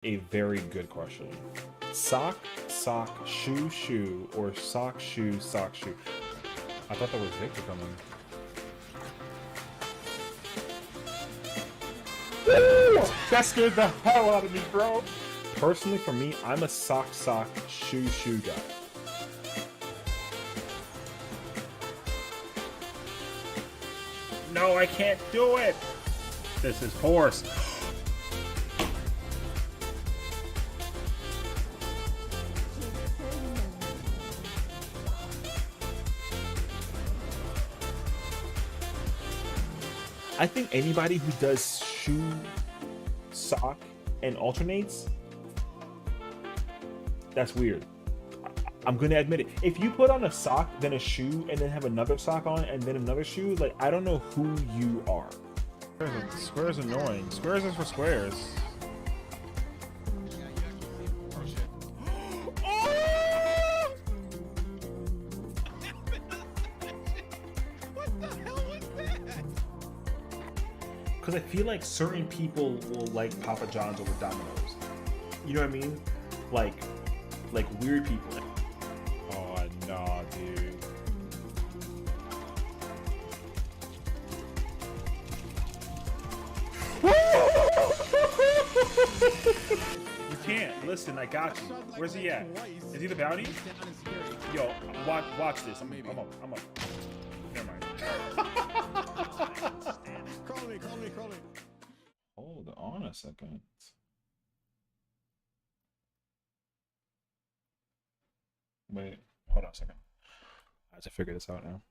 A very good question. Sock, sock, shoe, shoe, or sock, shoe, sock, shoe. I thought that was Victor coming. Woo! That scared the hell out of me, bro. Personally, for me, I'm a sock, sock, shoe, shoe guy. No, I can't do it. This is horse. I think anybody who does shoe, sock, and alternates, that's weird. I'm gonna admit it. If you put on a sock, then a shoe, and then have another sock on, and then another shoe, like, I don't know who you are. Squares annoying. Squares is for squares. Because I feel like certain people will like Papa John's over Domino's. You know what I mean? Like weird people. Oh nah, dude. You can't. Listen, I got you. Where's he at? Is he the bounty? Yo, watch this. I'm up. Never mind. Call me. Hold on a second. Wait, hold on a second. I have to figure this out now.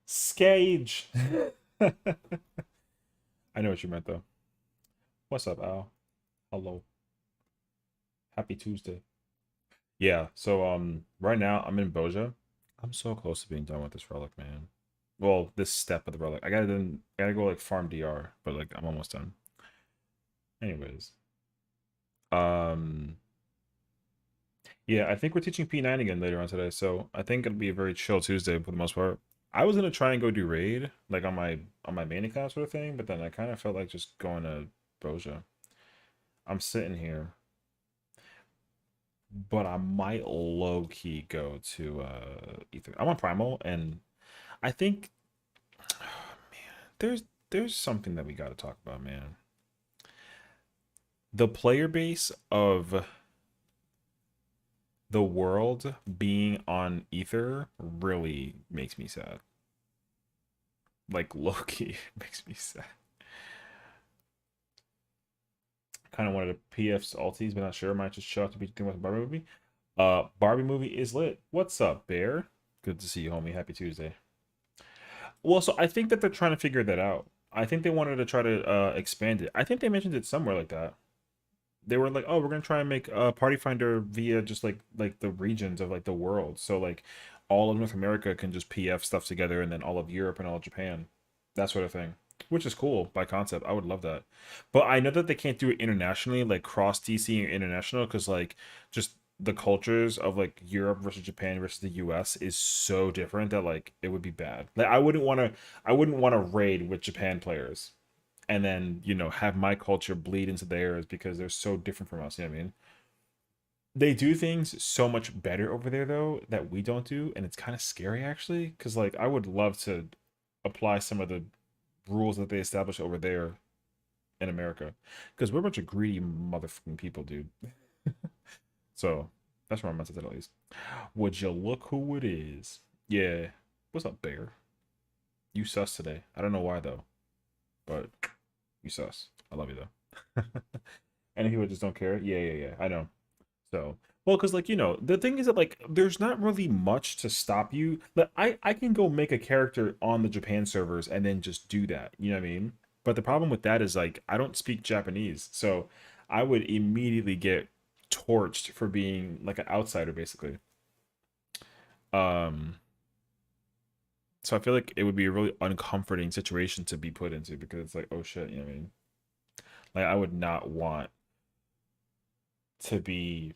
Scage. I know what you meant though. What's up, Al? Hello. Happy Tuesday. Yeah, so right now I'm in Boja. I'm so close to being done with this relic, man. Well, this step of the relic. I gotta go like farm DR, but like I'm almost done. Anyways. Um yeah, I think we're teaching P9 again later on today, so I think it'll be a very chill Tuesday for the most part. I was gonna try and go do raid, like on my main account sort of thing, but then I kind of felt like just going to Boja. I'm sitting here, but I might low key go to Ether. I'm on Primal, and I think, man, there's something that we got to talk about, man. The player base of the world being on Ether really makes me sad. Like low key makes me sad. Kind of wanted to PF's alties, but not sure. Might just show up to be thinking about the Barbie movie. Barbie movie is lit. What's up, Bear? Good to see you, homie. Happy Tuesday. Well, so I think that they're trying to figure that out. I think they wanted to try to expand it. I think they mentioned it somewhere like that. They were like, "Oh, we're gonna try and make a Party Finder via just like the regions of like the world. So like all of North America can just PF stuff together, and then all of Europe and all of Japan, that sort of thing." Which is cool by concept. I would love that. But I know that they can't do it internationally, like cross DC or international, because like just the cultures of like Europe versus Japan versus the US is so different that like it would be bad. Like I wouldn't want to raid with Japan players and then, have my culture bleed into theirs because they're so different from us, you know what I mean? They do things so much better over there though that we don't do, and it's kind of scary actually, because like I would love to apply some of the rules that they establish over there in America, because we're a bunch of greedy motherfucking people, dude. So that's where I'm at at least. Would you look who it is? Yeah. What's up, Bear? You sus today. I don't know why though, but you sus. I love you though. And people just don't care. Yeah. I know. So, well, because like the thing is that like there's not really much to stop you. But I can go make a character on the Japan servers and then just do that. You know what I mean? But the problem with that is like I don't speak Japanese, so I would immediately get torched for being like an outsider, basically. Um, So I feel like it would be a really uncomforting situation to be put into because it's like, oh shit, you know what I mean? Like I would not want to be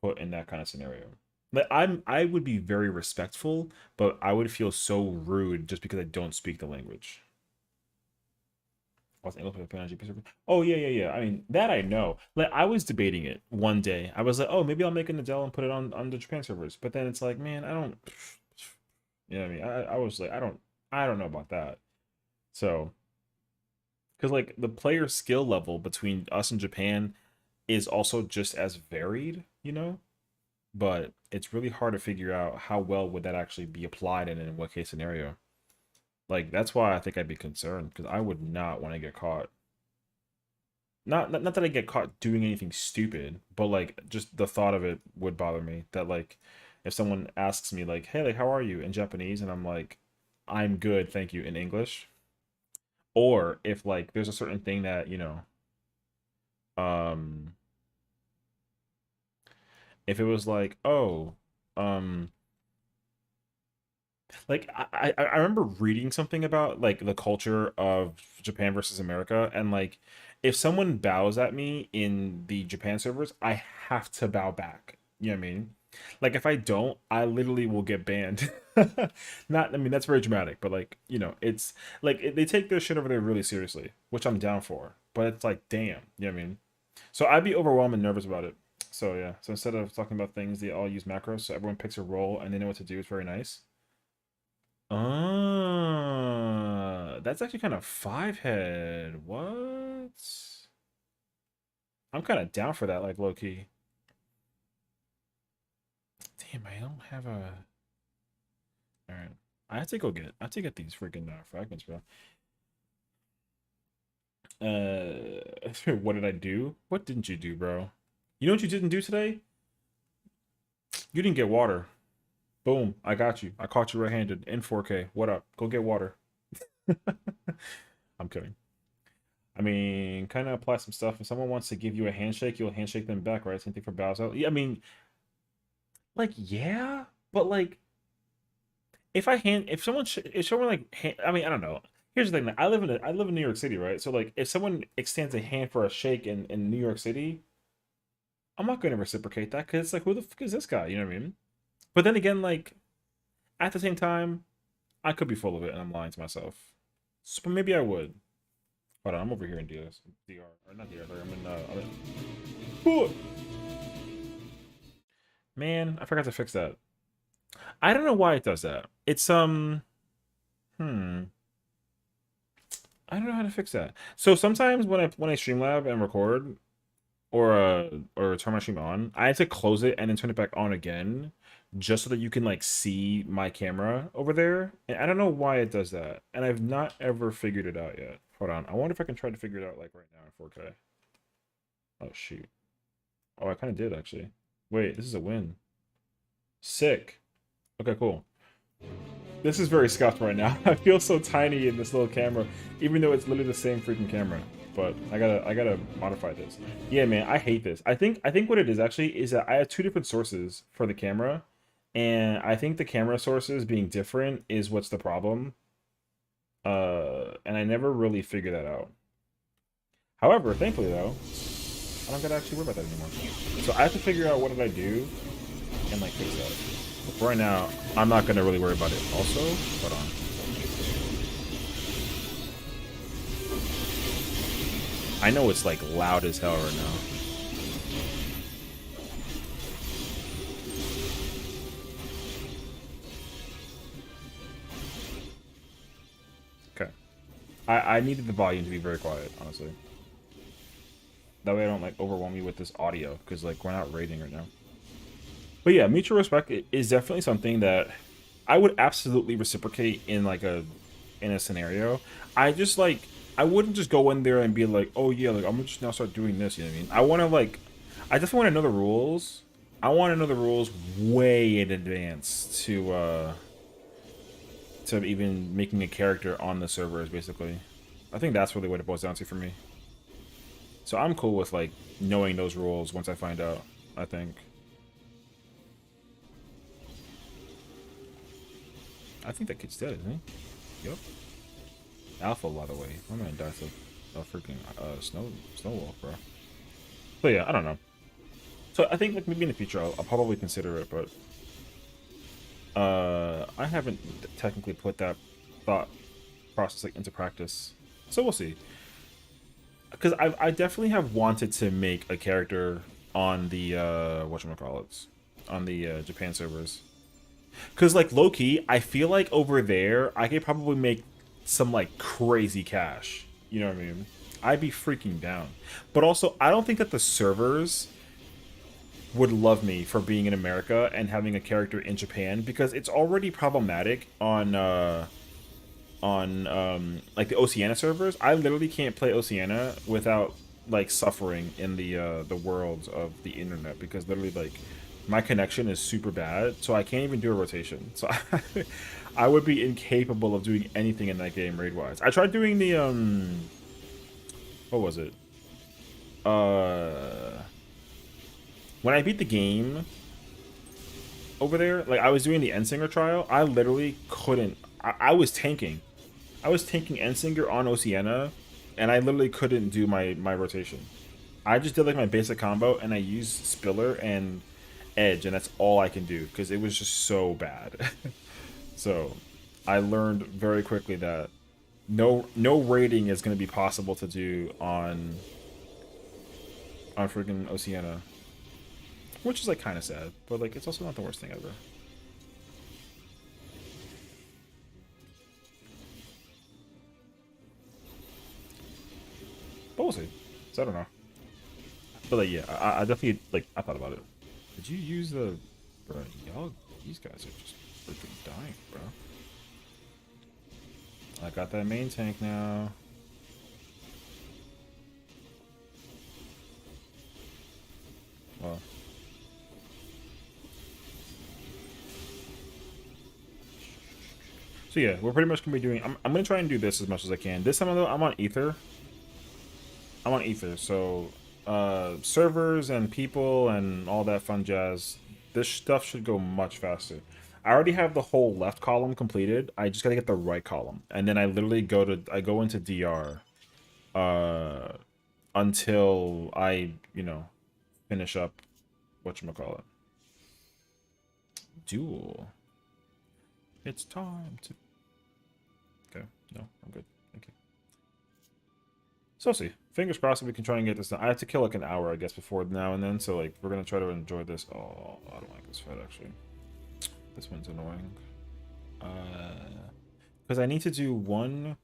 put in that kind of scenario. Like I would be very respectful, but I would feel so rude just because I don't speak the language. What's English with a GP server? Oh yeah, yeah, yeah. I mean that I know. Like I was debating it one day. I was like, oh, maybe I'll make an Adele and put it on the Japan servers. But then it's like, man, I don't. You know what I mean? I was like, I don't know about that. So, because like the player skill level between us and Japan is also just as varied, you know. But it's really hard to figure out how well would that actually be applied and in what case scenario. Like that's why I think I'd be concerned because I would not want to get caught. Not that I get caught doing anything stupid, but like just the thought of it would bother me. That like if someone asks me like, "Hey, like how are you?" in Japanese, and I'm like, "I'm good, thank you," in English, or if like there's a certain thing that um, if it was like, "Oh, um." Like I remember reading something about like the culture of Japan versus America, and like if someone bows at me in the Japan servers, I have to bow back. You know what I mean? Like if I don't, I literally will get banned. Not, I mean that's very dramatic, but like it's like they take their shit over there really seriously, which I'm down for. But it's like, damn, you know what I mean? So I'd be overwhelmed and nervous about it. So yeah, so instead of talking about things, they all use macros, so everyone picks a role and they know what to do. It's very nice. That's actually kind of five head. What? I'm kind of down for that, like low key. Damn, I don't have a. All right, I have to go get. I have to get these freaking fragments, bro. What did I do? What didn't you do, bro? You know what you didn't do today? You didn't get water. Boom, I got you. I caught you red-handed in 4K. What up? Go get water. I'm kidding. I mean, kind of apply some stuff. If someone wants to give you a handshake, you'll handshake them back, right? Same thing for bows out. Yeah, I mean, like, yeah, but like, if someone like, I mean, I don't know. Here's the thing: like, I live in New York City, right? So like, if someone extends a hand for a shake in New York City, I'm not going to reciprocate that because it's like, who the fuck is this guy? You know what I mean? But then again, like, at the same time, I could be full of it and I'm lying to myself. So but maybe I would. Hold on, I'm over here in DR, or not DR, sorry, I'm in other. Man, I forgot to fix that. I don't know why it does that. It's hmm. I don't know how to fix that. So sometimes when I Streamlab and record or turn my stream on, I have to close it and then turn it back on again, just so that you can like see my camera over there. And I don't know why it does that, and I've not ever figured it out yet. Hold on, I wonder if I can try to figure it out like right now in 4K. Oh shoot. Oh, I kind of did actually. Wait, this is a win. Sick. Okay, cool. This is very scuffed right now. I feel so tiny in this little camera, even though it's literally the same freaking camera. But I gotta modify this. Yeah, man, I hate this. I think what it is actually is that I have two different sources for the camera, and I think the camera sources being different is what's the problem. And I never really figured that out. However, thankfully though, I don't gotta actually worry about that anymore. So I have to figure out what did I do and like fix that. But for right now, I'm not gonna really worry about it. Also, hold on. I know it's like loud as hell right now. Okay. I needed the volume to be very quiet, honestly. That way I don't like overwhelm you with this audio, because like we're not rating right now. But yeah, mutual respect is definitely something that I would absolutely reciprocate in like a scenario. I just like I wouldn't just go in there and be like, oh yeah, like I'm gonna just now start doing this. You know what I mean? I definitely want to know the rules. I want to know the rules way in advance to even making a character on the servers. Basically, I think that's really what it boils down to for me. So I'm cool with like knowing those rules once I find out. I think. I think that kid's dead, isn't he? Yep. Alpha, by the way. My man died to a freaking snow wolf, bro. But yeah, I don't know. So I think like maybe in the future I'll probably consider it, but I haven't technically put that thought process like into practice. So we'll see. Because I definitely have wanted to make a character on the whatchamacallits, on the Japan servers. Because like low key, I feel like over there I could probably make some like crazy cash. You know what I mean? I'd be freaking down. But also, I don't think that the servers would love me for being in America and having a character in Japan because it's already problematic on like the Oceania servers. I literally can't play Oceania without like suffering in the worlds of the internet because literally like my connection is super bad, so I can't even do a rotation. So I would be incapable of doing anything in that game raid wise. I tried doing the what was it? When I beat the game over there, like I was doing the Endsinger trial, I literally couldn't. I was tanking. I was tanking Endsinger on Oceania, and I literally couldn't do my rotation. I just did like my basic combo, and I used Spiller and Edge, and that's all I can do because it was just so bad. So I learned very quickly that no rating is going to be possible to do on freaking Oceania, which is like kind of sad, but like it's also not the worst thing ever. But we'll see. So I don't know. But like yeah, I definitely like I thought about it. Did you use the bro? Y'all, these guys are just freaking dying, bro. I got that main tank now. Well. So yeah, we're pretty much gonna be doing. I'm gonna try and do this as much as I can. This time though, I'm on Ether. I'm on Ether, so servers and people and all that fun jazz. This stuff should go much faster. I already have the whole left column completed. I just gotta get the right column, and then I literally go into DR uh, until I finish up whatchamacallit. Duel. It's time to. Okay, no, I'm good. Thank you. So see. Fingers crossed that we can try and get this done. I have to kill like an hour, I guess, before now and then. So like we're gonna try to enjoy this. Oh, I don't like this fight actually. This one's annoying. Because I need to do one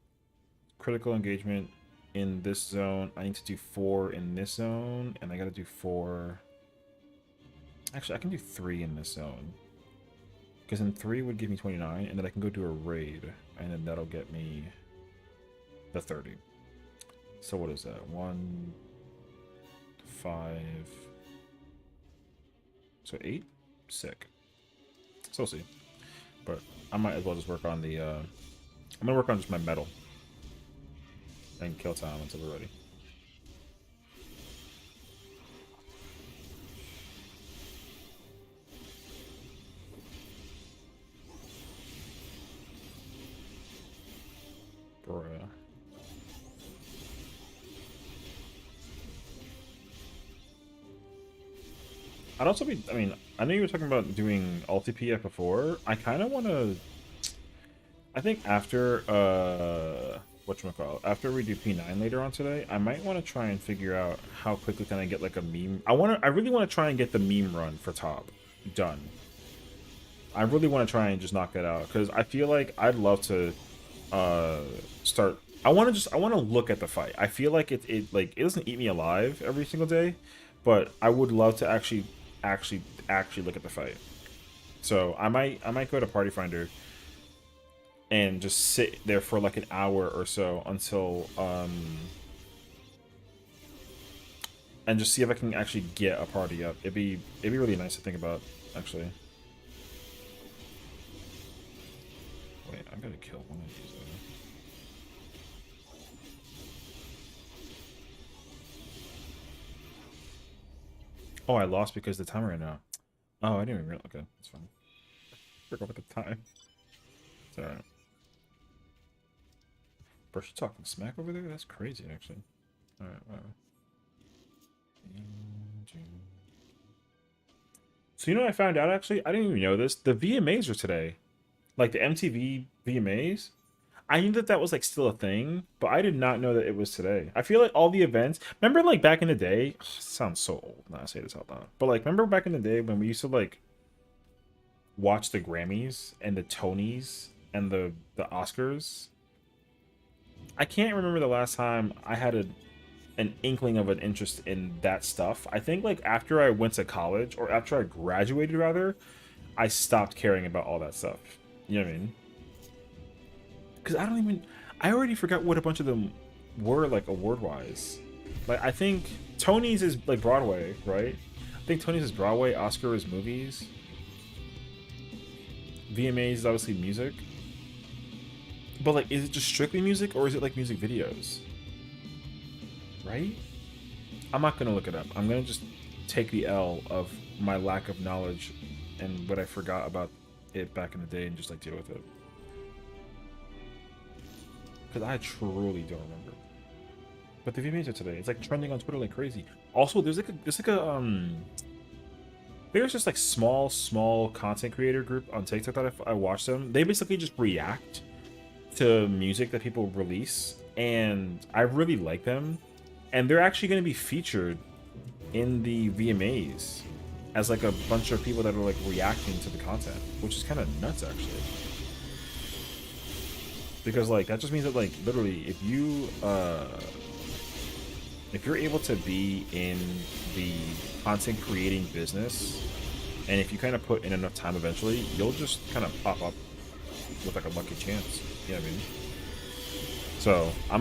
critical engagement in this zone. I need to do 4 in this zone, and I gotta do 4. Actually, I can do 3 in this zone. Because then 3 would give me 29, and then I can go do a raid, and then that'll get me the 30. So what is that? 1, 5. So 8? Sick. So we'll see. But I might as well just work on the, I'm gonna work on just my metal. And kill time until we're ready. Bruh. I'd also be, I mean, I know you were talking about doing ulti-PF before. I kind of want to, I think after, whatchamacallit, after we do P9 later on today, I might want to try and figure out how quickly can I get like a meme. I really want to try and get the meme run for top done. I really want to try and just knock that out because I feel like I'd love to start. I want to look at the fight. I feel like it like it doesn't eat me alive every single day, but I would love to actually look at the fight. So I might go to Party Finder and just sit there for like an hour or so until and just see if I can actually get a party up. It'd be really nice to think about actually. Wait, I gotta kill one of these though. Oh, I lost because the timer ran out. Oh, I didn't even realize. Okay, that's fine. Forgot about the time. It's alright. Bro, she talking smack over there? That's crazy, actually. Alright, whatever. So you know what I found out, actually? I didn't even know this. The VMAs are today. Like, the MTV VMAs. I knew that that was, like, still a thing, but I did not know that it was today. I feel like all the events... Remember, like, back in the day... Ugh, sounds so old now I say this out loud. But, like, remember back in the day when we used to, like, watch the Grammys and the Tonys and the Oscars? I can't remember the last time I had an inkling of an interest in that stuff. I think like after I went to college or after I graduated rather, I stopped caring about all that stuff. You know what I mean? Because I already forgot what a bunch of them were like award wise. Like I think Tony's is like Broadway, right? I think Tony's is Broadway, Oscar is movies. VMAs is obviously music. But like is it just strictly music or is it like music videos? Right? I'm not gonna look it up. I'm gonna just take the L of my lack of knowledge and what I forgot about it back in the day and just like deal with it. Because I truly don't remember. But the VMAs are today. It's like trending on Twitter like crazy. Also, there's just like small content creator group on TikTok that I watch them. They basically just react to music that people release, and I really like them. And they're actually going to be featured in the VMAs as like a bunch of people that are like reacting to the content, which is kind of nuts actually. Because like that just means that like literally if you're able to be in the content creating business, and if you kind of put in enough time, eventually you'll just kind of pop up with like a lucky chance. You know what I mean? So I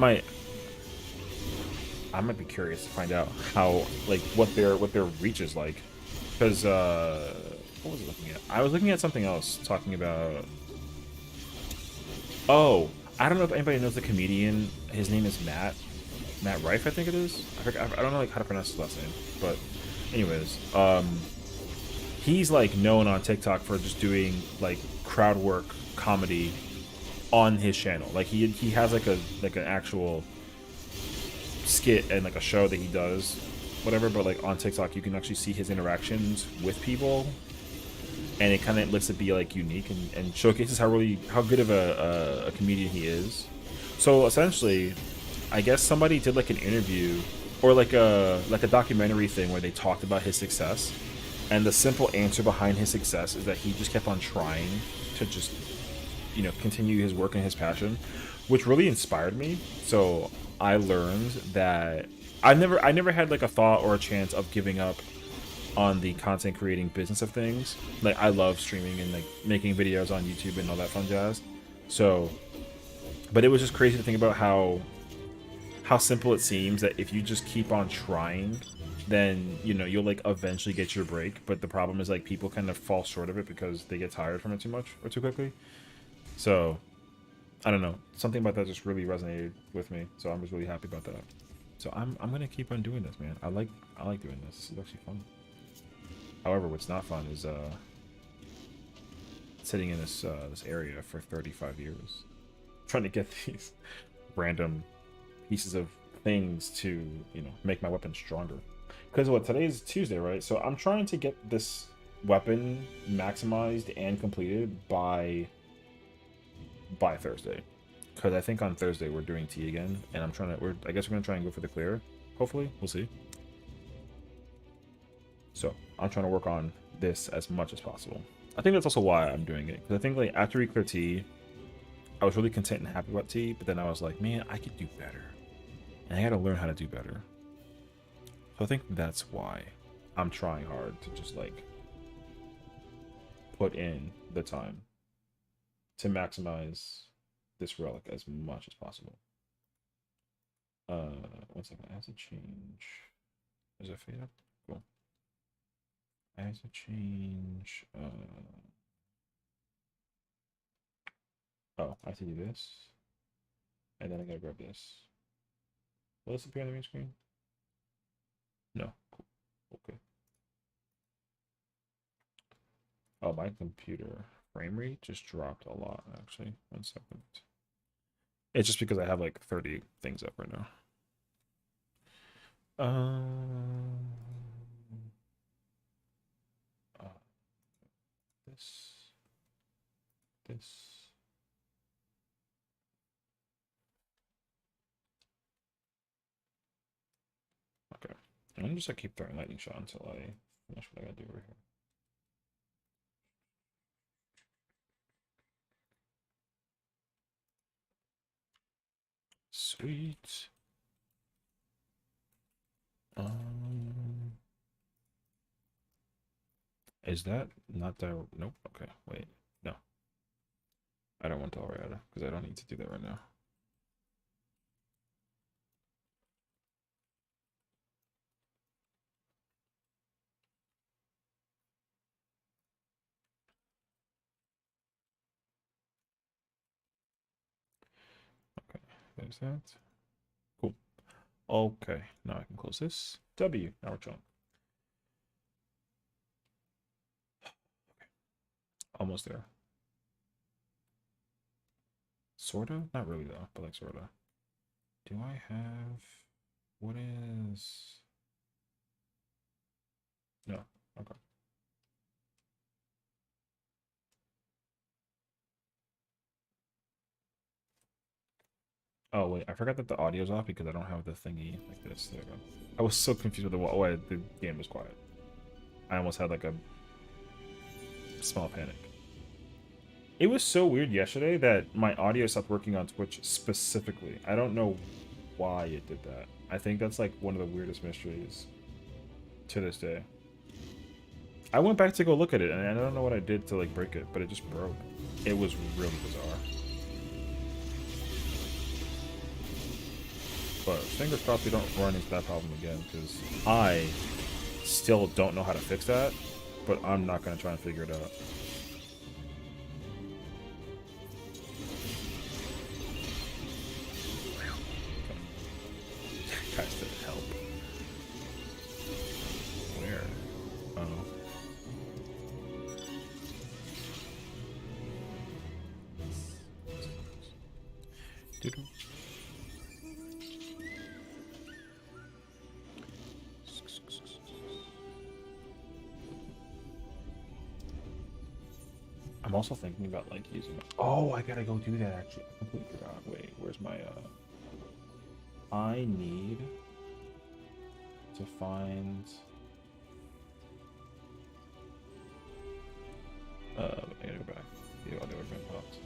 might be curious to find out how like what their reach is like, because what was I looking at? I was looking at something else talking about. Oh, I don't know if anybody knows the comedian. His name is Matt Rife, I think it is. I don't know like how to pronounce his last name, but anyways, he's like known on TikTok for just doing like crowd work comedy on his channel. Like he has like an actual skit and like a show that he does, whatever. But like on TikTok, you can actually see his interactions with people, and it kind of lets it be like unique and showcases how good of a comedian he is. So essentially, I guess somebody did like an interview or like a documentary thing where they talked about his success, and the simple answer behind his success is that he just kept on trying to just continue his work and his passion, which really inspired me. So I learned that I never had like a thought or a chance of giving up on the content creating business of things. Like I love streaming and like making videos on YouTube and all that fun jazz. So, but it was just crazy to think about how simple it seems that if you just keep on trying, then you'll like eventually get your break. But the problem is like people kind of fall short of it because they get tired from it too much or too quickly. So I don't know, something about that just really resonated with me, so I was really happy about that. So I'm gonna keep on doing this, man. I like doing this. This is actually fun. However, what's not fun is sitting in this area for 35 years trying to get these random pieces of things to make my weapon stronger. Because what, today is Tuesday, right? So I'm trying to get this weapon maximized and completed by Thursday, because I think on Thursday we're doing T again, and I guess we're gonna try and go for the clear. Hopefully, we'll see. So I'm trying to work on this as much as possible. I think that's also why I'm doing it, because I think like after we clear T, I was really content and happy about T, but then I was like, man, I could do better, and I got to learn how to do better. So I think that's why I'm trying hard to just like put in the time to maximize this relic as much as possible. 1 second, I have to change. Is it fade up? Cool. I have to change. Oh, I have to do this, and then I gotta grab this. Will this appear on the main screen? No. Cool. Okay. Oh, my computer. frame rate just dropped a lot, actually. 1 second. It's just because I have like 30 things up right now. Uh, this. Okay. I'm just gonna keep throwing lightning shot until I finish what I gotta do over here. Sweet. Is that not that? Nope. Okay. Wait. No. I don't want Dalriada because I don't need to do that right now. Okay. There's that. Cool. Okay. Now I can close this. W. Now we're chilling. Almost there. Sorta? Not really though, but like sorta. Do I have... What is... No. Okay. Oh wait, I forgot that the audio's off because I don't have the thingy like this. There we go. I was so confused with the why the game was quiet. I almost had like a small panic. It was so weird yesterday that my audio stopped working on Twitch specifically. I don't know why it did that. I think that's like one of the weirdest mysteries to this day. I went back to go look at it, and I don't know what I did to like break it, but it just broke. It was really bizarre. But fingers crossed we don't run into that problem again, because I still don't know how to fix that, but I'm not going to try and figure it out. Guys didn't help. Where? Oh. Doodle. I'm also thinking about like using. Oh, I gotta go do that actually. I completely forgot. Wait, where's my I need to find. I gotta go back. The audio would have been popped.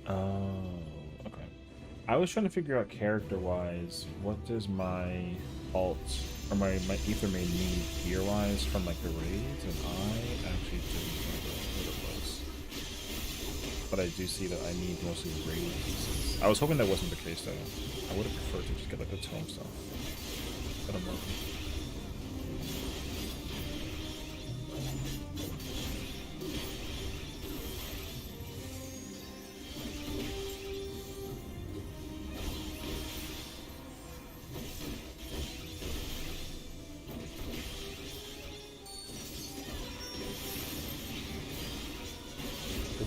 Oh, okay. I was trying to figure out character-wise, what does my alt or my ether main need gear-wise from like the raids, and I actually didn't remember what it was. But I do see that I need mostly raid pieces. I was hoping that wasn't the case though. I would have preferred to just get like the tome stuff. But I'm working.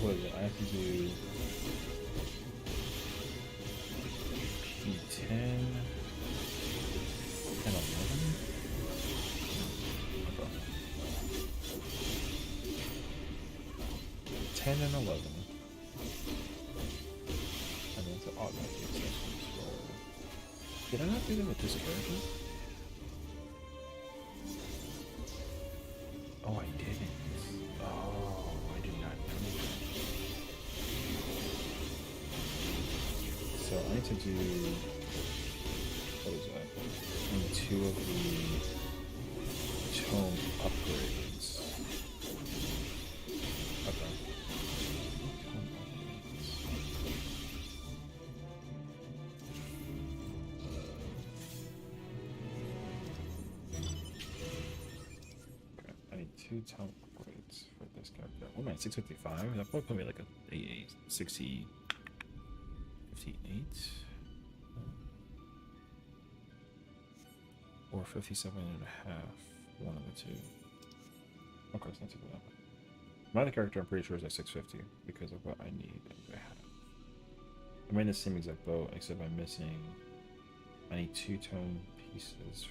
What is it? I have to do P10 and 11? Okay. 10 and 11. And then to augment the accessories for... Did I not do them with this character? Oh, I didn't. Oh, I did not know that. So I need to do, what is that? I need 2 of the tome upgrades. Okay. Tome upgrades. Okay, I need 2 tome upgrades for this character. What am I, 655? That probably put me like a 60... 58. or 57.5. One of the two. Okay, it's not too bad. My other character, I'm pretty sure, is like 650 because of what I need to have. I made the same exact bow, except I'm missing. I need 2 tone pieces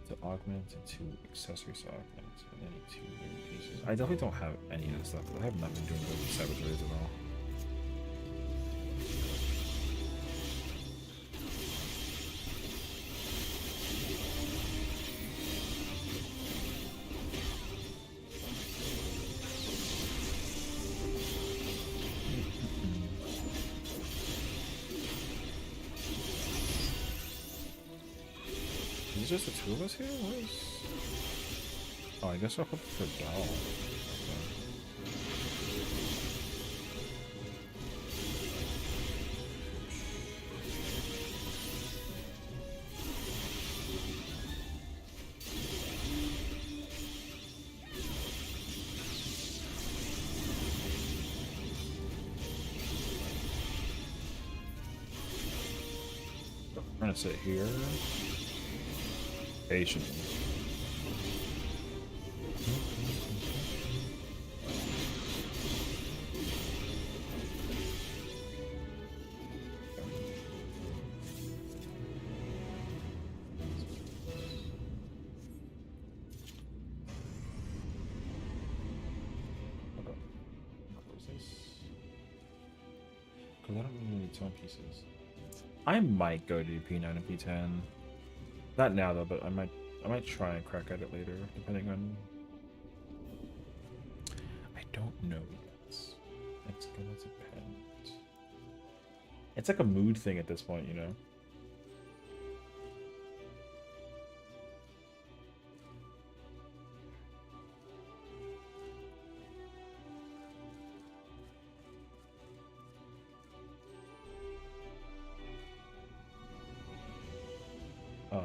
to augment and 2 accessories to augment. And I need 2 new pieces. I definitely don't have any of this stuff, but I have not been doing good with Savage Raids at all. Is it just the 2 of us here? What is... Oh, I guess I'll put for doll. I'm trying to sit here. Patient. Because I don't really need 10 pieces. I might go to P9 and P10. Not now though, but I might try and crack at it later, depending on. I don't know yet. It's gonna depend. It's like a mood thing at this point, you know. Oh.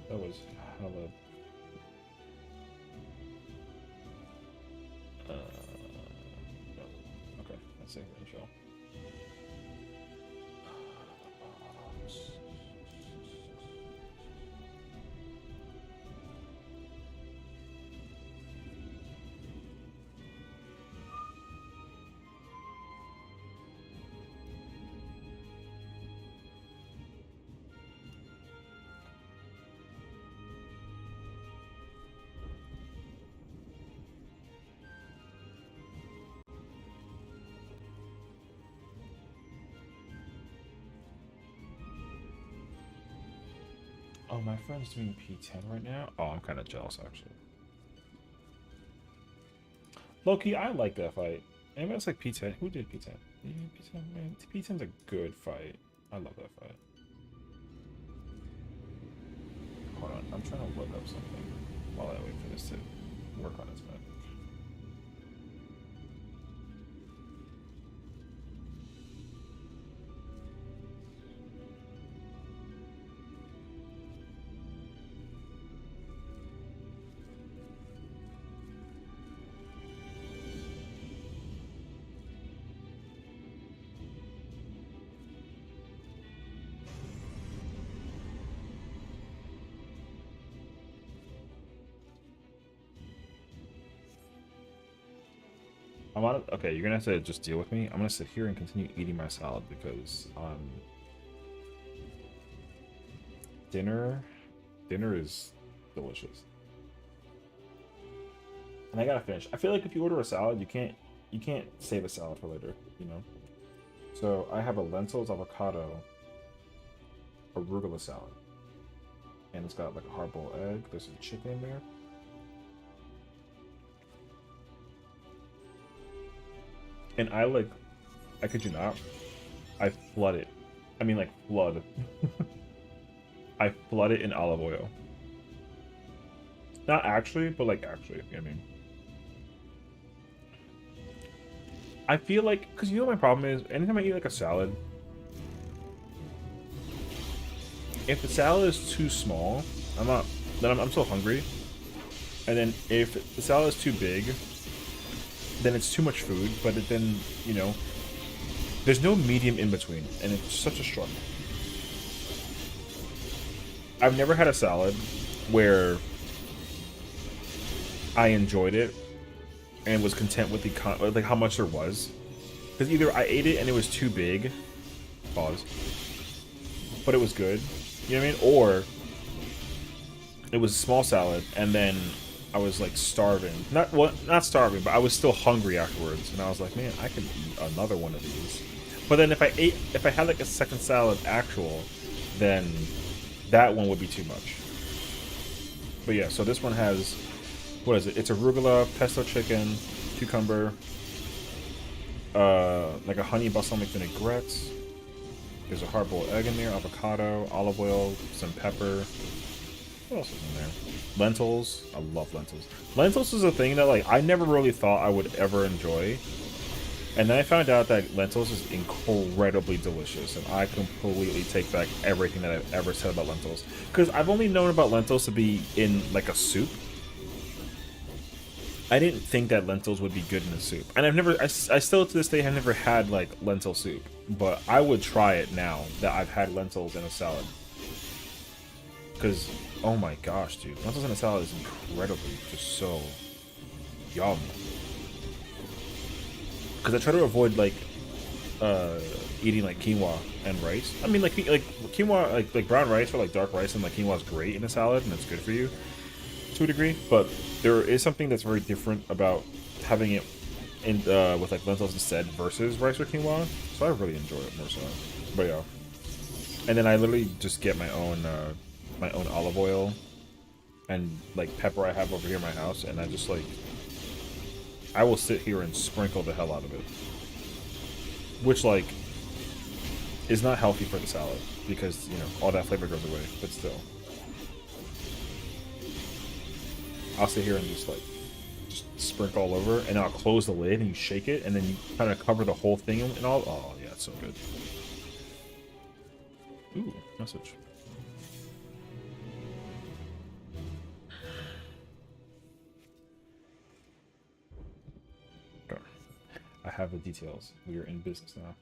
That was hella... no. Okay, let's see. Shell. Oh, my friend's doing P10 right now? Oh, I'm kind of jealous, actually. Low-key, I like that fight. Anybody else like P10? Who did P10? P10, man. P10's a good fight. I love that fight. Hold on, I'm trying to look up something while I wait for this to work on its back. Okay, you're gonna have to just deal with me. I'm gonna sit here and continue eating my salad because dinner is delicious. And I gotta finish. I feel like if you order a salad, you can't save a salad for later, you know? So I have a lentils, avocado, arugula salad. And it's got like a hard-boiled egg. There's some chicken in there. And I kid you not, I flood it. I mean, like, flood. I flood it in olive oil. Not actually, but like actually, I mean. I feel like, because you know what my problem is? Anytime I eat like a salad, if the salad is too small, I'm so hungry. And then if the salad is too big, then it's too much food, but then, you know, there's no medium in between, and it's such a struggle. I've never had a salad where I enjoyed it and was content with the like how much there was. Because either I ate it and it was too big, pause, but it was good. You know what I mean? Or it was a small salad and then I was like starving. Not starving, but I was still hungry afterwards. And I was like, man, I can eat another one of these. But then if I had like a second salad actual, then that one would be too much. But yeah, so this one has, what is it? It's arugula, pesto chicken, cucumber, like a honey balsamic vinaigrette. There's a hard-boiled egg in there, avocado, olive oil, some pepper. What else is in there? Lentils. I love lentils. Lentils is a thing that like I never really thought I would ever enjoy. And then I found out that lentils is incredibly delicious, and I completely take back everything that I've ever said about lentils. Because I've only known about lentils to be in like a soup. I didn't think that lentils would be good in a soup, and I still to this day have never had like lentil soup. But I would try it now that I've had lentils in a salad. Because, oh my gosh, dude, lentils in a salad is incredibly just so yum. Because I try to avoid like eating like quinoa and rice. I mean, like quinoa, like brown rice or like dark rice, and like quinoa is great in a salad and it's good for you to a degree. But there is something that's very different about having it in with like lentils instead versus rice or quinoa. So I really enjoy it more so. But yeah, and then I literally just get my own olive oil and like pepper I have over here in my house, and I just like. I will sit here and sprinkle the hell out of it. Which, like, is not healthy for the salad. Because, you know, all that flavor goes away. But still. I'll sit here and just sprinkle all over. And I'll close the lid and you shake it. And then you kind of cover the whole thing and all. Oh, yeah, it's so good. Ooh, message. I have the details. We are in business now.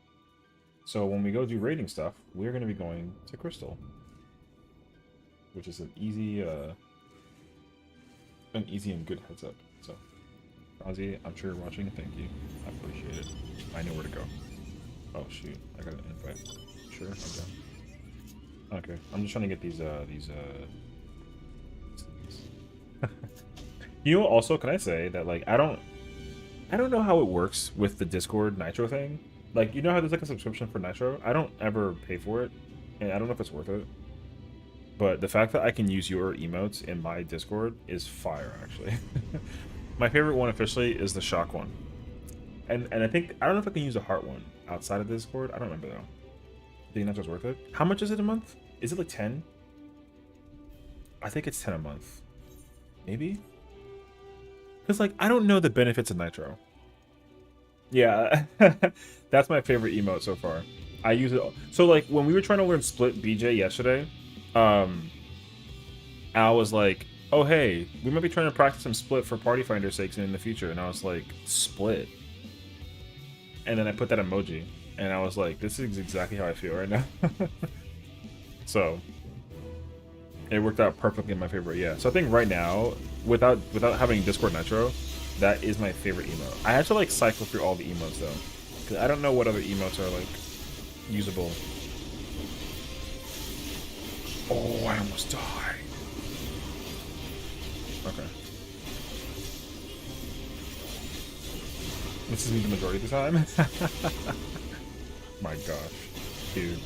So when we go do raiding stuff, we're going to be going to Crystal, which is an easy and good heads up. So, Ozzy, I'm sure you're watching. Thank you. I appreciate it. I know where to go. Oh shoot, I got an invite. Sure, okay. Okay, I'm just trying to get these. You know, also, can I say that like I don't know how it works with the Discord Nitro thing. Like, you know how there's like a subscription for Nitro? I don't ever pay for it, and I don't know if it's worth it. But the fact that I can use your emotes in my Discord is fire, actually. My favorite one officially is the shock one. And I think, I don't know if I can use a heart one outside of Discord. I don't remember though. Do you think that's worth it? How much is it a month? Is it like 10? I think it's 10 a month. Maybe? Because, like, I don't know the benefits of Nitro. Yeah, that's my favorite emote so far. I use it. So, like, when we were trying to learn Split BJ yesterday, Al was like, oh, hey, we might be trying to practice some Split for Party Finder's sakes in the future. And I was like, Split? And then I put that emoji. And I was like, this is exactly how I feel right now. So, it worked out perfectly in my favor. Yeah, so I think right now, without having Discord Nitro, that is my favorite emote. I have to like cycle through all the emotes though, because I don't know what other emotes are like usable. Oh, I almost died. Okay. This is me the majority of the time. My gosh, dude.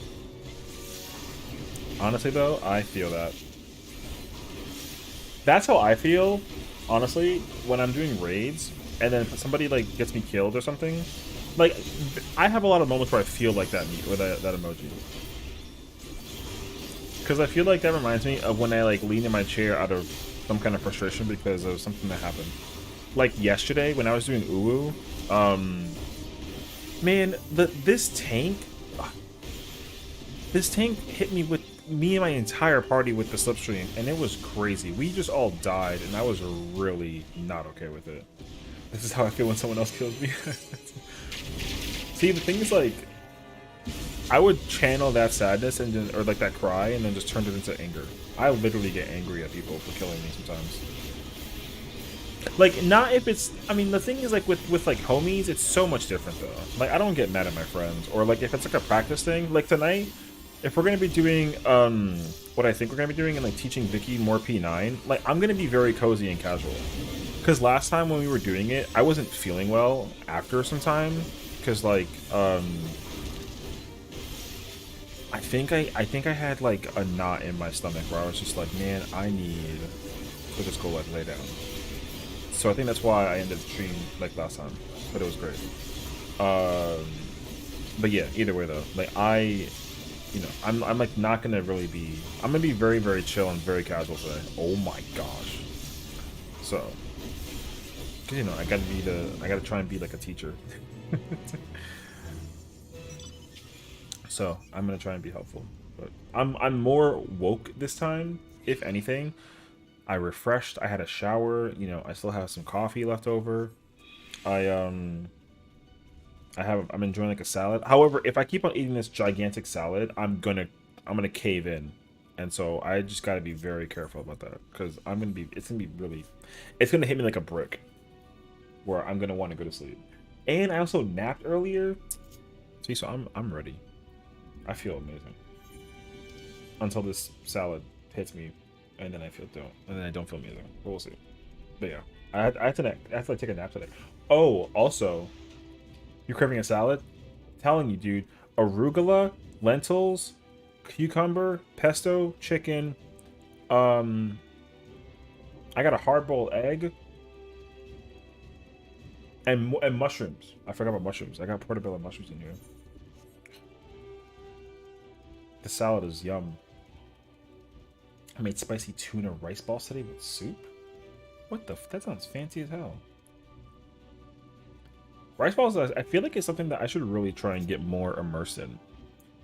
Honestly though, I feel that. That's how I feel, honestly, when I'm doing raids, and then somebody, like, gets me killed or something. Like, I have a lot of moments where I feel like that with that emoji. Because I feel like that reminds me of when I, like, lean in my chair out of some kind of frustration because of something that happened. Like, yesterday, when I was doing Uwu, man, this tank hit me with me and my entire party with the slipstream, and it was crazy. We just all died, and I was really not okay with it. This is how I feel when someone else kills me. See, the thing is, like, I would channel that sadness and just, or like that cry, and then just turn it into anger. I literally get angry at people for killing me sometimes. Like, not if it's, I mean, the thing is, like, with like homies, it's so much different though. Like, I don't get mad at my friends, or like if it's like a practice thing. Like tonight, if we're gonna be doing what I think we're gonna be doing and like teaching Vicky more P9, like I'm gonna be very cozy and casual. Because last time when we were doing it, I wasn't feeling well after some time. Because like I think I had like a knot in my stomach where I was just like, man, I need to just go like lay down. So I think that's why I ended the stream like last time, but it was great. But yeah, either way though, like I'm like not gonna really be. I'm gonna be very very chill and very casual today. Oh my gosh. So, cause I gotta try and be like a teacher. So I'm gonna try and be helpful, but I'm more woke this time, if anything. I refreshed. I had a shower. I still have some coffee left over. I'm enjoying like a salad. However, if I keep on eating this gigantic salad, I'm gonna cave in, and so I just gotta be very careful about that because it's gonna hit me like a brick, where I'm gonna want to go to sleep. And I also napped earlier. See, so I'm ready. I feel amazing until this salad hits me. And then I don't feel amazing. But we'll see. But yeah, I have to like take a nap today. Oh, also, you're craving a salad? I'm telling you, dude, arugula, lentils, cucumber, pesto, chicken. I got a hard-boiled egg and mushrooms. I forgot about mushrooms. I got portobello mushrooms in here. The salad is yum. I made spicy tuna rice balls today with soup? What the that sounds fancy as hell. Rice balls, I feel like it's something that I should really try and get more immersed in.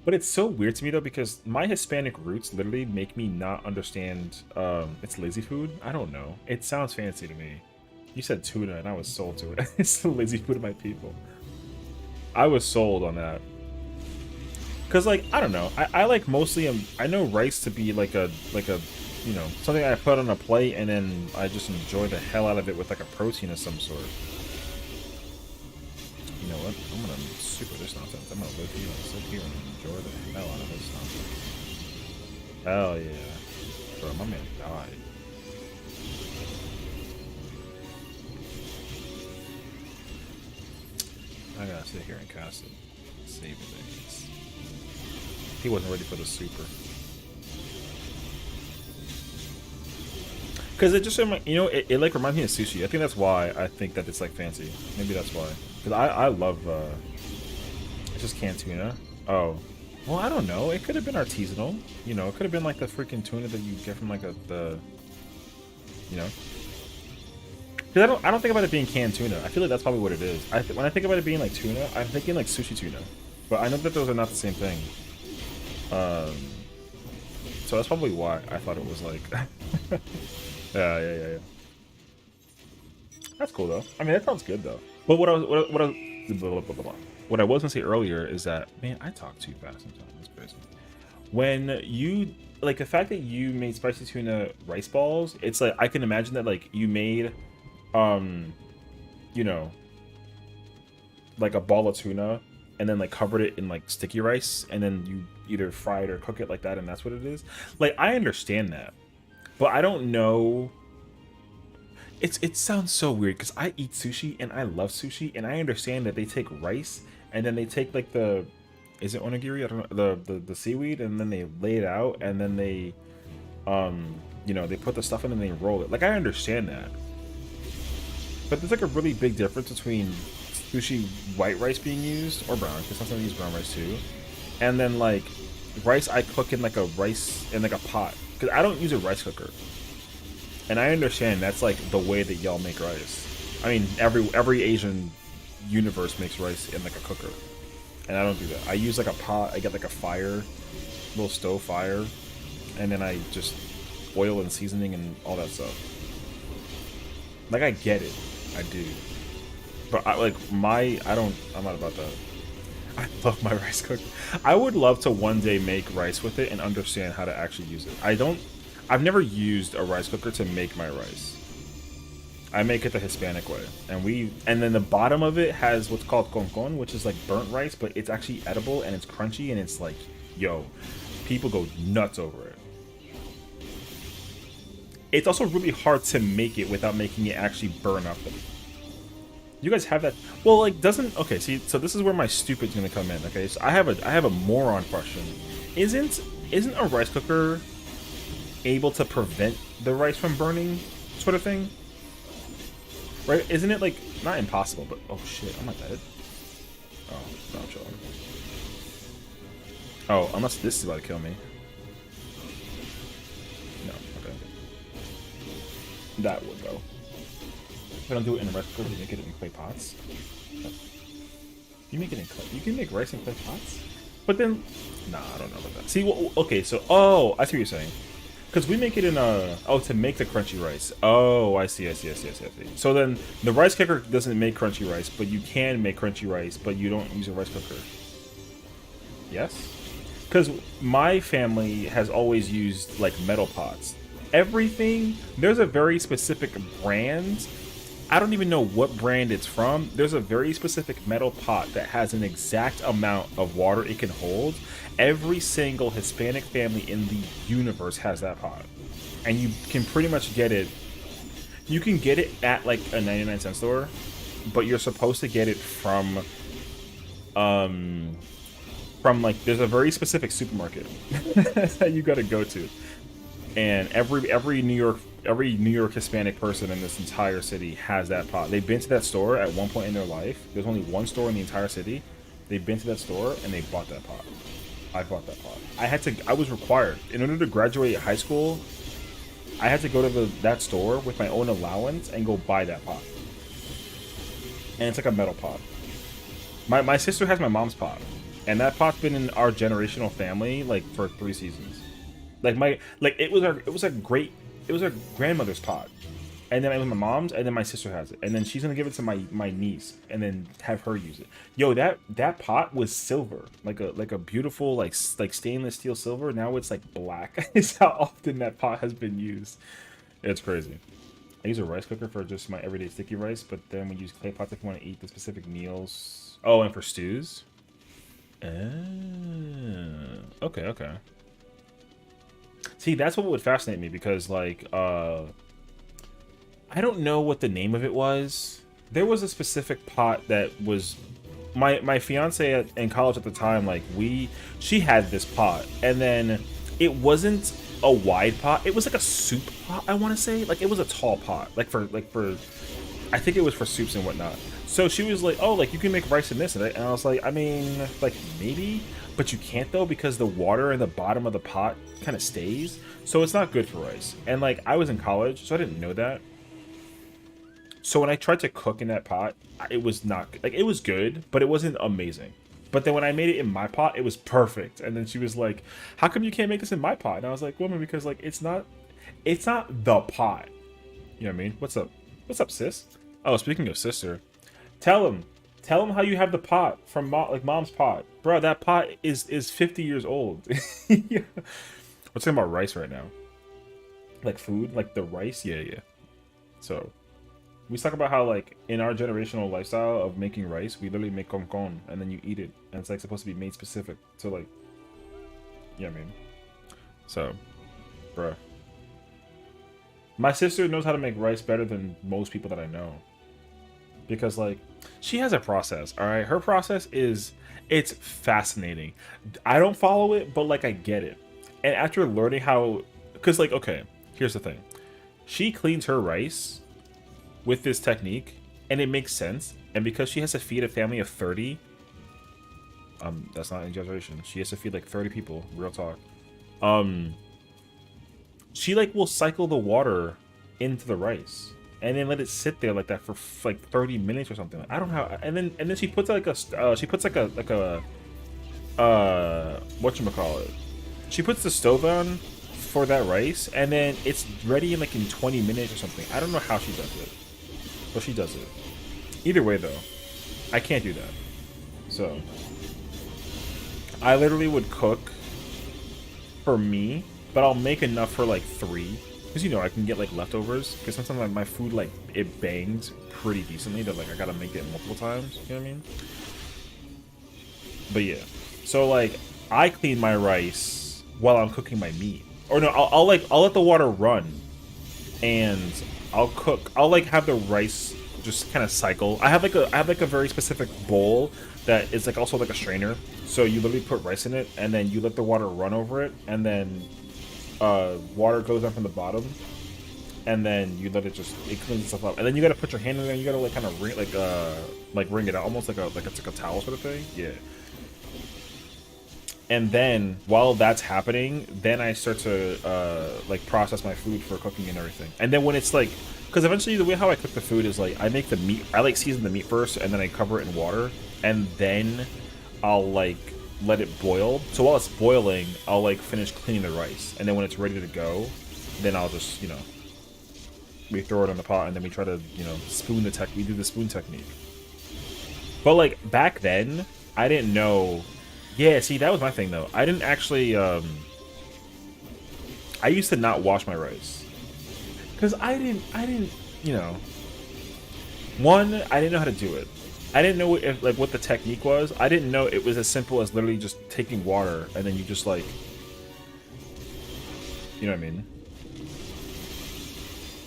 But it's so weird to me though, because my Hispanic roots literally make me not understand it's lazy food. I don't know. It sounds fancy to me. You said tuna and I was sold to it. It's the lazy food of my people. I was sold on that. Cause like I don't know, I like mostly I know rice to be like a something I put on a plate and then I just enjoy the hell out of it with like a protein of some sort. You know what? I'm gonna super this nonsense. I'm gonna live here and sit here and enjoy the hell out of this nonsense. Hell yeah, bro, my man died. I gotta sit here and cast it, save things. He wasn't ready for the super. Because it just, it like reminds me of sushi. I think that's why I think that it's like fancy. Maybe that's why. Because I love, it's just canned tuna. Oh. Well, I don't know. It could have been artisanal. It could have been like the freaking tuna that you get from like Because I don't think about it being canned tuna. I feel like that's probably what it is. When I think about it being like tuna, I'm thinking like sushi tuna. But I know that those are not the same thing. So that's probably why I thought it was like yeah. That's cool though. I mean, that sounds good though. But what I was gonna say earlier is that, man, I talk too fast sometimes. That's crazy. When you like the fact that you made spicy tuna rice balls, it's like I can imagine that like you made like a ball of tuna and then like covered it in like sticky rice and then you either fry it or cook it like that, and that's what it is. Like I understand that, but I don't know. It sounds so weird because I eat sushi and I love sushi, and I understand that they take rice and then they take like is it onigiri? I don't know, the seaweed, and then they lay it out and then they they put the stuff in and they roll it. Like I understand that, but there's like a really big difference between sushi white rice being used, or brown, because sometimes I use brown rice too, and then like rice I cook in like a pot, because I don't use a rice cooker, and I understand that's like the way that y'all make rice. I mean, every Asian universe makes rice in like a cooker, and I don't do that. I use like a pot. I get like a fire, little stove fire, and then I just oil and seasoning and all that stuff. Like I get it, I do. But I'm not about that. I love my rice cooker. I would love to one day make rice with it and understand how to actually use it. I've never used a rice cooker to make my rice. I make it the Hispanic way, and then the bottom of it has what's called concon, which is like burnt rice, but it's actually edible and it's crunchy and it's like, yo, people go nuts over it. It's also really hard to make it without making it actually burn up. You guys have that? Well, like, doesn't okay? See, so this is where my stupid's gonna come in. Okay, so I have a moron question. Isn't a rice cooker able to prevent the rice from burning, sort of thing? Right? Isn't it like not impossible, but oh shit, I'm not dead. Oh, no, I'm chilling. Oh, unless this is about to kill me. No, okay. That would go. If I don't do it in a rice cooker, you make it in clay pots. You make it in clay. You can make rice in clay pots, but then, nah, I don't know about that. See, well, okay, so I see what you're saying. Because we make it in to make the crunchy rice. Oh, I see. So then the rice cooker doesn't make crunchy rice, but you can make crunchy rice, but you don't use a rice cooker. Yes? Because my family has always used like metal pots. Everything, there's a very specific brand. I don't even know what brand it's from. There's a very specific metal pot that has an exact amount of water it can hold. Every single Hispanic family in the universe has that pot. And you can pretty much get it. You can get it at like a 99-cent store, but you're supposed to get it from like, there's a very specific supermarket that you gotta go to. And every New York Hispanic person in this entire city has that pot. They've been to that store at one point in their life. There's only one store in the entire city. They've been to that store and they bought that pot. I bought that pot. I was required in order to graduate high school. I had to go to that store with my own allowance and go buy that pot. And it's like a metal pot. My sister has my mom's pot, and that pot's been in our generational family like for 3 seasons. It was our grandmother's pot, and then it was my mom's, and then my sister has it, and then she's gonna give it to my niece, and then have her use it. Yo, that pot was silver, like a beautiful like stainless steel silver. Now it's like black. Is how often that pot has been used. It's crazy. I use a rice cooker for just my everyday sticky rice, but then we use clay pots if you want to eat the specific meals. Oh, and for stews. Okay. See, that's what would fascinate me, because like I don't know what the name of it was. There was a specific pot that was my fiance in college at the time. Like she had this pot, and then it wasn't a wide pot. It was like a soup pot, I want to say. Like it was a tall pot, like for I think it was for soups and whatnot. So she was like, oh, like you can make rice in this and that. And I was like, I mean, like maybe, but you can't though, because the water in the bottom of the pot kind of stays. So it's not good for rice. And like I was in college, so I didn't know that. So when I tried to cook in that pot, it was not, like it was good, but it wasn't amazing. But then when I made it in my pot, it was perfect. And then she was like, how come you can't make this in my pot? And I was like, woman, because like it's not the pot. You know what I mean? What's up? What's up, sis? Oh, speaking of sister, tell him how you have the pot from mom's pot. Bro, that pot is 50 years old. Yeah. We're talking about rice right now. Like food, like the rice. Yeah. So we talk about how like in our generational lifestyle of making rice, we literally make concon and then you eat it, and it's like supposed to be made specific to like, you know what I mean? So, bruh. My sister knows how to make rice better than most people that I know. Because, like, she has a process, alright? Her process it's fascinating. I don't follow it, but, like, I get it. And after learning how... Because, like, okay, here's the thing. She cleans her rice with this technique, and it makes sense. And because she has to feed a family of 30... that's not an exaggeration. She has to feed, like, 30 people. Real talk. She like will cycle the water into the rice and then let it sit there like that for like 30 minutes or something. I don't know. And then she puts like a whatchamacallit. She puts the stove on for that rice, and then it's ready in like in 20 minutes or something. I don't know how she does it, but she does it. Either way though, I can't do that. So I literally would cook for me, but I'll make enough for like 3. Because, you know, I can get like leftovers. Because sometimes like, my food, like, it bangs pretty decently that like I gotta make it multiple times. You know what I mean? But yeah. So like, I clean my rice while I'm cooking my meat. Or no, I'll let the water run. And I'll cook. I'll like have the rice just kind of cycle. I have like a very specific bowl that is like also like a strainer. So you literally put rice in it, and then you let the water run over it, and then water goes down from the bottom, and then you let it cleans itself up, and then you gotta put your hand in there. And you gotta like kind of wring it out, almost like it's like a towel sort of thing. Yeah. And then while that's happening, then I start to like process my food for cooking and everything. And then when it's like, because eventually the way how I cook the food is like I make the meat. I like season the meat first, and then I cover it in water, and then I'll like let it boil. So while it's boiling, I'll like finish cleaning the rice, and then when it's ready to go, then I'll just, you know, we throw it in the pot, and then we try to, you know, we do the spoon technique. But like back then, I didn't know. Yeah, see, that was my thing though. I didn't actually I used to not wash my rice. Cuz I didn't, you know, one, I didn't know how to do it. I didn't know if, like, what the technique was. I didn't know it was as simple as literally just taking water and then you just like, you know what I mean?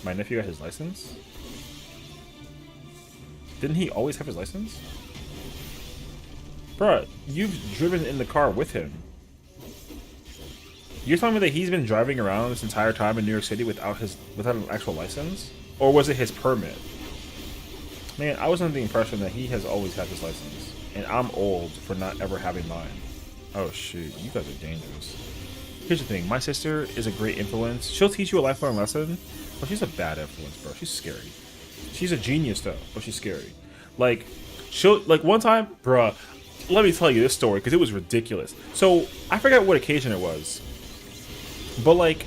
My nephew got his license? Didn't he always have his license? Bruh, you've driven in the car with him. You're telling me that he's been driving around this entire time in New York City without an actual license? Or was it his permit? Man, I was under the impression that he has always had his license. And I'm old for not ever having mine. Oh shoot, you guys are dangerous. Here's the thing, my sister is a great influence. She'll teach you a lifelong lesson, but she's a bad influence, bro. She's scary. She's a genius though, but she's scary. Like, one time, bruh, let me tell you this story because it was ridiculous. So I forgot what occasion it was, but like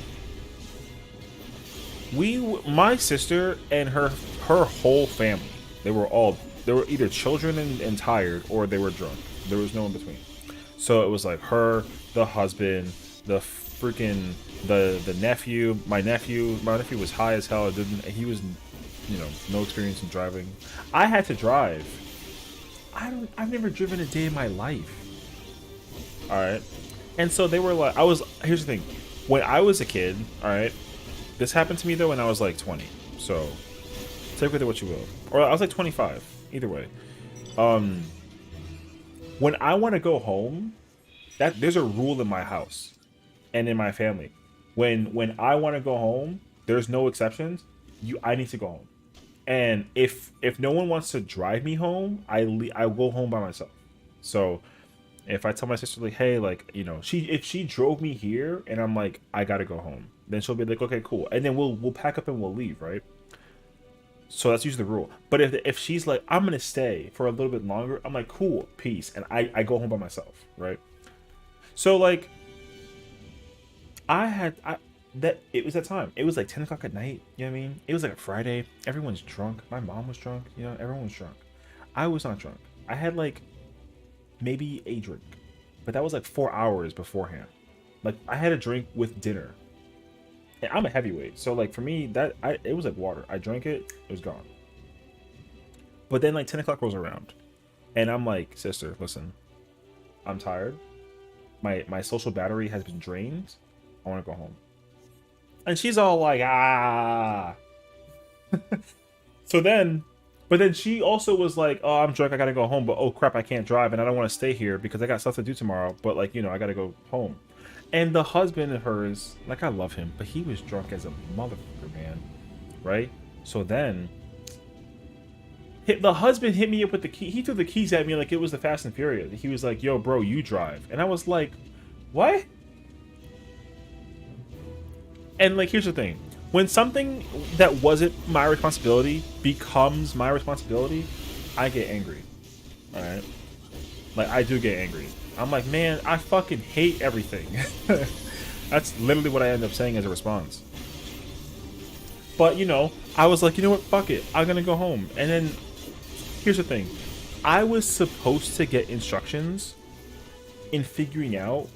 my sister and her whole family, they were either children and tired, or they were drunk. There was no in between. So it was like her, the husband, the freaking the nephew. My nephew was high as hell. He was, you know, no experience in driving. I had to drive. I've never driven a day in my life. Alright. And so they were like, here's the thing. When I was a kid, alright, this happened to me though when I was like 20. So take with it what you will. Or I was like 25. Either way. When I want to go home, there's a rule in my house and in my family. When I want to go home, there's no exceptions. I need to go home. And if no one wants to drive me home, I go home by myself. So if I tell my sister, like, hey, like, you know, if she drove me here and I'm like, I gotta go home, then she'll be like, okay, cool, and then we'll pack up and we'll leave, right? So that's usually the rule. But if she's like, I'm gonna stay for a little bit longer, I'm like, cool, peace, and I go home by myself, right? So like, it was that time. It was like 10 o'clock at night. You know what I mean? It was like a Friday. Everyone's drunk. My mom was drunk. You know, everyone was drunk. I was not drunk. I had like maybe a drink, but that was like 4 hours beforehand. Like I had a drink with dinner. And I'm a heavyweight, so like for me it was like water. I drank it. It was gone. But then like 10 o'clock rolls around, and I'm like, sister, listen, I'm tired. My social battery has been drained. I want to go home. And she's all like, ah. But then she also was like, oh, I'm drunk, I gotta go home, but oh crap, I can't drive and I don't want to stay here because I got stuff to do tomorrow, but like, you know, I gotta go home. And the husband of hers, like, I love him, but he was drunk as a motherfucker, man. Right? So then the husband hit me up with the key. He threw the keys at me like it was the Fast and Furious. He was like, yo, bro, you drive. And I was like, what? And like, here's the thing. When something that wasn't my responsibility becomes my responsibility, I get angry. Alright? Like, I do get angry. I'm like, man, I fucking hate everything. That's literally what I end up saying as a response. But, you know, I was like, you know what? Fuck it. I'm gonna go home. And then, here's the thing. I was supposed to get instructions in figuring out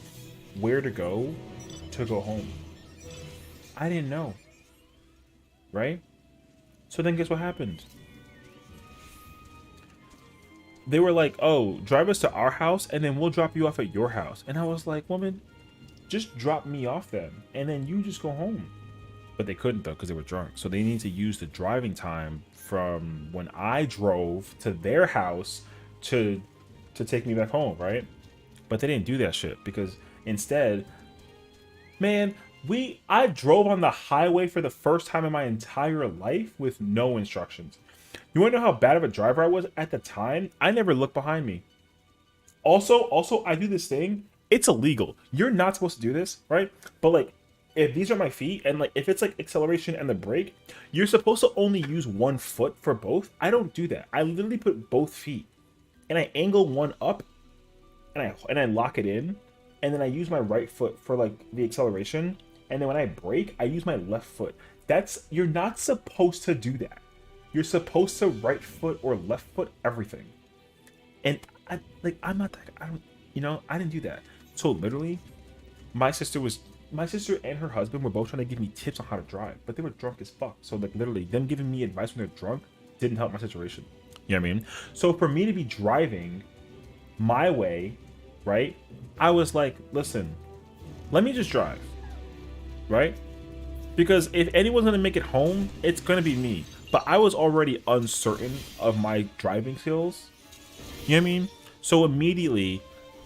where to go home. I didn't know. Right? So then guess what happened? They were like, oh, drive us to our house and then we'll drop you off at your house. And I was like, woman, just drop me off then. And then you just go home. But they couldn't though, because they were drunk. So they need to use the driving time from when I drove to their house to take me back home, right? But they didn't do that shit because instead, man, I drove on the highway for the first time in my entire life with no instructions. You want to know how bad of a driver I was at the time? I never looked behind me. Also, I do this thing. It's illegal. You're not supposed to do this, right? But like, if these are my feet, and like, if it's like acceleration and the brake, you're supposed to only use one foot for both. I don't do that. I literally put both feet, and I angle one up, and I lock it in, and then I use my right foot for like the acceleration, and then when I brake, I use my left foot. You're not supposed to do that. You're supposed to right foot or left foot everything. And I'm not that, I didn't do that. So literally, my sister and her husband were both trying to give me tips on how to drive, but they were drunk as fuck. So like literally them giving me advice when they're drunk didn't help my situation. You know what I mean? So for me to be driving my way, right? I was like, listen, let me just drive, right? Because if anyone's gonna make it home, it's gonna be me. But I was already uncertain of my driving skills. You know what I mean? So immediately,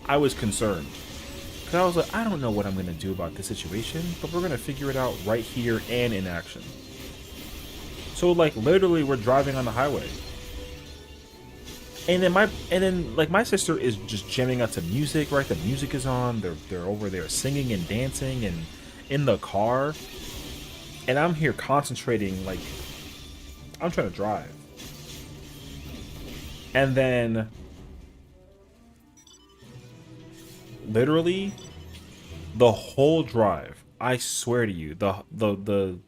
I was concerned. Because I was like, I don't know what I'm going to do about this situation, but we're going to figure it out right here and in action. So, like, literally, we're driving on the highway. And then my sister is just jamming out to music, right? The music is on. They're over there singing and dancing and in the car. And I'm here concentrating, like, I'm trying to drive. And then literally the whole drive, I swear to you, the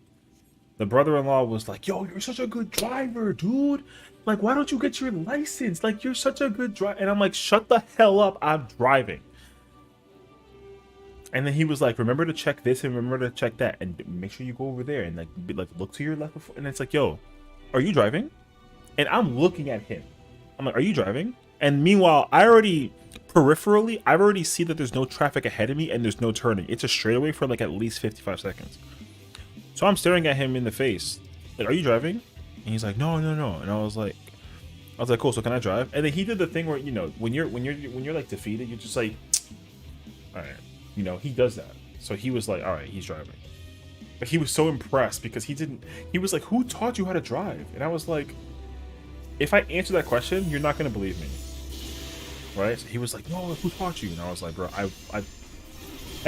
brother-in-law was like, yo, you're such a good driver, dude. Like, why don't you get your license? Like, you're such a good driver. And I'm like, shut the hell up, I'm driving. And then he was like, remember to check this and remember to check that and make sure you go over there and like look to your left before. And it's like, yo, are you driving? And I'm looking at him. I'm like, are you driving? And meanwhile, I've already see that there's no traffic ahead of me and there's no turning. It's a straightaway for like at least 55 seconds. So I'm staring at him in the face. Like, are you driving? And he's like, no. And I was like, cool, so can I drive? And then he did the thing where, you know, when you're like defeated, you're just like, all right. You know, he does that. So he was like, all right, he's driving. But he was so impressed because he was like, who taught you how to drive? And I was like, if I answer that question, you're not going to believe me. Right? So he was like, no, who taught you? And I was like, bro, I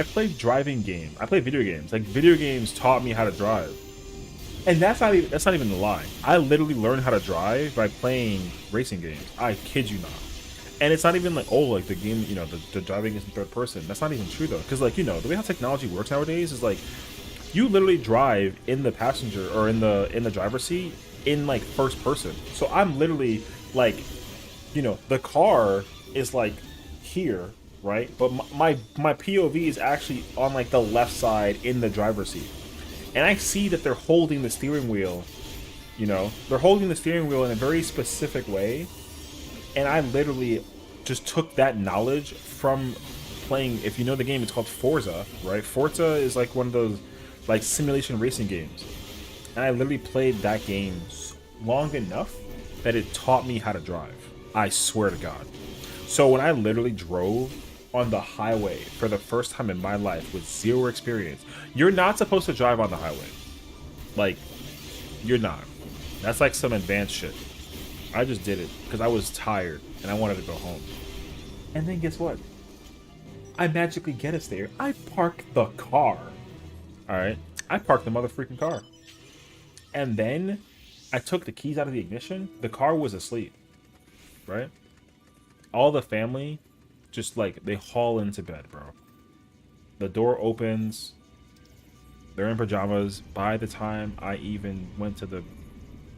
played driving games. I played video games. Like, video games taught me how to drive. And that's not even the lie. I literally learned how to drive by playing racing games. I kid you not. And it's not even like, oh, like the game, you know, the driving is in third person. That's not even true though. Because like, you know, the way how technology works nowadays is like, you literally drive in the passenger or in the driver's seat in like first person. So I'm literally like, you know, the car is like here, right? But my POV is actually on like the left side in the driver's seat. And I see that they're holding the steering wheel, you know, they're holding the steering wheel in a very specific way. And I literally just took that knowledge from playing, if you know the game, it's called Forza, right? Forza is like one of those like simulation racing games. And I literally played that game long enough that it taught me how to drive. I swear to God. So when I literally drove on the highway for the first time in my life with zero experience, you're not supposed to drive on the highway. Like, you're not. That's like some advanced shit. I just did it because I was tired and I wanted to go home. And then guess what? I magically get us there. I parked the car. Alright? I parked the motherfucking car. And then I took the keys out of the ignition. The car was asleep. Right? All the family just like, they haul into bed, bro. The door opens. They're in pajamas. By the time I even went to the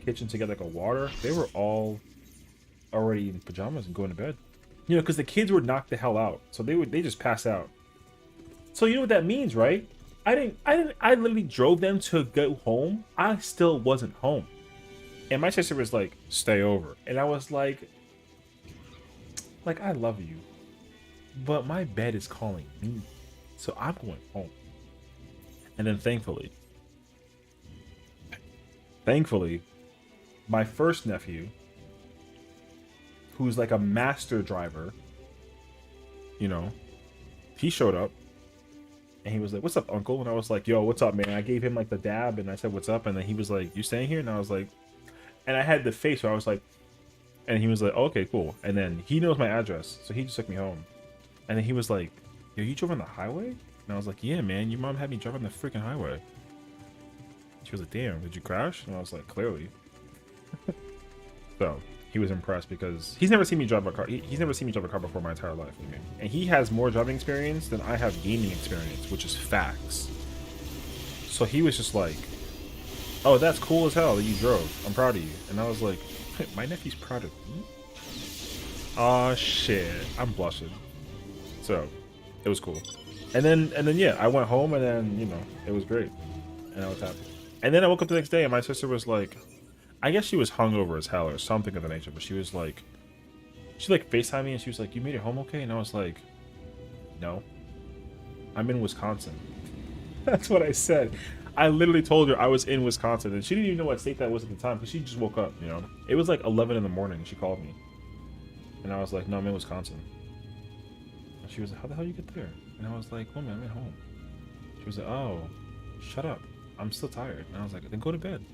kitchen to get like a water, they were all already in pajamas and going to bed. You know, because the kids were knocked the hell out, so they just pass out. So you know what that means, right? I literally drove them to go home. I still wasn't home. And my sister was like, stay over. And I was like, I love you, but my bed is calling me. So I'm going home. And then thankfully, my first nephew, who's like a master driver, you know, he showed up and he was like, what's up, uncle? And I was like, yo, what's up, man? I gave him like the dab and I said, what's up? And then he was like, you staying here? And I was like, and I had the face where I was like, and he was like, oh, okay, cool. And then he knows my address. So he just took me home. And then he was like, yo, you drove on the highway? And I was like, yeah, man, your mom had me drive on the freaking highway. She was like, damn, did you crash? And I was like, clearly. So he was impressed because he's never seen me drive a car. He's never seen me drive a car before my entire life. And he has more driving experience than I have gaming experience, which is facts. So he was just like, oh, that's cool as hell that you drove. I'm proud of you. And I was like, my nephew's proud of me? Aw, shit. I'm blushing. So it was cool. And then yeah, I went home and then, you know, it was great. And I was happy. And then I woke up the next day and my sister was like, I guess she was hungover as hell or something of the nature, but she was like, she like FaceTimed me and she was like, you made it home okay? And I was like, no, I'm in Wisconsin. That's what I said. I literally told her I was in Wisconsin and she didn't even know what state that was at the time because she just woke up, you know. It was like 11 in the morning and she called me. And I was like, no, I'm in Wisconsin. And she was like, how the hell you get there? And I was like, woman, I'm at home. She was like, oh, shut up. I'm still tired. And I was like, then go to bed.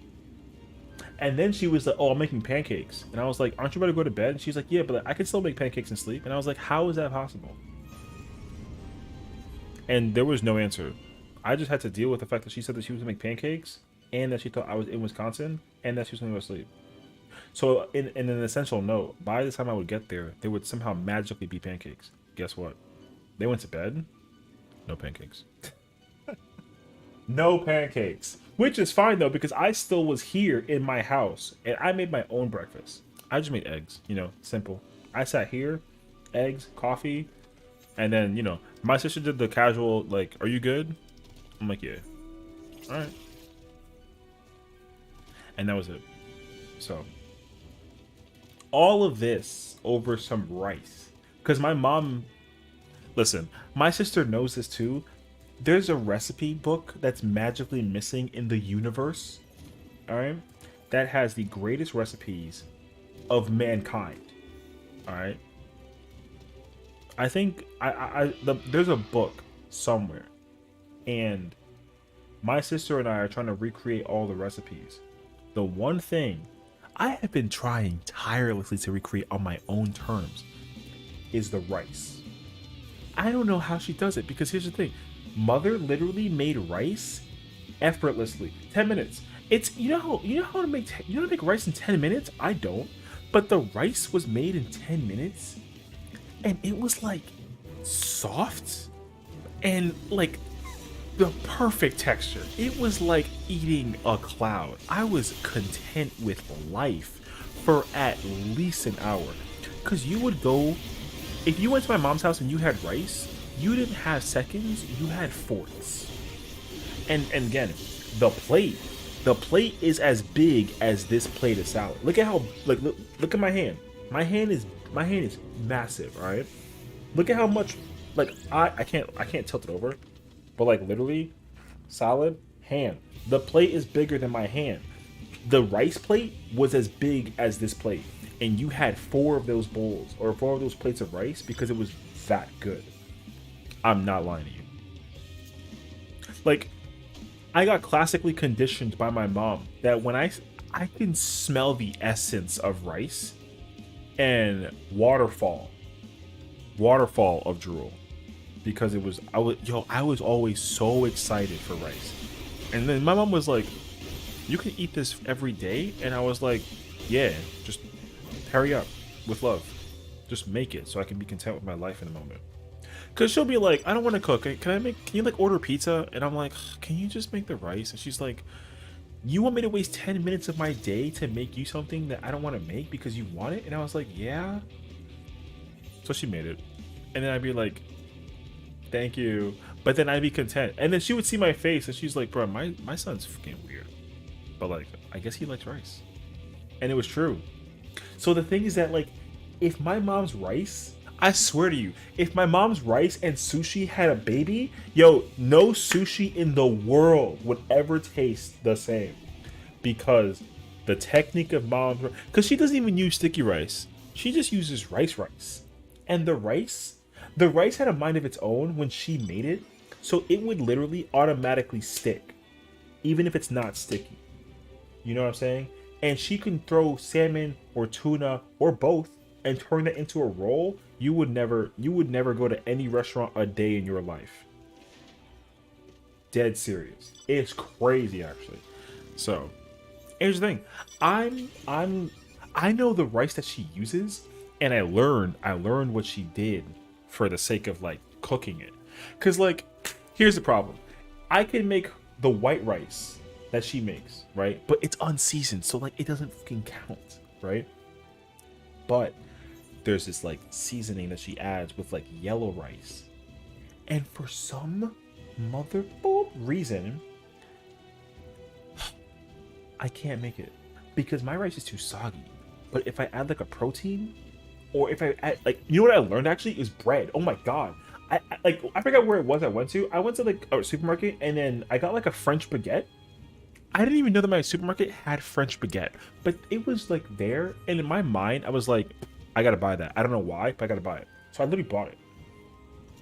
And then she was like, oh, I'm making pancakes. And I was like, aren't you ready to go to bed? And she's like, yeah, but I can still make pancakes and sleep. And I was like, how is that possible? And there was no answer. I just had to deal with the fact that she said that she was going to make pancakes and that she thought I was in Wisconsin and that she was going to go to sleep. So in an essential note, by the time I would get there would somehow magically be pancakes. Guess what? They went to bed. No pancakes. No pancakes. Which is fine though, because I still was here in my house and I made my own breakfast. I just made eggs, you know, simple. I sat here, eggs, coffee, and then, you know, my sister did the casual, like, are you good? I'm like, yeah. All right. And that was it. So, all of this over some rice. Because my mom, listen, my sister knows this too. There's a recipe book that's magically missing in the universe, all right, that has the greatest recipes of mankind, all right. I think there's a book somewhere, and my sister and I are trying to recreate all the recipes. The one thing I have been trying tirelessly to recreate on my own terms is the rice. I don't know how she does it, because here's the thing. Mother literally made rice effortlessly. 10 minutes. It's you know how to make rice in 10 minutes? I don't. But the rice was made in 10 minutes and it was like soft and like the perfect texture. It was like eating a cloud. I was content with life for at least an hour. Cause you would go, if you went to my mom's house and you had rice, you didn't have seconds, you had fourths. And again, the plate is as big as this plate of salad. Look at how, like, look at my hand. My hand is massive, all right? Look at how much, like, I can't tilt it over, but like literally, salad, hand. The plate is bigger than my hand. The rice plate was as big as this plate, and you had 4 of those bowls or 4 of those plates of rice because it was that good. I'm not lying to you. Like, I got classically conditioned by my mom that when I can smell the essence of rice and waterfall of drool, because I was always so excited for rice. And then my mom was like, you can eat this every day? And I was like, yeah, just hurry up with love. Just make it so I can be content with my life in a moment. Cause she'll be like, I don't want to cook. Can you like order pizza? And I'm like, can you just make the rice? And she's like, you want me to waste 10 minutes of my day to make you something that I don't want to make because you want it? And I was like, yeah. So she made it. And then I'd be like, thank you. But then I'd be content. And then she would see my face and she's like, bro, my son's fucking weird. But like, I guess he likes rice. And it was true. So the thing is that like, if my mom's rice, I swear to you, if my mom's rice and sushi had a baby, yo, no sushi in the world would ever taste the same. Because the technique of mom's, because she doesn't even use sticky rice. She just uses rice. And the rice had a mind of its own when she made it. So it would literally automatically stick, even if it's not sticky. You know what I'm saying? And she can throw salmon or tuna or both and turn it into a roll. You would never go to any restaurant a day in your life. Dead serious. It's crazy actually. So here's the thing. I know the rice that she uses, and I learned what she did for the sake of like cooking it. Cause like, here's the problem. I can make the white rice that she makes, right? But it's unseasoned, so like it doesn't fucking count, right? But there's this like seasoning that she adds with like yellow rice. And for some reason, I can't make it because my rice is too soggy. But if I add like a protein, or if I add like, you know what I learned actually is bread. Oh my god. I forgot where it was I went to. I went to like a supermarket and then I got like a French baguette. I didn't even know that my supermarket had French baguette, but it was like there, and in my mind I was like, I gotta buy that. I don't know why, but I gotta buy it. So I literally bought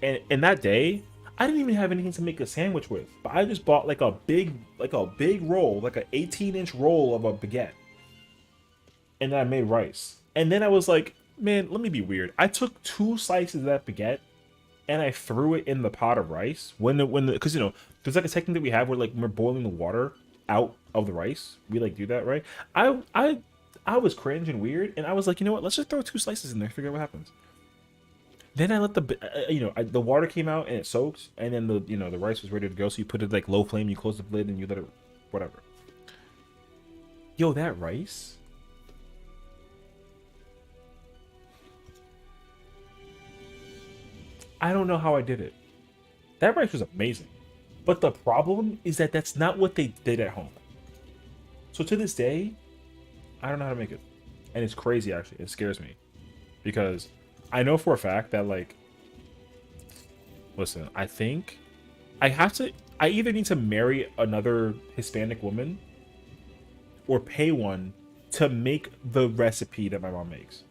it. And that day, I didn't even have anything to make a sandwich with, but I just bought like a big roll, like an 18-inch roll of a baguette, and then I made rice. And then I was like, man, let me be weird. I took 2 slices of that baguette and I threw it in the pot of rice because you know there's like a technique that we have where like we're boiling the water out of the rice. We like do that, right? I was cringe and weird, and I was like, you know what? Let's just throw 2 slices in there, figure out what happens. Then I let the water came out and it soaked, and then the rice was ready to go. So you put it like low flame, you close the lid, and you let it, whatever. Yo, that rice. I don't know how I did it. That rice was amazing. But the problem is that that's not what they did at home. So to this day, I don't know how to make it. And it's crazy, actually. It scares me. Because I know for a fact that, like... Listen, I think... I either need to marry another Hispanic woman or pay one to make the recipe that my mom makes.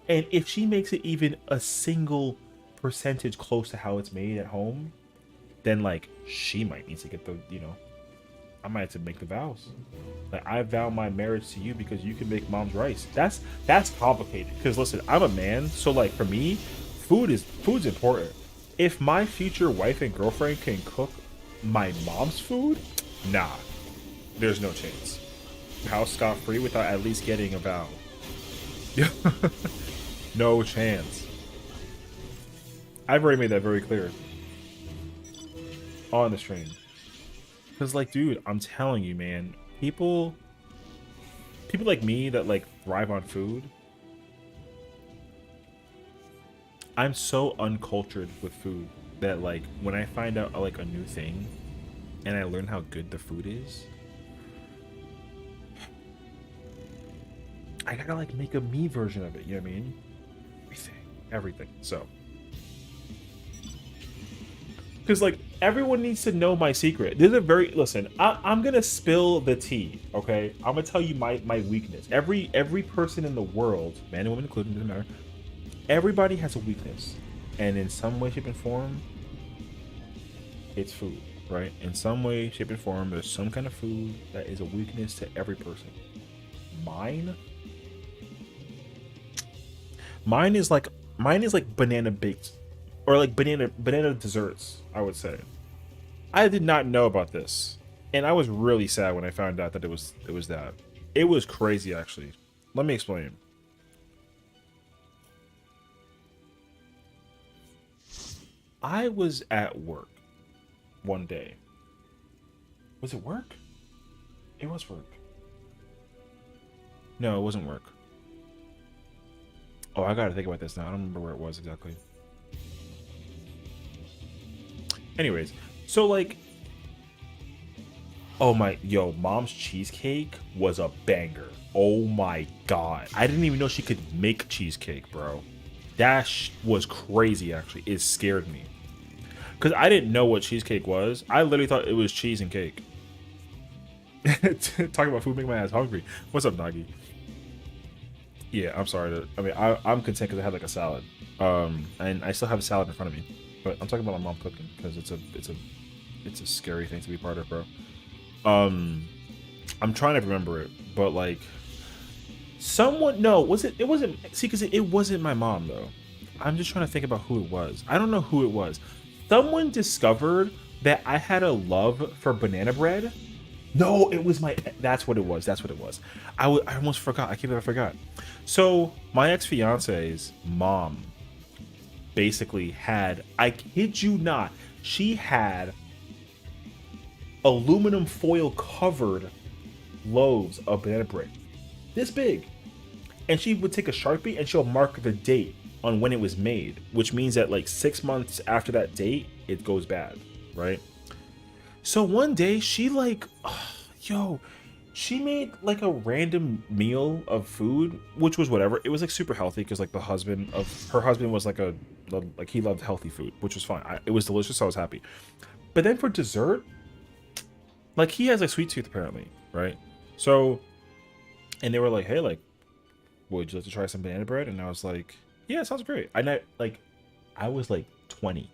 And if she makes it even a single percentage close to how it's made at home, then like she might need to get the, I might have to make the vows. Like, I vow my marriage to you because you can make mom's rice. That's complicated. Because listen, I'm a man, so like for me, food's important. If my future wife and girlfriend can cook my mom's food, nah, there's no chance. House scot-free without at least getting a vow. No chance. I've already made that very clear on the stream. Because, like, dude, I'm telling you, man, people like me that like thrive on food, I'm so uncultured with food that like when I find out like a new thing and I learn how good the food is, I gotta like make a me version of it, you know what I mean? Everything. So, because like everyone needs to know my secret. This is a very, listen, I'm gonna spill the tea, okay? I'm gonna tell you my weakness. Every person in the world, man and woman included, doesn't matter, everybody has a weakness, and in some way, shape, and form, it's food, right? In some way, shape, and form, there's some kind of food that is a weakness to every person. Mine is like banana baked, or like banana desserts, I would say. I did not know about this, and I was really sad when I found out that it was that. It was crazy, actually. Let me explain. I was at work one day. Was it work? It was work. No, it wasn't work. Oh, I gotta think about this now. I don't remember where it was exactly. Anyways, so like, oh my, yo, mom's cheesecake was a banger. Oh my god, I didn't even know she could make cheesecake, bro. That was crazy. Actually, it scared me because I didn't know what cheesecake was. I literally thought it was cheese and cake. Talking about food making my ass hungry. What's up, Nagi? Yeah, I'm sorry. I'm content because I had like a salad, and I still have a salad in front of me. But I'm talking about my mom cooking because it's a scary thing to be part of, bro. I'm trying to remember it, but like someone, no, was it? It wasn't. See, because it wasn't my mom though. I'm just trying to think about who it was. I don't know who it was. Someone discovered that I had a love for banana bread. No, it was my. That's what it was. That's what it was. I almost forgot. I can't believe I forgot. So my ex fiance's mom basically had. I kid you not. She had aluminum foil covered loaves of banana bread, this big, and she would take a Sharpie and she'll mark the date on when it was made, which means that like 6 months after that date, it goes bad, right? So one day she like, yo, she made like a random meal of food, which was whatever. It was like super healthy because like the husband of her husband was like like he loved healthy food, which was fine. It was delicious, so I was happy. But then for dessert, like he has like sweet tooth apparently, right? So, and they were like, hey, like, would you like to try some banana bread? And I was like, yeah, sounds great. Like, I was like 20,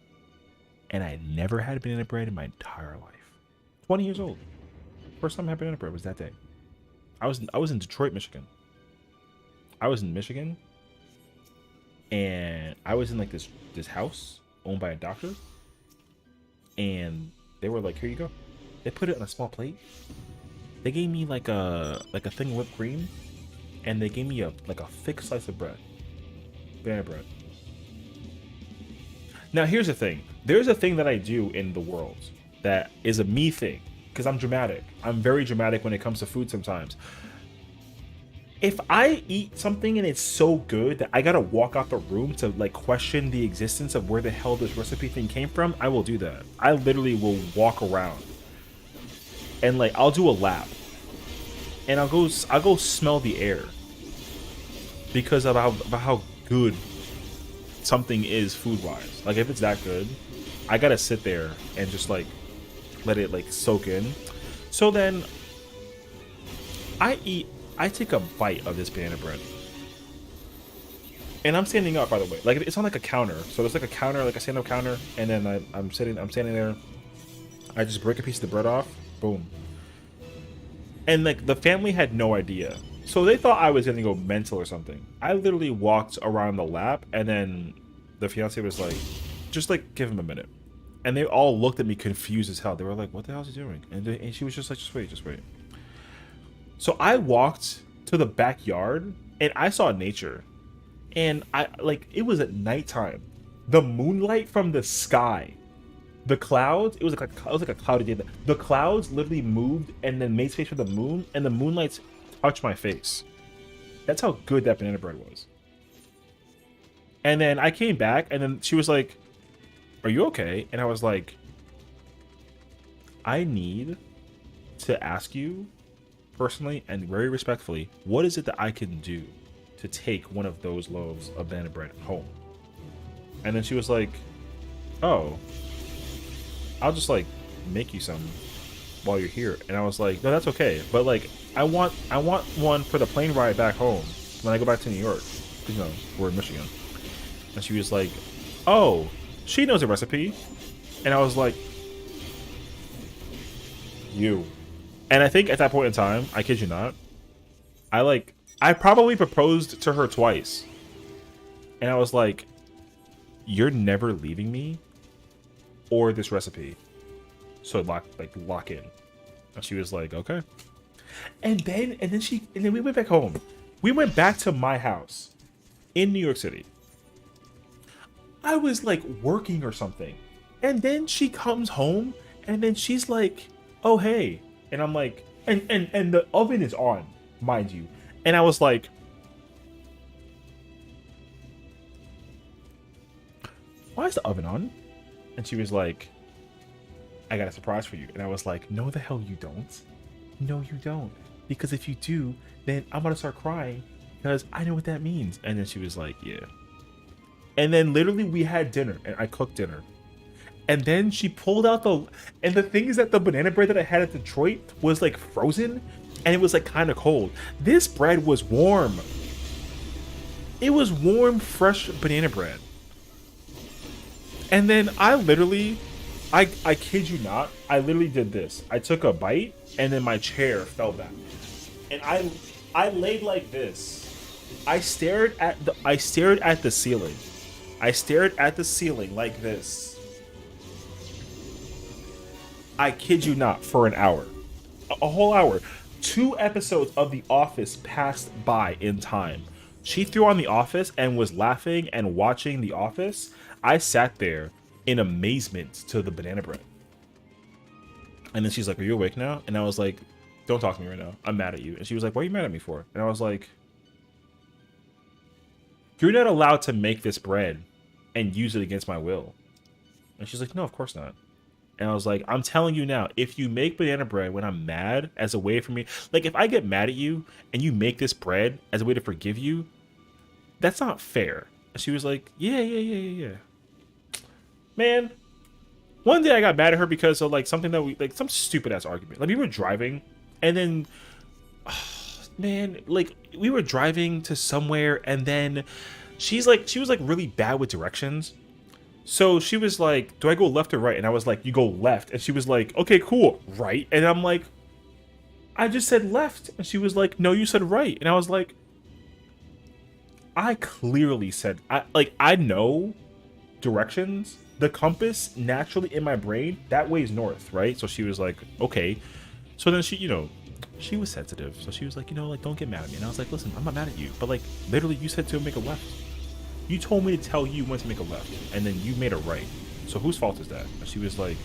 and I had never had banana bread in my entire life. 20 years old. First time I had banana bread was that day. I was in Detroit, Michigan. I was in Michigan, and I was in like this house owned by a doctor, and they were like, here you go. They put it on a small plate. They gave me like a thing of whipped cream, and they gave me a thick slice of bread, banana bread. Now here's the thing. There's a thing that I do in the world that is a me thing because I'm dramatic. I'm very dramatic when it comes to food sometimes. If I eat something and it's so good that I gotta walk out the room to like question the existence of where the hell this recipe thing came from, I will do that. I literally will walk around and like I'll do a lap and I'll go smell the air because of how good something is food wise. Like if it's that good, I gotta sit there and just like let it like soak in. So then I take a bite of this banana bread, and I'm standing up, by the way. Like it's on like a counter, so there's like a counter, like a stand-up counter, and then I'm standing there. I just break a piece of the bread off, boom, and like the family had no idea, so they thought I was gonna go mental or something. I literally walked around the lap, and then the fiance was like, "Just like give him a minute," and they all looked at me confused as hell. They were like, "What the hell is he doing?" And she was just like, just wait." So I walked to the backyard and I saw nature. And I like it was at nighttime. The moonlight from the sky, the clouds, it was like a cloudy day. The clouds literally moved and then made space for the moon, and the moonlights touched my face. That's how good that banana bread was. And then I came back and then she was like, "Are you okay?" And I was like, "I need to ask you personally and very respectfully, what is it that I can do to take one of those loaves of banana bread home?" And then she was like, "Oh, I'll just like make you some while you're here." And I was like, "No, that's okay, but like I want one for the plane ride back home when I go back to New York, because you know we're in Michigan." And she was like, "Oh, she knows a recipe." And I was like, "You." And I think at that point in time, I kid you not, I probably proposed to her twice. And I was like, "You're never leaving me or this recipe. So lock in." And she was like, "Okay." And then we went back home. We went back to my house in New York City. I was like working or something. And then she comes home and then she's like, "Oh hey." And I'm like, and the oven is on, mind you. And I was like, why is the oven on? And she was like, I got a surprise for you. And I was like, no, the hell you don't. No, you don't. Because if you do, then I'm going to start crying because I know what that means. And then she was like, yeah. And then literally we had dinner and I cooked dinner. And then she pulled out and the thing is that the banana bread that I had at Detroit was like frozen and it was like kind of cold. This bread was warm. It was warm, fresh banana bread. And then I kid you not, I literally did this. I took a bite and then my chair fell back. And I laid like this. I stared at the ceiling. I stared at the ceiling like this. I kid you not, for an hour. A whole hour. 2 episodes of The Office passed by in time. She threw on The Office and was laughing and watching The Office. I sat there in amazement to the banana bread. And then she's like, are you awake now? And I was like, don't talk to me right now. I'm mad at you. And she was like, what are you mad at me for? And I was like, you're not allowed to make this bread and use it against my will. And she's like, no, of course not. And I was like, I'm telling you now, if you make banana bread when I'm mad as a way for me, like if I get mad at you and you make this bread as a way to forgive you, that's not fair. And she was like, yeah. Man, one day I got mad at her because of like something that like some stupid ass argument. Like we were driving and then, man, like we were driving to somewhere and then she was like really bad with directions. So she was like, do I go left or right? And I was like, you go left. And she was like, okay, cool, right. And I'm like, I just said left. And she was like, no, you said right. And I was like, I clearly said, I know directions. The compass naturally in my brain, that way is north, right? So she was like, okay. So then she, she was sensitive. So she was like, like, don't get mad at me. And I was like, listen, I'm not mad at you. But like, literally you said to make a left. You told me to tell you when to make a left, and then you made a right. So whose fault is that? And she was like,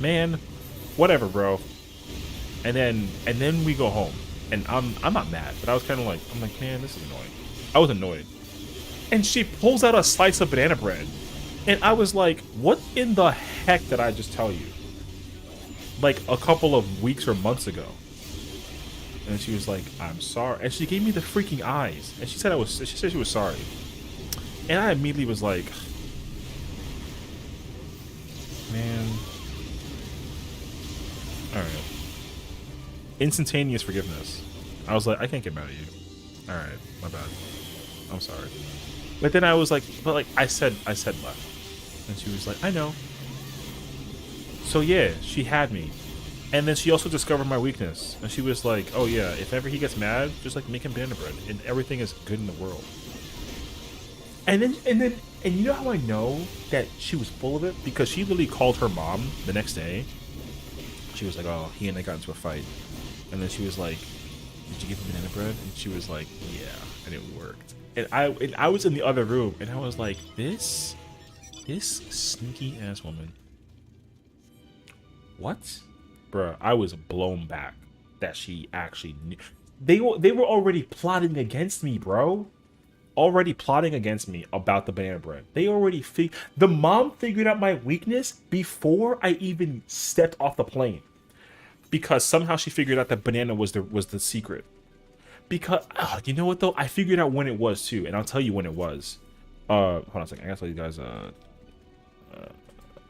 man, whatever, bro. And then we go home, and I'm not mad, but I was kind of like, I'm like, man, this is annoying. I was annoyed. And she pulls out a slice of banana bread, and I was like, what in the heck did I just tell you? Like a couple of weeks or months ago. And she was like, I'm sorry. And she gave me the freaking eyes, and she said she was sorry. And I immediately was like, man. Alright. Instantaneous forgiveness. I was like, I can't get mad at you. Alright, my bad. I'm sorry. But then I was like, I said left. And she was like, I know. So yeah, she had me. And then she also discovered my weakness. And she was like, oh yeah, if ever he gets mad, just like make him banana bread. And everything is good in the world. And you know how I know that she was full of it? Because she literally called her mom the next day. She was like, oh, he and I got into a fight. And then she was like, did you give him banana bread? And she was like, yeah, and it worked. And I was in the other room, and I was like, this sneaky ass woman. What? Bruh, I was blown back that she actually knew. They were already plotting against me, bro. Already plotting against me about the banana bread. They already the mom figured out my weakness before I even stepped off the plane, because somehow she figured out that banana was the secret. Because you know what though, I figured out when it was too, and I'll tell you when it was. Hold on a second. I gotta tell you guys. I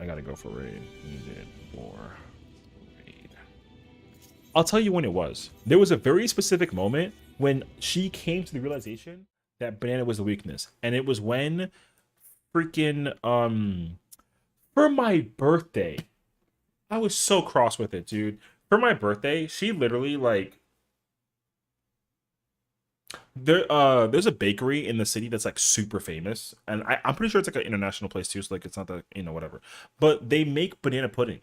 gotta go for raid. Needed more raid. I'll tell you when it was. There was a very specific moment when she came to the realization that banana was the weakness, and it was when freaking for my birthday. I was so cross with it, dude. For my birthday, she literally like there's a bakery in the city that's like super famous, and I'm pretty sure it's like an international place too, so like it's not that, whatever. But they make banana pudding.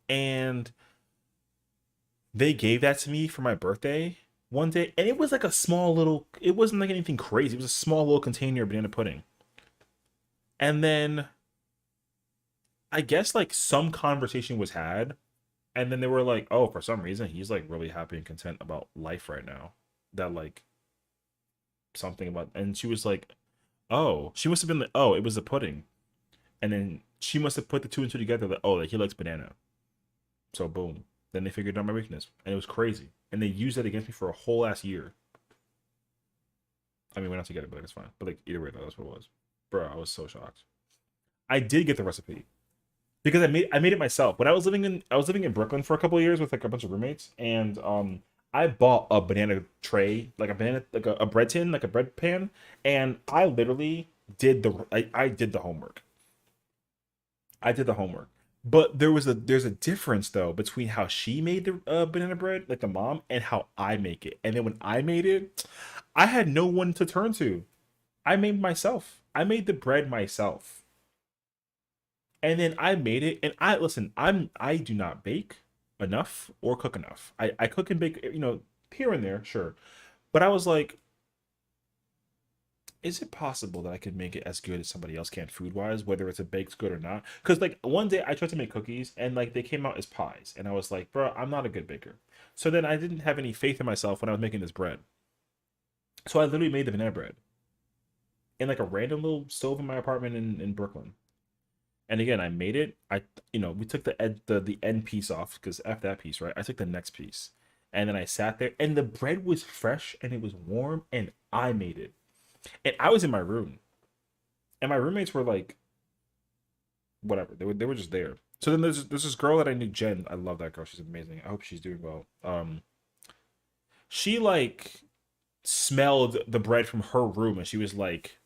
And they gave that to me for my birthday one day, and it was like a small little, it wasn't like anything crazy, it was a small little container of banana pudding. And then I guess like some conversation was had, and then they were like, oh, for some reason he's like really happy and content about life right now, that like something about, and she was like, Oh, she must have been like, oh, it was the pudding. And then she must have put the two and two together that, oh, like he likes banana. So boom. Then they figured out my weakness. And it was crazy. And they used that against me for a whole ass year. I mean, we're not together, but it's fine. But like either way, though, that's what it was. Bro, I was so shocked. I did get the recipe because I made it myself. When I was living in Brooklyn for a couple of years with like a bunch of roommates, and I bought a banana tray, like a banana, like a bread tin, like a bread pan, and I literally I did the homework. I did the homework. But there's a difference though between how she made the banana bread, like the mom, and how I make it. And then when I made it, I had no one to turn to. I made myself. I made the bread myself. And then I made it, and I listen, I do not bake enough or cook enough. I cook and bake, here and there, sure. But I was like, is it possible that I could make it as good as somebody else can food wise, whether it's a baked good or not? Because like one day I tried to make cookies and like they came out as pies, and I was like, bro, I'm not a good baker. So then I didn't have any faith in myself when I was making this bread. So I literally made the banana bread in like a random little stove in my apartment in Brooklyn. And again, I made it. We took the end piece off because after that piece, right? I took the next piece, and then I sat there, and the bread was fresh and it was warm, and I made it, and I was in my room, and my roommates were like, whatever, they were just there. So then there's this girl that I knew, Jen. I love that girl. She's amazing. I hope she's doing well. She like smelled the bread from her room, and she was like,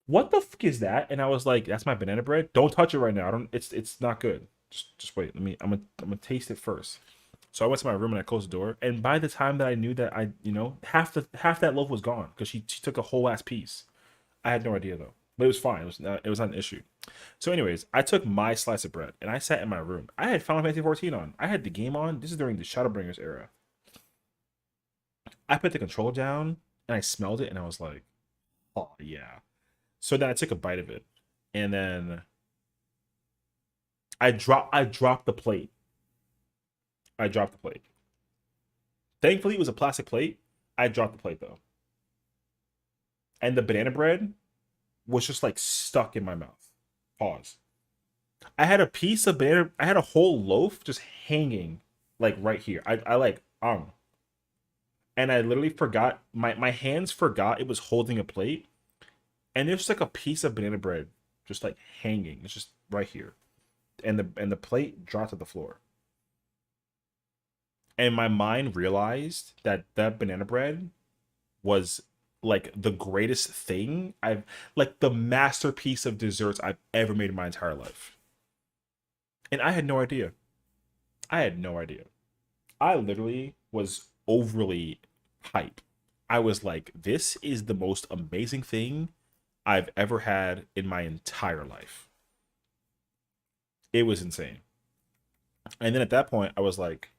what the fuck is that? And I was like, that's my banana bread. Don't touch it right now. I don't. It's not good. Just wait. I'm gonna taste it first. So I went to my room and I closed the door. And by the time that I knew that half that loaf was gone because she took a whole ass piece. I had no idea though, but it was fine. It was not an issue. So anyways, I took my slice of bread and I sat in my room. I had Final Fantasy 14 on. I had the game on. This is during the Shadowbringers era. I put the controller down and I smelled it and I was like, oh yeah. So then I took a bite of it, and then I dropped the plate. I dropped the plate. Thankfully, it was a plastic plate. I dropped the plate though, and the banana bread was just like stuck in my mouth. Pause. I had a piece of banana. I had a whole loaf just hanging, like right here. I like and I literally forgot my hands forgot it was holding a plate, and there's like a piece of banana bread just like hanging. It's just right here, and the plate dropped to the floor. And my mind realized that that banana bread was like the greatest thing I've like the masterpiece of desserts I've ever made in my entire life. And I had no idea. I had no idea. I literally was overly hype. I was like, this is the most amazing thing I've ever had in my entire life. It was insane. And then at that point, I was like,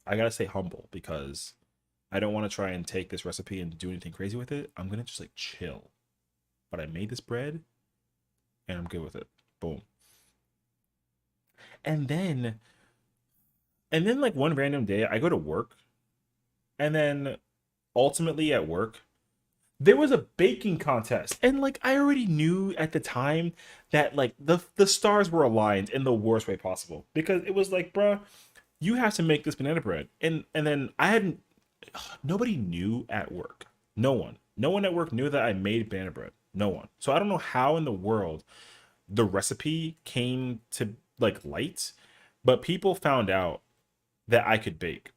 I gotta stay humble because I don't want to try and take this recipe and do anything crazy with it. I'm gonna just like chill. But I made this bread and I'm good with it. Boom. And then like one random day I go to work, and then ultimately at work there was a baking contest, and like I already knew at the time that like the stars were aligned in the worst way possible because it was like, bruh, you have to make this banana bread, and then I hadn't. Nobody knew at work. No one at work knew that I made banana bread. No one. So I don't know how in the world the recipe came to like light, but people found out that I could bake.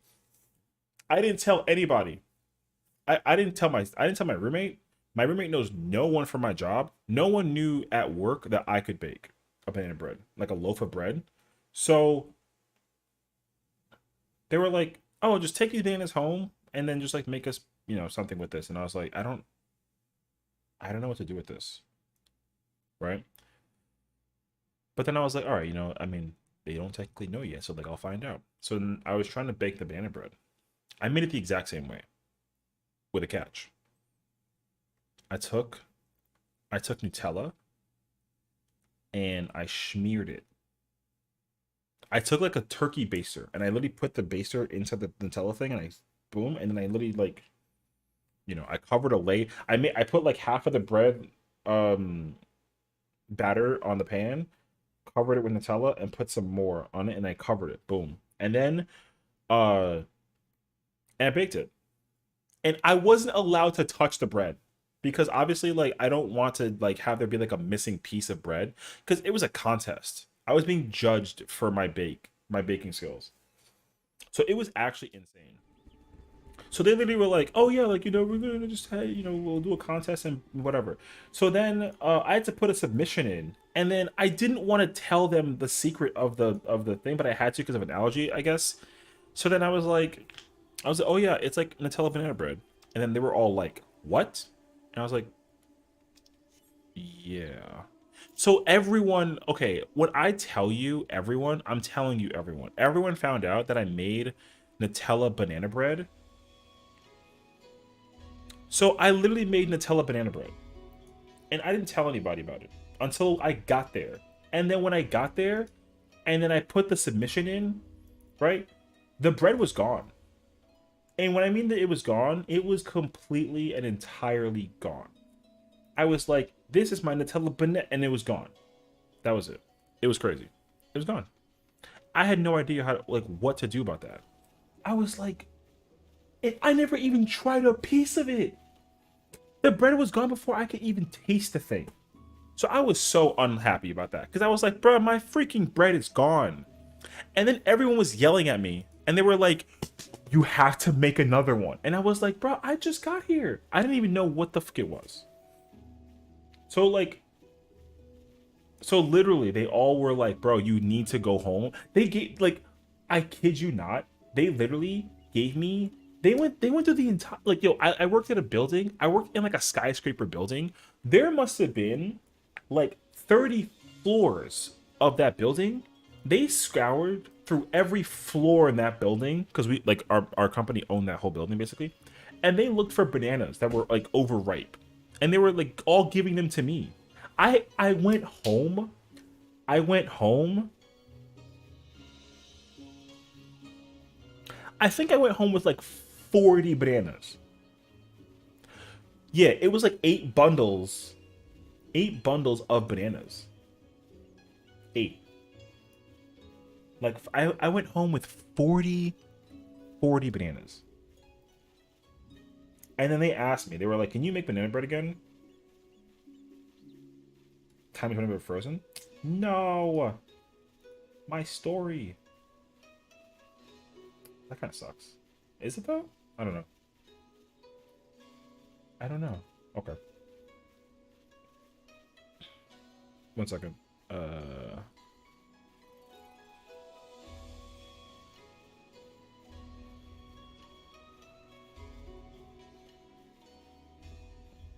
I didn't tell anybody. I didn't tell my roommate. My roommate knows no one from my job. No one knew at work that I could bake a banana bread, like a loaf of bread. So they were like, "Oh, just take these bananas home and then just like make us, something with this." And I was like, I don't know what to do with this, right? But then I was like, all right, I mean, they don't technically know yet, so like I'll find out. So then I was trying to bake the banana bread. I made it the exact same way with a catch. I took I took Nutella and I smeared it. I took like a turkey baster and I literally put the baster inside the Nutella thing, and I boom, and then I literally like, I covered a lay. I put like half of the bread um batter on the pan, covered it with Nutella, and put some more on it, and I covered it. Boom. And then uh and I baked it. And I wasn't allowed to touch the bread because obviously like I don't want to like have there be like a missing piece of bread because it was a contest. I was being judged for my baking skills. So it was actually insane. So they literally were like, "Oh yeah, like we're gonna just we'll do a contest and whatever." So then I had to put a submission in, and then I didn't want to tell them the secret of the thing, but I had to because of an allergy, I guess. So then I was like, "Oh yeah, it's like Nutella banana bread," and then they were all like, "What?" And I was like, "Yeah." So everyone, okay, when I tell you everyone, I'm telling you everyone. Everyone found out that I made Nutella banana bread. So I literally made Nutella banana bread. And I didn't tell anybody about it until I got there. And then when I got there, and then I put the submission in, right? The bread was gone. And when I mean that it was gone, it was completely and entirely gone. I was like, this is my Nutella banana, and it was gone. That was it. It was crazy. It was gone. I had no idea how to, like, what to do about that. I was like, I never even tried a piece of it. The bread was gone before I could even taste the thing. So I was so unhappy about that because I was like, bro, my freaking bread is gone. And then everyone was yelling at me and they were like, you have to make another one. And I was like, bro, I just got here. I didn't even know what the fuck it was. So like, so literally they all were like, bro, you need to go home. They gave like, I kid you not, they literally gave me they went through the entire like yo, I worked at a building. I worked in like a skyscraper building. There must have been like 30 floors of that building. They scoured through every floor in that building because we like our company owned that whole building basically. And they looked for bananas that were like overripe. And they were like all giving them to me. I went home. I went home. I think I went home with like 40 bananas. Yeah, it was like 8 bundles. 8 bundles of bananas. 8. Like I went home with 40 bananas. And then they asked me, they were like, can you make banana bread again? Time when we were frozen? No. My story. That kind of sucks. Is it though? I don't know. I don't know. Okay. One second.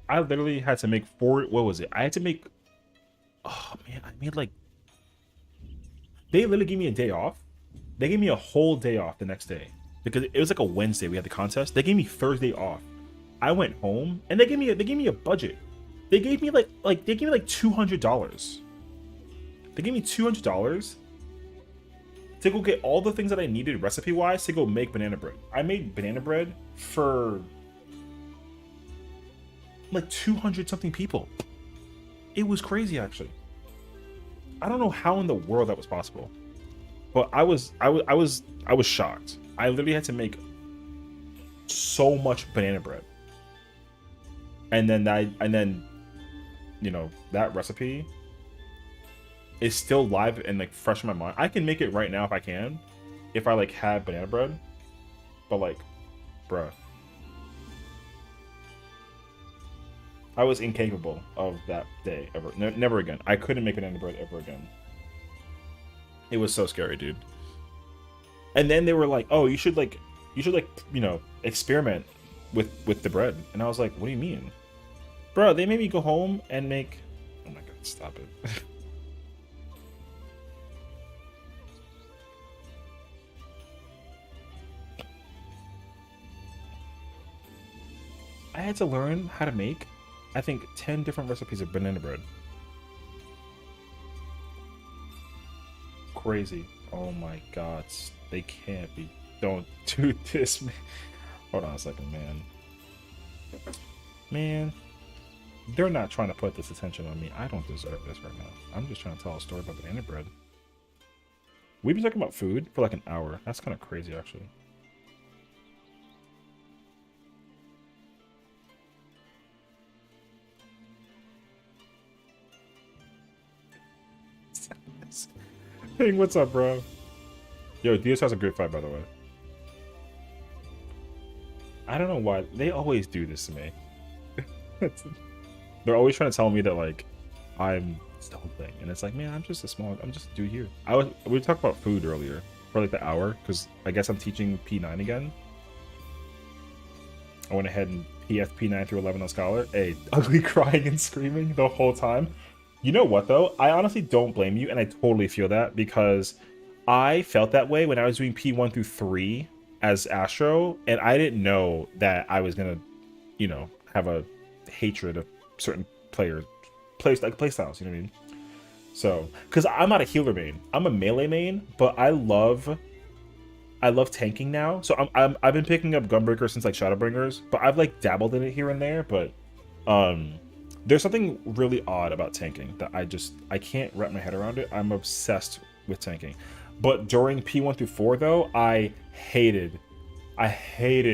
I literally had to make 4. What was it? I had to make. Oh man, I made like. They literally gave me a day off. They gave me a whole day off the next day because it was like a Wednesday. We had the contest. They gave me Thursday off. I went home and they gave me a budget. They gave me like $200. They gave me $200 to go get all the things that I needed recipe wise to go make banana bread. I made banana bread for like 200 something people. It was crazy actually. I don't know how in the world that was possible. But I was shocked. I literally had to make so much banana bread. And then that recipe is still live and like fresh in my mind. I can make it right now if I can. If I like had banana bread. But like, bruh. I was incapable of that day ever. Never again. I couldn't make banana bread ever again. It was so scary, dude. And then they were like, "Oh, you should experiment with the bread." And I was like, "What do you mean?" Bro, they made me go home and make. Oh my god, stop it. I had to learn how to make, I think, 10 different recipes of banana bread. Crazy. Oh my god. They can't be. Don't do this, man. Hold on a second, man. Man, they're not trying to put this attention on me. I don't deserve this right now. I'm just trying to tell a story about banana bread. We've been talking about food for like an hour. That's kind of crazy, actually. Hey, what's up, bro? Yo, Diaz has a great fight, by the way. I don't know why. They always do this to me. They're always trying to tell me that, like, I'm something. And it's like, man, I'm just I'm just a dude here. We talked about food earlier for like the hour, because I guess I'm teaching P9 again. I went ahead and P9 through 11 on Scholar. Hey, ugly crying and screaming the whole time. You know what, though? I honestly don't blame you, and I totally feel that, because I felt that way when I was doing P1 through 3 as Astro, and I didn't know that I was going to, you know, have a hatred of certain players, playstyles, you know what I mean? So, because I'm not a healer main. I'm a melee main, but I love tanking now. So I've been picking up Gunbreaker since like Shadowbringers, but I've like dabbled in it here and there. But there's something really odd about tanking that I can't wrap my head around it. I'm obsessed with tanking. But during P1 through 4 though, I hated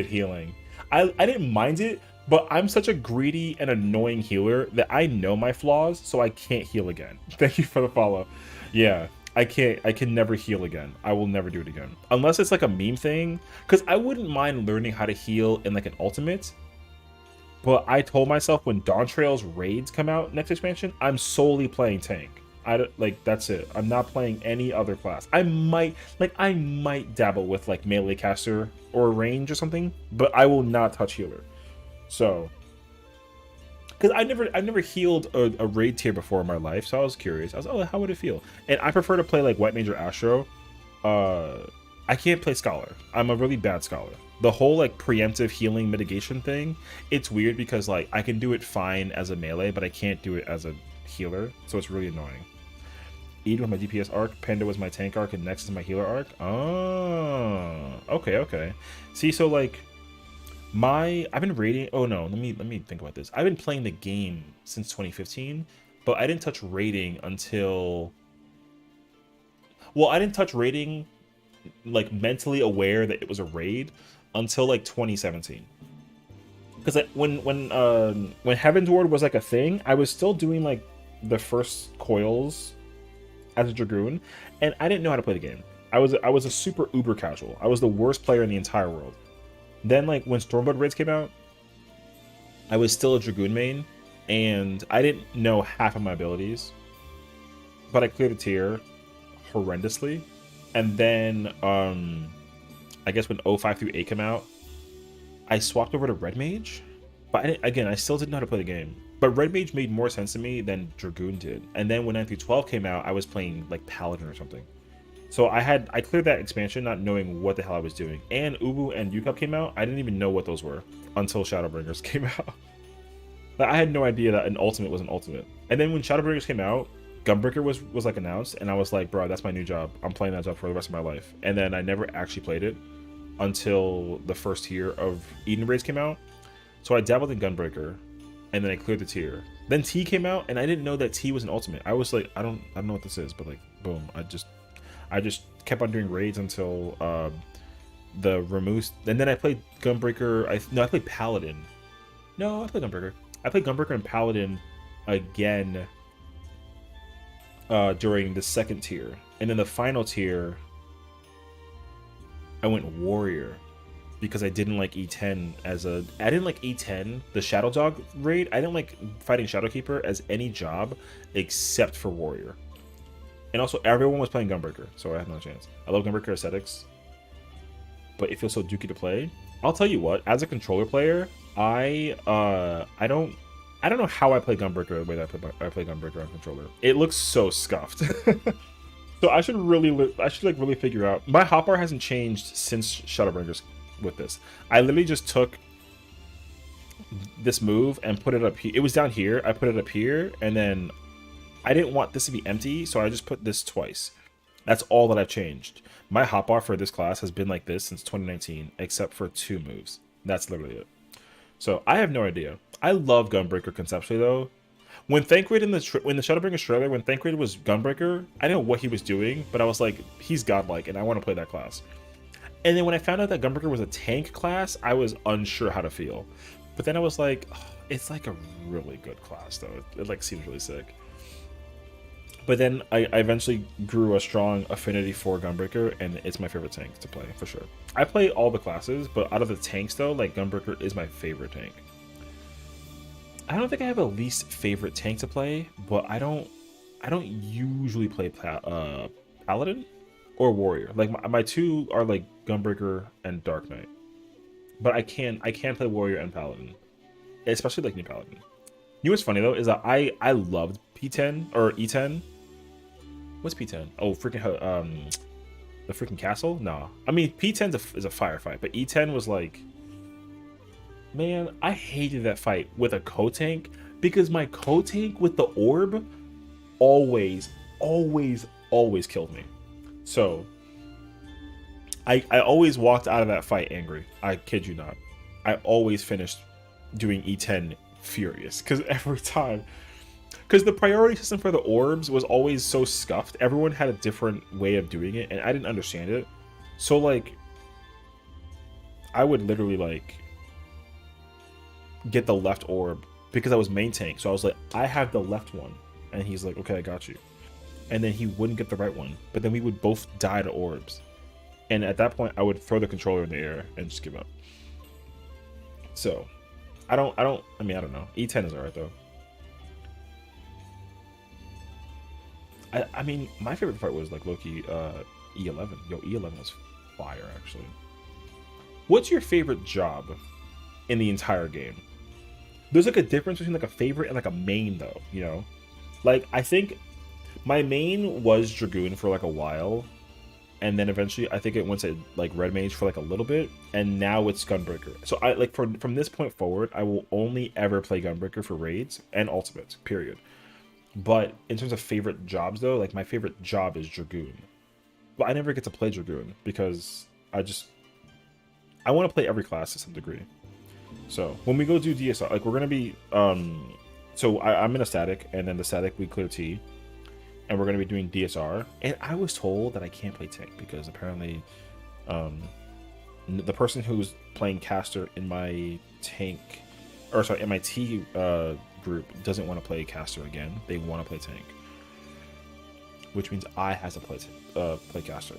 healing. I didn't mind it, but I'm such a greedy and annoying healer that I know my flaws, so I can't heal again. Thank you for the follow. Yeah. I can never heal again. I will never do it again. Unless it's like a meme thing. Because I wouldn't mind learning how to heal in like an ultimate. But I told myself when Dawntrail's raids come out next expansion, I'm solely playing tank. That's it. I'm not playing any other class. I might dabble with like melee caster or range or something, but I will not touch healer. So, because I never healed a raid tier before in my life, so I was curious. I was, oh, how would it feel? And I prefer to play like White Mage or Astro. I can't play Scholar. I'm a really bad Scholar. The whole like preemptive healing mitigation thing, it's weird because like I can do it fine as a melee, but I can't do it as a healer, so it's really annoying. Eden was my DPS arc, Panda was my tank arc, and Nex is my healer arc. Oh, okay. See, so like I've been raiding. Oh no, let me think about this. I've been playing the game since 2015, but I didn't touch raiding until. Well, I didn't touch raiding, like mentally aware that it was a raid, until like 2017. Because when Heaven's Ward was like a thing, I was still doing like the first coils as a Dragoon, and I didn't know how to play the game. I was a super uber casual. I was the worst player in the entire world. Then, like, when Stormblood raids came out, I was still a Dragoon main, and I didn't know half of my abilities. But I cleared the tier horrendously. And then, I guess when 05 through 8 came out, I swapped over to Red Mage. But I still didn't know how to play the game. But Red Mage made more sense to me than Dragoon did. And then when 9 through 12 came out, I was playing, like, Paladin or something. So I cleared that expansion not knowing what the hell I was doing. And Ubu and UCup came out. I didn't even know what those were until Shadowbringers came out. Like, I had no idea that an ultimate was an ultimate. And then when Shadowbringers came out, Gunbreaker was like announced, and I was like, bro, that's my new job. I'm playing that job for the rest of my life. And then I never actually played it until the first tier of Eden Raids came out. So I dabbled in Gunbreaker, and then I cleared the tier. Then T came out, and I didn't know that T was an ultimate. I was like, I don't know what this is, but like, boom, I just kept on doing raids until the remove. And then I played Gunbreaker. I played Paladin. No, I played Gunbreaker. I played Gunbreaker and Paladin again during the second tier. And then the final tier, I went Warrior because I didn't like E10 I didn't like E10, the Shadow Dog raid. I didn't like fighting Shadowkeeper as any job except for Warrior. And also, everyone was playing Gunbreaker, so I had no chance. I love Gunbreaker aesthetics, but it feels so dookie to play. I'll tell you what, as a controller player, I don't know how I play Gunbreaker the way that I play Gunbreaker on controller. It looks so scuffed. So I should really figure out. My hotbar hasn't changed since Shadowbringers with this. I literally just took this move and put it up here. It was down here. I put it up here, and then I didn't want this to be empty, so I just put this twice. That's all that I've changed. My hotbar for this class has been like this since 2019, except for 2 moves. That's literally it. So I have no idea. I love Gunbreaker conceptually though. When Thancred in when the Shadowbringers trailer, when Thancred was Gunbreaker, I didn't know what he was doing, but I was like, he's godlike, and I want to play that class. And then when I found out that Gunbreaker was a tank class, I was unsure how to feel. But then I was like, oh, it's like a really good class though. It like seems really sick. But then I eventually grew a strong affinity for Gunbreaker, and it's my favorite tank to play for sure. I play all the classes, but out of the tanks though, like Gunbreaker is my favorite tank. I don't think I have a least favorite tank to play, but I don't usually play Paladin or Warrior. Like my two are like Gunbreaker and Dark Knight. But I can play Warrior and Paladin, especially like New Paladin. You know what's funny though is that I loved P10 or E10. What's P10? Oh, freaking the freaking castle. No, I mean P10 is a firefight, but E10 was like, man, I hated that fight with a co-tank because my co-tank with the orb always, always, always killed me. So I always walked out of that fight angry. I kid you not. I always finished doing E10 furious because every time, because the priority system for the orbs was always so scuffed. Everyone had a different way of doing it, and I didn't understand it. So like, I would literally like get the left orb because I was main tank. So I was like, I have the left one, and he's like, okay, I got you. And then he wouldn't get the right one, but then we would both die to orbs. And at that point, I would throw the controller in the air and just give up. So, I don't know. E10 is alright though. I mean, my favorite part was like Loki, E11. Yo, E11 was fire actually. What's your favorite job in the entire game? There's like a difference between like a favorite and like a main though, you know? Like, I think my main was Dragoon for like a while, and then eventually I think it went to like Red Mage for like a little bit, and now it's Gunbreaker. So I like from this point forward, I will only ever play Gunbreaker for raids and ultimates, period. But in terms of favorite jobs though, like my favorite job is Dragoon. But I never get to play Dragoon because I want to play every class to some degree. So when we go do DSR, like we're gonna be so I'm in a static, and then the static we clear T, and we're going to be doing DSR. And I was told that I can't play tank because apparently the person who's playing caster in my tank, or sorry, in my T group doesn't want to play caster again. They want to play tank, which means I have to play caster.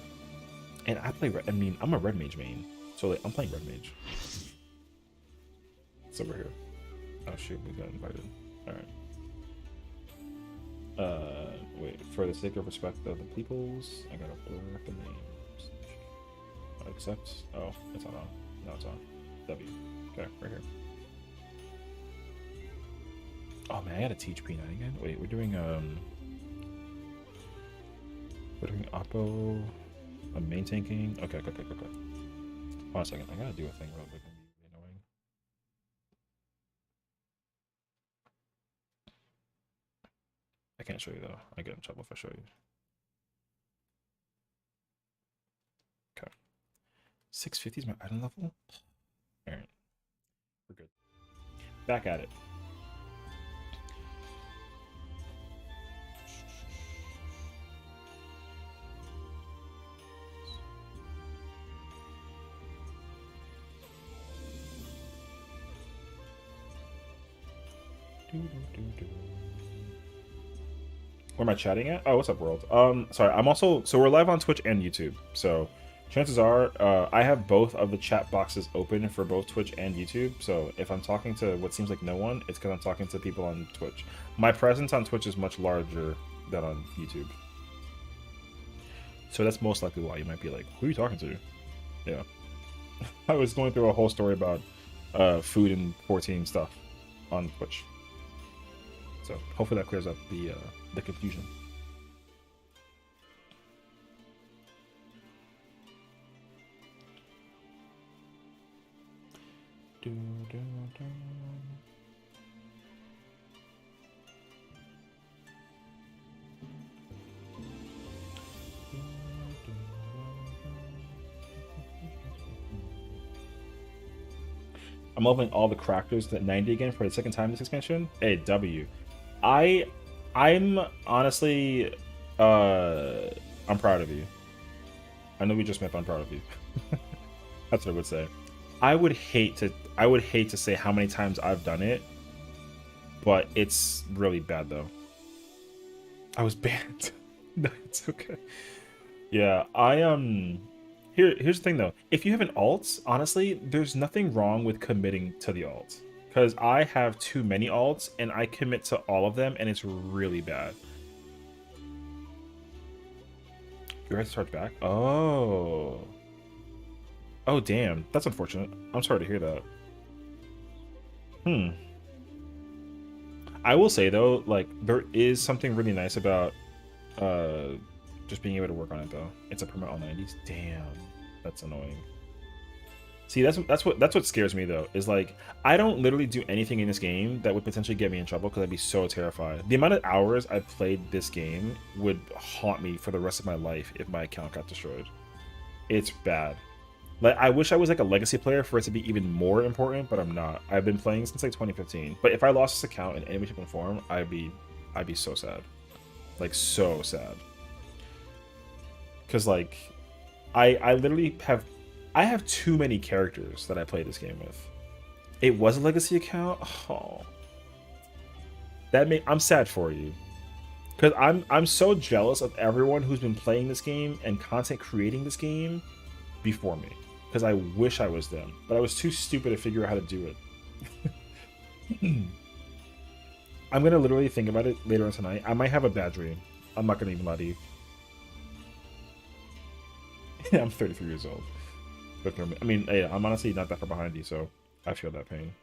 And I mean, I'm a red mage main, so like, I'm playing red mage. It's over here. Oh shoot, we got invited. All right. Wait, for the sake of respect of the peoples, I gotta blur the names. Accept. Oh, it's not on. No, it's on. W. Okay, right here. Oh man, I gotta teach P9 again. Wait, we're doing Oppo, main tanking. Okay. Hold on a second. I gotta do a thing real quick. Annoying. I can't show you though. I get in trouble if I show you. Okay. 650 is my item level. All right, we're good. Back at it. Where am I chatting at? Oh, what's up, world? Sorry, I'm also, so we're live on Twitch and YouTube. So chances are, I have both of the chat boxes open for both Twitch and YouTube. So if I'm talking to what seems like no one, it's because I'm talking to people on Twitch. My presence on Twitch is much larger than on YouTube. So that's most likely why you might be like, who are you talking to? Yeah. I was going through a whole story about food and 14 stuff on Twitch. So hopefully that clears up the confusion. I'm leveling all the characters to 90 again for the second time this expansion. Hey, W. I I'm honestly I'm proud of you. I know we just met, but I'm proud of you. That's what I would say. I would hate to say how many times I've done it, but it's really bad though. I was banned. No, it's okay. Yeah, here's the thing though. If you have an alt, honestly, there's nothing wrong with committing to the alt. Because I have too many alts and I commit to all of them and it's really bad. You have to start back? Oh. Oh damn. That's unfortunate. I'm sorry to hear that. Hmm. I will say though, like, there is something really nice about uh just being able to work on it though. It's a permit all 90s. Damn. That's annoying. See, that's what scares me though. Is like I don't literally do anything in this game that would potentially get me in trouble because I'd be so terrified. The amount of hours I played this game would haunt me for the rest of my life if my account got destroyed. It's bad. Like I wish I was like a legacy player for it to be even more important, but I'm not. I've been playing since like 2015. But if I lost this account in any way, shape, or form, I'd be so sad. Like so sad. Cause like I literally have too many characters that I play this game with. It was a legacy account. Oh, I'm sad for you because I'm so jealous of everyone who's been playing this game and content creating this game before me. Because I wish I was them, but I was too stupid to figure out how to do it. I'm gonna literally think about it later on tonight. I might have a bad dream. I'm not gonna even lie to you. I'm 33 years old. I mean, hey, I'm honestly not that far behind you, so I feel that pain.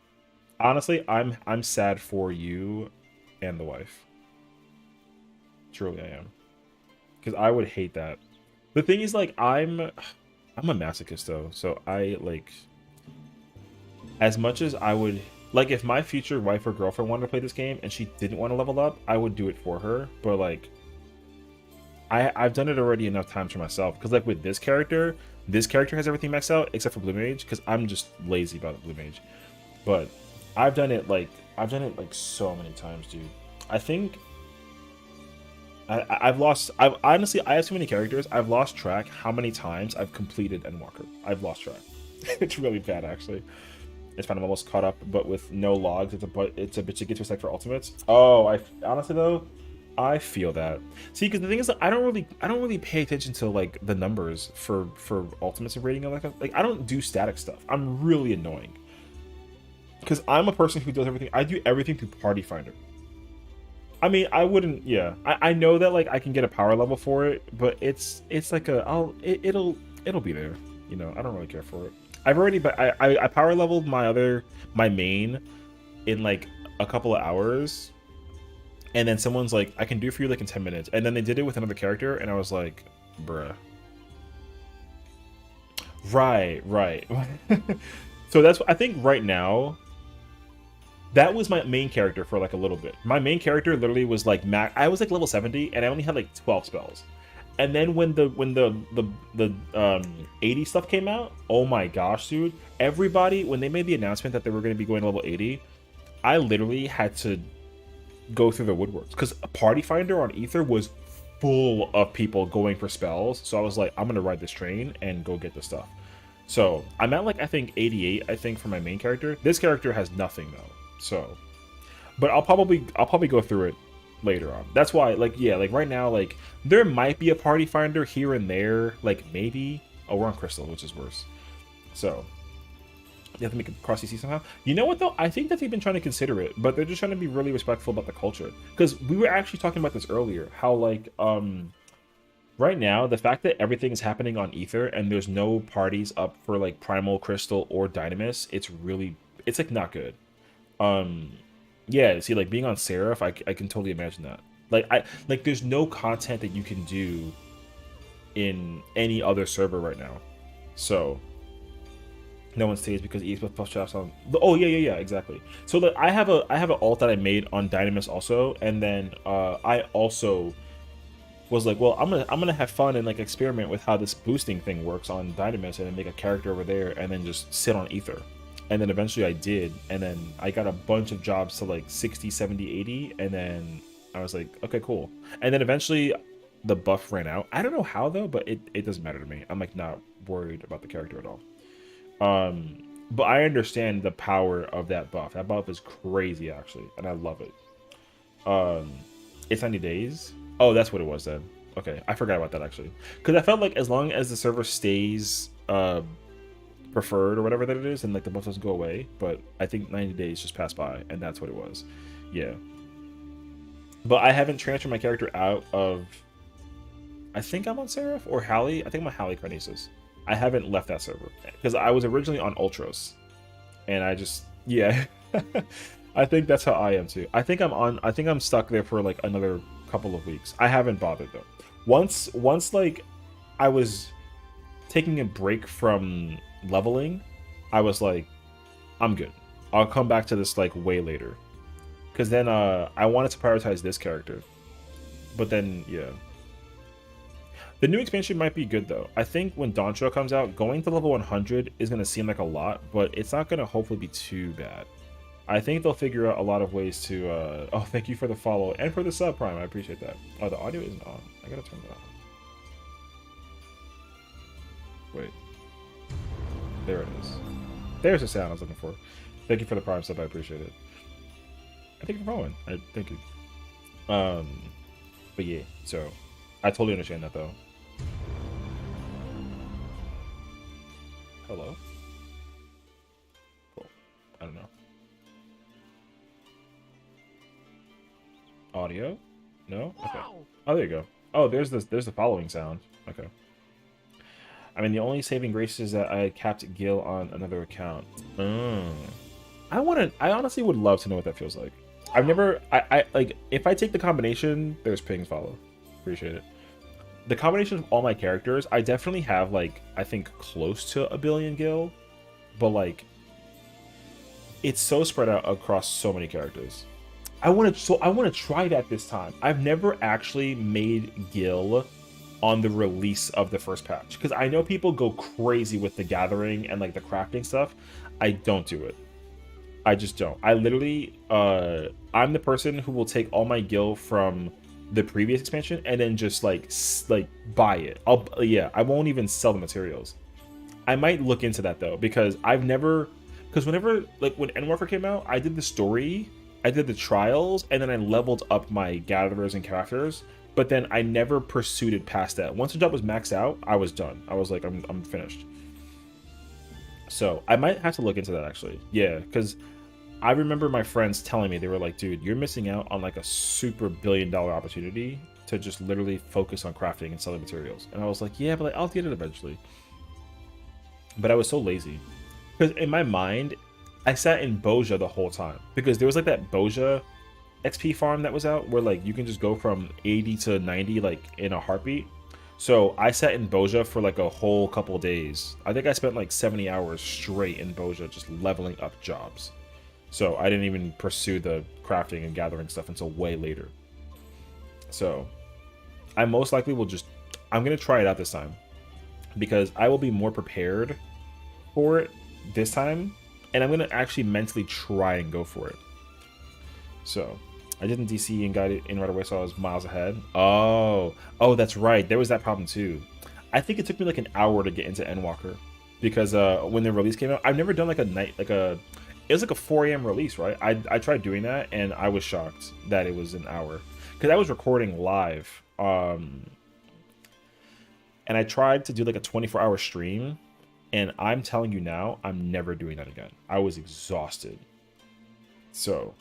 Honestly, I'm sad for you and the wife. Truly, I am, because I would hate that. The thing is, like, I'm a masochist though, so I like as much as I would like if my future wife or girlfriend wanted to play this game and she didn't want to level up, I would do it for her. But like, I've done it already enough times for myself because like with this character has everything maxed out except for Blue Mage because I'm just lazy about Blue Mage. But I've done it like so many times, dude. I think I've honestly I have too many characters. I've lost track how many times I've completed Endwalker. I've lost track. It's really bad actually. It's fine. I'm almost caught up, but with no logs, it's a bitch to get to a sec for ultimates. Oh, I honestly though, I feel that. See, because the thing is that I don't really pay attention to like the numbers for ultimates and rating and like I don't do static stuff. I'm really annoying because I'm a person who does everything. I do everything through Party Finder. I mean, I wouldn't. Yeah, I know that like I can get a power level for it, but it's like it'll be there. You know, I don't really care for it. I've already, but I power leveled my main in like a couple of hours, and then someone's like, I can do it for you like in 10 minutes, and then they did it with another character, and I was like, bruh. Right. So that's I think right now. That was my main character for like a little bit. My main character literally was like I was like level 70 and I only had like 12 spells. And then when the 80 stuff came out, oh my gosh, dude. Everybody, when they made the announcement that they were going to be going to level 80, I literally had to go through the woodworks because Party Finder on Ether was full of people going for spells. So I was like, I'm going to ride this train and go get the stuff. So I'm at like I think 88 I think for my main character. This character has nothing though. So, but I'll probably go through it later on. That's why, like, yeah, like right now, like there might be a Party Finder here and there, like maybe. Oh, we're on Crystal, which is worse. So, you have to make a cross CC somehow. You know what though? I think that they've been trying to consider it, but they're just trying to be really respectful about the culture. Because we were actually talking about this earlier, how like right now the fact that everything is happening on Ether and there's no parties up for like Primal, Crystal, or Dynamis, it's like not good. Yeah, see, like being on Seraph, I can totally imagine that. Like there's no content that you can do in any other server right now. So no one stays because ES plus traps on. Oh yeah, exactly. So like I have an alt that I made on Dynamis also, and then I also was like, well, I'm gonna have fun and like experiment with how this boosting thing works on Dynamis and then make a character over there and then just sit on Ether. And then eventually I did, and then I got a bunch of jobs to like 60, 70, 80, and then I was like, okay, cool. And then eventually the buff ran out. I don't know how though, but it doesn't matter to me. I'm like not worried about the character at all. But I understand the power of that buff. That buff is crazy actually, and I love it. It's 90 days. Oh, that's what it was then. Okay, I forgot about that actually, because I felt like as long as the server stays preferred or whatever that it is, and like the buff doesn't go away. But I think 90 days just passed by, and that's what it was. Yeah. But I haven't transferred my character out of. I think I'm on Seraph or Hallie. I think I'm on Hallie Carnesis. I haven't left that server because I was originally on Ultros, and I just yeah. I think that's how I am too. I think I'm on. I think I'm stuck there for like another couple of weeks. I haven't bothered though. Once like I was taking a break from leveling, I was like, I'm good. I'll come back to this like way later, because then I wanted to prioritize this character, but then yeah. The new expansion might be good though. I think when Doncho comes out, going to level 100 is going to seem like a lot, but it's not going to hopefully be too bad. I think they'll figure out a lot of ways to oh, thank you for the follow and for the sub, Prime. I appreciate that. Oh, the audio isn't on. I gotta turn it on. Wait. There it is. There's the sound I was looking for. Thank you for the Prime sub. I appreciate it. I think you're following. Thank you. But yeah, so I totally understand that though. Hello? Cool. I don't know. Audio? No? Okay. Oh, there you go. Oh, there's the following sound. Okay. I mean, the only saving grace is that I capped Gil on another account. I honestly would love to know what that feels like. I've never, I like, if I take the combination, there's pings follow. Appreciate it. The combination of all my characters, I definitely have, like, I think close to 1 billion Gil, but, like, it's so spread out across so many characters. I want to try that this time. I've never actually made Gil on the release of the first patch, because I know people go crazy with the gathering and like the crafting stuff. I don't do it. I just don't. I literally I'm the person who will take all my Gil from the previous expansion and then just like buy it. I won't even sell the materials. I might look into that though, because whenever like when Endwalker came out, I did the story, I did the trials, and then I leveled up my gatherers and crafters, but then I never pursued it past that. Once the job was maxed out, I was done. I was like, I'm finished. So I might have to look into that actually. Yeah, because I remember my friends telling me, they were like, dude, you're missing out on like a super billion-dollar opportunity to just literally focus on crafting and selling materials. And I was like, yeah, but like, I'll get it eventually. But I was so lazy. Because in my mind, I sat in Boja the whole time. Because there was like that Boja XP farm that was out where like you can just go from 80 to 90 like in a heartbeat. So I sat in Boja for like a whole couple days. I think I spent like 70 hours straight in Boja just leveling up jobs. So I didn't even pursue the crafting and gathering stuff until way later. So I most likely will I'm going to try it out this time, because I will be more prepared for it this time, and I'm going to actually mentally try and go for it. So I didn't DC and got it in right away, so I was miles ahead. Oh, that's right. There was that problem too. I think it took me like an hour to get into Endwalker, because when the release came out, I've never done like a night, it was like a 4 a.m. release, right? I tried doing that, and I was shocked that it was an hour, because I was recording live, and I tried to do like a 24-hour stream, and I'm telling you now, I'm never doing that again. I was exhausted. So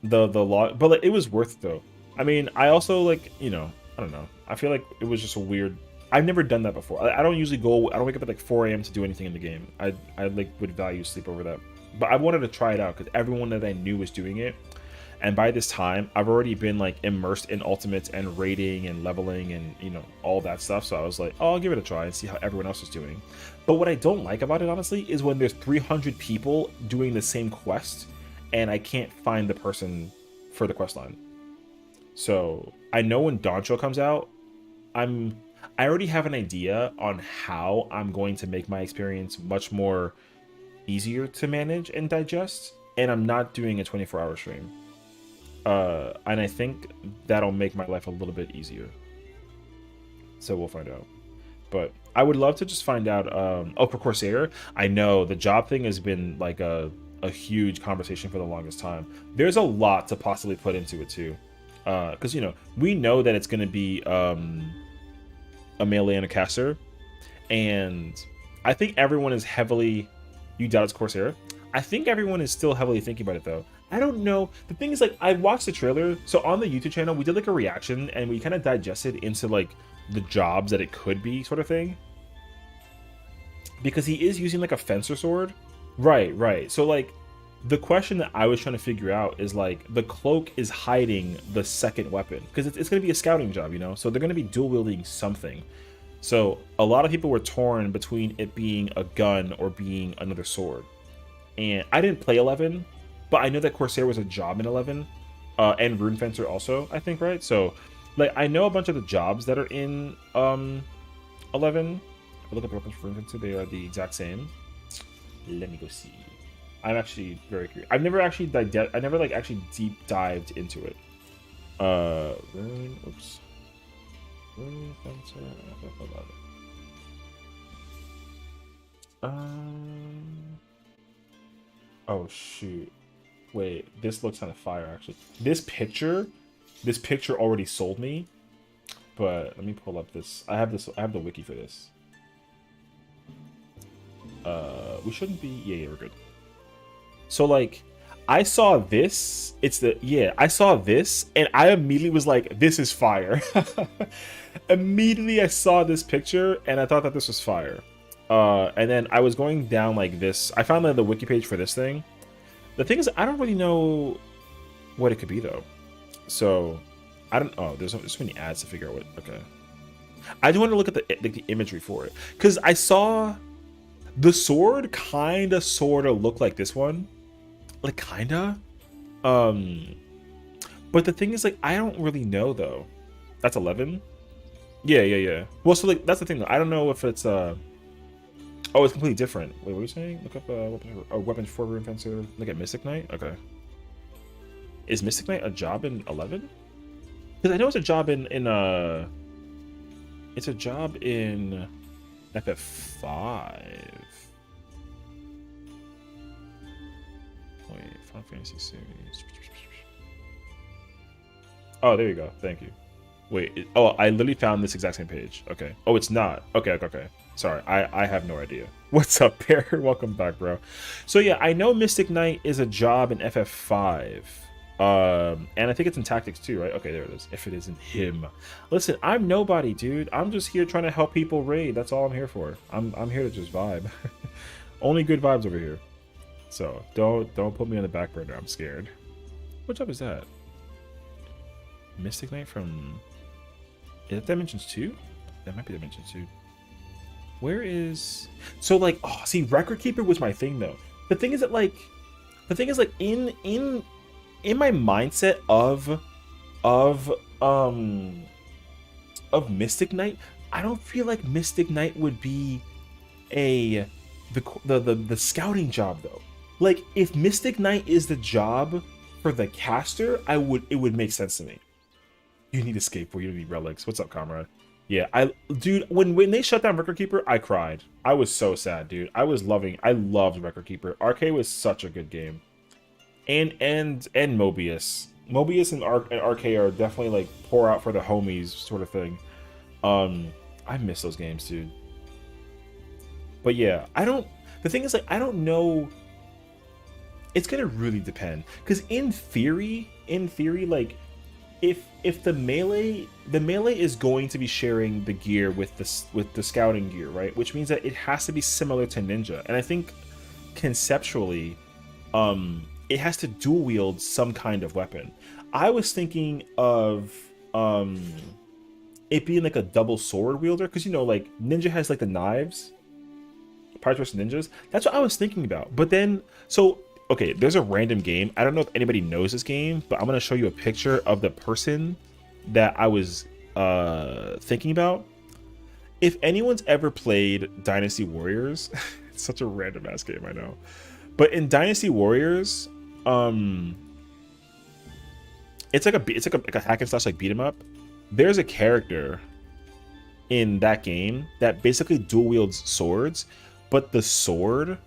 the log, but like, it was worth it though. I mean, I also like, I don't know. I feel like it was just a weird. I've never done that before. I don't usually go. I don't wake up at like 4 a.m. to do anything in the game. I like would value sleep over that. But I wanted to try it out because everyone that I knew was doing it, and by this time, I've already been like immersed in ultimates and raiding and leveling and all that stuff. So I was like, oh, I'll give it a try and see how everyone else is doing. But what I don't like about it, honestly, is when there's 300 people doing the same quest, and I can't find the person for the quest line. So I know when Doncho comes out, I already have an idea on how I'm going to make my experience much more easier to manage and digest, and I'm not doing a 24-hour stream. And I think that'll make my life a little bit easier. So we'll find out. But I would love to just find out. Oh, for Corsair, I know the job thing has been like a huge conversation for the longest time. There's a lot to possibly put into it too, because you know we know that it's going to be a melee and a caster, and I think everyone is heavily. You doubt it's Corsair. I think everyone is still heavily thinking about it though. I don't know. The thing is, like, I watched the trailer. So on the YouTube channel, we did like a reaction and we kind of digested into like the jobs that it could be, sort of thing. Because he is using like a fencer sword. Right. So like the question that I was trying to figure out is like the cloak is hiding the second weapon. Because it's going to be a scouting job, you know? So they're going to be dual wielding something. So a lot of people were torn between it being a gun or being another sword. And I didn't play 11, but I know that Corsair was a job in 11, and Rune Fencer also, I think, right? So, like, I know a bunch of the jobs that are in 11. If I look at the weapons for Rune Fencer, they are the exact same. Let me go see. I'm actually very curious. I've never actually actually deep dived into it. Rune Fencer, oh shoot. Wait, this looks kind of fire actually. This picture already sold me. But let me pull up this. I have the wiki for this. We shouldn't be. Yeah, we're good. So like I saw this. I saw this and I immediately was like, this is fire. Immediately I saw this picture and I thought that this was fire. And then I was going down like this. I found the wiki page for this thing. The thing is, I don't really know what it could be though. So I don't. Oh, there's so many ads to figure out what. Okay. I do want to look at the imagery for it because I saw the sword kind of sort of look like this one, like kinda. But the thing is, like, I don't really know though. That's 11. Yeah. Well, so like that's the thing. I don't know if it's Oh, it's completely different. Wait, what were you saying? Look up weapons for Rune Fencer. Look at Mystic Knight. Okay. Is Mystic Knight a job in 11? Because I know it's a job in it's a job in ff5. Wait, Final Fantasy series. Oh, there you go. Thank you. Wait. Oh, I literally found this exact same page. Okay. Oh, it's not. Okay. Sorry, I have no idea. What's up, Bear? Welcome back, bro. So yeah, I know Mystic Knight is a job in ff5. And I think it's in Tactics too, right? Okay, there it is. If it isn't him. Listen, I'm nobody, dude. I'm just here trying to help people raid. That's all I'm here for. I'm here to just vibe. Only good vibes over here. So don't put me on the back burner. I'm scared. What job is that? Mystic Knight from... Is that Dimensions 2? That might be Dimensions 2. Where is... So, like, oh, see, Record Keeper was my thing, though. The thing is, in my mindset of Mystic Knight, I don't feel like Mystic Knight would be the scouting job, though. Like, if Mystic Knight is the job for the caster, it would make sense to me. You need a skateboard, you need relics. What's up, comrade? Yeah, dude, when they shut down Record Keeper, I cried. I was so sad, dude. I loved Record Keeper. RK was such a good game. And Mobius. Mobius and RK are definitely like pour out for the homies sort of thing. I miss those games, dude. But yeah, the thing is, like, I don't know. It's gonna really depend. Because in theory, like, if the melee is going to be sharing the gear with the scouting gear, right? Which means that it has to be similar to Ninja. And I think conceptually, it has to dual wield some kind of weapon. I was thinking of it being like a double sword wielder, because you know, like, Ninja has like the knives. Pirates vs. Ninjas. That's what I was thinking about. But then, so okay, there's a random game. I don't know if anybody knows this game, but I'm going to show you a picture of the person that I was thinking about. If anyone's ever played Dynasty Warriors, Such a random ass game, I know. But in Dynasty Warriors, it's like a hack and slash like beat 'em up. There's a character in that game that basically dual wields swords, but the sword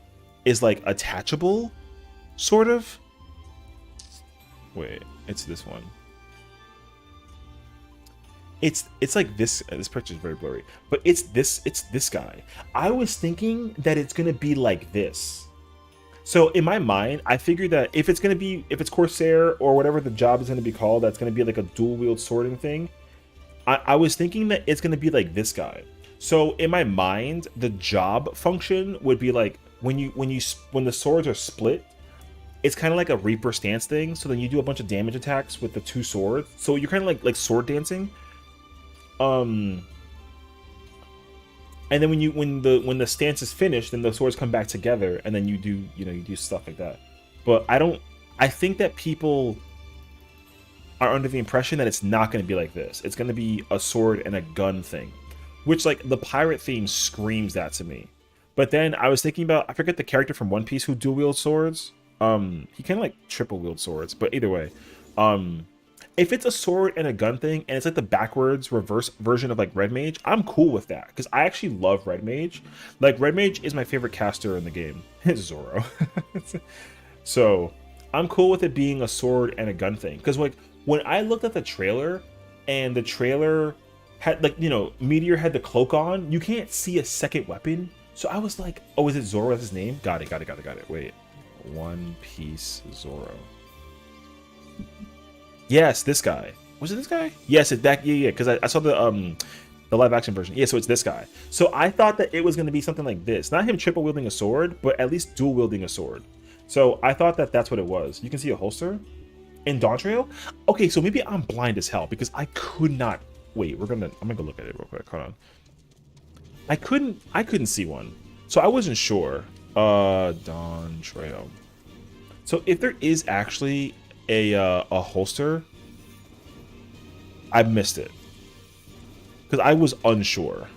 is like attachable, sort of. Wait, it's this one. It's like this. This picture is very blurry, but it's this guy. I was thinking that it's gonna be like this. So in my mind, I figured that if it's Corsair or whatever the job is gonna be called, that's gonna be like a dual wield sorting thing. I was thinking that it's gonna be like this guy. So in my mind, the job function would be like when the swords are split, it's kind of like a Reaper stance thing. So then you do a bunch of damage attacks with the two swords. So you're kind of like sword dancing. And then when the stance is finished, then the swords come back together, and then you do stuff like that. But I think that people are under the impression that it's not going to be like this. It's going to be a sword and a gun thing, which like the pirate theme screams that to me. But then I was thinking about, I forget the character from One Piece who dual wields swords. He kind of like triple wield swords, but either way, if it's a sword and a gun thing, and it's like the backwards reverse version of like Red Mage, I'm cool with that because I actually love Red Mage. Like Red Mage is my favorite caster in the game. It's Zoro. So I'm cool with it being a sword and a gun thing because like when I looked at the trailer, and the trailer had like Meteor had the cloak on, you can't see a second weapon. So I was like, oh, is it Zoro? That's his name? Got it. Wait, One Piece Zoro. Yes, this guy. Was it this guy? Yes, it's that. Yeah. Because I saw the live action version. Yeah, so it's this guy. So I thought that it was going to be something like this, not him triple wielding a sword, but at least dual wielding a sword. So I thought that that's what it was. You can see a holster in Dawntrail. Okay, so maybe I'm blind as hell because I could not. Wait, I'm gonna go look at it real quick. Hold on. I couldn't see one, so I wasn't sure. Dawntrail. So if there is actually a holster, I missed it because I was unsure.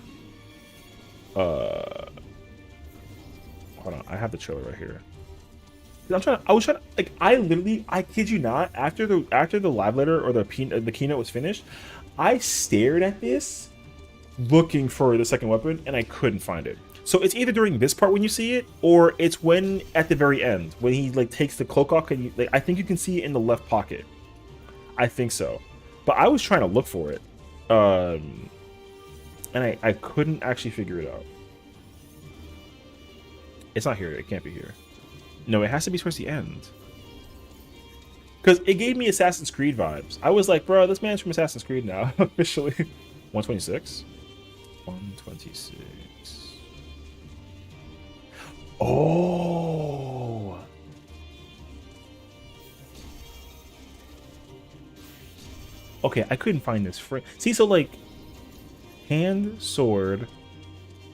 Hold on, I have the trailer right here. I was trying to, like, I kid you not, after the live letter or the keynote was finished, I stared at this looking for the second weapon and I couldn't find it. So it's either during this part when you see it, or it's when at the very end when he like takes the cloak off, and I think you can see it in the left pocket. I think so, but I was trying to look for it, and I couldn't actually figure it out. It's not here. It can't be here. No, it has to be towards the end. Because it gave me Assassin's Creed vibes. I was like, bro, this man's from Assassin's Creed now, officially. 126? 126. Oh! Okay, I couldn't find this frame. See, so like, hand sword,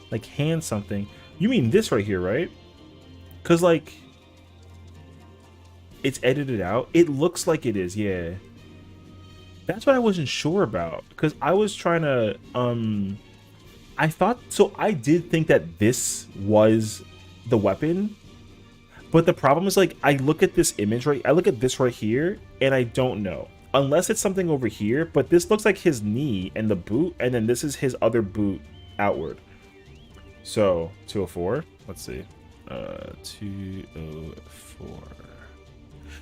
like hand something. You mean this right here, right? Because like, it's edited out. It looks like it is, yeah. That's what I wasn't sure about, because I was trying to I thought, so I did think that this was the weapon, but the problem is, like, I look at this image right, I look at this right here, and I don't know, unless it's something over here. But this looks like his knee and the boot, and then this is his other boot outward. So 204, let's see, 204.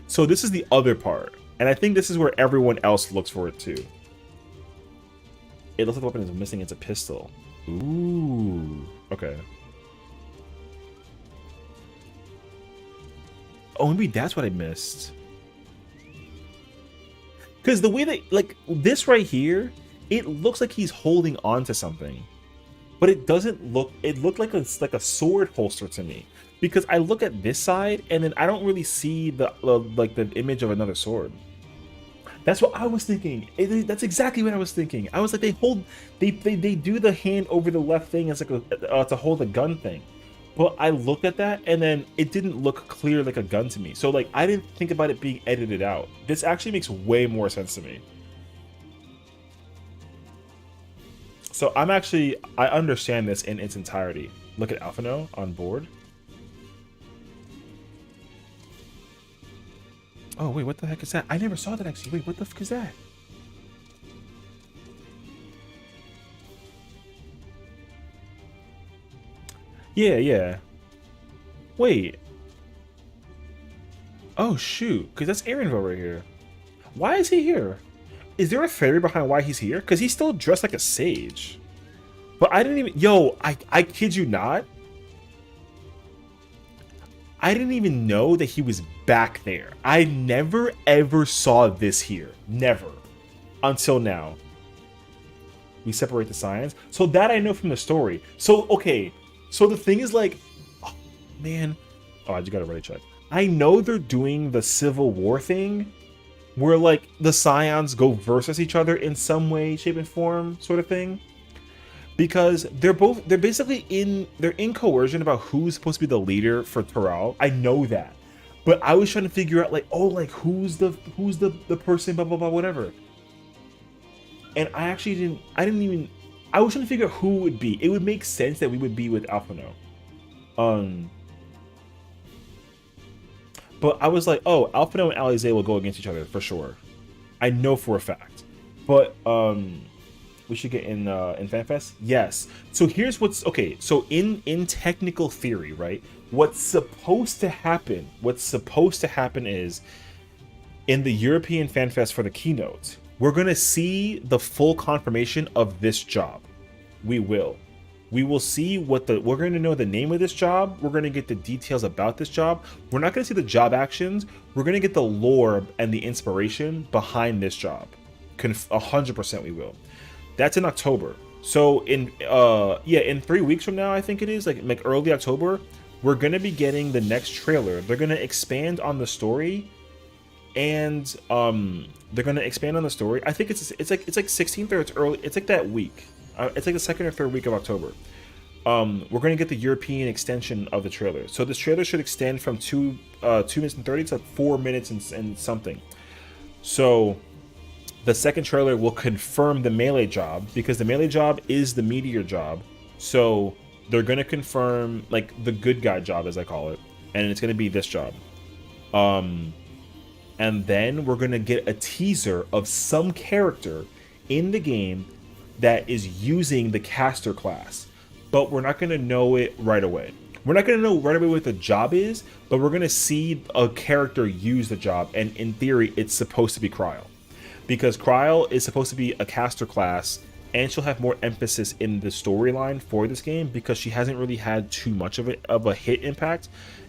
So this is the other part, and I think this is where everyone else looks for it too. It looks like the weapon is missing. It's a pistol. Ooh, okay. Oh, maybe that's what I missed. Because the way that, like, this right here, it looks like he's holding on to something, but it doesn't look. It looked like a sword holster to me. Because I look at this side, and then I don't really see the image of another sword. That's what I was thinking. That's exactly what I was thinking. I was like, they do the hand over the left thing as like to hold a gun thing. But I looked at that, and then it didn't look clear like a gun to me. So like, I didn't think about it being edited out. This actually makes way more sense to me. So I understand this in its entirety. Look at Alphino on board. Oh, wait, what the heck is that? I never saw that, actually. Wait, what the fuck is that? Yeah, yeah. Wait. Oh, shoot. Because that's Aaronville right here. Why is he here? Is there a theory behind why he's here? Because he's still dressed like a sage. But I didn't even... Yo, I kid you not. I didn't even know that he was back there. I never, ever saw this here. Never. Until now. We separate the signs. So that I know from the story. So, okay. So the thing is like... Oh, man. Oh, I just got to really check. I know they're doing the Civil War thing, where like the Scions go versus each other in some way, shape, and form, sort of thing. Because they're basically in coercion about who's supposed to be the leader for Toral. I know that. But I was trying to figure out like, oh, like who's the person, blah blah blah, whatever. And I actually I was trying to figure out who it would be. It would make sense that we would be with Alphino. But I was like, oh, Alphino and Alize will go against each other for sure. I know for a fact. But we should get in FanFest? Yes. So here's what's okay. So in technical theory, right? What's supposed to happen is in the European FanFest for the keynote, we're gonna see the full confirmation of this job. We will see we're going to know the name of this job. We're going to get the details about this job. We're not going to see the job actions. We're going to get the lore and the inspiration behind this job. 100% we will. That's in October. So in 3 weeks from now, I think it is like early October, we're going to be getting the next trailer. They're going to expand on the story, and they're going to expand on the story. I think it's like 16th, or it's early. It's like that week. It's like the second or third week of October. We're going to get the European extension of the trailer. So this trailer should extend from 2 minutes and 30 to like 4 minutes and something. So the second trailer will confirm the melee job, because the melee job is the meteor job. So they're going to confirm like the good guy job, as I call it, and it's going to be this job. And then we're going to get a teaser of some character in the game that is using the caster class, but we're not going to know it right away. We're not going to know right away what the job is, but we're going to see a character use the job, and in theory, it's supposed to be Kryl, because Kryl is supposed to be a caster class, and she'll have more emphasis in the storyline for this game because she hasn't really had too much of a hit impact,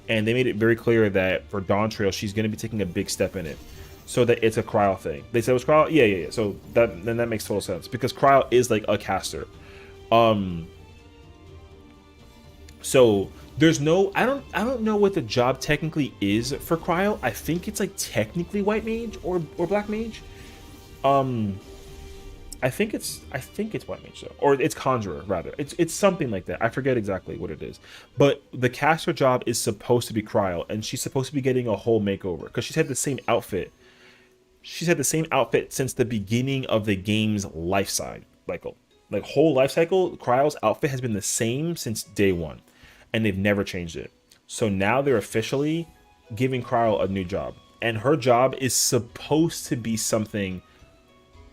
and they made it very clear that for Dawntrail, she's going to be taking a big step in it. So that it's a Kryl thing. They said it was Kryl? Yeah. So then that makes total sense, because Kryl is like a caster. So there's no, I don't know what the job technically is for Kryl. I think it's like technically white mage or black mage. I think it's white mage though, or it's conjurer rather. It's something like that. I forget exactly what it is. But the caster job is supposed to be Kryl, and she's supposed to be getting a whole makeover because she's had the same outfit. She's had the same outfit since the beginning of the game's life cycle. Like whole life cycle, Kryl's outfit has been the same since day one, and they've never changed it. So now they're officially giving Kryl a new job, and her job is supposed to be something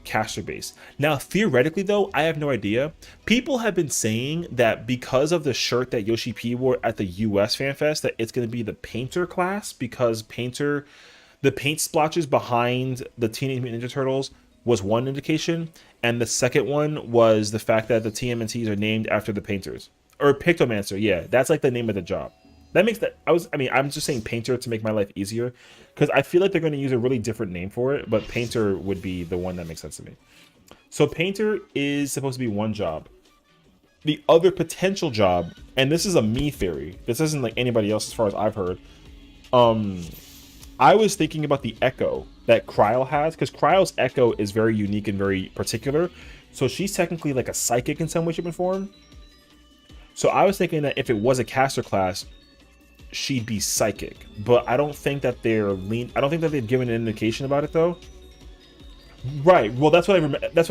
caster based. Now theoretically though, I have no idea. People have been saying that because of the shirt that Yoshi P wore at the US FanFest, that it's going to be the painter class, because the paint splotches behind the Teenage Mutant Ninja Turtles was one indication, and the second one was the fact that the TMNTs are named after the painters. Or Pictomancer, yeah, that's like the name of the job. That makes that, I'm just saying painter to make my life easier, because I feel like they're going to use a really different name for it, but painter would be the one that makes sense to me. So painter is supposed to be one job. The other potential job, and this is a me theory, this isn't like anybody else as far as I've heard, I was thinking about the echo that Kryl has, because Kryl's echo is very unique and very particular. So she's technically like a psychic in some way, shape, and form. So I was thinking that if it was a caster class, she'd be psychic. But I don't think that I don't think that they've given an indication about it though. Right. Well, that's what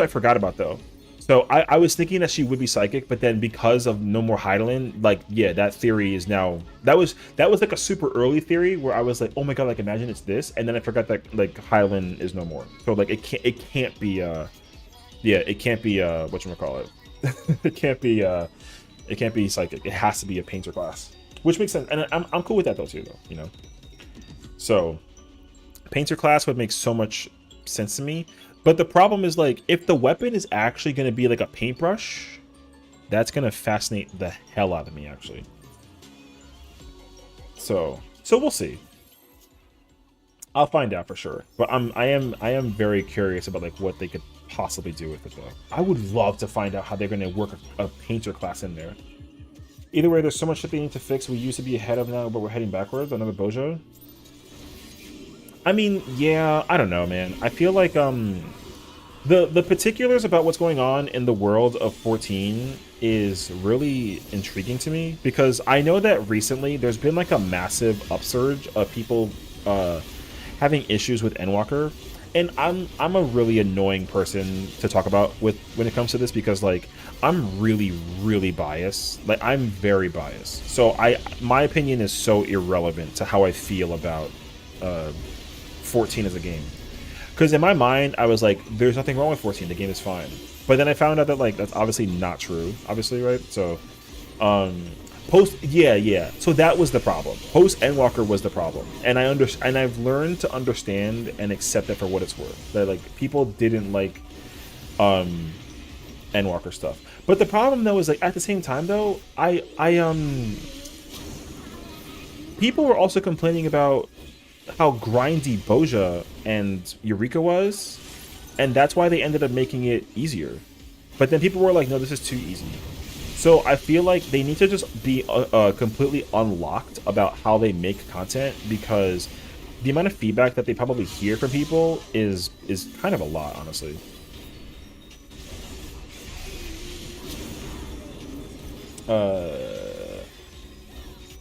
I forgot about though. So I was thinking that she would be psychic, but then because of no more Hydaelyn, like yeah, that theory is now that was like a super early theory where I was like, oh my god, like imagine it's this, and then I forgot that like Hydaelyn is no more. So like it can't be yeah, it can't be whatchamacallit. It can't be psychic. It has to be a painter class. Which makes sense. And I'm cool with that though too though, you know. So painter class would make so much sense to me. But the problem is like if the weapon is actually gonna be like a paintbrush, that's gonna fascinate the hell out of me actually. So we'll see. I'll find out for sure. But I am very curious about like what they could possibly do with it though. I would love to find out how they're gonna work a painter class in there. Either way, there's so much shit they need to fix. We used to be ahead of now, but we're heading backwards. Another Bojo. I mean, yeah, I don't know, man. I feel like the particulars about what's going on in the world of 14 is really intriguing to me because I know that recently there's been like a massive upsurge of people having issues with Endwalker, and I'm a really annoying person to talk about with when it comes to this because like I'm really biased. Like I'm very biased. So my opinion is so irrelevant to how I feel about 14 as a game. Because in my mind, I was like, there's nothing wrong with 14. The game is fine. But then I found out that like that's obviously not true. Obviously, right? So yeah. So that was the problem. Post Endwalker was the problem. And I've learned to understand and accept it for what it's worth. That like people didn't like Endwalker stuff. But the problem though is like at the same time though, people were also complaining about how grindy Boja and Eureka was, and that's why they ended up making it easier. But then people were like, no, this is too easy. So I feel like they need to just be completely unlocked about how they make content, because the amount of feedback that they probably hear from people is kind of a lot, honestly.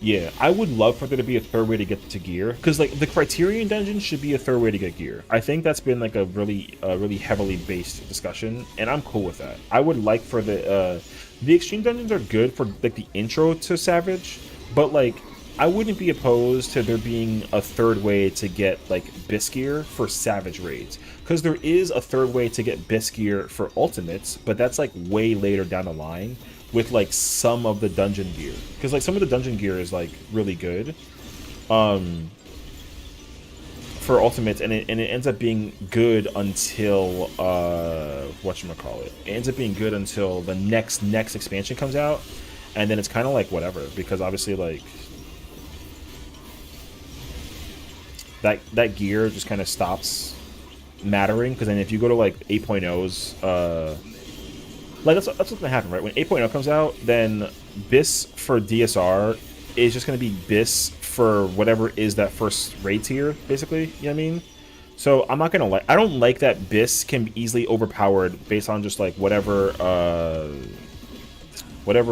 Yeah, I would love for there to be a third way to get to gear, because like the Criterion dungeon should be a third way to get gear. I think that's been like a really heavily based discussion, and I'm cool with that. I would like for the extreme dungeons are good for like the intro to Savage, but like I wouldn't be opposed to there being a third way to get like Bis gear for Savage raids, because there is a third way to get Bis gear for ultimates, but that's like way later down the line with like some of the dungeon gear, because like some of the dungeon gear is like really good for ultimates, and it ends up being good until whatchamacallit, it ends up being good until the next expansion comes out, and then it's kind of like whatever, because obviously like that gear just kind of stops mattering, because then if you go to like 8.0's like that's what's gonna happen, right? When 8.0 comes out, then Bis for DSR is just gonna be Bis for whatever is that first raid tier, basically. You know what I mean? So I'm not gonna like. I don't like that Bis can be easily overpowered based on just like whatever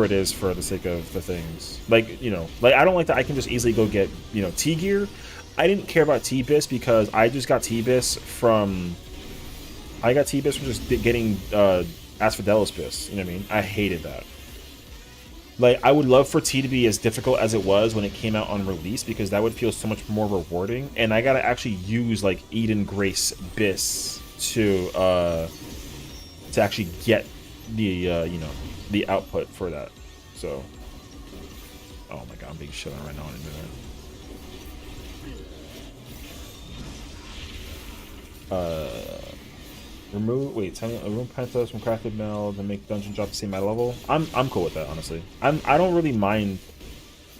it is for the sake of the things. Like, you know, like I don't like that I can just easily go get, you know, T gear. I didn't care about T Bis because I just got T Bis from. I got T Bis from just getting Asphodelos Bis, you know what I mean? I hated that. Like, I would love for T to be as difficult as it was when it came out on release, because that would feel so much more rewarding, and I gotta actually use, like, Eden Grace Bis to actually get the, you know, the output for that. So, oh my god, I'm being shit on right now in a minute. Tell me, remove Pentos from crafted meld and make dungeon drop to see my level. I'm cool with that, honestly. I don't really mind.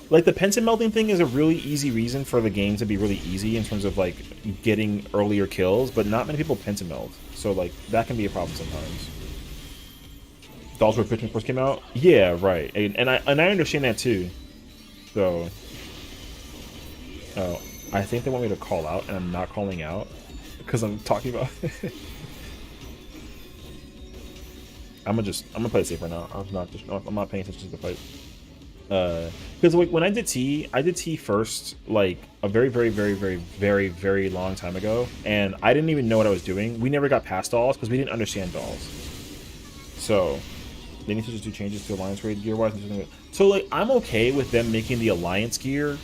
Like the Penton melding thing is a really easy reason for the game to be really easy in terms of like getting earlier kills, but not many people Penton meld, so like that can be a problem sometimes. Dolls where Pitchman first came out, yeah, right, and I understand that too. So, oh, I think they want me to call out, and I'm not calling out because I'm talking about. I'm gonna play it safe right now. I'm not paying attention to the fight. Because when I did T first, like a very long time ago, and I didn't even know what I was doing. We never got past dolls because we didn't understand dolls. So they need to just do changes to Alliance raid gear wise. So like I'm okay with them making the Alliance gear.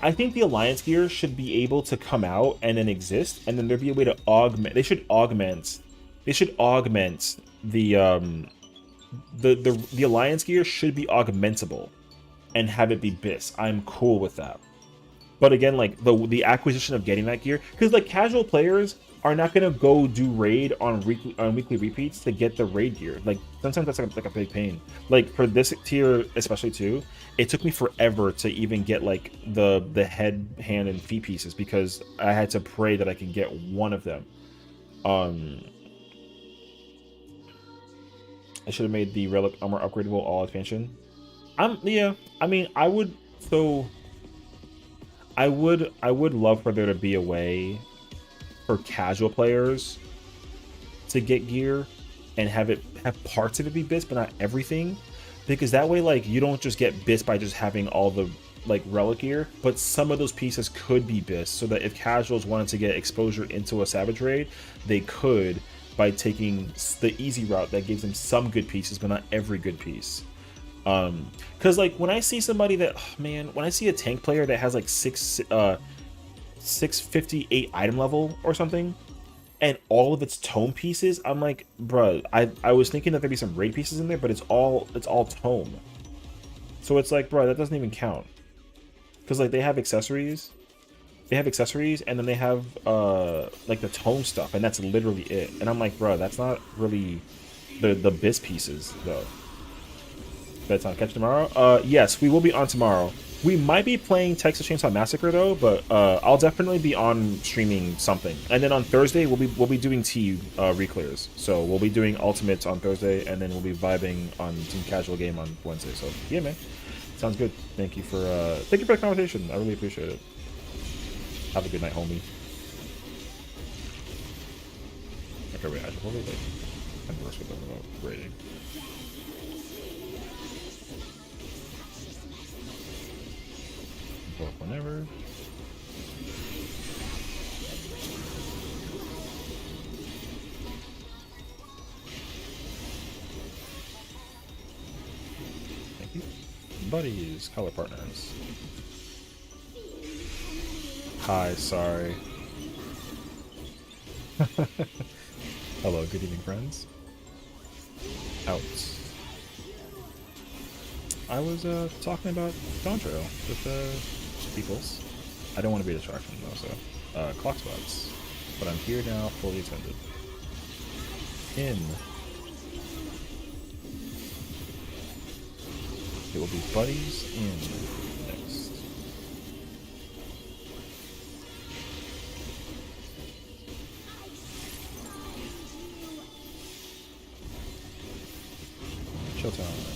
I think the Alliance gear should be able to come out and then exist, and then there'd be a way to augment. They should augment. They should augment the Alliance gear should be augmentable and have it be BIS. I'm cool with that. But again, like the acquisition of getting that gear, because like casual players are not gonna go do raid on weekly repeats to get the raid gear. Like sometimes that's like a big pain. Like for this tier especially too, it took me forever to even get like the head, hand, and feet pieces because I had to pray that I could get one of them. I should have made the relic armor upgradable all expansion. Yeah, I mean I would I would love for there to be a way for casual players to get gear and have parts of it be BIS but not everything, because that way like you don't just get BIS by just having all the like relic gear, but some of those pieces could be BIS, so that if casuals wanted to get exposure into a Savage raid, they could by taking the easy route that gives them some good pieces but not every good piece. Because like when I see somebody that, oh, man, when I see a tank player that has like 658 item level or something, and all of its tome pieces, I'm like, bruh, I was thinking that there'd be some raid pieces in there, but it's all tome. So it's like, bruh, that doesn't even count. Because like they have accessories, and then they have like the tome stuff, and that's literally it. And I'm like, bruh, that's not really the BIS pieces though. Bedtime catch tomorrow. Yes, we will be on tomorrow. We might be playing Texas Chainsaw Massacre though, but I'll definitely be on streaming something. And then on Thursday we'll be doing T reclears. So we'll be doing ultimates on Thursday, and then we'll be vibing on some casual game on Wednesday. So yeah, man, sounds good. Thank you for the conversation. I really appreciate it. Have a good night, homie. Okay, wait, I should probably like converse with them about rating. Whenever. Thank you. Buddies, color partners. Hi, sorry. Hello, good evening, friends. Out. I was talking about Dawn Trail with peoples. I don't want to be a distraction though, so clock spots. But I'm here now, fully attended. In. It will be buddies in next. Showtime.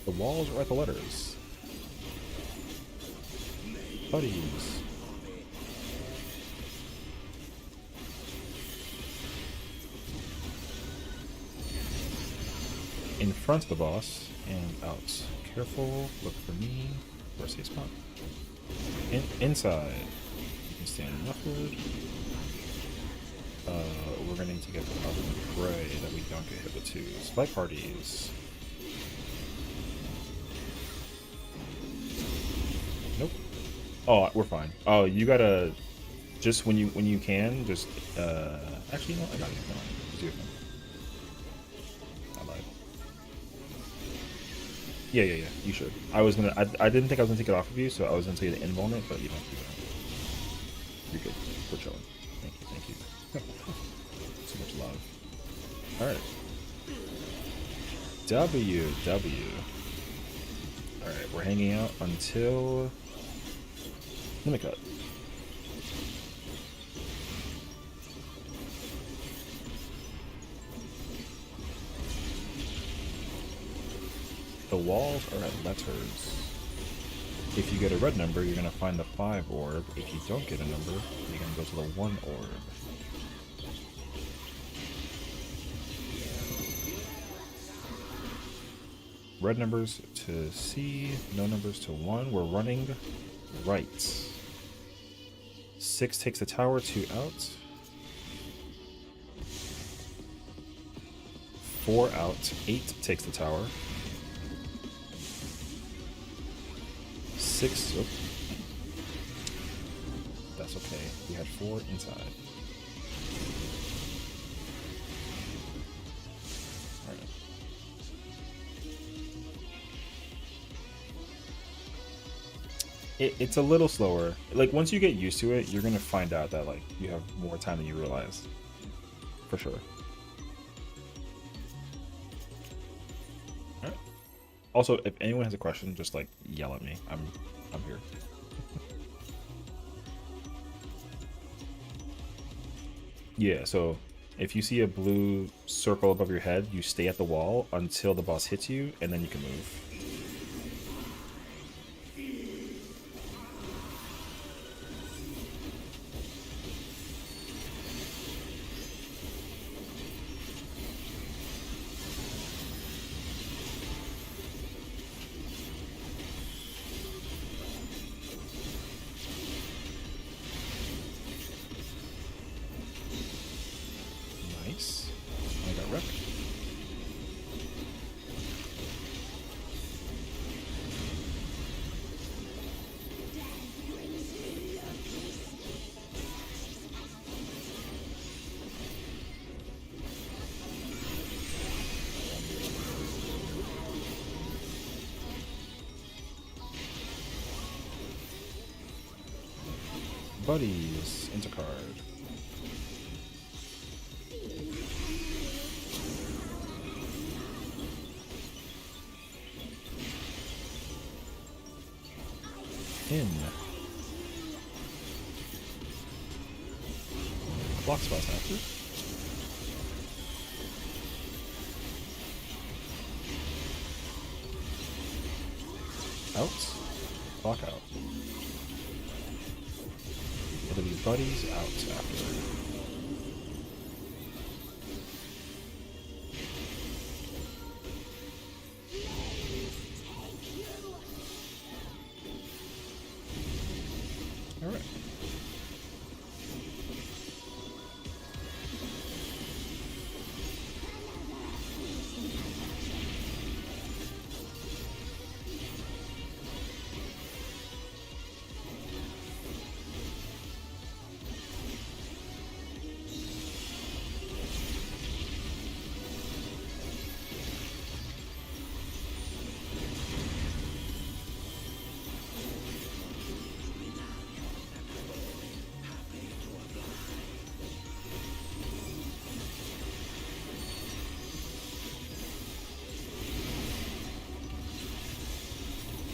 The walls write the letters. Buddies. In front of the boss and out. Careful, look for me. Where's the spot? Inside. You can stand leftward. We're gonna need to get the cover and pray that we don't get hit with twos. Fight parties. Nope. Oh, we're fine. Oh, you gotta just when you can just actually no, I got it. Come on, just do it. I lied. Yeah. You should. I was gonna. I didn't think I was gonna take it off of you, so I was gonna say the invuln it, but you don't do that. You're good. We're chilling. Thank you. So much love. All right. W. All right. We're hanging out until... Let me cut. The walls are at letters. If you get a red number, you're going to find the 5 orb. If you don't get a number, you're going to go to the 1 orb. Red numbers to C, no numbers to 1. We're running right. 6 takes the tower, 2 out. 4 out, 8 takes the tower. 6, oh. That's okay. We had 4 inside. Alright. It's a little slower. Like, once you get used to it, you're gonna find out that, like, you have more time than you realize. For sure. Alright. Also, if anyone has a question, just, like, yell at me. I'm here. Yeah, so if you see a blue circle above your head, you stay at the wall until the boss hits you, and then you can move. Nice. I got wrecked. Buddies, into card. In. Block spots after. Out. Block out. It'll be buddies out after. Alright.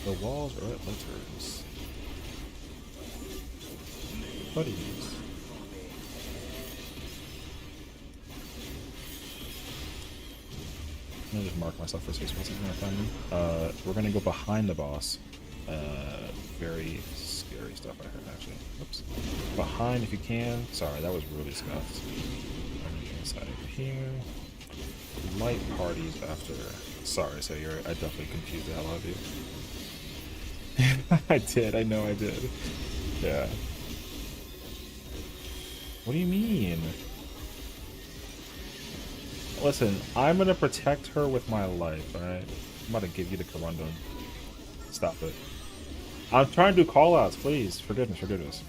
The walls are at letters. Buddies. I'm gonna just mark myself for 6 months when I find them. We're gonna go behind the boss. Very scary stuff I heard actually. Oops. Behind if you can. Sorry, that was really scuffed. I'm gonna go inside over here. Light parties after. Sorry, so I definitely confused the hell out of you. I did, I know I did. Yeah. What do you mean? Listen, I'm gonna protect her with my life, alright? I'm about to give you the corundum. Stop it. I'm trying to do call-outs, please. For goodness.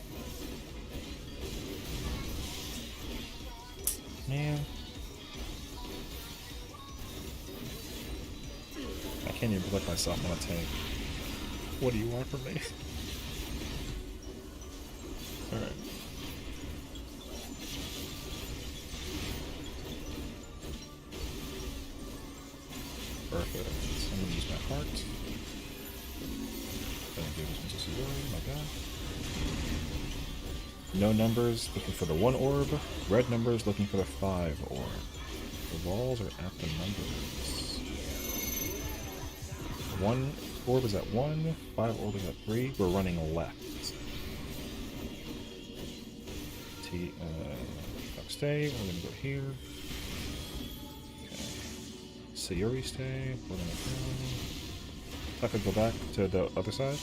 Man. I can't even protect myself on a tank. What do you want from me? Alright. Perfect. I'm gonna use my heart. Gonna give this one to Suzori, my god. No numbers, looking for the 1 orb. Red numbers, looking for the 5 orb. The walls are at the numbers. 1 orb is at 1, 5 orb is at 3. We're running left. Stay, we're gonna go here. Okay. Sayori stay, we're gonna go. Taka go back to the other side.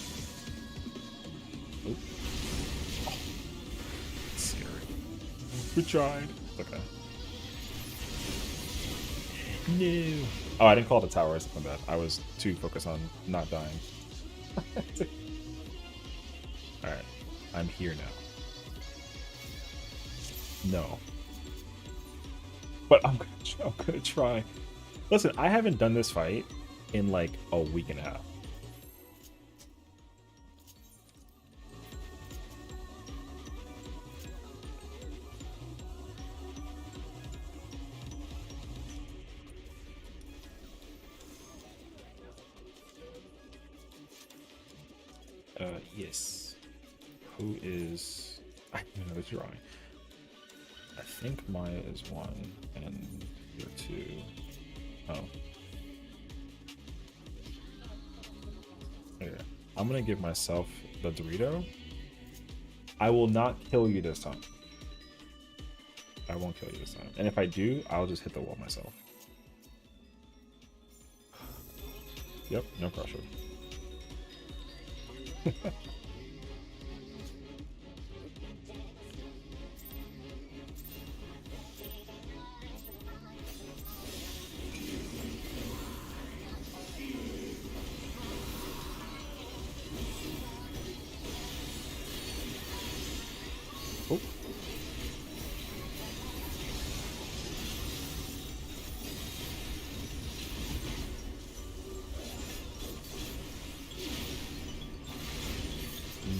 Oop. Oh. It's scary. We tried. Okay. No. Oh, I didn't call the tower or something like that. I was too focused on not dying. Alright. I'm here now. No. But I'm gonna try. Listen, I haven't done this fight in like a week and a half. Yes. Who is... I don't know the drawing. I think Maya is 1, and you're 2. Oh. Okay. I'm gonna give myself the Dorito. I will not kill you this time. I won't kill you this time. And if I do, I'll just hit the wall myself. Yep, no pressure. Oh.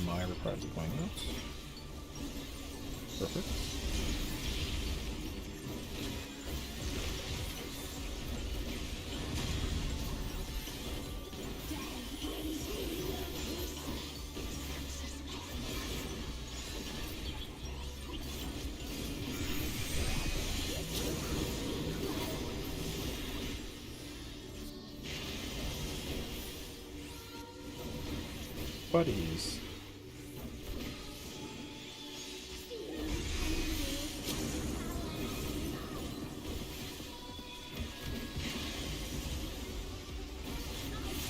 My reprise is going out. Perfect. Buddies.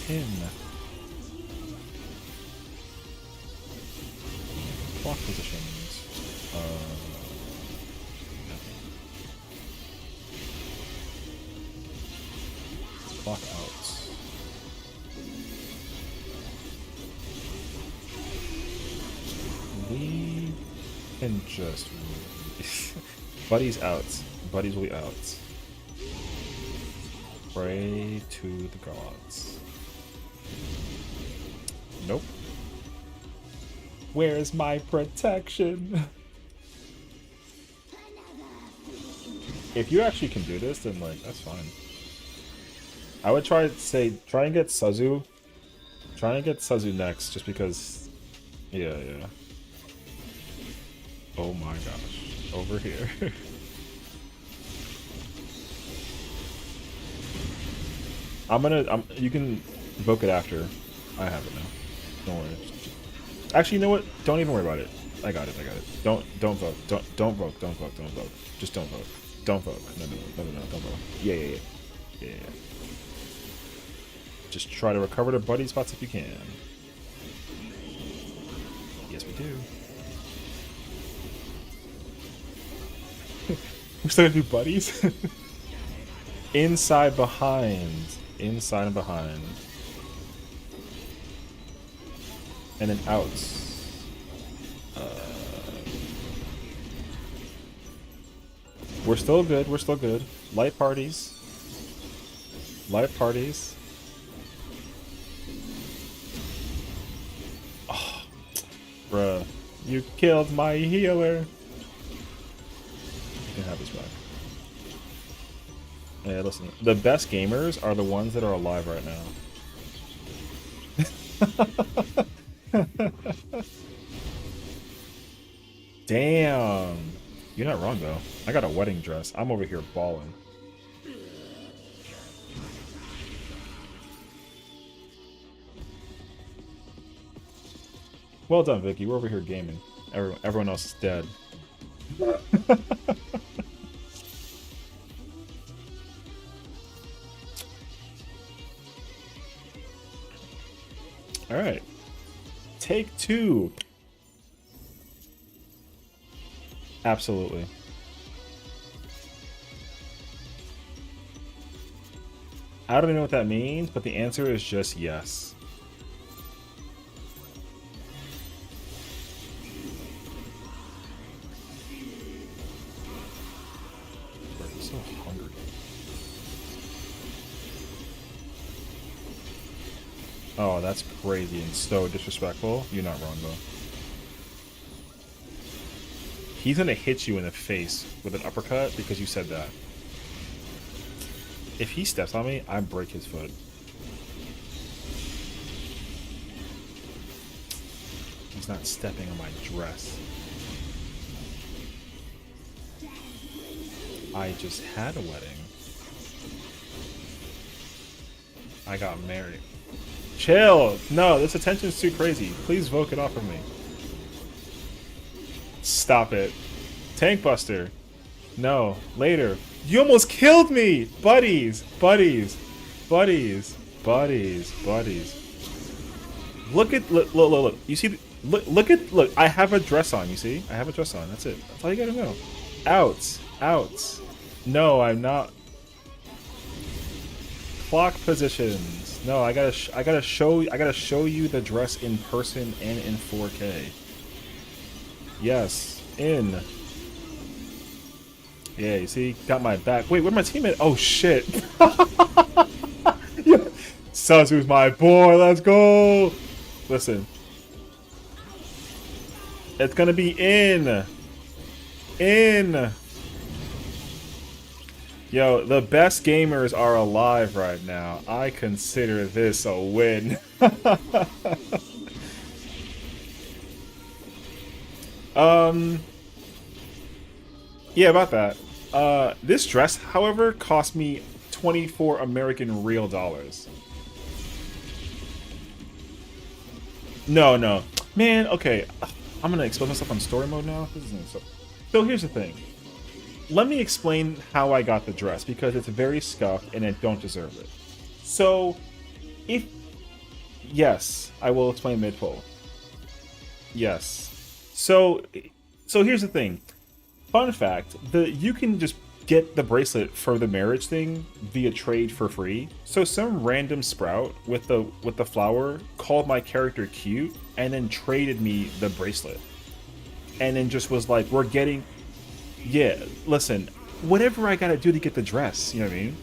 In. Block positions. Block outs. We can just... Buddies out. Buddies will be out. Pray to the gods. Nope. Where's my protection? If you actually can do this, then like that's fine. I would try and get Suzu. Try and get Suzu next, just because. Yeah. Oh my gosh, over here. You can invoke it after. I have it now. Don't worry. Actually, you know what? Don't even worry about it. I got it. Don't vote. Don't vote. Just don't vote. Don't vote. No, don't vote. Yeah. Just try to recover the buddy spots if you can. Yes, we do. We're still gonna do buddies? Inside and behind. And then outs. We're still good. Light parties. Oh, bruh. You killed my healer. You can have this back. Yeah, listen. The best gamers are the ones that are alive right now. Damn. You're not wrong, though. I got a wedding dress. I'm over here balling. Well done, Vicky. We're over here gaming. Everyone else is dead. All right. Take two. Absolutely. I don't even know what that means, but the answer is just yes. I'm so hungry. Oh, that's crazy and so disrespectful. You're not wrong, though. He's gonna hit you in the face with an uppercut because you said that. If he steps on me, I break his foot. He's not stepping on my dress. I just had a wedding. I got married. Chill! No, this attention's too crazy. Please vote it off of me. Stop it. Tank Buster. No, later. You almost killed me! Buddies! Buddies! Buddies! Buddies! Buddies. Look at... Look. You see... Look, I have a dress on, you see? I have a dress on. That's it. That's all you gotta know. Out. Out. No, I'm not... Clock positions. No, I gotta show you the dress in person and in 4K. Yes. In. Yeah, you see? Got my back. Wait, where'd my teammate? Oh, shit. Suzu's my boy. Let's go. Listen. It's gonna be in. In. Yo, the best gamers are alive right now. I consider this a win. Yeah, about that. This dress, however, cost me 24 American real dollars. No. Man, okay. I'm gonna expose myself on story mode now. So here's the thing. Let me explain how I got the dress, because it's very scuffed and I don't deserve it. So, yes, I will explain mid-poll. Yes. So here's the thing. Fun fact, you can just get the bracelet for the marriage thing via trade for free. So some random sprout with the flower called my character cute and then traded me the bracelet. And then just was like, we're getting... Yeah, listen, whatever I gotta do to get the dress, you know what I mean?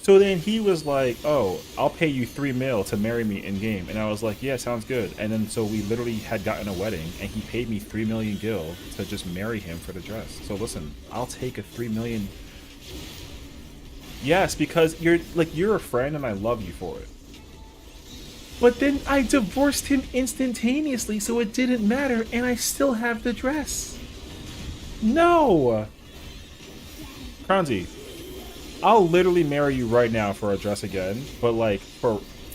So then he was like, oh, I'll pay you 3 mil to marry me in game. And I was like, yeah, sounds good. And then so we literally had gotten a wedding and he paid me 3 million gil to just marry him for the dress. So listen, I'll take a 3 million. Yes, because you're a friend and I love you for it. But then I divorced him instantaneously, so it didn't matter, and I still have the dress. No! Kranzi, I'll literally marry you right now for a dress again, but like,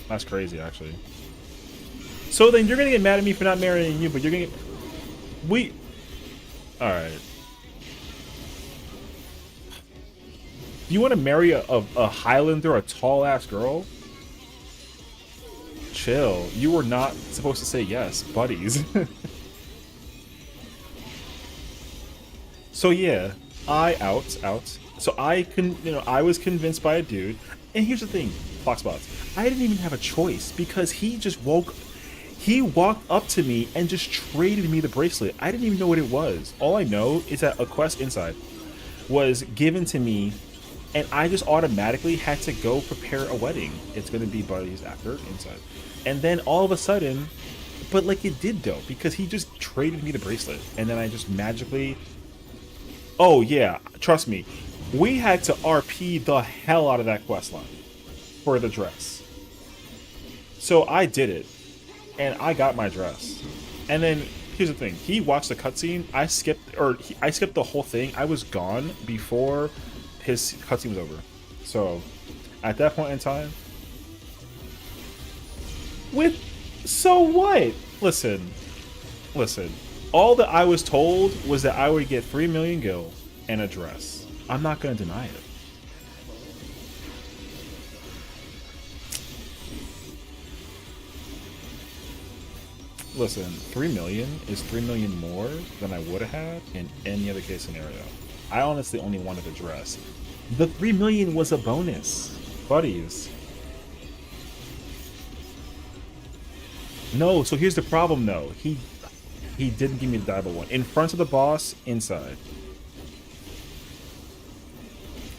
that's crazy, actually. So then you're gonna get mad at me for not marrying you, but you're gonna get... Alright. You want to marry a Highlander, a tall-ass girl? Chill. You were not supposed to say yes, buddies. So yeah, out. So I was convinced by a dude. And here's the thing, Foxbots. I didn't even have a choice because he walked up to me and just traded me the bracelet. I didn't even know what it was. All I know is that a quest inside was given to me, and I just automatically had to go prepare a wedding. It's gonna be buddies after inside. And then all of a sudden, but like it did though, because he just traded me the bracelet, and then I just magically... Oh yeah, trust me, we had to RP the hell out of that quest line for the dress. So I did it. and I got my dress. And then here's the thing: he watched the cutscene. I skipped the whole thing. I was gone before his cutscene was over. So at that point in time, so what? Listen. All that I was told was that I would get 3 million gil and a dress. I'm not gonna deny it. Listen, 3 million is 3 million more than I would have had in any other case scenario. I honestly only wanted a dress. The 3 million was a bonus, buddies. No, so here's the problem though. He didn't give me the diable one. In front of the boss, inside.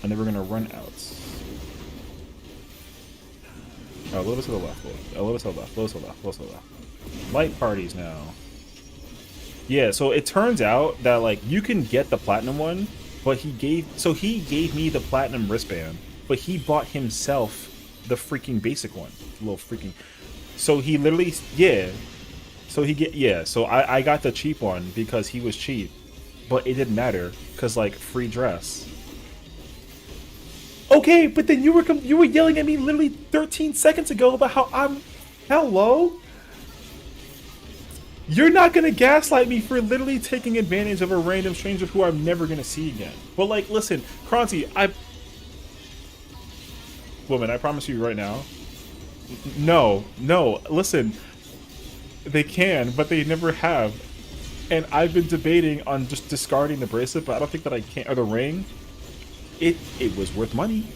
And then we're gonna run out. Oh, a little bit to the left, a little bit to the left, a little to the left, a little to the left. Light parties now. Yeah, so it turns out that like you can get the platinum one, but he gave me the platinum wristband, but he bought himself the freaking basic one. Little freaking. So he literally, yeah. So I got the cheap one because he was cheap, but it didn't matter because like free dress. Okay, but then you were yelling at me literally 13 seconds ago about how I'm hello. You're not gonna gaslight me for literally taking advantage of a random stranger who I'm never gonna see again. But like, listen, Kronti, woman, I promise you right now. No, listen. They can, but they never have. And I've been debating on just discarding the bracelet, but I don't think that I can. Or the ring. It was worth money.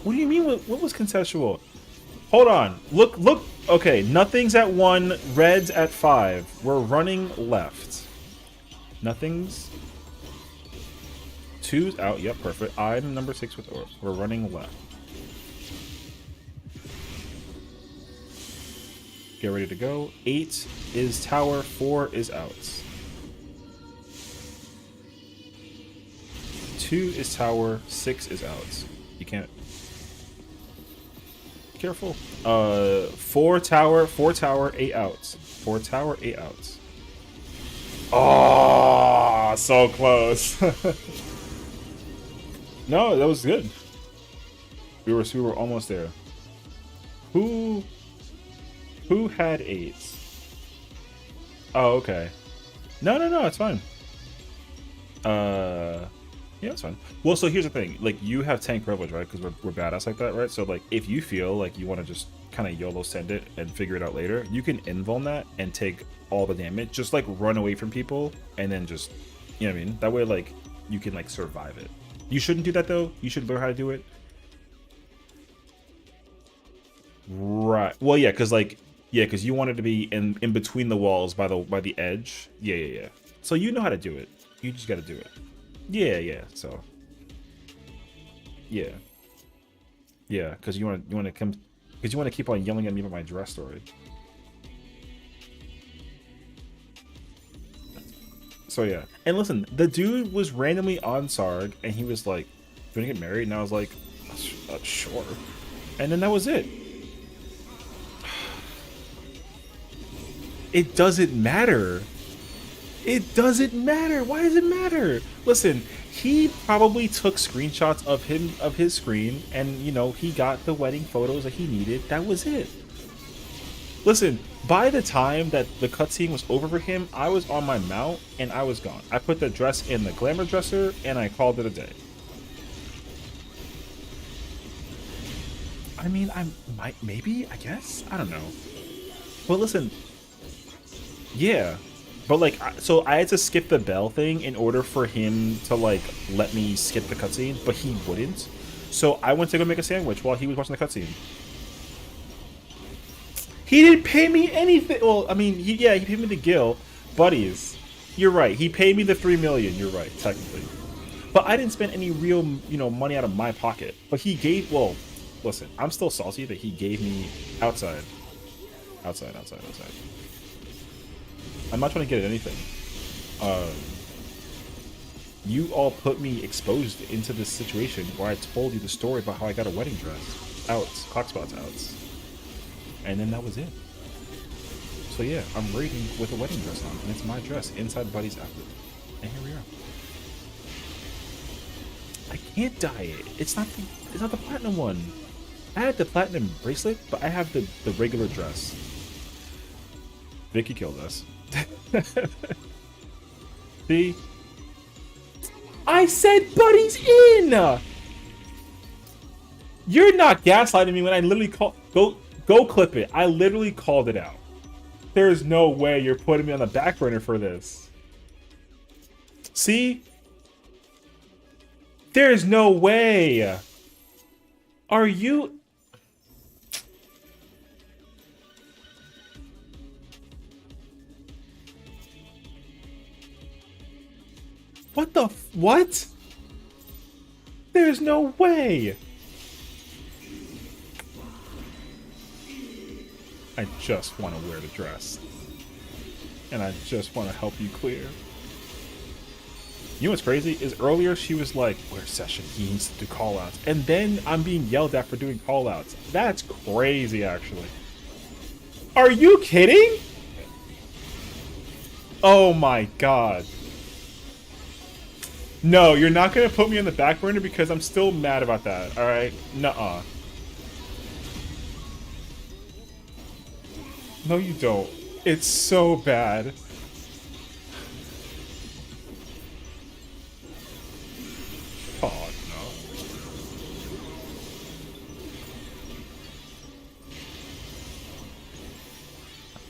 What do you mean? What was consensual? Hold on. Look. Okay, nothing's at 1. Red's at 5. We're running left. Nothing's. 2's out. Yep, perfect. I'm number 6 with Orb. We're running left. Get ready to go. 8 is tower. 4 is out. 2 is tower. 6 is out. You can't. Careful. 4 tower. 8 out. 4 tower. 8 out. Oh, so close. No, that was good. We were almost there. Who had 8s? Oh, okay. No, it's fine. Yeah, it's fine. Well, so here's the thing. Like, you have tank privilege, right? Because we're badass like that, right? So, like, if you feel like you want to just kind of YOLO send it and figure it out later, you can invuln that and take all the damage. Just, like, run away from people and then just, you know what I mean? That way, like, you can, like, survive it. You shouldn't do that, though. You should learn how to do it. Right. Well, yeah, because, like, yeah, because you wanted to be in between the walls by the edge. Yeah. So you know how to do it. You just got to do it. Yeah. So, yeah, because you want to keep on yelling at me about my dress story. So yeah, and listen, the dude was randomly on Sarg, and he was like, "Gonna get married," and I was like, "Sure," and then that was it. It doesn't matter. It doesn't matter. Why does it matter? Listen, he probably took screenshots of his screen, and you know, he got the wedding photos that he needed. That was it. Listen, by the time that the cutscene was over for him, I was on my mount and I was gone. I put the dress in the glamour dresser and I called it a day. I mean, maybe, I guess, I don't know. But listen, yeah. But like, so I had to skip the bell thing in order for him to like let me skip the cutscene, but he wouldn't. So I went to go make a sandwich while he was watching the cutscene. He didn't pay me anything. Well, I mean, he paid me the gil, buddies. You're right. He paid me the 3 million. You're right, technically. But I didn't spend any real, money out of my pocket. But he gave. Well, listen, I'm still salty that he gave me outside. I'm not trying to get at anything. You all put me exposed into this situation where I told you the story about how I got a wedding dress. Outs. Clock spots outs. And then that was it. So yeah, I'm raiding with a wedding dress on, and it's my dress inside Buddy's outfit. And here we are. I can't dye it. It's not the platinum one. I had the platinum bracelet, but I have the regular dress. Vicky killed us. See? I said Buddy's in! You're not gaslighting me when I literally call go clip it. I literally called it out. There's no way you're putting me on the back burner for this. See? There's no way. Are you... What the what? There's no way. I just want to wear the dress. And I just want to help you clear. You know what's crazy? Is earlier she was like, where's Session? He needs to do callouts. And then I'm being yelled at for doing callouts. That's crazy, actually. Are you kidding? Oh my god. No, you're not going to put me on the back burner because I'm still mad about that, alright? Nuh-uh. No, you don't. It's so bad. Oh, no.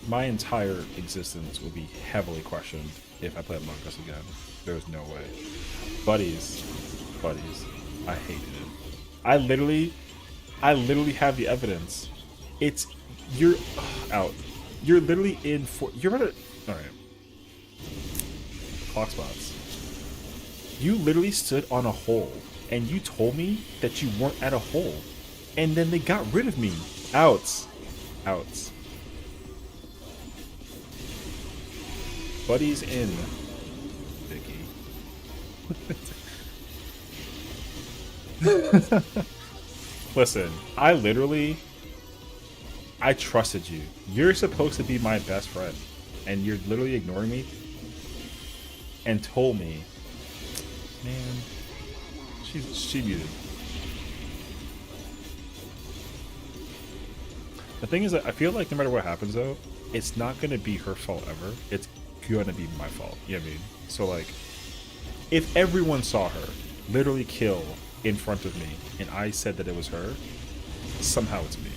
My entire existence will be heavily questioned if I play Among Us again. There's no way. Buddies. I hated it. I literally have the evidence. You're out. You're literally in for. You're at a. All right. Clock spots. You literally stood on a hole, and you told me that you weren't at a hole, and then they got rid of me. Outs. Buddy's in. Vicky. Listen, I trusted you. You're supposed to be my best friend, and you're literally ignoring me and told me, man, she muted. The thing is that I feel like no matter what happens though, it's not gonna be her fault ever. It's gonna be my fault. You know what I mean? So like, if everyone saw her literally kill in front of me and I said that it was her, somehow it's me.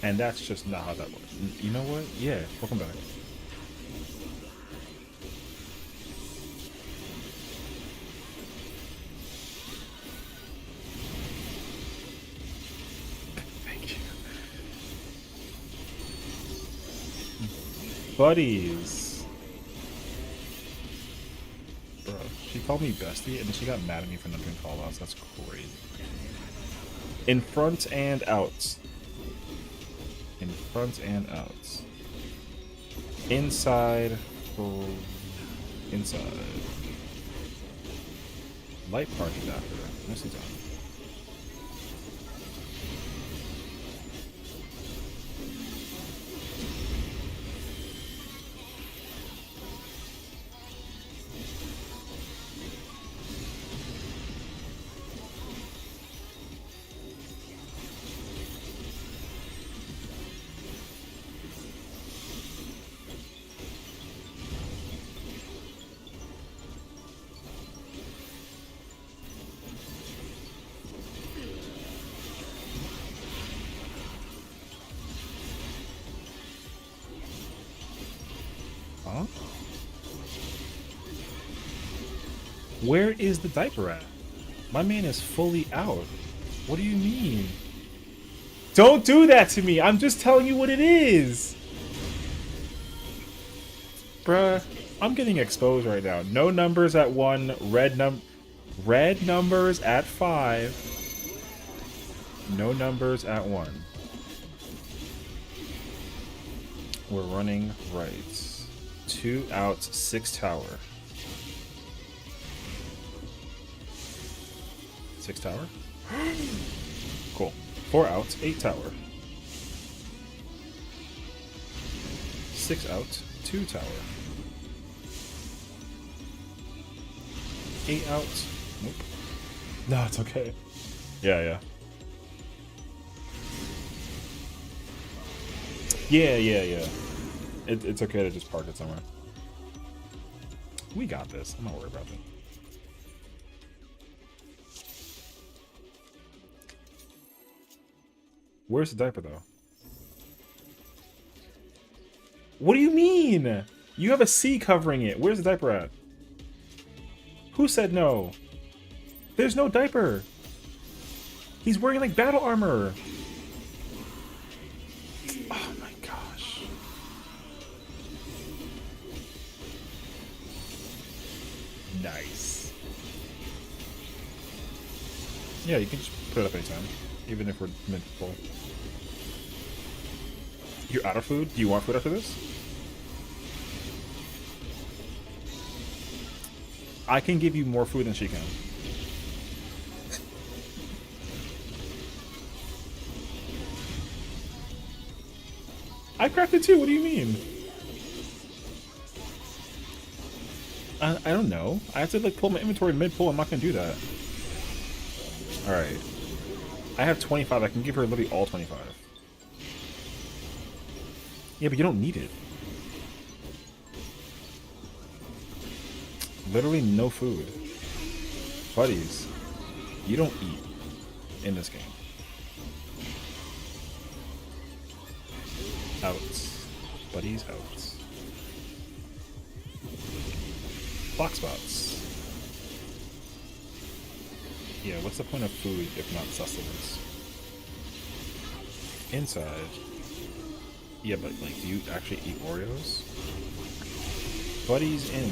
And that's just not how that works. You know what? Yeah, welcome back. Thank you. Buddies. Bro, she called me bestie and then she got mad at me for not doing callouts. That's crazy. In front and out. In front and out. Inside. Oh, inside. Light parties after. Nicely done. Huh? Where is the diaper at? My man is fully out. What do you mean? Don't do that to me. I'm just telling you what it is. Bruh, I'm getting exposed right now. No numbers at 1, red numbers at 5. No numbers at 1. We're running right. 2 out, 6 tower. 6 tower? Cool. 4 out, 8 tower. 6 out, 2 tower. 8 out. Nope. No, it's okay. Yeah, yeah. Yeah. It's okay to just park it somewhere. We got this. I'm not worried about it. Where's the diaper, though? What do you mean? You have a C covering it. Where's the diaper at? Who said no? There's no diaper. He's wearing, like, battle armor. Oh, my gosh. Nice. Yeah, you can just put it up anytime. Even if we're mid-full. You're out of food? Do you want food after this? I can give you more food than she can. I crafted too, what do you mean? I don't know. I have to like pull my inventory mid-pull, I'm not gonna do that. Alright. I have 25, I can give her literally all 25. Yeah, but you don't need it. Literally no food. Buddies, you don't eat in this game. Outs. Buddies, outs. Box spots. Yeah, what's the point of food if not sustenance? Inside. Yeah, but like, do you actually eat Oreos? Buddies in.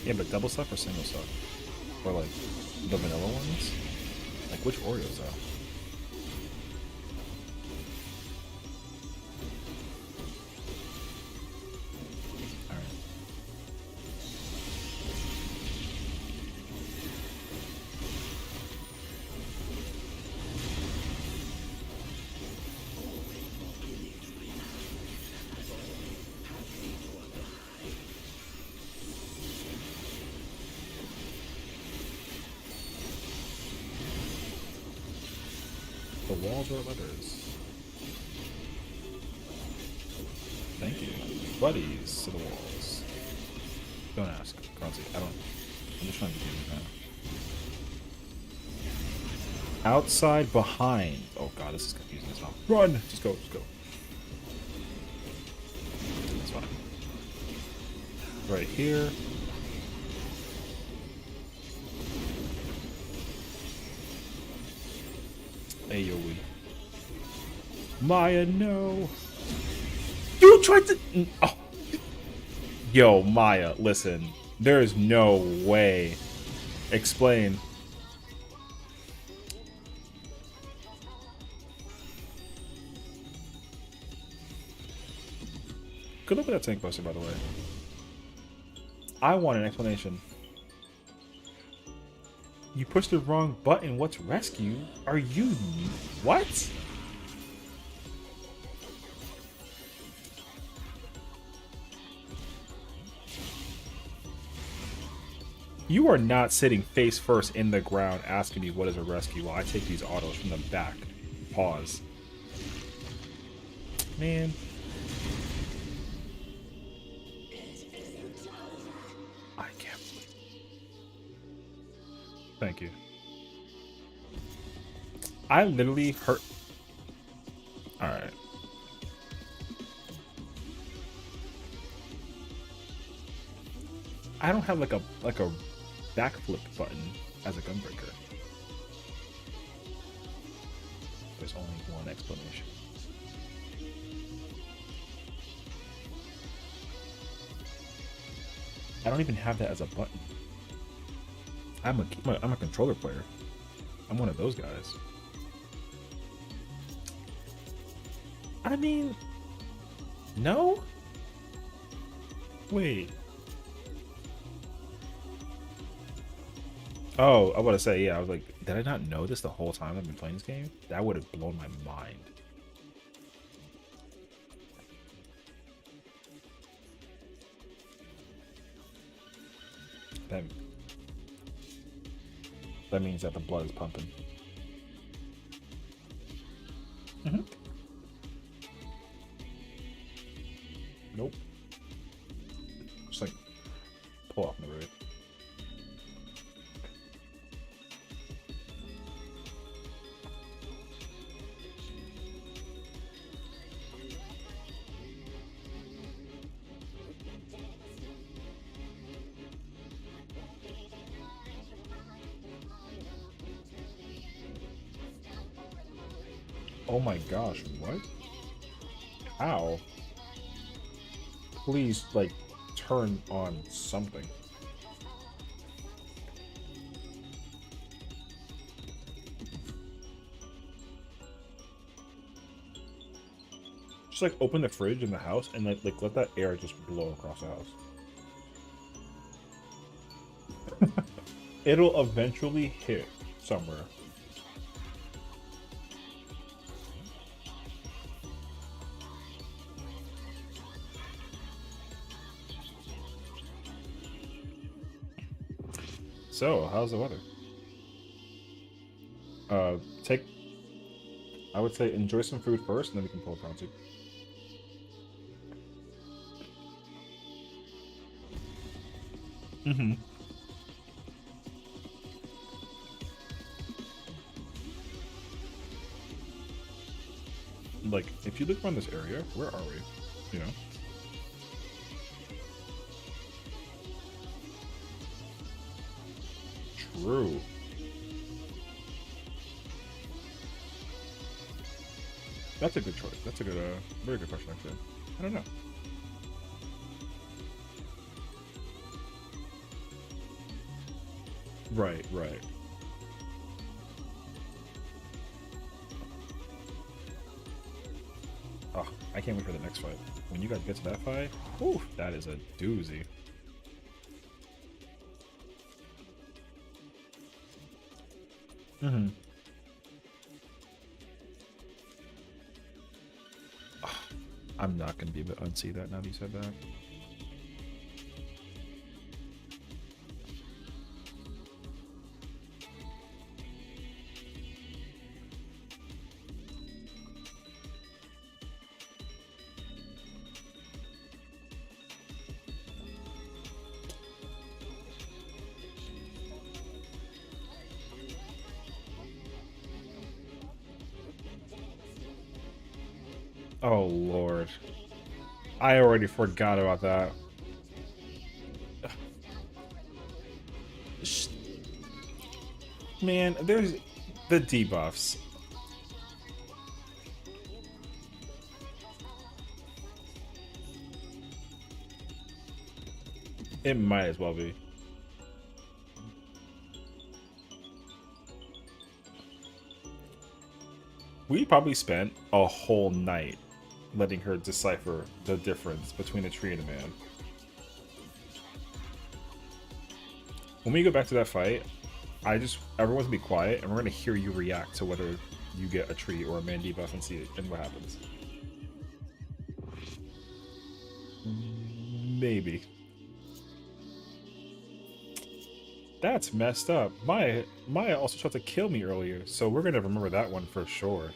Yeah, but double stuff or single stuff? Or like the vanilla ones? Like which Oreos though? Alright. The walls are letters. Thank you. Buddies to the walls. Don't ask. Can't see. I don't. I'm just trying to do it now. Outside, behind. Oh god, this is confusing as hell. Run! Just go, just go. That's fine. Right here. AoE. Maya, no. You tried to. Oh. Yo, Maya, listen. There is no way. Explain. Good luck with that tank buster, by the way. I want an explanation. You pushed the wrong button. What's rescue? Are you... What? You are not sitting face first in the ground asking me what is a rescue while I take these autos from the back. Pause. Man. I can't believe. Thank you. I literally hurt. Alright. I don't have like a backflip button as a gunbreaker. There's only one explanation. I don't even have that as a button. I'm a controller player. I'm one of those guys. I mean, No? Wait. Oh, I want to say, yeah, I was like, did I not know this the whole time I've been playing this game? That would have blown my mind. That, that means that the blood is pumping. Mm-hmm. Nope. Just like, pull off in the road. Oh my gosh, what? How? Please, like, turn on something. Just like open the fridge in the house and like let that air just blow across the house. It'll eventually hit somewhere. So, how's the weather? Take. I would say enjoy some food first, and then we can pull a concert. Mm-hmm. Like, if you look around this area, where are we? You know? True. That's a good choice. That's a good, very good question, actually. I don't know. Right, right. Oh, I can't wait for the next fight. When you guys get to that fight, whew, that is a doozy. Mm-hmm. I'm not going to be able to unsee that now that you said that. Oh, Lord. I already forgot about that. Man, there's the debuffs. It might as well be. We probably spent a whole night letting her decipher the difference between a tree and a man. When we go back to that fight, everyone's gonna be quiet and we're gonna hear you react to whether you get a tree or a man debuff and see it and what happens. Maybe. That's messed up. Maya also tried to kill me earlier, so we're gonna remember that one for sure.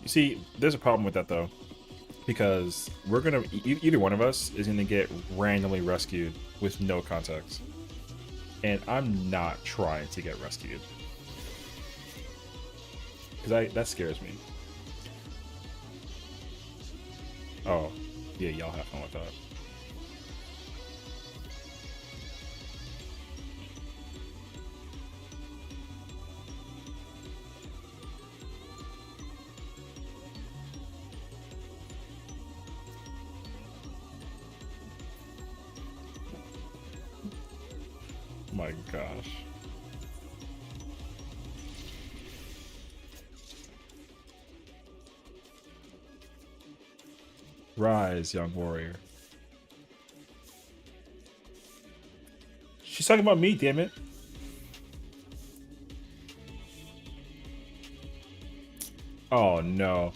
You see, there's a problem with that though, because we're gonna either one of us is gonna get randomly rescued with no context, and I'm not trying to get rescued because that scares me. Oh, yeah, y'all have fun with that. My gosh. Rise, young warrior. She's talking about me, damn it. Oh no.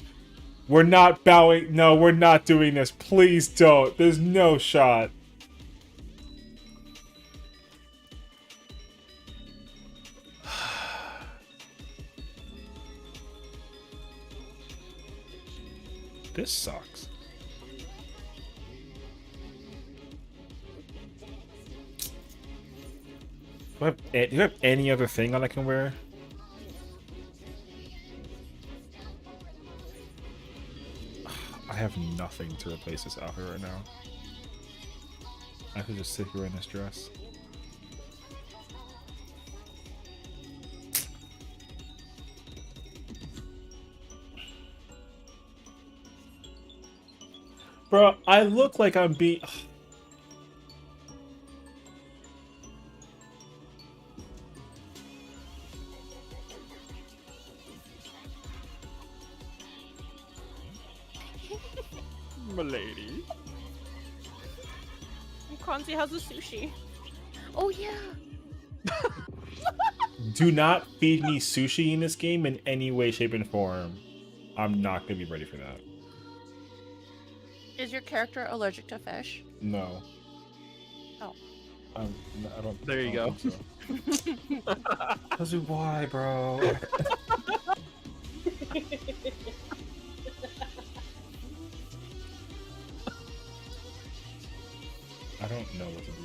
We're not bowing. No, we're not doing this. Please don't. There's no shot. This sucks. Do you have any other thing on I can wear? I have nothing to replace this outfit right now. I could just sit here in this dress. Bro, I look like I'm being... Milady. Kanzi, how's the sushi? Oh yeah. Do not feed me sushi in this game in any way, shape, and form. I'm not gonna be ready for that. Is your character allergic to fish? No. Oh. I don't. There you go. So. Why, bro? I don't know what to do.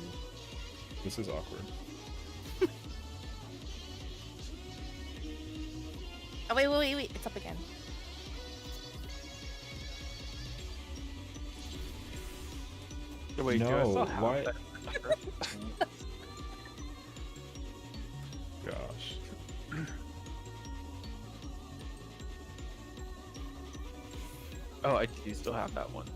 This is awkward. Oh wait! It's up again. Wait, no, do I still have why? that? Gosh. Oh, I do still have that one.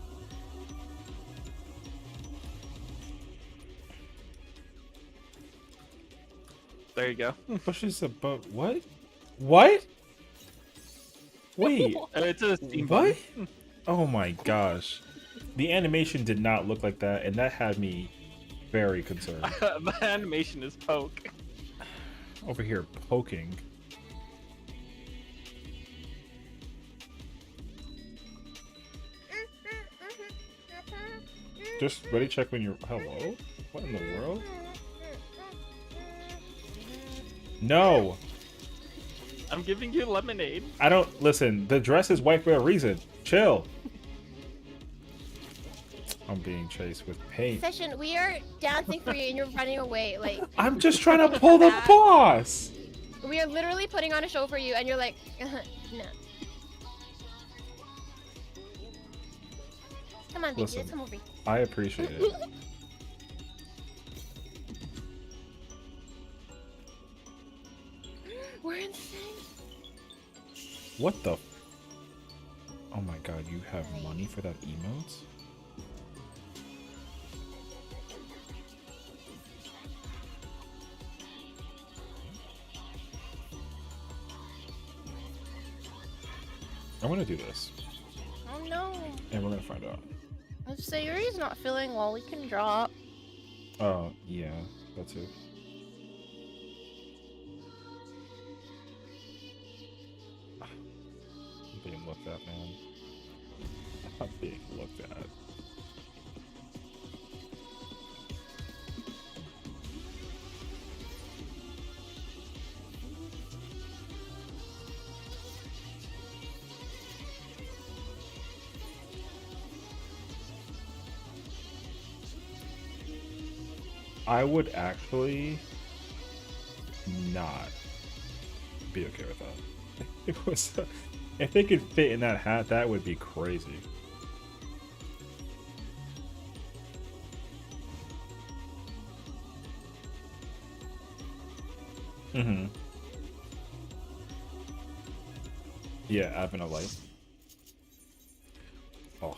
There you go. Pushes about what? What? Wait. It's a steam What? bun. Oh my gosh. The animation did not look like that, and that had me very concerned. The animation is poke. Over here poking. Just ready check when you're... Hello? What in the world? No! I'm giving you lemonade. I don't... Listen, the dress is white for a reason. Chill. I'm being chased with paint. Session, we are dancing for you and you're running away. Like, I'm just trying to pull the boss! we are literally putting on a show for you and you're like, no. Come on, baby, Listen. let's come over. I appreciate it. We're in the same. What the... Oh my god, you have money for that emotes? I want to do this, Oh no. and we're gonna find out. If Sayuri's not feeling well, we can drop. Oh, yeah, that's it. I'm being looked at, man. I'm being looked at. I would actually not be okay with that. It was, if they could fit in that hat, that would be crazy. Mm-hmm. Yeah, having a light. Oh.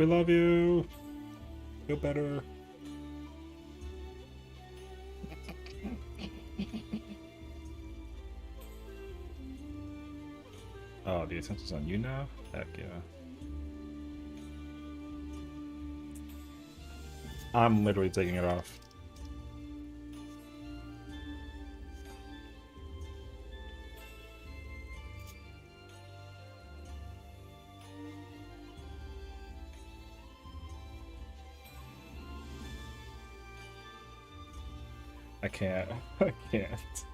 We love you. Feel better. Oh, the essential's on you now? Heck yeah. I'm literally taking it off. I can't. I can't.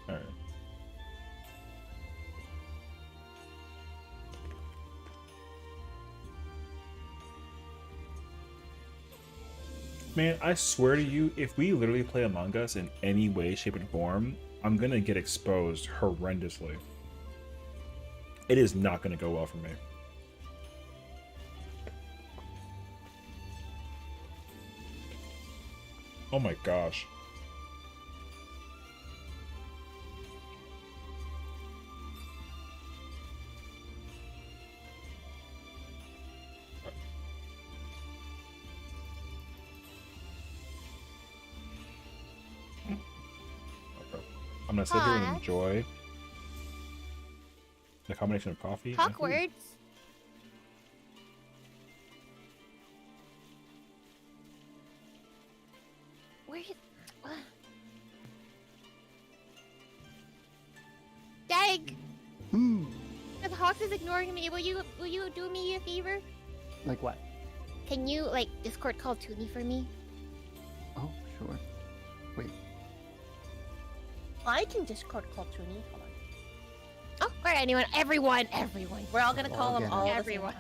Alright. Man, I swear to you, if we literally play Among Us in any way, shape, and form, I'm gonna get exposed horrendously. It is not gonna go well for me. Oh my gosh. I'm gonna sit here and Aw. enjoy the combination of coffee and Talk food. words. Where is... Dag! Hmm. The Hawks is ignoring me. Will you do me a favor? Like what? Can you like Discord call Toonie for me? Oh, sure. Wait. I can Discord call Toonie. Hold on. Oh, or anyone, everyone. We're all gonna All call them get it. all. Everyone.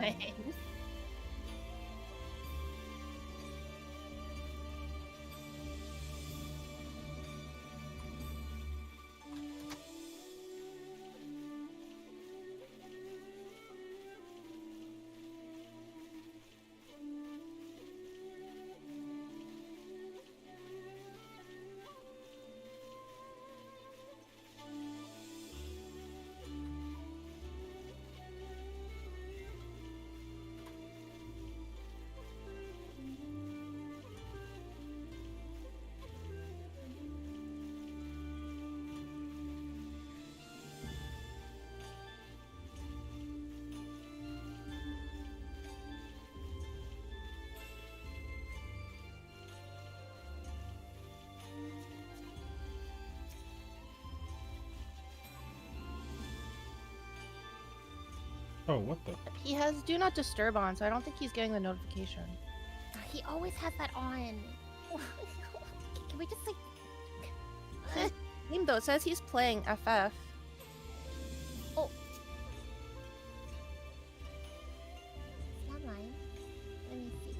Oh, what the? He has do not disturb on, so I don't think he's getting the notification. He always has that on. Can we just like... Name though, it says he's playing FF. Oh. Is that mine? Let me see.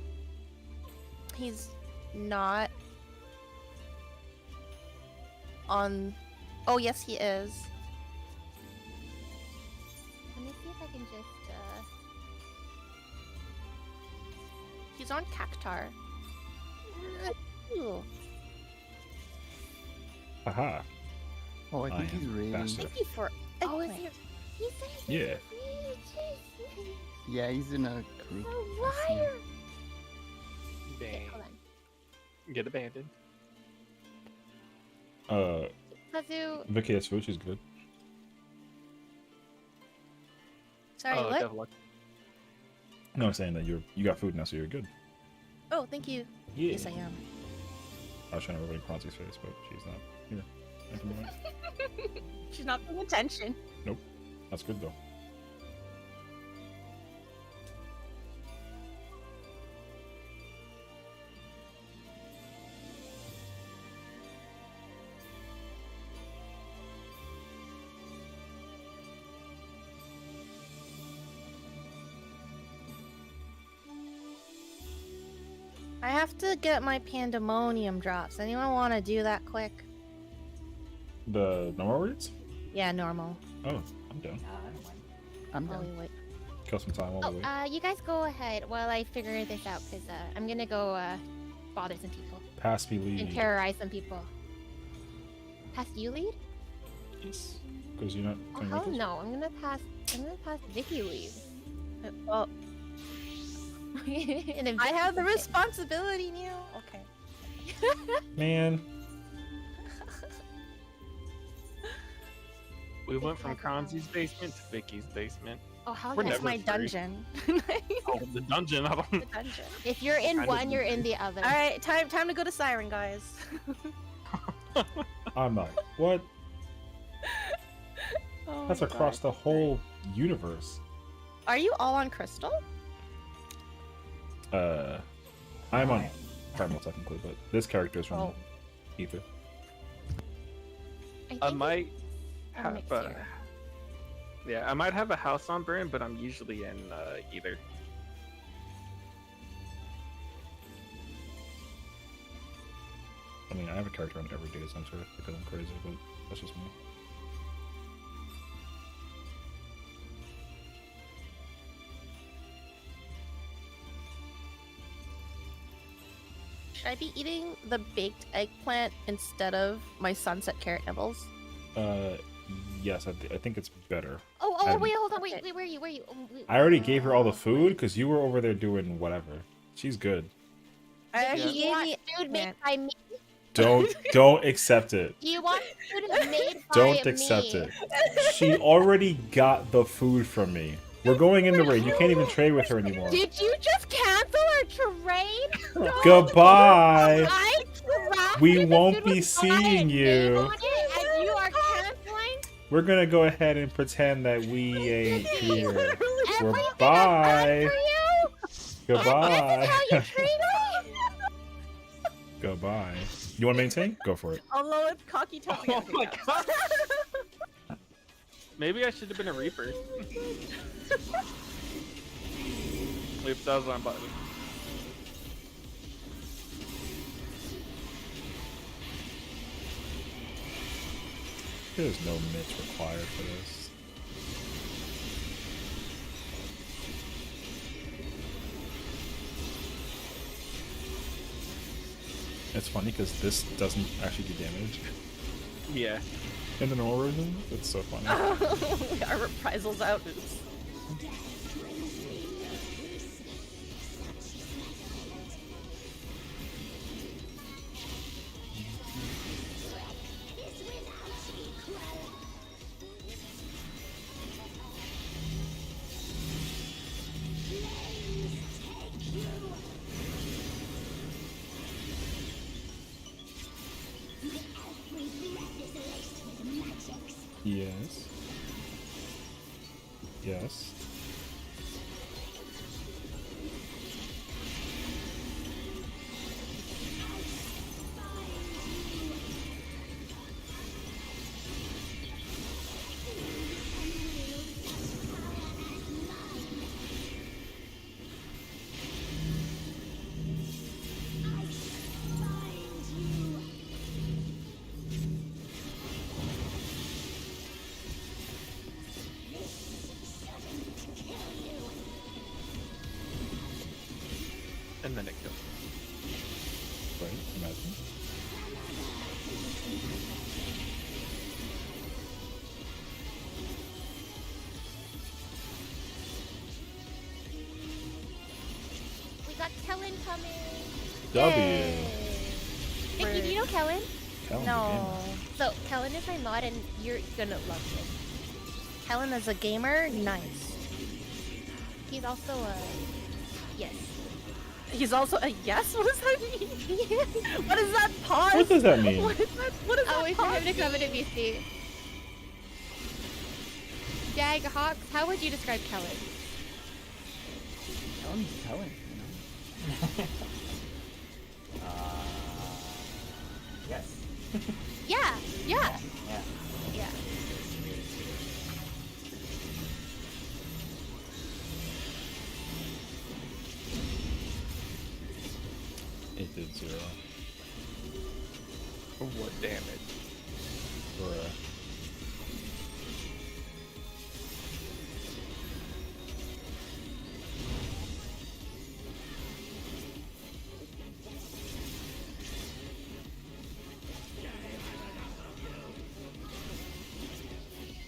He's not on. Oh yes, he is. Let me see if I can just He's on Cactar. Ooh. Aha. Oh, I I think am he's raiding. faster. Thank you for. Oh, is eggplant. he? He said he Yeah. Yeah, he's in a group. A I see him. liar. Okay, Dang. hold on. Get abandoned. Kazu, Vicky has food, she's good. Sorry, Oh, what? devil. No, I'm saying that you got food now, so you're good. Oh, thank you. Yeah. Yes, I am. I was trying to avoid Kronzi's face, but she's not. Here. Thank you, Mama. She's not paying attention. That's good though. I have to get my pandemonium drops. Anyone want to do that quick? The normal reads? Yeah, normal. Oh, I'm down. I'm While we done. wait. Kill some time all the way. you guys go ahead while I figure this out, because I'm gonna go bother some people Pass me lead. and terrorize some people. Pass you lead? Yes. Because you're not Oh playing hell with us? no! I'm gonna pass Vicky lead. Well, An I have the invisible thing. responsibility, Neil. Okay. Man, We went from has a house. Kranzi's basement to Vicky's basement. Oh, hell We're yeah. That's never my free. dungeon. Oh, the dungeon. I The don't. dungeon. If you're in Kind of one, you're in easy. the other. All right, time to go to Siren, guys. I'm like, what? Oh That's my across God. the whole universe. Are you all on Crystal? I'm on Primal technically, but this character is from Oh. Ether. I I think might a have mixture. yeah, I might have a house on Burn, but I'm usually in either. I mean, I have a character on every day center because I'm crazy, but that's just me. Should I be eating the baked eggplant instead of my sunset carrot nibbles? Yes, I think it's better. Oh, I'm- wait, hold on. Wait, where are you? Where are you? Oh, wait. I already gave her all the food because you were over there doing whatever. She's good. He gave me food made eggplant. by me? Don't accept it. Do you want food made by Don't accept me? it. She already got the food from me. We're going in the raid. You can't even trade with her anymore. Did you just cancel our trade? Goodbye. I crafted We the won't food be with my seeing name you. on it, and you are canceling We're gonna go ahead and pretend that we ain't here. everything I've Bye. done for you? Goodbye. This is how you treat me? Goodbye. You want to maintain? Go for it. Although it's cocky tough. Oh my god. Maybe I should have been a Reaper. Wait, that was on button. There's no mitts required for this. It's funny because this doesn't actually do damage Yeah. in the normal version. It's so funny. Our reprisals out. Oops. Yes. Yes. And then it goes. Right. Imagine. We got Kellen coming. W. Vicky, do you know Kellen? Tell me No. So Kellen is my mod, and you're gonna love him. Helen is a gamer. Nice. He's also a yes. He's also a yes. What does that mean? What is that pause? What does that mean? What is that? What is I'll that wait for pause? him to come into BC. Jag Hawks, how would you describe Kellen? Telling, you know. Yes. Yeah, yeah, Yeah. yeah. It did 0. For what damage? Bruh.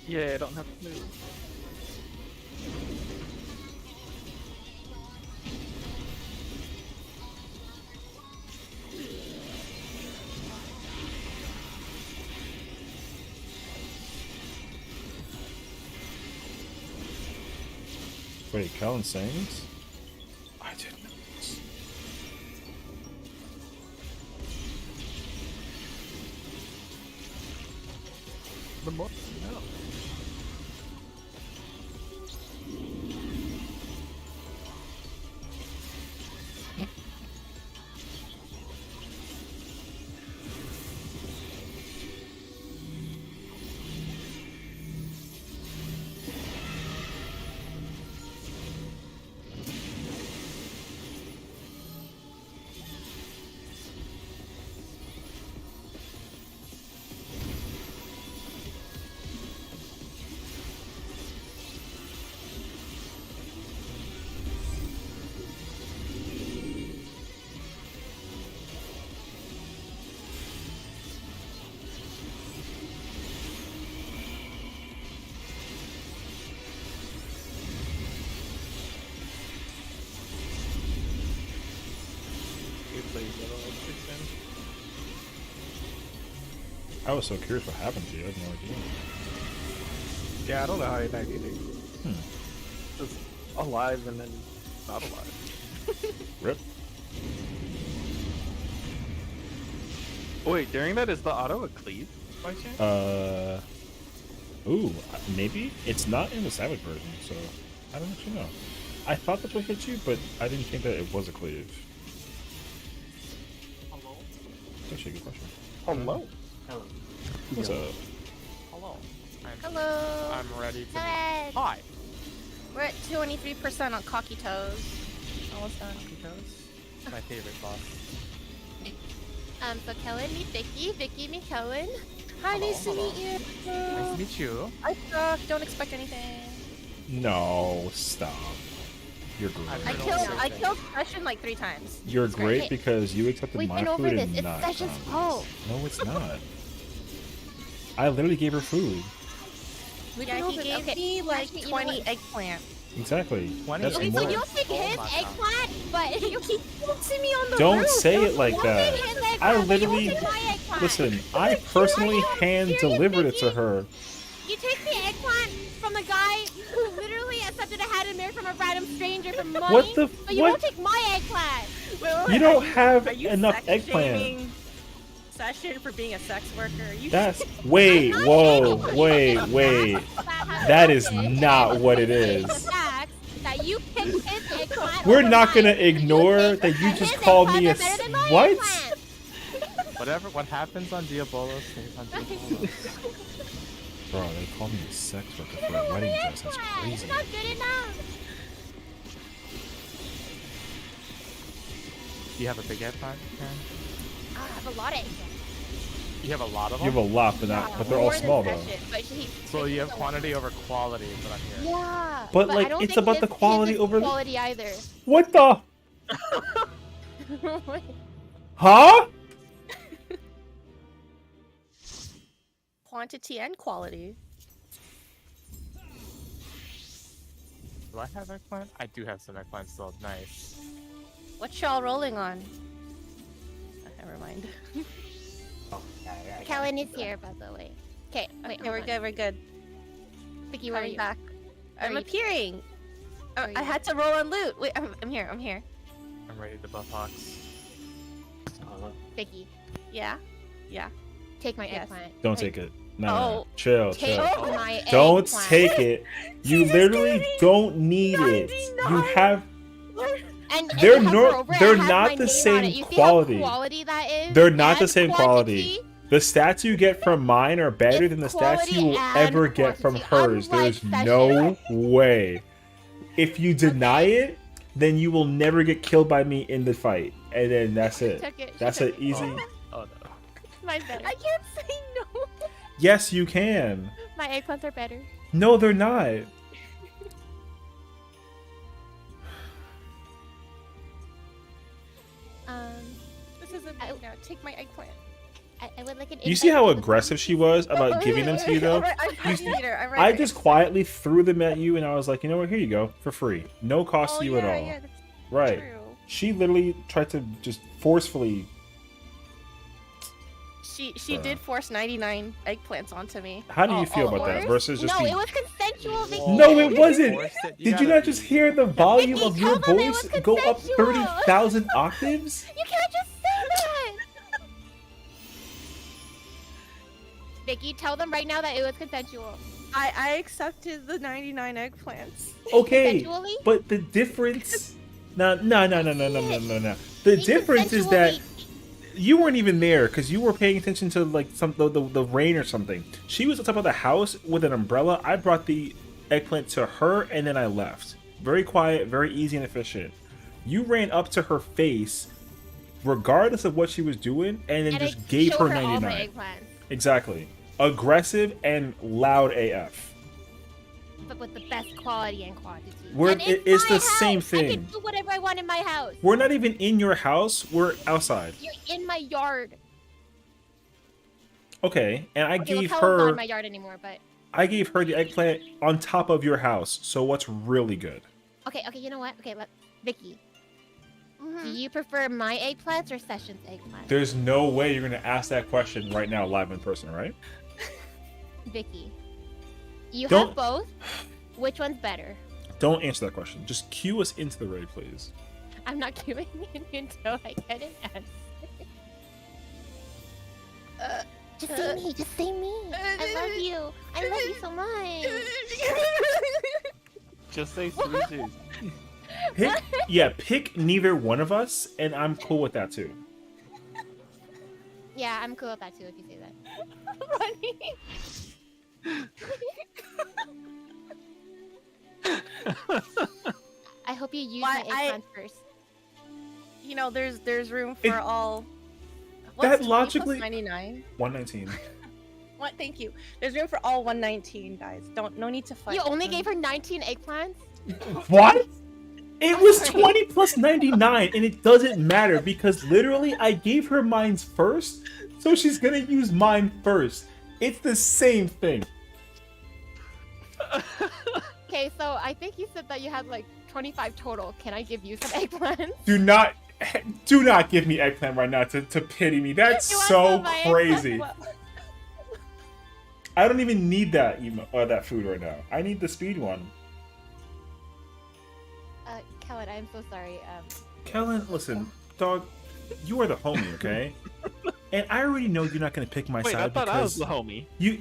Yeah, I don't have to move. Wait, Kellen sings? I didn't know this. The more no. I was so curious what happened to you. I have no idea. Yeah, I don't know how he died either. Hmm. Just alive and then not alive. Rip. Wait, during that is the auto a cleave by chance? Ooh, maybe? It's not in the Savage version, so I don't actually know. I thought that's what hit you, but I didn't think that it was a cleave. Hello? That's actually a good question. Hello. Hello. What's up? Hello. Hello. I'm ready to. Kellen. Hi. We're at 23% on Cocky Toes. Almost done. My favorite boss. So Kellen meet Vicky. Vicky meet Kellen. Hi, Hello, nice to hello. meet you. Nice to meet you. I suck. Don't expect anything. No, stop. You're I great. I heard all killed. the I same killed Session like 3 times. You're It's great Hey, because you accepted we've my been over food this. and It's not Session's Connor's. fault. No, it's not. I literally gave her food. We Yeah, he gave okay, me like actually, you know 20 what? eggplant. Exactly. 20 That's Okay, more. so you'll take Oh his my God. eggplant, but you keep See me on the Don't roof. say it like you'll that. take his eggplant, I but you won't literally take my eggplant. listen. I personally hand delivered it to her. You take the eggplant from the guy who literally accepted a hat and married from a random stranger for money. What the But you what? won't take my eggplant. You don't have Are you enough sex eggplant. shaming Session for being a sex worker? You That's wait, whoa, wait. That is not what it is. The fact that you picked his eggplant We're over not gonna mine. ignore You think that you his just called me a eggplants are better than my what? eggplant. What happens on Diabolo stays on Diabolo. Bro, they called me a sex worker for a wedding dress. That's crazy. It's not good enough. Do you have a big eggplant, Karen? I have a lot of eggplants. You have a lot of You them? have a lot, but they're all More than small though. Session, but he- So you have quantity over quality, is what I'm hearing. Yeah. But, I like, don't it's think about the his quality is over the- quality either. What the? Huh? Quantity and quality. Do I have eggplant? I do have some eggplant still. Nice. What y'all rolling on? Never mind. Oh, yeah. Kellen is here, by the way. Okay, wait, Okay, we're good. We're good. Vicky, where are Coming you? back. Where I'm are you? appearing. Where are I you? had to roll on loot. Wait, I'm here. I'm here. I'm ready to buff Hawks. Vicky, Yeah. Yeah. take my Yes. eggplant. Don't take it. No, no, no. Oh. Chill, Take chill. my Don't eggplant. take it. You Jesus, literally Katie. don't need it. You 99. have. And They're you hover nor- over it, they're it has not my the name same on it. You quality. See how quality that is? They're not the And same quality. The stats you get from mine are better It's than the stats you will quality ever and get from quantity, hers. unlike There's no Session. way. If you deny it, then you will never get killed by me in the fight. And then that's it. Took it. She That's took an it. easy. Oh no. Mine's better. I can't say no. Yes, you can. My eggplants are better. No, they're not. This isn't I- me now. Take my eggplant. I would like an. You see how invite to the aggressive she was about giving them to you, though? I'm ready, Peter. I'm ready. I just quietly threw them at you, and I was like, you know what? Here you go, for free, no cost Oh, to you at yeah, all. yeah, that's Right? true. She literally tried to just forcefully. She did force 99 eggplants onto me. How do you All- feel all about that at once. versus just No, the? it was consensual. consensual, Vicky. No, it wasn't. Forced it. Did you gotta not just be- hear the volume Vicky, of your tell them it voice was go up consensual. 30,000 octaves? You can't just say that. Vicky, tell them right now that it was consensual. I accepted the 99 eggplants. Okay, Consensually? but the difference... No. The difference is that you weren't even there because you were paying attention to like the rain or something. She was on top of the house with an umbrella. I brought the eggplant to her and then I left. Very quiet, very easy and efficient. You ran up to her face, regardless of what she was doing, and then And just I gave showed her all my 99. eggplants, Exactly. Aggressive and loud AF. but with the best quality and quantity. We're- And it's it's my the same house. I thing. can do whatever I want in my house. We're not even in your house. We're outside. You're in my yard. Okay, and I Okay, well, gave Kellen's not her in my yard anymore, but the eggplant on top of your house. So what's really good? okay, you know what? Okay, Vicky, do Mhm. you prefer my eggplants or Sessions eggplants? There's no way you're gonna ask that question right now, live in person, right? Vicky, you Don't- have both. Which one's better? Don't answer that question. Just cue us into the raid, please. I'm not giving it until I get an answer. Just say me. Just say me. I love you. I love you so much. Just say sweet juice. Pick neither one of us, and I'm cool with that too. Yeah, I'm cool with that too if you say that. I hope you use Why, my I- eggplant first. You know, there's room for It- all. that 20 plus logically- 99. 119. What? Thank you. There's room for all 119, guys. No need to fight. You only gave her 19 eggplants? What? It was sorry. 20 plus 99, and it doesn't matter because literally I gave her mine first, so she's gonna use mine first. It's the same thing. Okay, so I think you said that you had like 25 total. Can I give you some eggplants? Do not give me eggplant right now to pity me. That's You want so some of my crazy. eggplant? I don't even need that that food right now. I need the speed one. Kellen, I'm so sorry. Kellen, listen, dog, you are the homie, okay? And I already know you're not gonna pick my Wait, I side thought I was because the homie. you're I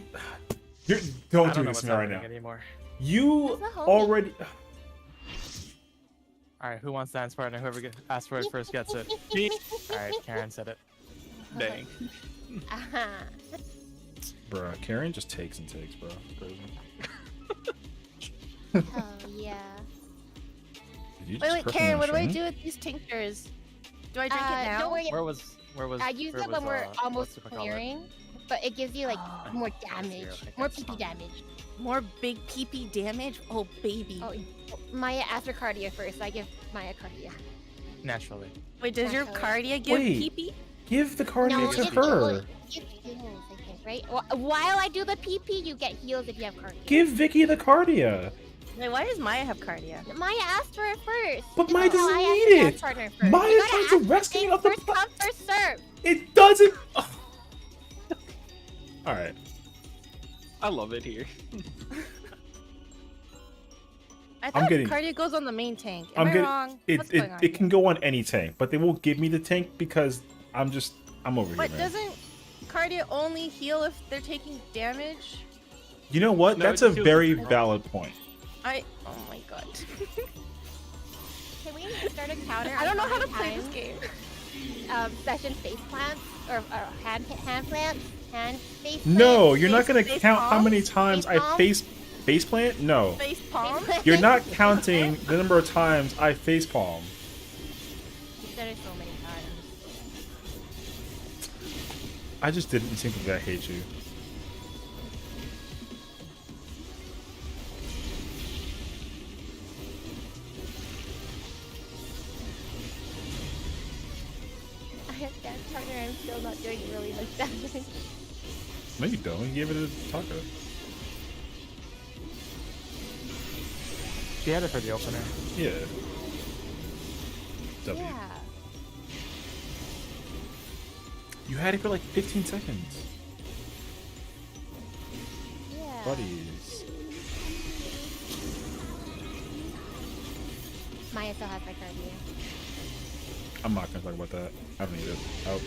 don't don't do know this what's to me right happening now. anymore. You Who's the homie? already. All right, who wants to dance partner? Whoever asks for it first gets it. Me. All right, Karen said it. Dang. Uh-huh. Bruh, Karen just takes and takes, bro. It's crazy. Oh yeah. Did you Wait, just wait, crush Karen, on what do I Shane? do with these tinctures? Do I drink it now? Don't worry. Where was? I use where it was, when we're what's almost it called? clearing, but it gives you like more damage, okay, more that's PP fine. damage. More big PP damage? Oh, baby. Oh, Maya asked for Cardia first, so I give Maya Cardia. Naturally. Wait, does your Naturally. Cardia give Wait. PP? Give the cardio No, to it her. gives heals, I think, right? While I do the PP, you get heals if you have Cardia. Give Vicky the cardia. Wait, why does Maya have Cardia? Maya asked for it first. But This Maya is how doesn't I ask need the it. dance partner first. Maya You gotta tried to ask rescue things me off the first come, first serve. It doesn't. All right. I love it here. I thought getting- Cardia goes on the main tank. I'm Am I getting- wrong? It What's going on it can go on any tank, but they won't give me the tank because I'm over But here, man. doesn't Cardia only heal if they're taking damage? You know what? No, That's it a heals very the- valid point. Oh my god. Can we start a counter? I don't know on how to many play this times, game. Session face plants or hand plants, hand face. No, plants, you're not face- gonna face count how many palms? times Face I palms? face plant. No, Face palm? you're not counting the number of times I face palm. You said it so many times. I just didn't instinctively I hate you. I have dance partner. I'm still not doing really much damage. No, you don't. You gave it a taco. She had it for the opener. Yeah. W. Yeah. You had it for like 15 seconds. Yeah. Buddies. Maya still has my card here. I'm not gonna talk about that. I don't need it. Out.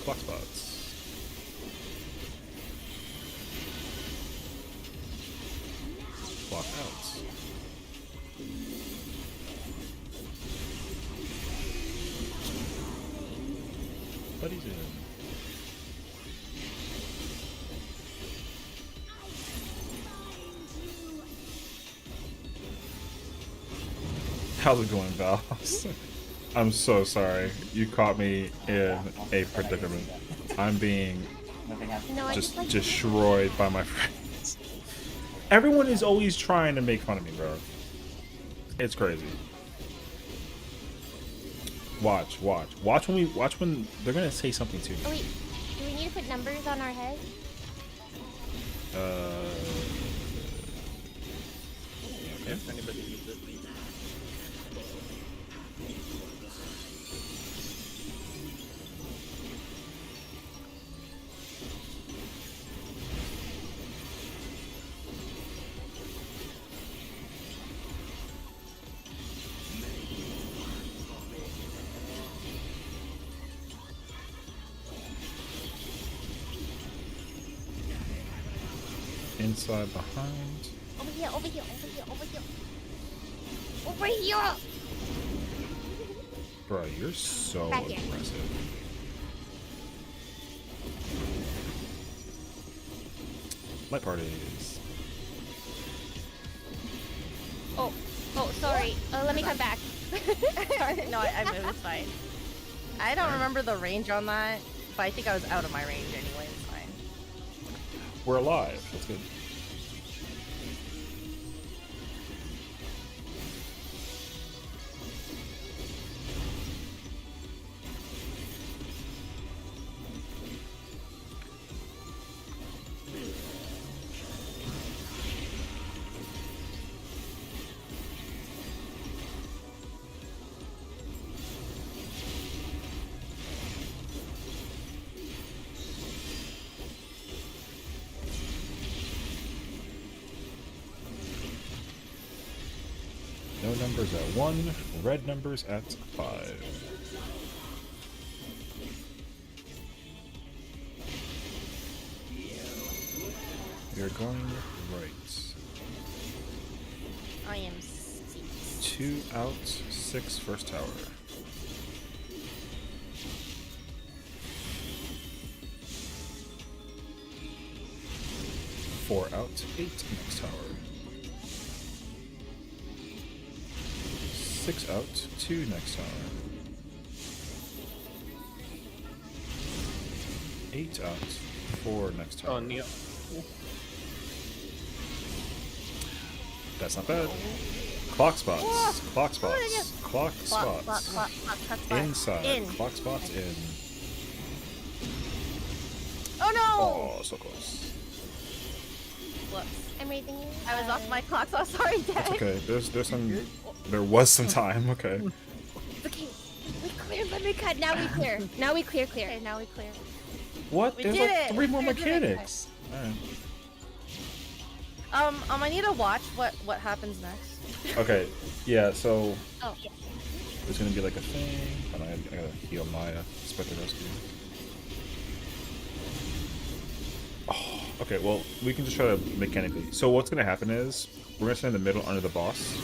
Clock spots. Clock outs. Buddy's in. How's it going, Val? I'm so sorry. You caught me in a predicament. I'm being Nothing happened. No, I just just like destroyed by my friends. Everyone is always trying to make fun of me, bro. It's crazy. Watch when they're gonna say something to me. Oh wait, do we need to put numbers on our heads? Okay. If anybody needs it. Inside, behind. Over here, over here, over here, over here. Over here! Bro, you're so Back here. aggressive. Light parties. Oh, sorry. Let me come back. No, I moved. It's fine. I don't remember the range on that, but I think I was out of my range anyway. It's fine. We're alive. That's good. No numbers at 1, red numbers at 5. You're going right. I am 6. 2 out, 6 first tower. Four out, 8 next tower. 6 out, 2 next tower. 8 out, 4 next tower. Oh, Neil. That's not bad. Clock spots. Clock spots. Clock Clock, spots. clock, spot. Inside. In. Clock spots in. Oh no! Oh, so close. Whoops. I'm raising you. I was off my clock, so sorry, Dad. That's okay. There's some. There was some time. Okay. Okay, we cleared. Let me cut. Now we clear. Now we clear. Okay, now we clear. What? We There's did like it. 3 more We did it. mechanics. Alright. I need to watch what happens next. Okay. Yeah. So Oh, yeah. there's gonna be like a thing. And I gotta heal Maya. Spectre rescue. Oh, okay, well, we can just try to mechanically. So what's gonna happen is we're gonna stand in the middle under the boss,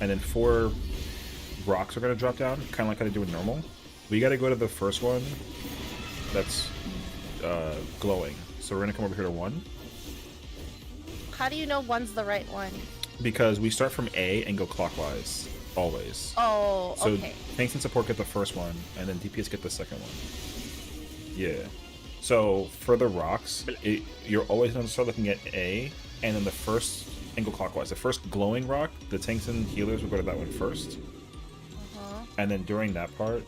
and then 4 rocks are gonna drop down, kind of like how they do in normal. We gotta go to the first one that's glowing. So we're gonna come over here to 1 How do you know one's the right one? because we start from A and go clockwise always. Oh, So okay. tanks and support get the first one, and then DPS get the second one. Yeah. So for the rocks, you're always going to start looking at A, and then the first and go clockwise. The first glowing rock, the tanks and healers will go to that one first, and then during that part,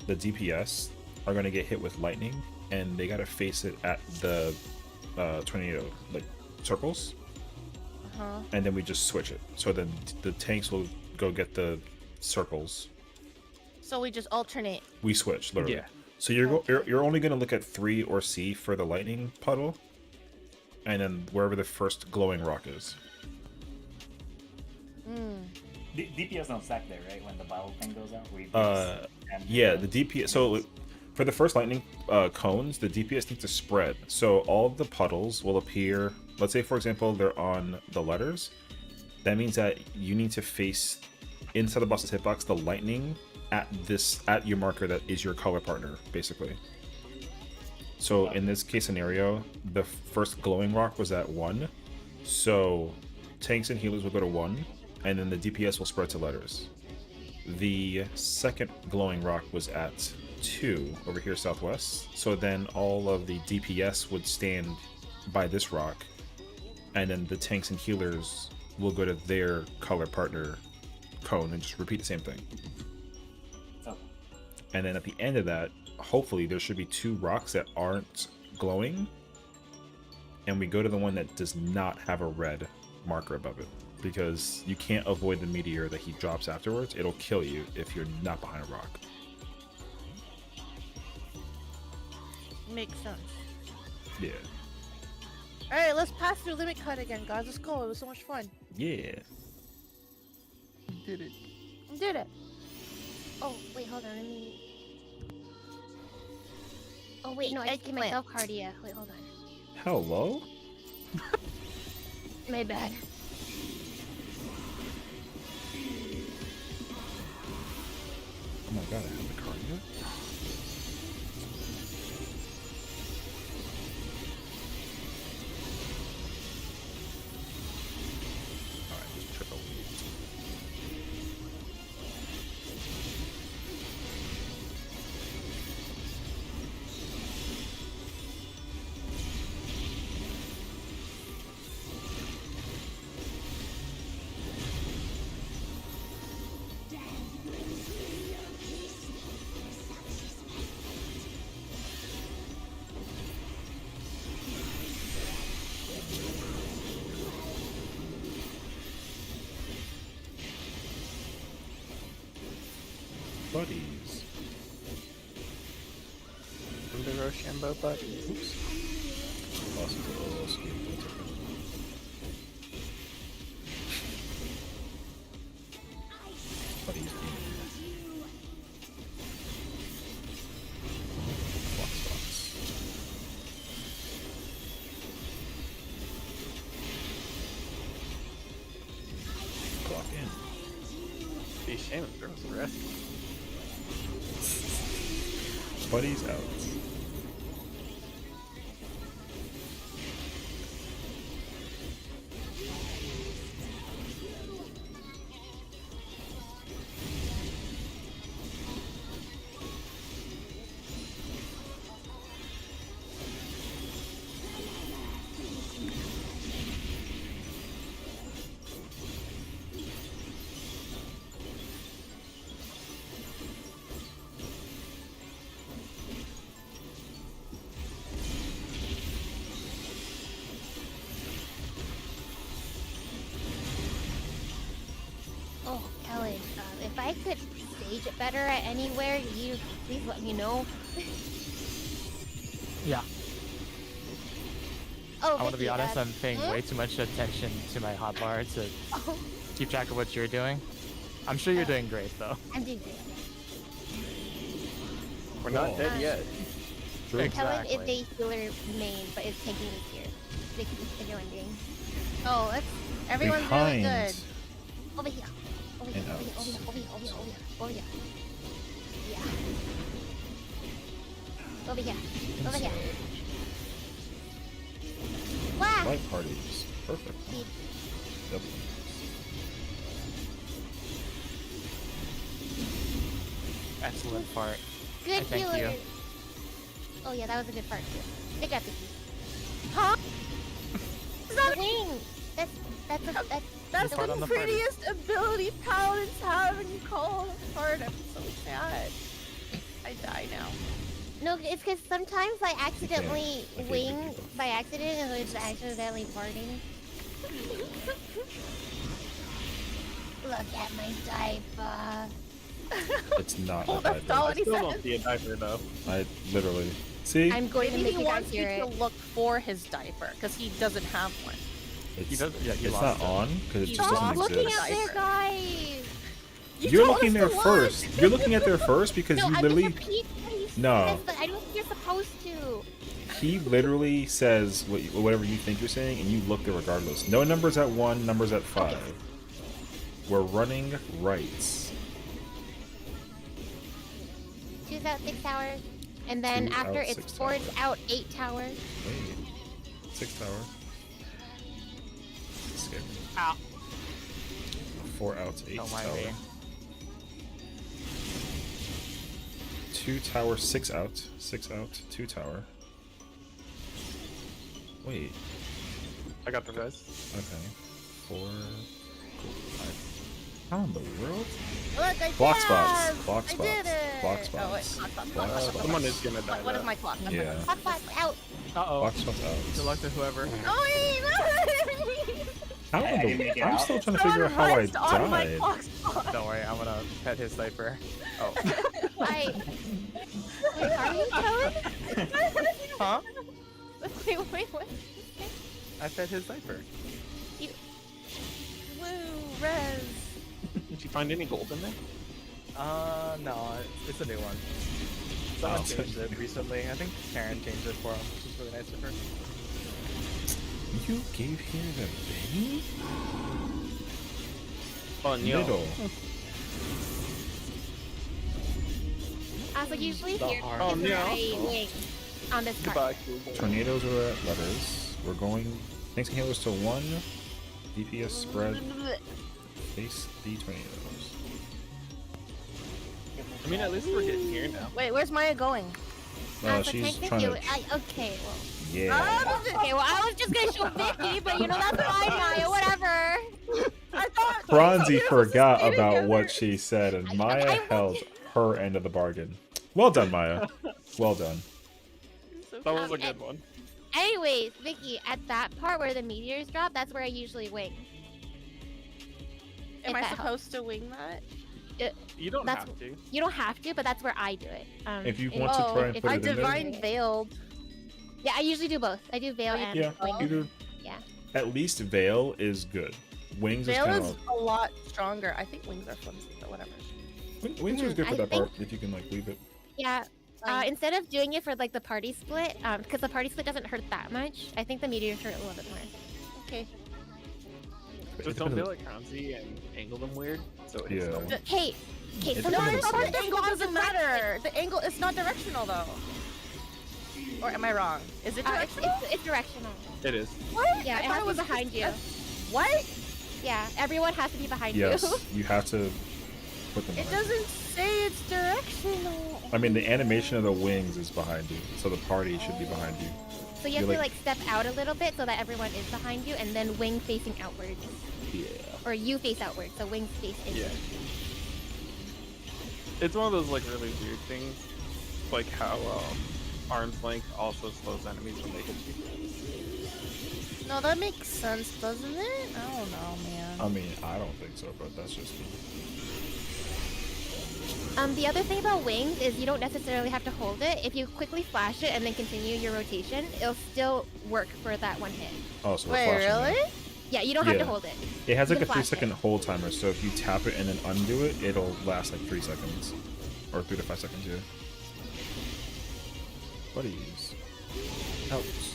the DPS are going to get hit with lightning, and they got to face it at the tornado like circles, and then we just switch it. So then the tanks will go get the circles. So we just alternate. We switch literally. Yeah. So you're only gonna look at 3 or C for the lightning puddle, and then wherever the first glowing rock is. DPS don't stack there, right? When the bottle thing goes out, we Yeah, the DPS. So for the first lightning cones, the DPS needs to spread. So all of the puddles will appear. Let's say, for example, they're on the letters. That means that you need to face inside the boss's hitbox the lightning at your marker that is your color partner, basically. So in this case scenario, the first glowing rock was at 1. So tanks and healers will go to 1, and then the DPS will spread to letters. The second glowing rock was at 2 over here southwest. So then all of the DPS would stand by this rock, and then the tanks and healers will go to their color partner cone and just repeat the same thing. Oh. And then at the end of that, hopefully there should be 2 rocks that aren't glowing, and we go to the one that does not have a red marker above it, because you can't avoid the meteor that he drops afterwards. It'll kill you if you're not behind a rock. Makes sense. Yeah. All right, let's pass through limit cut again, guys. Let's go. It was so much fun. Yeah. Did it. Did it. Oh, wait, hold on. Let me. Oh, wait, no, I just gave Eggplant. myself cardia. Wait, hold on. Hello? My bad. Oh my god, I have the card yet? Alright, just trip over these. Buddies. The Rochambeau buddies. Lost a little skip, that's okay. Buddies in Fox. Clock in. Be shame if there was a rest. Buddies out. Oh, Ellen, if I could stage it better at anywhere, you please let me know. Yeah. Oh, I want to be Vicky, honest, I'm paying hmm? way too much attention to my hotbar to Oh, keep track of what you're doing. I'm sure you're doing great, though. I'm doing great. We're not Cool. dead yet. True. Exactly. Ellen is a healer main, but it's taking this year. If you're wondering. Oh, that's everyone's Behind. really good. Over here. Over here, And over here, out. over here, over here, over here, over here, over here. Yeah. Over here. Over here. Wow! Light parties. Perfect. Speed. Yep. Excellent part. Good Thank you. healer. Oh yeah, that was a good part too. They got the key. Huh? The wing. That's That's part the on the party. prettiest ability paladins have, and you call it a part. I'm so sad. I die now. no. It's because sometimes I accidentally I can't wing make it. by accident, and it's accidentally parting. Look at my diaper. It's not Oh, a that's bad all I he still said. don't see a diaper though. I literally. See, I'm going to Maybe make he you guys wants you hear to it. look for his diaper because he doesn't have one. it's, He doesn't. Yeah, he it's lost not it. on because it He just lost doesn't Stop looking exist. at there, guys. You're told looking us there to look. first. You're looking at there first because No, you I'm literally. just repeating what he No. says, but I don't think you're supposed to. He literally says whatever you think you're saying, and you look there regardless. No numbers at 1, numbers at 5. Okay. We're running rights. Choose out 6 towers. And then 2 after out, it's 6 forge towers. out 8 towers. Wait. 6 towers. Skip. Ow. 4 outs, 8 Don't mind tower. me. 2 tower, 6 out. 6 out, 2 tower. Wait. I got the res. Okay. 4. Cool. 5. How in the world? Look, I Block did! spots. Block I spots. did it! Block Oh, wait, spots. block spots. Block Block spots. Someone is gonna die. What is though. my clock? Yeah. Fuck, fuck, out. Uh-oh. Block spots Good out. luck to whoever. Oh, How I in didn't the... make it I'm out. still trying to figure out how I on my died. clock spot. Don't worry, I'm gonna pet his diaper. Oh. Wait, are you telling? Huh? Wait, what? I fed his diaper. Woo, res. Did you find any gold in there? No, it's a new one. Someone Oh. changed it recently. I think Karen changed it for him, which is really nice of her. You gave him the Benny? Oh, no. Middle. So usually The here heart. Oh, is no. a wing on this part. Goodbye, cool gold. Tornadoes are at letters. We're going. Tanks and healers to 1. DPS spread. Face the tornadoes. I mean, at least we're getting here now. Wait, where's Maya going? So She's tank and trying to. healer- okay, well. Yeah. Okay, well, I was just gonna show 50, but you know, that's fine, Maya, whatever. I thought Bronzy forgot stay about together. what she said, and I Maya won't- held her end of the bargain. Well done, Maya. Well done. That was a good one. Anyways, Vicky, at that part where the meteors drop, that's where I usually wing. Am If I that helps. supposed to wing that? You don't That's- have to. You don't have to, but that's where I do it. If you it- want to try and if put I it in there. divine veiled. Yeah, I usually do both. I do veil Oh, you and Yeah, wing. either. Yeah. At least Veil is good. Wings is Veil kind is of. a lot stronger. I think wings are flimsy, but whatever. Wings is good for I that think- part if you can like leave it. Yeah. Instead of doing it for like the party split, because the party split doesn't hurt that much, I think the meteors hurt a little bit more. Okay. Just don't feel like Kranzi and angle them weird. So it's Yeah. no. Hey, okay, It so No, depends I on thought the the angle doesn't matter. The angle is not directional though. Or am I wrong? Is it directional? it's directional. It is. What? Yeah, I it thought has to be just- behind you. What? Yeah, everyone has to be behind Yes, you. you have to put them. It behind. doesn't say it's directional. I mean, the animation of the wings is behind you, so the party should be behind you. So you have You're to like- like step out a little bit so that everyone is behind you, and then wing facing outwards, Yeah. or you face outwards, so wings face inward. Yeah. It's one of those like really weird things, like how arm's length also slows enemies when they hit you. No, that makes sense, doesn't it? I don't know, man. I mean, I don't think so, but that's just me. The other thing about wings is you don't necessarily have to hold it. If you quickly flash it and then continue your rotation, it'll still work for that one hit. Oh, so we're Wait, flashing really? now. Yeah, you don't have to Yeah. hold it. It has You like a can flash 3-second hold timer, so if you tap it and then undo it, it'll last like 3 seconds. Or 3 to 5 seconds, yeah. Buddies. Outs.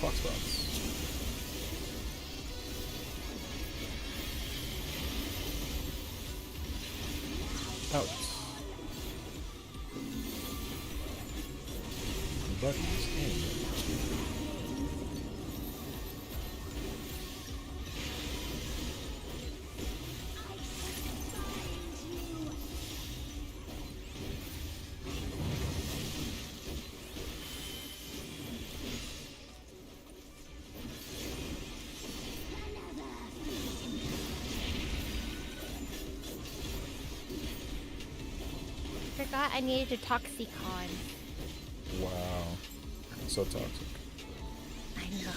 Clock spots. Outs. Buddies in. Forgot I needed to toxicon. Wow. So toxic. I know.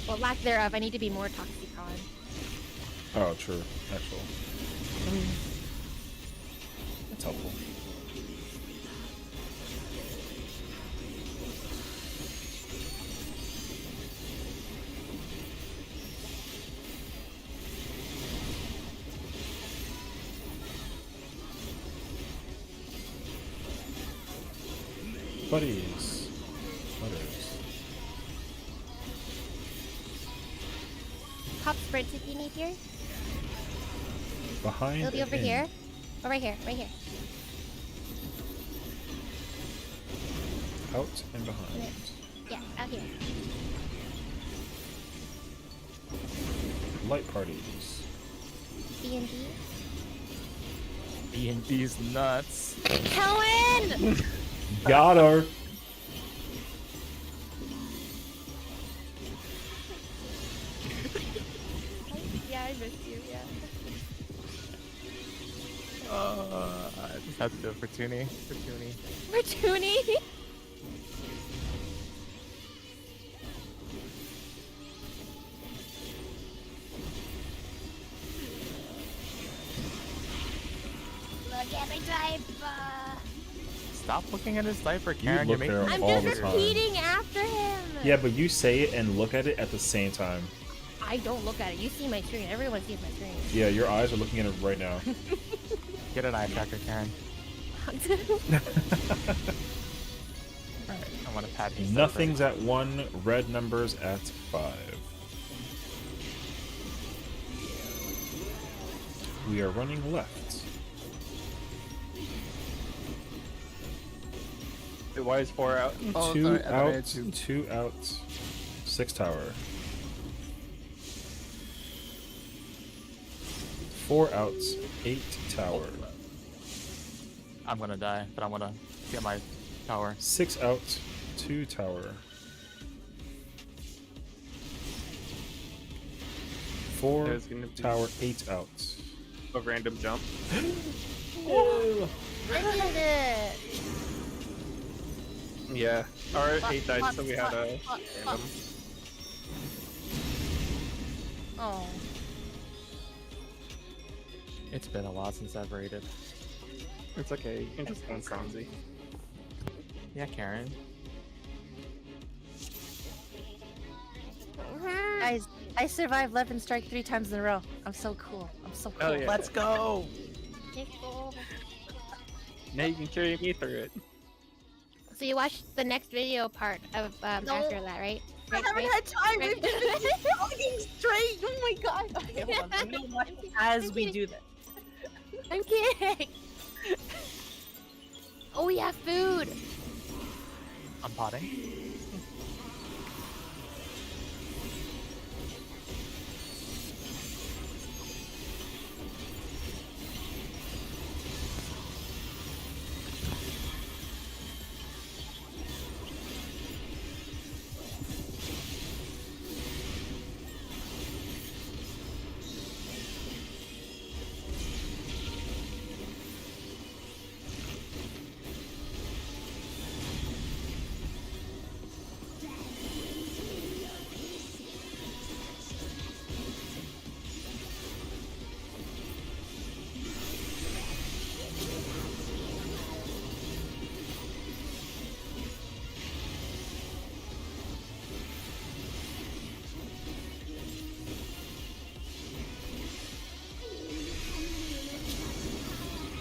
Well, lack thereof, I need to be more toxicon. Oh, true. Actual. Buddies. Butters. Pop sprints if you need here. Behind. It'll be and over in. here. Oh, right here, right here. Out and behind. Yeah, out here. Light parties. B&B. D&D's nuts. Helen! Got her. Yeah, I missed you, yeah. I just had to do it for Toonie. For Toonie. We're Toonie! Look at my diaper! Stop looking at his diaper, You Karen. You're look making there me I'm all just the time. repeating after him! Yeah, but you say it and look at it at the same time. I don't look at it. You see my screen. Everyone sees my screen. Yeah, your eyes are looking at it right now. Get an eye tracker, Karen. Alright, I want to pat his diaper. Nothing's at 1, red numbers at 5. We are running left. Why is 4 out? Oh, 2 sorry, I thought I had out, two. 2 out, 6 tower. 4 out, 8 tower. I'm gonna die, but I'm gonna get my tower. 6 out, 2 tower. 4 There's gonna be tower, 8 out. a random jump. Oh. I did it. Yeah. Our Fuck, 8 died, fuck, so we had a fuck, random. Oh. It's been a while since I've raided. It's okay. You can just go crazy. Yeah, Karen. Guys, I survived 11 strike 3 times in a row. I'm so cool. I'm so cool. Oh yeah. Let's go! Now you can carry me through it. So you watched the next video part of No. after that, right? I haven't had time. We've been talking straight. Oh my god. Okay, hold on. I'm gonna watch as we do this. I'm kidding. Oh yeah, food. I'm potting.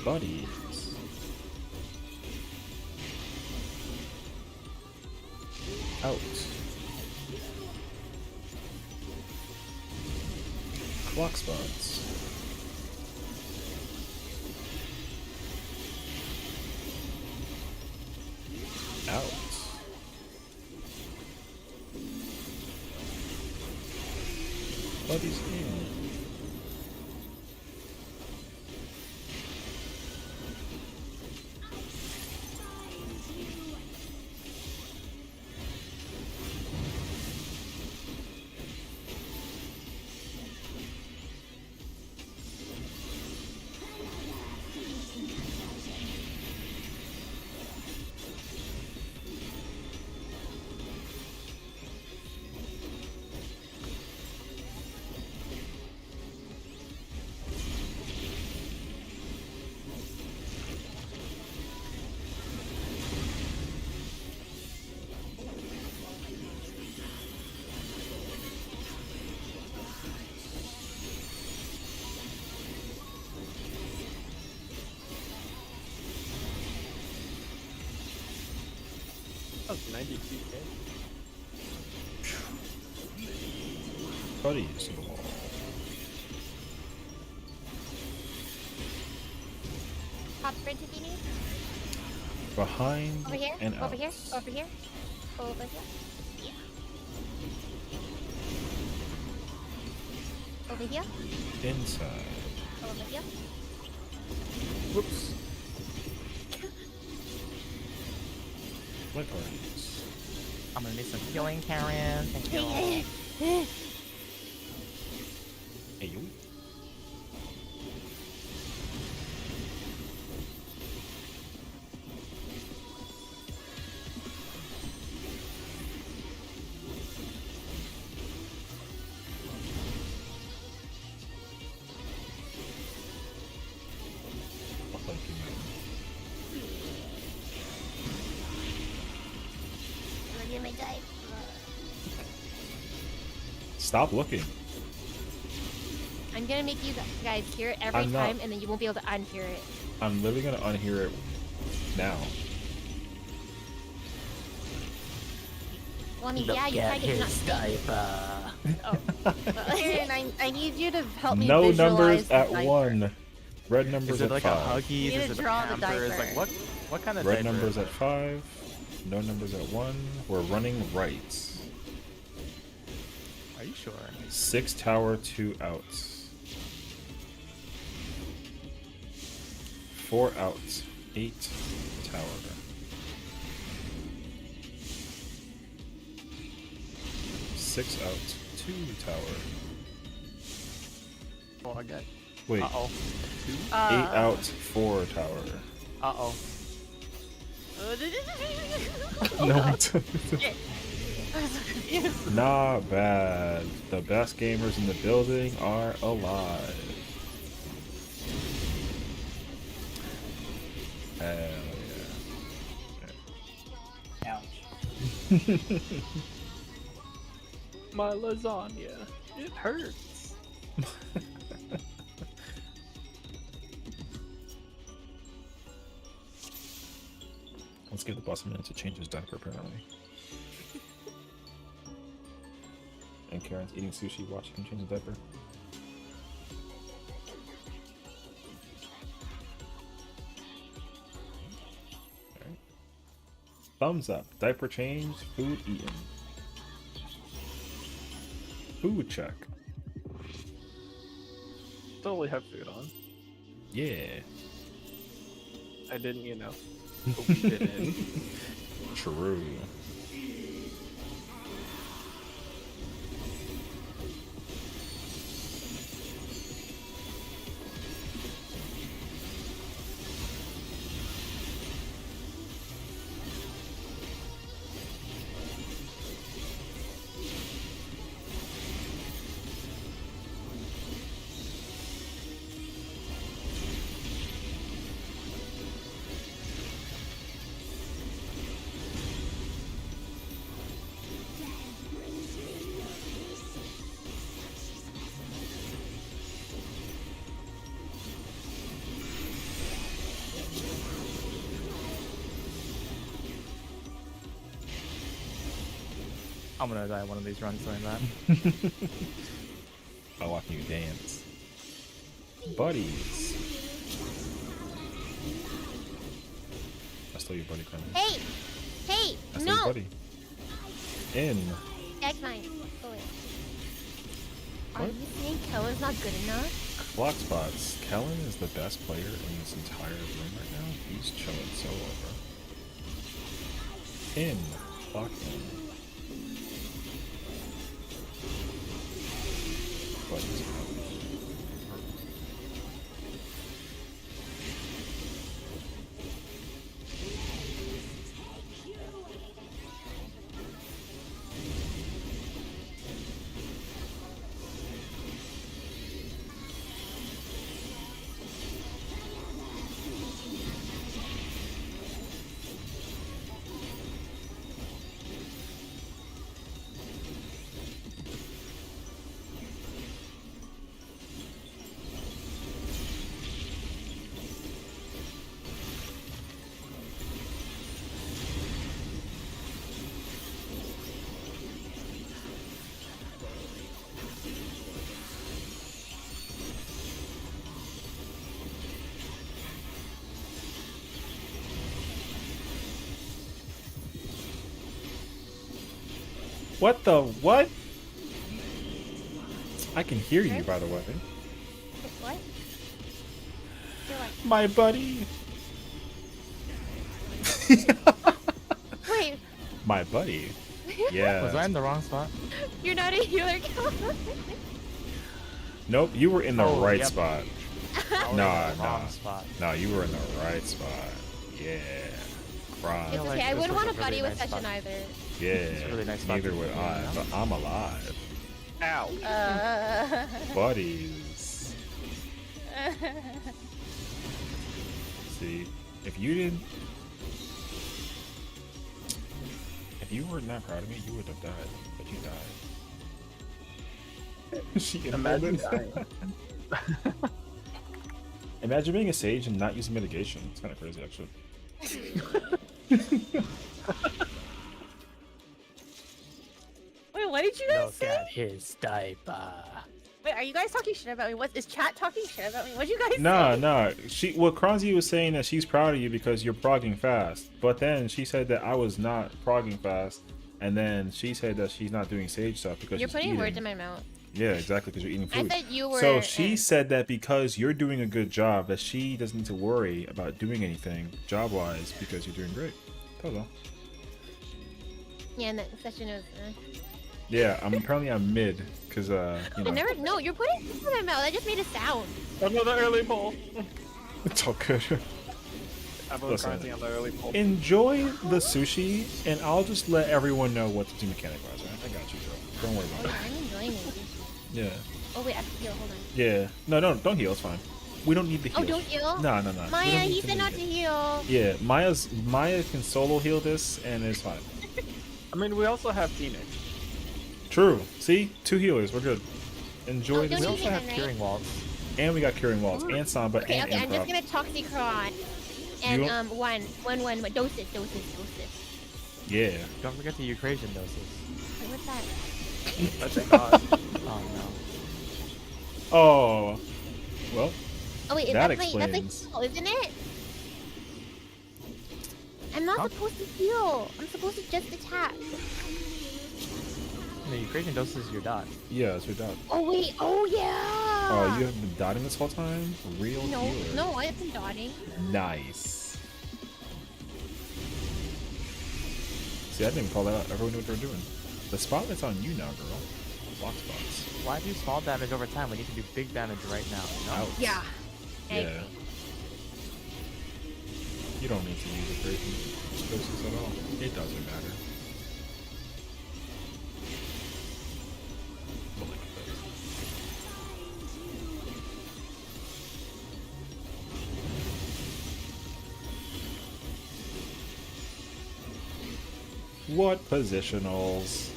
Buddies. Out. Clock spots. Out. Buddies in. That's 92k. Buddies of all. Pop sprint if you need. Behind Over here. and Over out. here. Over here. Over here. Over here. Inside. Over here. Whoops. My parties. I'm gonna need some healing, Karen. Thank you. Hey, you. Oh, thank you, man. Look at my dive. Stop looking. I'm gonna make you guys hear it every I'm not. time, and then you won't be able to unhear it. I'm literally gonna unhear it now. Well, I mean, yeah, you tried to not diaper. Karen, I need you to help me No visualize numbers the at diaper. 1. Red numbers Is it at like 5. a Huggies? You need Is to it a draw the Pampers? diaper. Like what kind of Red diaper numbers is at it? 5. No numbers at 1. We're running right. Are you sure? 6 tower, 2 outs. 4 outs. 8 tower. 6 outs. 2 tower. Oh, I got. Wait. Uh oh. 8 outs. 4 tower. Uh oh. No. Not bad. The best gamers in the building are alive. Hell yeah. Ouch. My lasagna. It hurts. Let's give the boss a minute to change his diaper, apparently. And Karen's eating sushi, watching him change the diaper. Alright. Thumbs up. Diaper change, food eaten. Food check. Totally have food on. Yeah. I didn't, we didn't. True. I'm gonna die one of these runs doing that. I'll watch you dance. Buddies. I stole your buddy, Clement. Hey! Hey! I stole your No! buddy. In. Egg mine. Go away. Are What? you saying Kellen's not good enough? Block spots. Kellen is the best player in this entire room right now. He's chilling solo, bro. In. Block in. Buddies. What the what? I can hear you, by the way. What? You're like, My buddy. wait, My buddy. Yeah. Was I in the wrong spot? you're not a healer. Nope, you were in the Oh, right yep. spot. I was Nah, in the wrong nah. spot. No, you were in the right spot. Yeah. Cry. It's like, okay. I this wouldn't was want a a buddy really with nice such an spot. either. Yeah. It's a really nice spot Neither to would be in, I, you know? but I'm alive. Ow. Buddies. See, if you were not proud of me, you would have died. But you died. She Imagine inhaled it. Imagine being a sage and not using mitigation. It's kind of crazy, actually. Wait, what did you guys Look say? at his diaper. Wait, are you guys talking shit about me? What is chat talking shit about me? What'd you guys Nah, say? nah. Kronzi was saying that she's proud of you because you're progging fast. But then she said that I was not progging fast. And then she said that she's not doing sage stuff because You're she's putting eating. words in my mouth. Yeah, exactly, because you're eating I food. said you were. So she said that because you're doing a good job, that she doesn't need to worry about doing anything job-wise because you're doing great. That was all. Yeah, and that session was. Yeah, apparently I'm mid, because, you I know, never. No, you're putting words in my mouth. That just made a sound. Another early pull. it's all good. I'm Listen. currently on the early pull. Enjoy the sushi, and I'll just let everyone know what to do mechanic-wise, right? I got you, bro. Don't worry Oh, about yeah, it. I'm enjoying it. Yeah. Oh wait, I have to heal. Hold on. Yeah. No, don't heal, it's fine. We don't need the heal. Oh, don't heal. No. We Maya, don't need he to said do not it. to heal. Yeah, Maya can solo heal this, and it's fine. I mean, we also have Phoenix. True. See? 2 healers. We're good. Enjoy Oh, this. We don't also you have get it, curing walls. And we got Curing Walls, and Samba, Okay, and okay, I'm just Improv. gonna Toxicron. And You- one doses. Yeah. Don't forget the Eucrasian doses. Wait, what's that? That's a god. Oh no. Oh. Well, Oh wait, That that's like explains. heal, isn't it? I'm not Huh? supposed to heal. I'm supposed to just attack. The Eucrasian doses your dot. yeah, that's your dot. Oh wait, oh yeah. Oh, you haven't been dotting this whole time? Real No, healer. no, I've been dotting. Nice. See, I didn't even call that out. Everyone knew what they were doing. The spotlight's on you now, girl. Block spots. Why do small damage over time when you can do big damage right now? You know? Out. Yeah. Yeah. You don't need to use the crazy doses at all. It doesn't matter. But look at this. What positionals?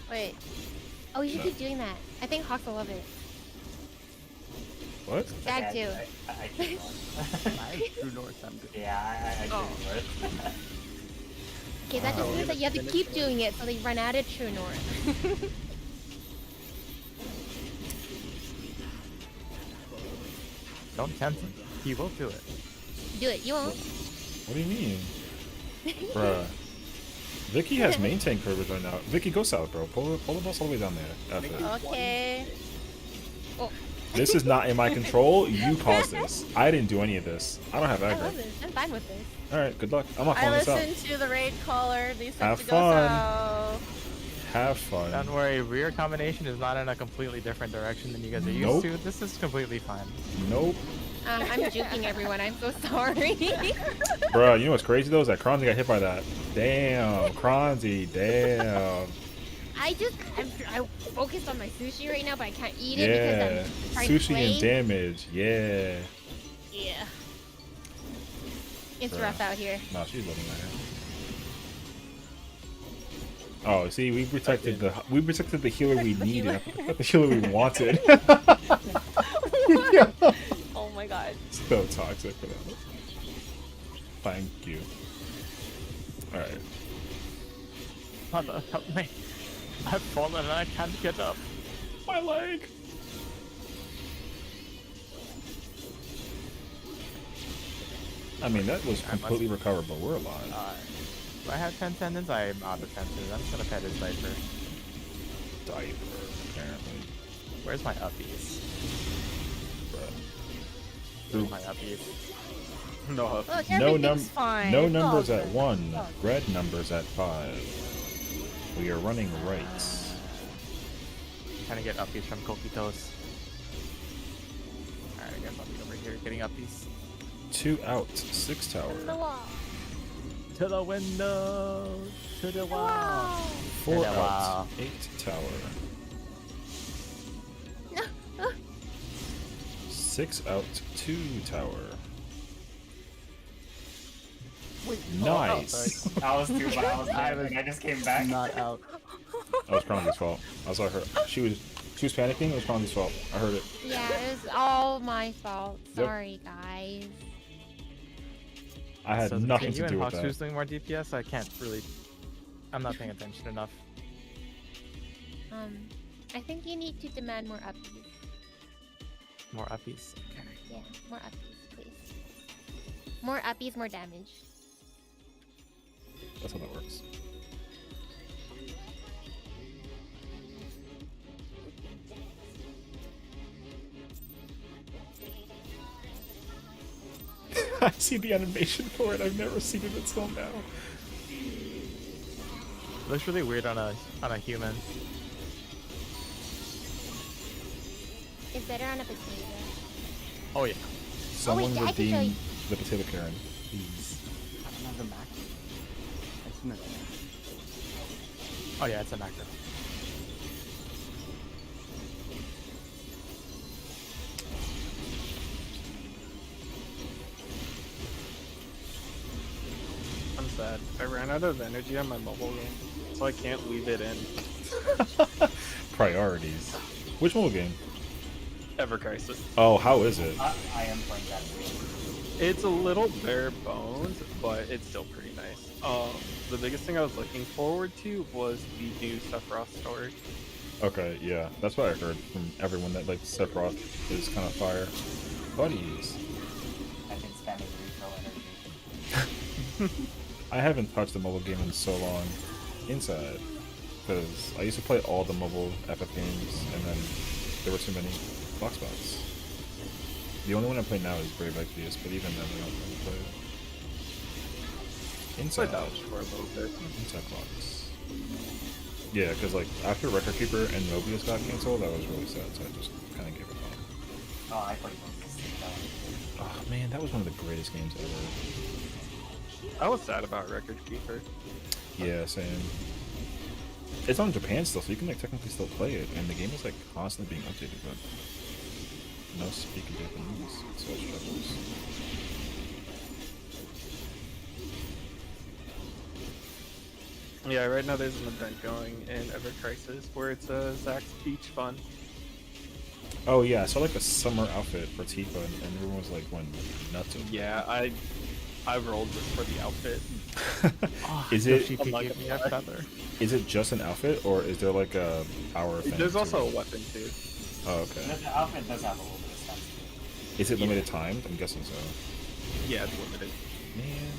Wait, Oh, you should keep doing that. I think Hawks will love it. What? Bag Okay, too. I true north. True North, I'm good. Yeah, I true north. Okay, that just means that you have to keep doing it so they run out of True North. Don't tempt him. He will do it. Do it. You won't. What do you mean? Bruh. Vicky has main tank privilege right now. Vicky, go south, bro. Pull the boss all the way down there. F it. okay. This is not in my control. You caused this. I didn't do any of this. I don't have I love aggro. this. I'm fine with this. Alright, good luck. I'm not I calling this out. listened to the raid caller. These Have have to go fun. south. Have fun. Don't worry, rear combination is not in a completely different direction than you guys are used Nope. to. This is completely fine. Nope. I'm juking everyone. I'm so sorry. Bro, you know what's crazy though? Is that Kronzi got hit by that. Damn, Kronzi, damn. I focused on my sushi right now, but I can't eat it Yeah. because I'm trying to Sushi play. and damage. Yeah. Yeah. It's Bruh. rough out here. No, she's loving that. Oh, see, we protected the healer we needed, not the healer we wanted. Yeah. Oh my god. So toxic for that. Thank you. Alright. Mother, help me. I've fallen and I can't get up. My leg! I mean, that was I must- completely recoverable. We're alive. If I have 10 tendons, I'm out of tendons. I'm just gonna pet his diaper. Diaper, apparently. Where's my uppies? Bruh. Where's my uppies? No. Look, No everything's fine. No It's all numbers at good. 1. It's all good. Red numbers at 5. We are running right. I'm trying to get uppies from Coquitos. Alright, I guess I'll be over here getting uppies. 2 out. 6 The tower. wall. To the window! To the wall! Wow. 4 Yeah, out. wow. 8 tower. 6 out. 2 tower. Nice. I was too, but I was driving. I just came back. Not out. That was Chronicle's fault. I saw her. She was panicking. It was Chronicle's fault. I heard it. Yeah, it was all my fault. Yep. Sorry, guys. I had So nothing between to you do and with Hawks, who's that. doing more DPS? I can't really. I'm not paying attention enough. I think you need to demand more upbeats. More uppies. Okay. Yeah, more upbeats, please. More upbeats, more damage. That's how that works. I see the animation for it. I've never seen it until now. Looks really weird on a human. It's better on a potato. Oh yeah. Someone I can show redeem you. the potato Karen, please. I don't have the Mac. That's not Oh yeah, it's a macro. I'm sad. I ran out of energy on my mobile game, so I can't leave it in. Priorities. Which mobile game? Ever Crisis. Oh, how is it? I am playing that game. It's a little bare bones, but it's still pretty nice. The biggest thing I was looking forward to was the new Sephiroth story. Okay, yeah, that's what I heard from everyone that like Sephiroth is kind of fire. Buddies. I've been spamming refill energy. I haven't touched a mobile game in so long. Inside. Because I used to play all the mobile FF games, and then there were too many box spots. The only one I play now is Brave Exvius, but even then I don't really play it. Inside. Played that for a little bit. Inside box. Yeah, because like after Record Keeper and Mobius got canceled, I was really sad, so I just kind of gave it up. Oh, I played Focus. Oh man, that was one of the greatest games ever. I was sad about Record Keeper. Yeah, same. It's on Japan still, so you can like technically still play it, and the game is like constantly being updated, but no speaking Japanese, so it struggles. Yeah, right now there's an event going in Ever Crisis where it's a Zach's Beach Fun. Oh yeah, I saw like a summer outfit for Tifa, and everyone was like going nuts over it. Yeah, I rolled just for the outfit. Is it She I'm not give me gonna a lie. feather. is it just an outfit, or is there like a power thing? There's to also a it? weapon too. Oh, okay. The outfit does have a little bit of stats to it. Is it limited timed? I'm guessing so. Yeah, it's limited. Man,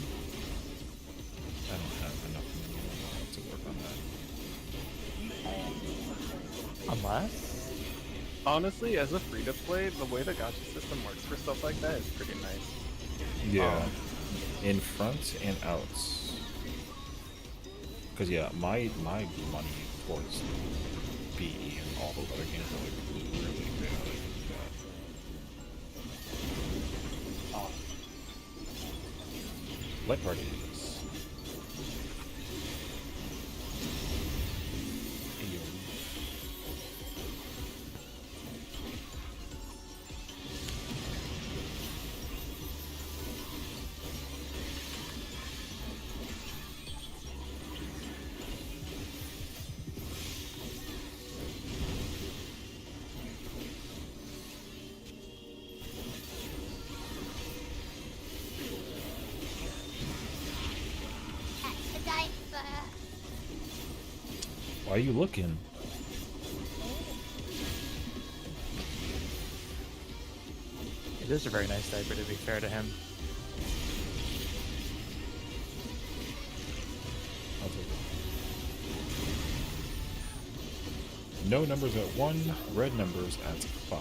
I don't have enough money to work on that. Unless. Honestly, as a free-to-play, the way the gacha system works for stuff like that is pretty nice. Yeah, in front and outs. Cause yeah, my money towards BE and all those other games are like really bad. Oh, Light parties. Ayo. Why are you looking? It is a very nice diaper, to be fair to him. No numbers at 1, red numbers at 5.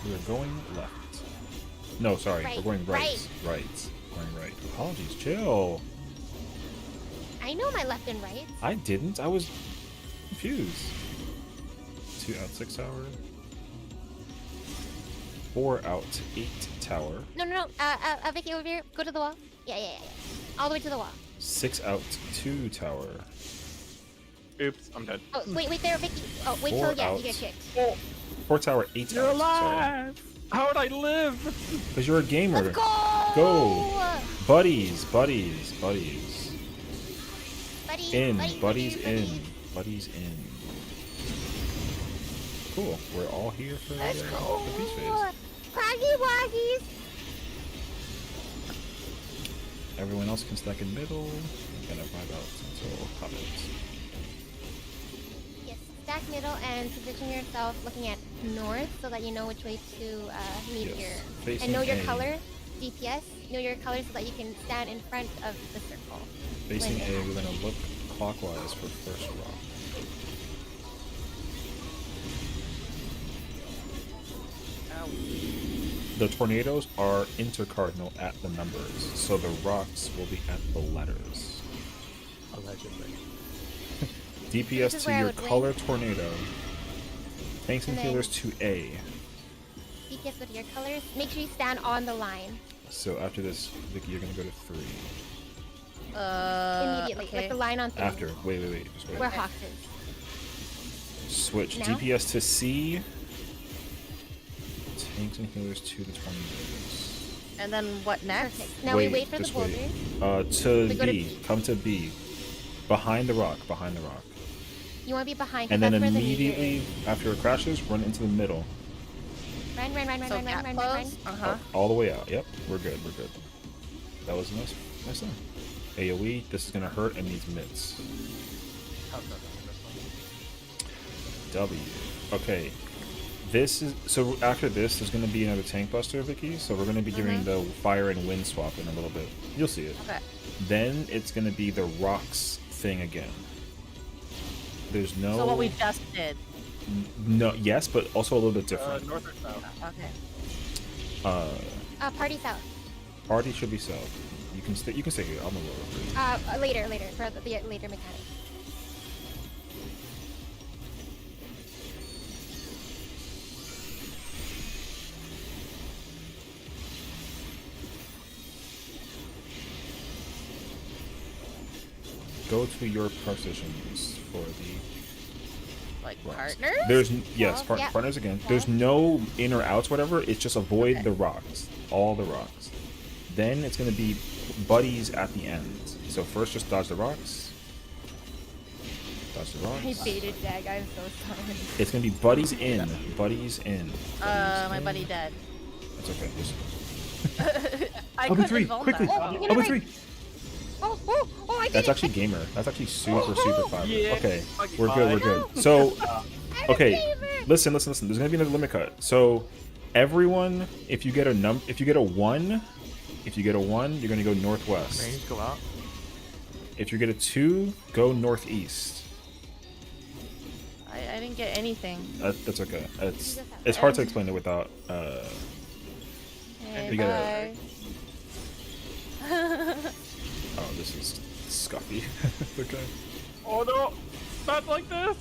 We are going left. No, sorry, Right, we're going right. right. Right. Going right. Apologies, chill. I know my left and right. I didn't. I was confused. 2 out 6 tower. 4 out 8 tower. No. Vicky, over here. Go to the wall. Yeah. All the way to the wall. 6 out 2 tower. Oops, I'm dead. Oh, wait there, Vicky. Oh, wait 4 till, out. you get kicked. 4 tower, 8 You're out. alive! How would I live? Because you're a gamer. Let's go! Go! Buddies. Buddies, In. buddies, Buddies in. buddies. Buddies in. Cool. We're all here for Let's the go! beach phase. Froggy woggies! Everyone else can stack in middle. I'm gonna vibe out until hobbits. Yes, stack middle and position yourself looking at north so that you know which way to meet Yes. your... Facing And know your A. color, DPS. Know your color so that you can stand in front of the circle. Facing when A, it we're gonna look clockwise for first rock. The tornadoes are intercardinal at the numbers, so the rocks will be at the letters. Allegedly. This DPS is to where I your would win. color tornado. Tanks and And then- healers to A. DPS with your colors. Make sure you stand on the line So after this, Vicky, you're gonna go to 3. immediately. Okay. Like the line on 3. After, wait, just wait. Where Hawks is. Switch Now? DPS to C. Tanks and healers to the tornadoes. And then what next? Perfect. Now we wait for the just boulders. To We go to B. B. Come to B. Behind the rock. You want to be behind. 'cause And then that's where the meteor immediately is. after it crashes, run into the middle. Run. So gap close? Uh-huh. All the way out. Yep, we're good. That was a nice thing. AoE, this is gonna hurt and needs mitts. W. Okay. This is so after this there's gonna be another tank buster, Vicky. So we're gonna be doing the fire and wind swap in a little bit. You'll see it. Okay. Then it's gonna be the rocks thing again. There's no So what we just did. no yes, but also a little bit different. North or south? Okay. Party south. Party should be south. You can stay here. I'm a lower. Later for the later mechanic. Go to your positions for the Like rocks. partner? There's yes, Yeah. partners again. There's no in or outs, whatever. It's just avoid Okay. the rocks, all the rocks. Then it's gonna be buddies at the end. So first, just dodge the rocks. Dodge the rocks. I baited Dag. I'm so sorry. It's gonna be buddies in, buddies in. My buddy dead. That's okay. Just I Open couldn't 3, involve quickly. that. Oh, you're Open right. 3. Oh, I did That's it. actually gamer. That's actually super fire. Yeah. Okay, Fucking we're good. fire. So, I'm okay, a gamer. listen. There's gonna be another limit cut. So, everyone, if you get a 1, you're gonna go northwest. Range go out. If you get a 2, go northeast. I didn't get anything. That's okay. It's hard to explain it without. Hey, You gotta- bye. Oh, this is scuffy. Okay. Oh no! Not like this!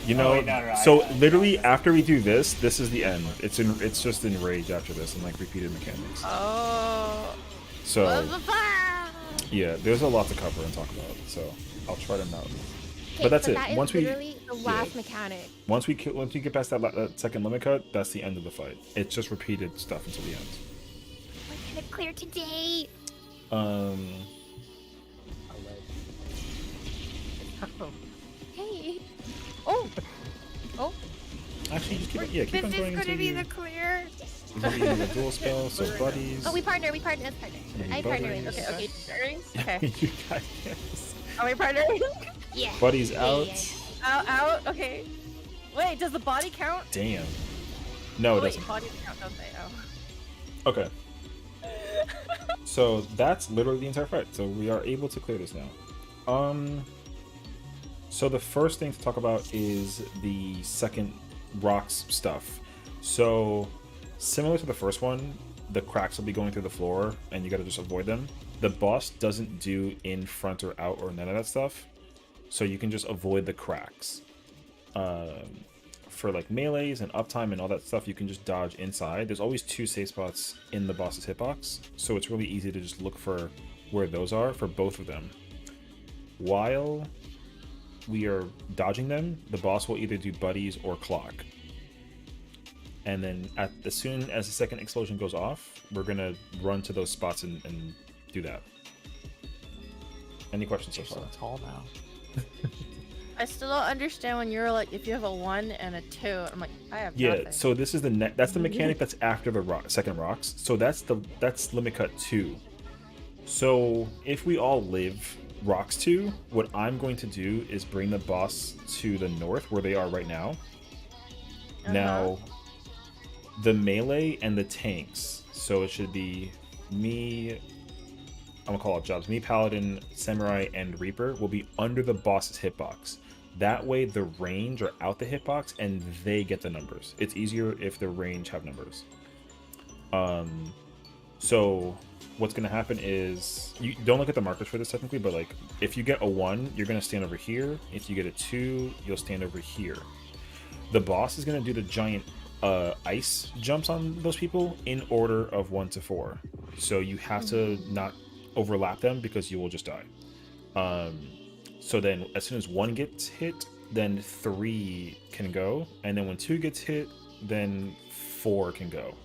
You know, wait, no, so I- literally after we do this, this is the end. It's just in rage after this and like repeated mechanics. Oh. So yeah, there's a lot to cover and talk about. So I'll try to not. Okay, But that's so it. That is Once we- literally the last mechanic. Once we get past that second limit cut, that's the end of the fight. It's just repeated stuff until the end. We're gonna clear today. Hey. Oh. Actually, just keep on going until you. clear. We're gonna be another dual spell, so buddies. Oh, we partner. Let's partner. Yeah, I partner buddies. with you. Okay, okay. you guys, yes. Are we partnering? Yeah. Buddies Yeah, out. yeah, Out. Okay. Wait, does the body count? Damn. No, it Wait, doesn't. body count, don't they? Oh. Okay. So that's literally the entire fight. So we are able to clear this now. So the first thing to talk about is the second rocks stuff. So similar to the first one, the cracks will be going through the floor and you gotta just avoid them. The boss doesn't do in, front, or out, or none of that stuff. So you can just avoid the cracks. For like melees and uptime and all that stuff, you can just dodge inside. There's always 2 safe spots in the boss's hitbox, so it's really easy to just look for where those are for both of them. While we are dodging them, the boss will either do buddies or clock. And then as soon as the second explosion goes off, we're gonna run to those spots and do that. Any questions so You're far? so tall now. I still don't understand when you're like, if you have a 1 and a 2. I'm like, I have Yeah, nothing. so this is that's the mechanic that's after the second rocks. So that's limit cut 2. So if we all live rocks 2, what I'm going to do is bring the boss to the north where they are right now. Now, the melee and the tanks. So it should be me. I'm gonna call it jobs. Me, Paladin, Samurai, and Reaper will be under the boss's hitbox. That way, the range are out the hitbox, and they get the numbers. It's easier if the range have numbers. So what's gonna happen is you don't look at the markers for this technically, but like if you get a 1, you're gonna stand over here. If you get a 2, you'll stand over here. The boss is gonna do the giant ice jumps on those people in order of 1 to 4. So you have to not overlap them because you will just die. So then as soon as 1 gets hit, then 3 can go, and then when 2 gets hit, then 4 can go.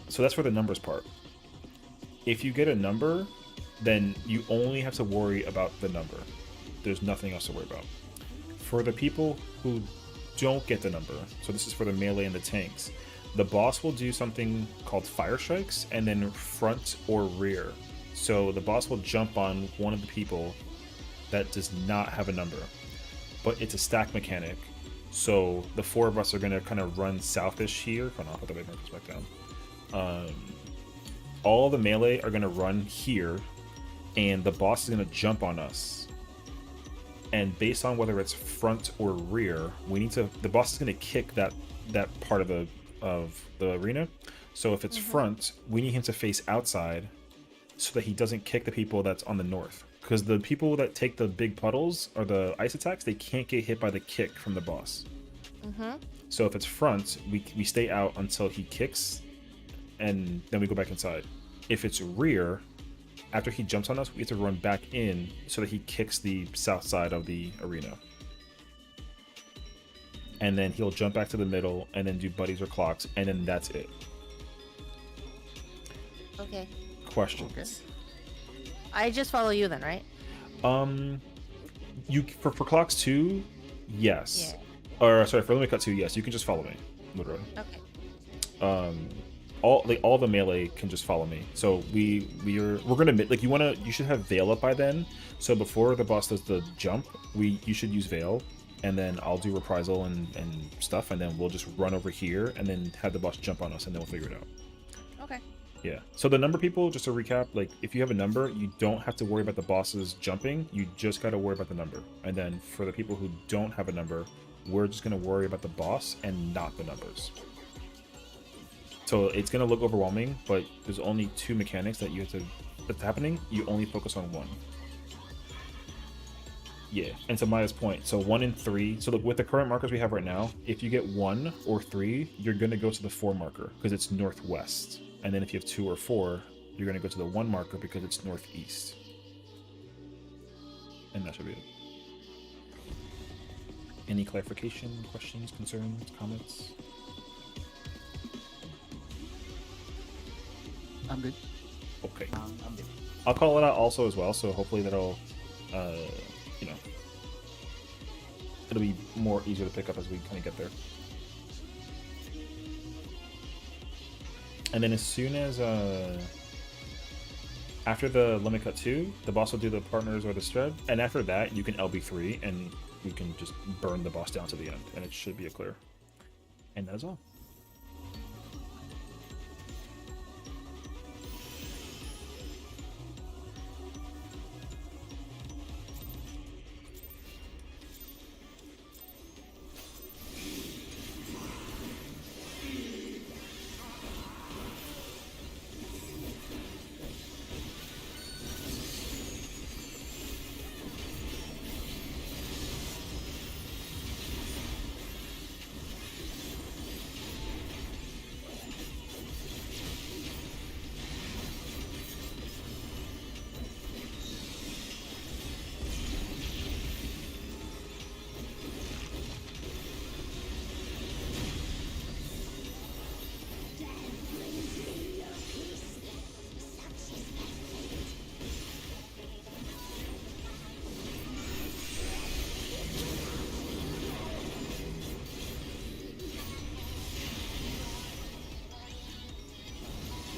So that's for the numbers part. If you get a number, then you only have to worry about the number. There's nothing else to worry about. For the people who don't get the number, so this is for the melee and the tanks, the boss will do something called fire strikes and then front or rear. So the boss will jump on one of the people that does not have a number, but it's a stack mechanic. So the 4 of us are going to kind of run southish here. Hold on, I'll put the markers back down. All the melee are going to run here, and the boss is going to jump on us. And based on whether it's front or rear, the boss is going to kick that part of the arena. So if it's front, we need him to face outside so that he doesn't kick the people that's on the north. Because the people that take the big puddles or the ice attacks, they can't get hit by the kick from the boss. So if it's front, we stay out until he kicks, and then we go back inside. If it's rear, after he jumps on us, we have to run back in so that he kicks the south side of the arena. And then he'll jump back to the middle and then do buddies or clocks, and then that's it. Okay. Questions? I just follow you then, right? You for clocks 2, yes. Yeah. Or sorry, for limit cut 2, yes. You can just follow me, literally. Okay. All the melee can just follow me. So we're gonna like you should have Veil up by then. So before the boss does the jump, you should use Veil, and then I'll do reprisal and stuff, and then we'll just run over here and then have the boss jump on us, and then we'll figure it out. Okay. Yeah. So the number people, just to recap, like if you have a number, you don't have to worry about the bosses jumping. You just got to worry about the number. And then for the people who don't have a number, we're just going to worry about the boss and not the numbers. So it's going to look overwhelming, but there's only 2 mechanics that's happening. You only focus on 1. Yeah. And to Maya's point, so 1 and 3. So look, with the current markers we have right now, if you get 1 or 3, you're going to go to the 4 marker because it's northwest. And then if you have 2 or 4, you're going to go to the 1 marker because it's northeast. And that should be it. Any clarification, questions, concerns, comments? I'm good. Okay. I'm good. I'll call it out also as well, so hopefully that'll, it'll be more easier to pick up as we kind of get there. And then as soon as, after the limit cut 2, the boss will do the partners or the shred, and after that, you can LB3, and we can just burn the boss down to the end, and it should be a clear. And that is all.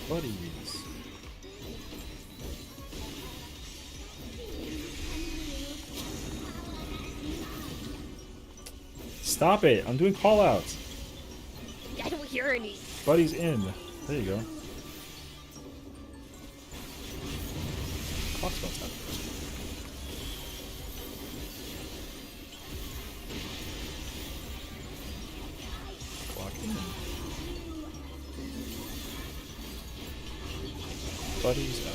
Buddies. Stop it! I'm doing callouts. I don't hear any. Buddies in. There you go. Clock's about time. Clock in. Buddies out.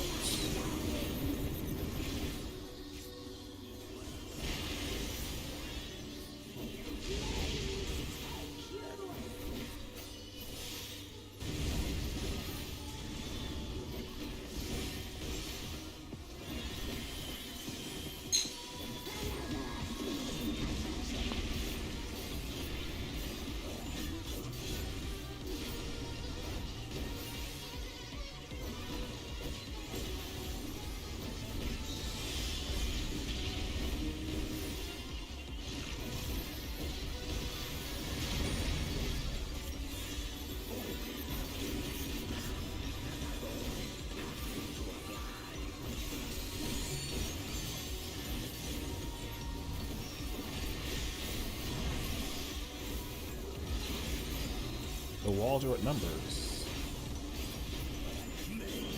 The walls are what numbers?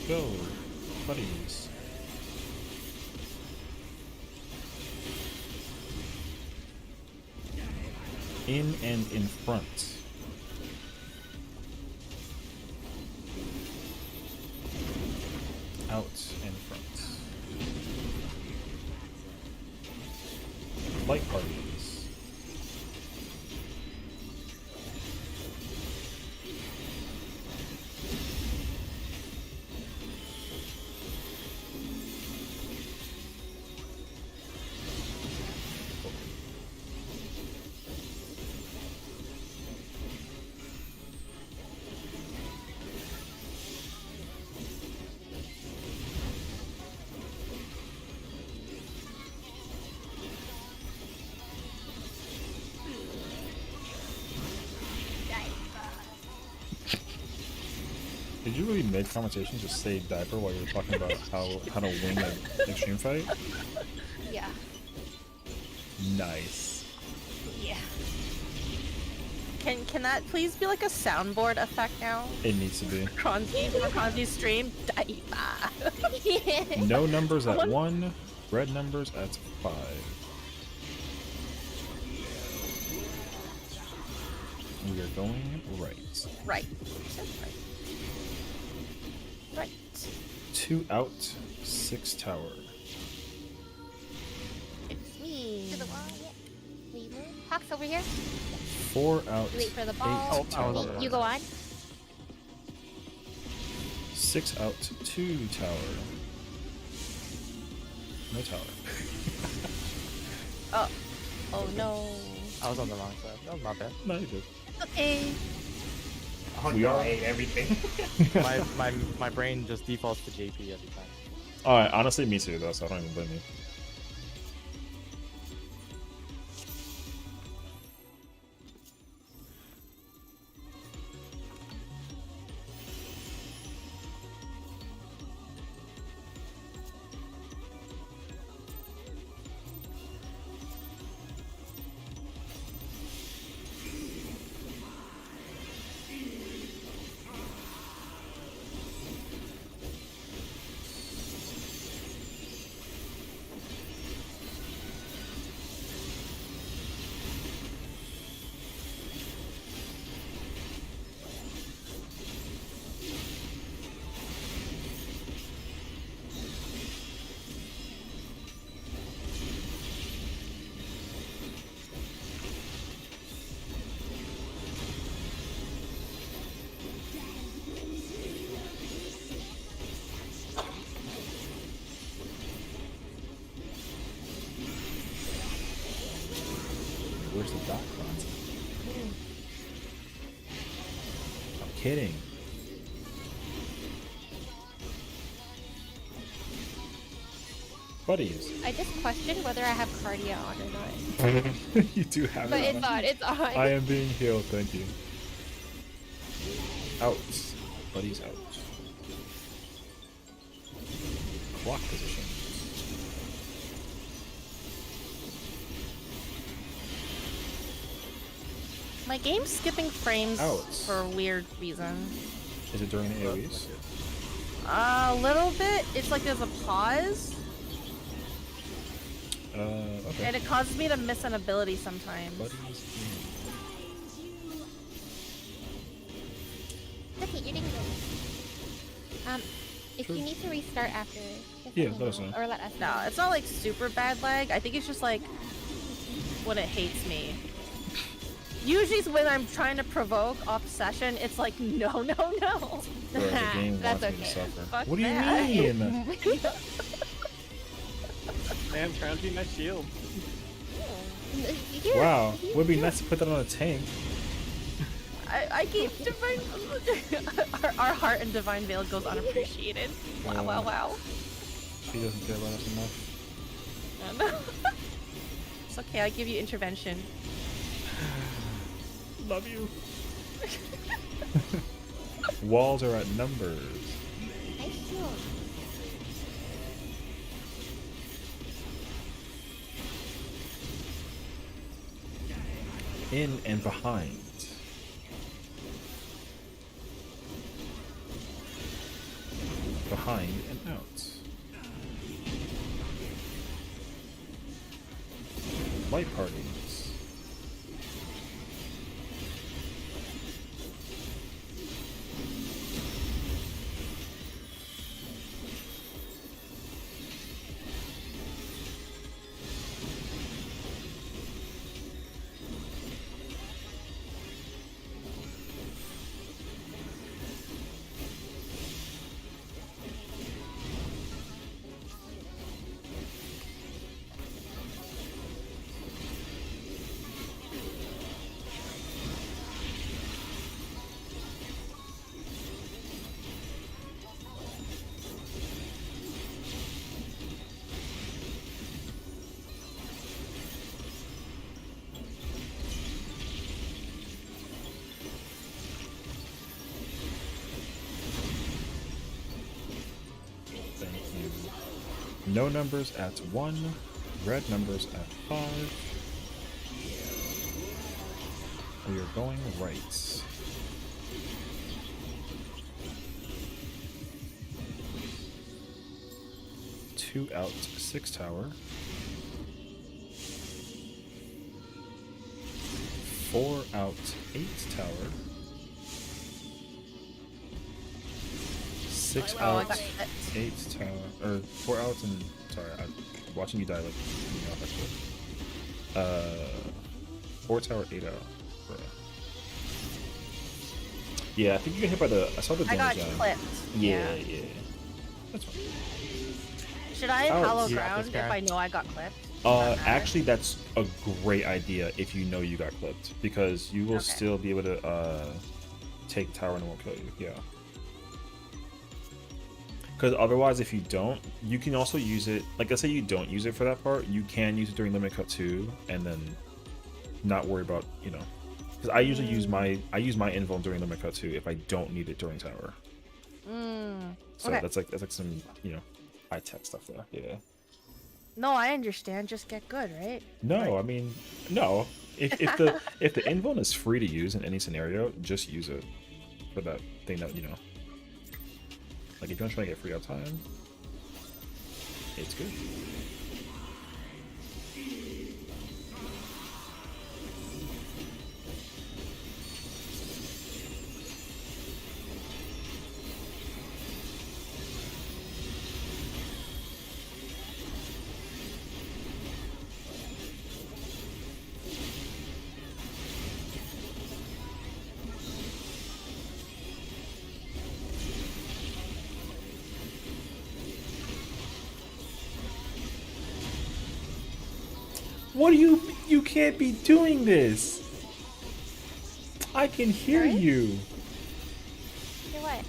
Go, buddies. In and in front. Out and front. Light parties. Did you really mid-conversation just say diaper while you were talking about how to win an extreme fight? Yeah. Nice. Yeah. Can that please be like a soundboard effect now? It needs to be. Kronzi's stream. Diaper. No numbers at 1, red numbers at 5. We are going right. Right. Right. 2 out, 6 tower. It's me. To the wall, yeah. We move. Hawk's over here. 4 out, You wait for the 8 ball. tower. You go on. 6 out, 2 tower. No tower. Oh no. I was on the wrong side. That was not bad. No, you did. Okay. Oh, We no, are- I hate everything. my brain just defaults to JP every time. Alright, honestly, me too, though, so I don't even blame you. Where's the dot closet? I'm kidding. Buddies. I just questioned whether I have cardio on or not. You do have But it it's on. on. It's on. I am being healed, thank you. Out. Buddies out. block position. My game's skipping frames Ouch. for a weird reason. Is it during the AoEs? A little bit. It's like there's a pause, Okay. and it causes me to miss an ability sometimes. Buddies. Okay, you're doing good. If Sure. you need to restart after, just Yeah, let me let us know. or let us know. No, it's not like super bad lag. I think it's just like when it hates me. Usually it's when I'm trying to provoke off session, it's like, no, no, no. Bro, the game That's wants me to okay. suffer. Fuck What do you that. mean? Man, trying to be nice shield. You're- Wow, you- would be you're- nice to put that on a tank. I keep divine. our heart in divine veil goes unappreciated. Wow, wow, wow. She doesn't care about us enough. It's okay. I give you intervention. Love you. Walls are at numbers. Nice shield. In and behind. Behind and out. Light parties. Thank you. No numbers at 1, red numbers at 5. We are going right. Two out, 6 tower. 4 out, 8 tower. 6 Oh, I out, got it. 8 tower, or 4 outs and sorry, I'm watching you die like you know, that's good. 4 tower, 8 out. Bruh. Yeah, I think you get hit by the. I saw the I got damage down. clipped. Yeah, yeah. That's fine. Should I have Oh, hollow you got ground this if guy. I know I got clipped? Does that matter? Actually, that's a great idea if you know you got clipped because you will Okay. still be able to take the tower and it won't kill you. Yeah. Because otherwise, if you don't, you can also use it. Like, let's say you don't use it for that part, you can use it during limit cut 2, and then not worry about Because I usually use my invuln during limit cut 2 if I don't need it during tower. So Okay. that's like some high tech stuff there. Yeah. No, I understand. Just get good, right? No, I mean no. If the if the invuln is free to use in any scenario, just use it for that thing that Like if you want to try to get free out time, it's good. What do you can't be doing this. I can hear Sorry? you. You're what?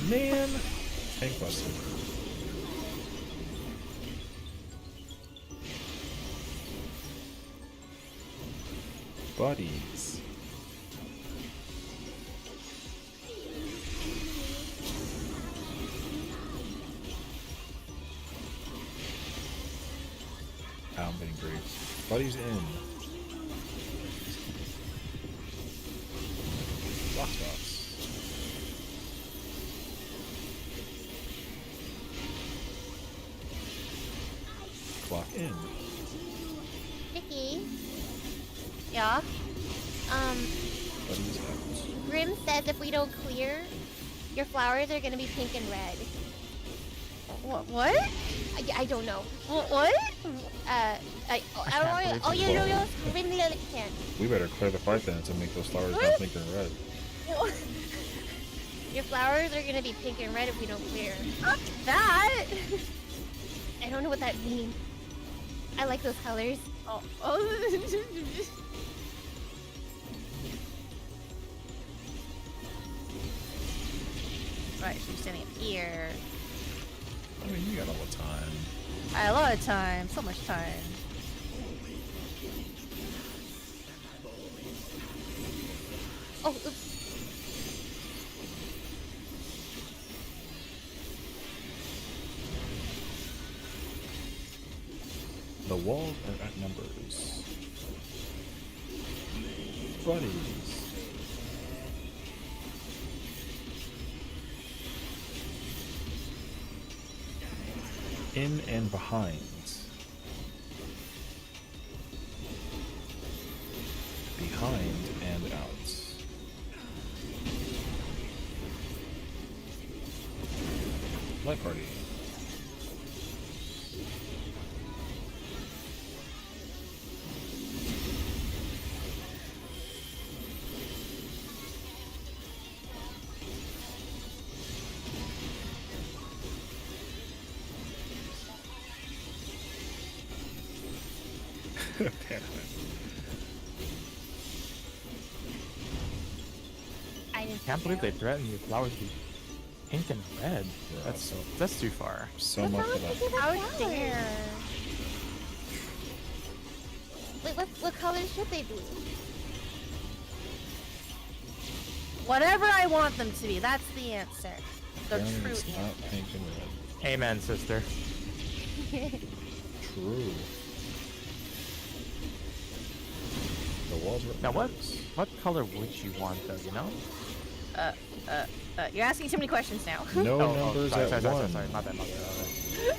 Man. Tank busted. Buddies. Buddy's in. Block spots. Clock in. Vicky, Yeah. Buddy's out. Grim says if we don't clear, your flowers are gonna be pink and red. What? I don't know. What? I don't know. Oh, you know, Grim the other can. We better clear the fight then to make those flowers not pink and red. Your flowers are gonna be pink and red if we don't clear. Fuck that. I don't know what that means. I like those colors. Oh. Right, she's standing up here. I mean, you got all the time. I had a lot of time, so much time. Oh, oops. The walls are at numbers. Buddies. In and behind. Behind and out. Light party. Damn it. I didn't Can't believe they threatened your flowers to be pink and red. Yeah, That's too far. so much for that. How dare. Wait, what color should they be? Whatever I want them to be, that's the answer. The Apparently true it's answer. not pink and red. Amen, sister. True. The walls are at Now what? numbers. What color would you want though? You know? You're asking too many questions now. No Oh, numbers sorry, at sorry, one. sorry. My bad.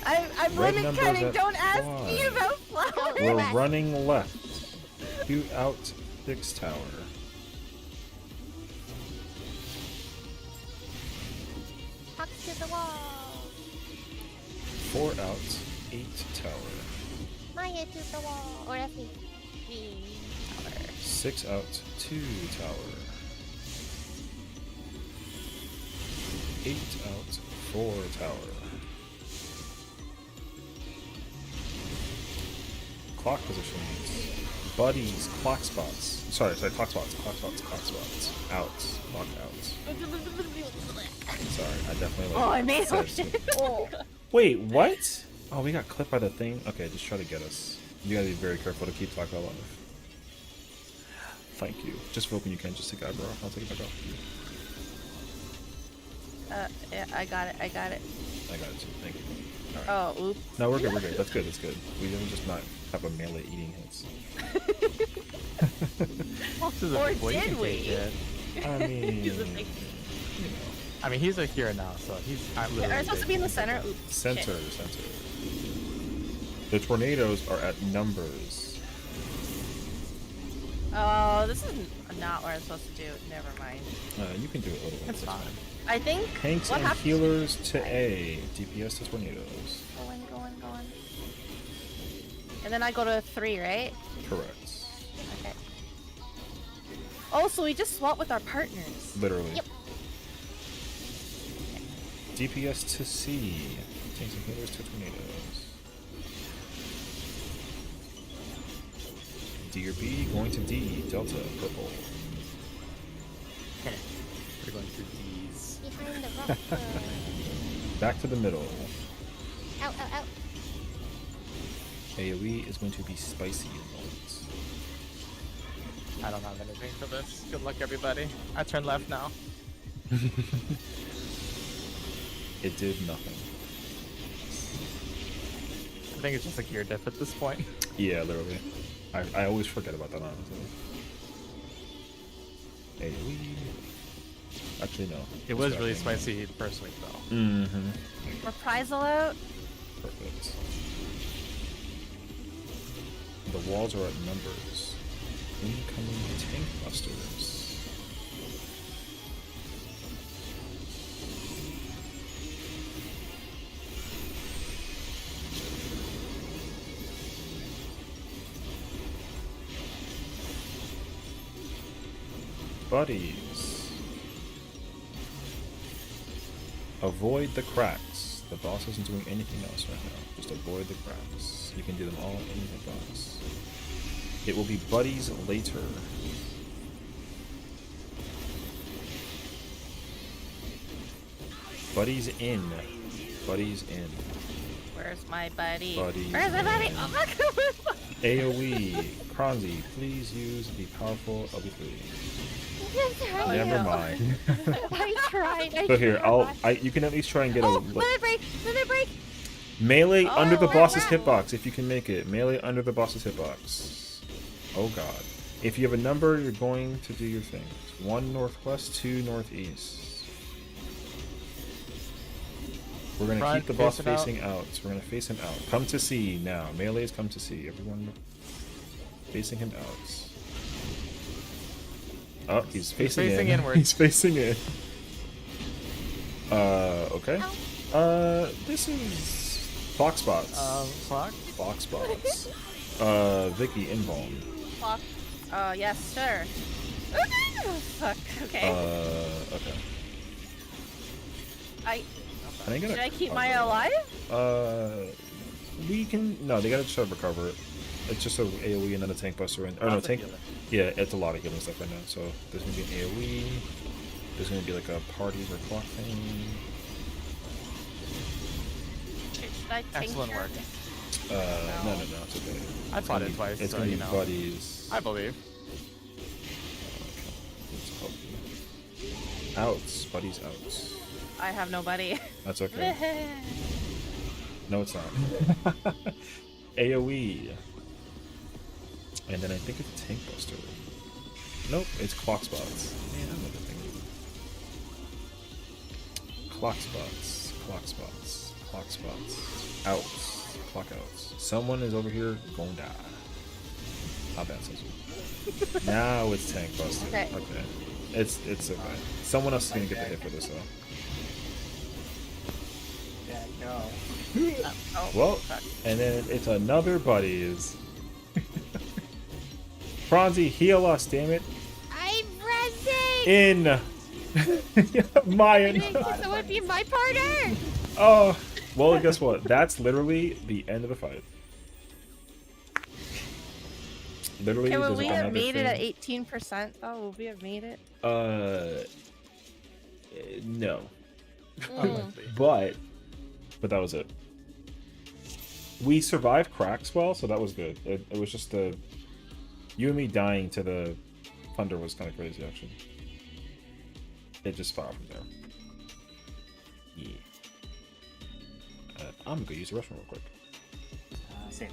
I'm Red lemon numbers cutting. at Don't ask me 5. about flowers. We're Left. running left. 2 out, 6 tower. Talk to the wall. 4 out, 8 tower. Maya to the wall. Or that's me. 6 out, 2 tower. 8 out, 4 tower. Clock positions. Buddies, clock spots. Sorry, clock spots. Out. Clock out. Sorry, I definitely Oh, I made said- motion. Oh. Wait, what? Oh, we got clipped by the thing? Okay, just try to get us. You gotta be very careful to keep Taco alive. Thank you. Just vote when you can, just take aggro off. I'll take it back off. Yeah, I got it. I got it too. Thank you. Alright. Oh, oops. No, we're good. That's good. We didn't just not have a melee eating hits. Fox is a Or big boy. You did can take we? it. I mean, He's a big- you know. I mean, he's a hero now, so he's. I'm literally Are I supposed to be in the center? Oops. Center, shit. center. The tornadoes are at numbers. Oh, this is not what I'm supposed to do. Never mind. You can do it a little bit. It's fine. I think. Tanks what and happens- healers to A. DPS to tornadoes. Going. And then I go to 3, right? Correct. Okay. Oh, so we just swap with our partners. Literally. Yep. DPS to C. Tanks and healers to tornadoes. D or B, going to D. Delta, purple. We're going through these. Behind the rock. Back to the middle. Out. AoE is going to be spicy in moments. I don't have anything for this. Good luck, everybody. I turn left now. It did nothing. I think it's just a gear diff at this point. Yeah, literally. I always forget about that, honestly. AoE. Actually, no. It was It's really happening. spicy first week though. Mm-hmm. Reprisal out. Perfect. The walls are at numbers. Incoming tank busters. Buddies. Avoid the cracks. The boss isn't doing anything else right now. Just avoid the cracks. You can do them all in the boss. It will be buddies later. Buddies in. Buddies in. Where's my buddy? Buddies Where's my buddy? in. Oh my god. AoE. Kronzi, please use the powerful LB3. Oh, Never yeah. mind. I tried. So here, you can at least try and get Oh, a limit break! Limit break! melee Oh, under the I boss's ran. hitbox if you can make it. Melee under the boss's hitbox. Oh god. If you have a number, you're going to do your things. 1 northwest, 2 northeast. We're gonna Front, keep the boss face it out. facing out. So we're gonna face him out. Come to C now. Melee's come to C. Everyone facing him out. Oh, he's facing facing in. inward. He's facing in. Okay. This is clock spots. Clock? Clock spots. Vicky Involve. Fuck. Yes, sure. Fuck. Okay. Okay. I I ain't gonna should I keep my cover. alive? We can. No, they gotta try to recover it. It's just a AoE and then a tank buster. And, or no, Lots of tank. healing. Yeah, it's a lot of healing stuff right now. So there's gonna be an AoE. There's gonna be like a party or clock thing. Should I Excellent tincture? work. No, it's okay. I It's fought gonna it be- twice, It's so, gonna be you know. buddies. I believe. Outs, buddies outs. I have no buddy. That's okay. No, it's not. AoE. And then I think it's tank buster. Nope, it's clock spots. Man, I'm not thinking. Clock spots, clock spots, clock spots. Outs, clock outs. Someone is over here gonna die. How bad says Now it's tank buster. Okay. Okay. It's okay. Someone else is gonna get the hit for this though. Yeah, no. Oh, Well, fuck. and then it's another buddies. Franzi, heal us, damn it. I'm resting! In Mayan. Can someone be my partner? Oh, well, guess what? That's literally the end of the fight. Literally, Okay, will there's we like have another made it at thing. 18%? Oh, will we have made it? No, Mm. but that was it. We survived cracks well, so that was good. It was just the you and me dying to the thunder was kind of crazy, actually. It just fell from there. Yeah. I'm gonna go use the restroom real quick. Same.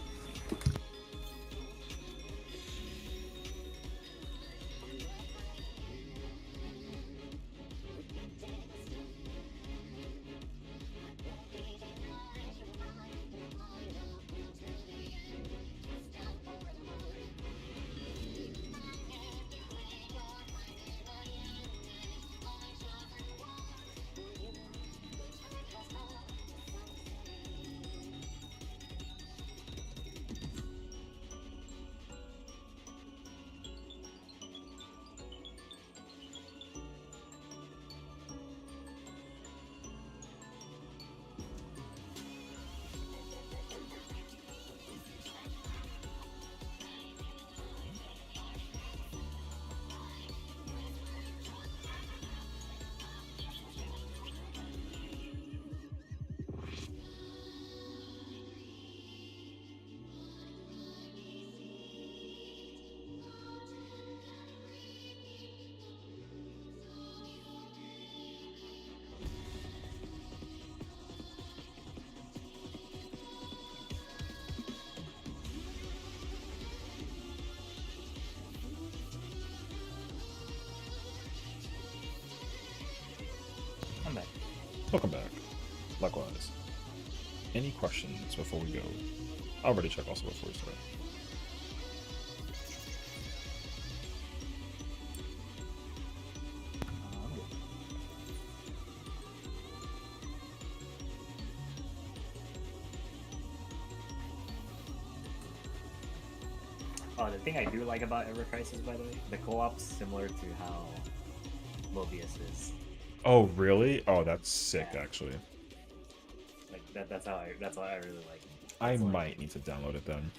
Welcome back. Likewise. Any questions before we go? I'll already check also before we start. Oh, the thing I do like about Ever Crisis, by the way, the co-op's similar to how Mobius is. Oh, really? Oh, that's sick, Yeah. actually. Like that's how I really like it. I It's like- might need to download it then.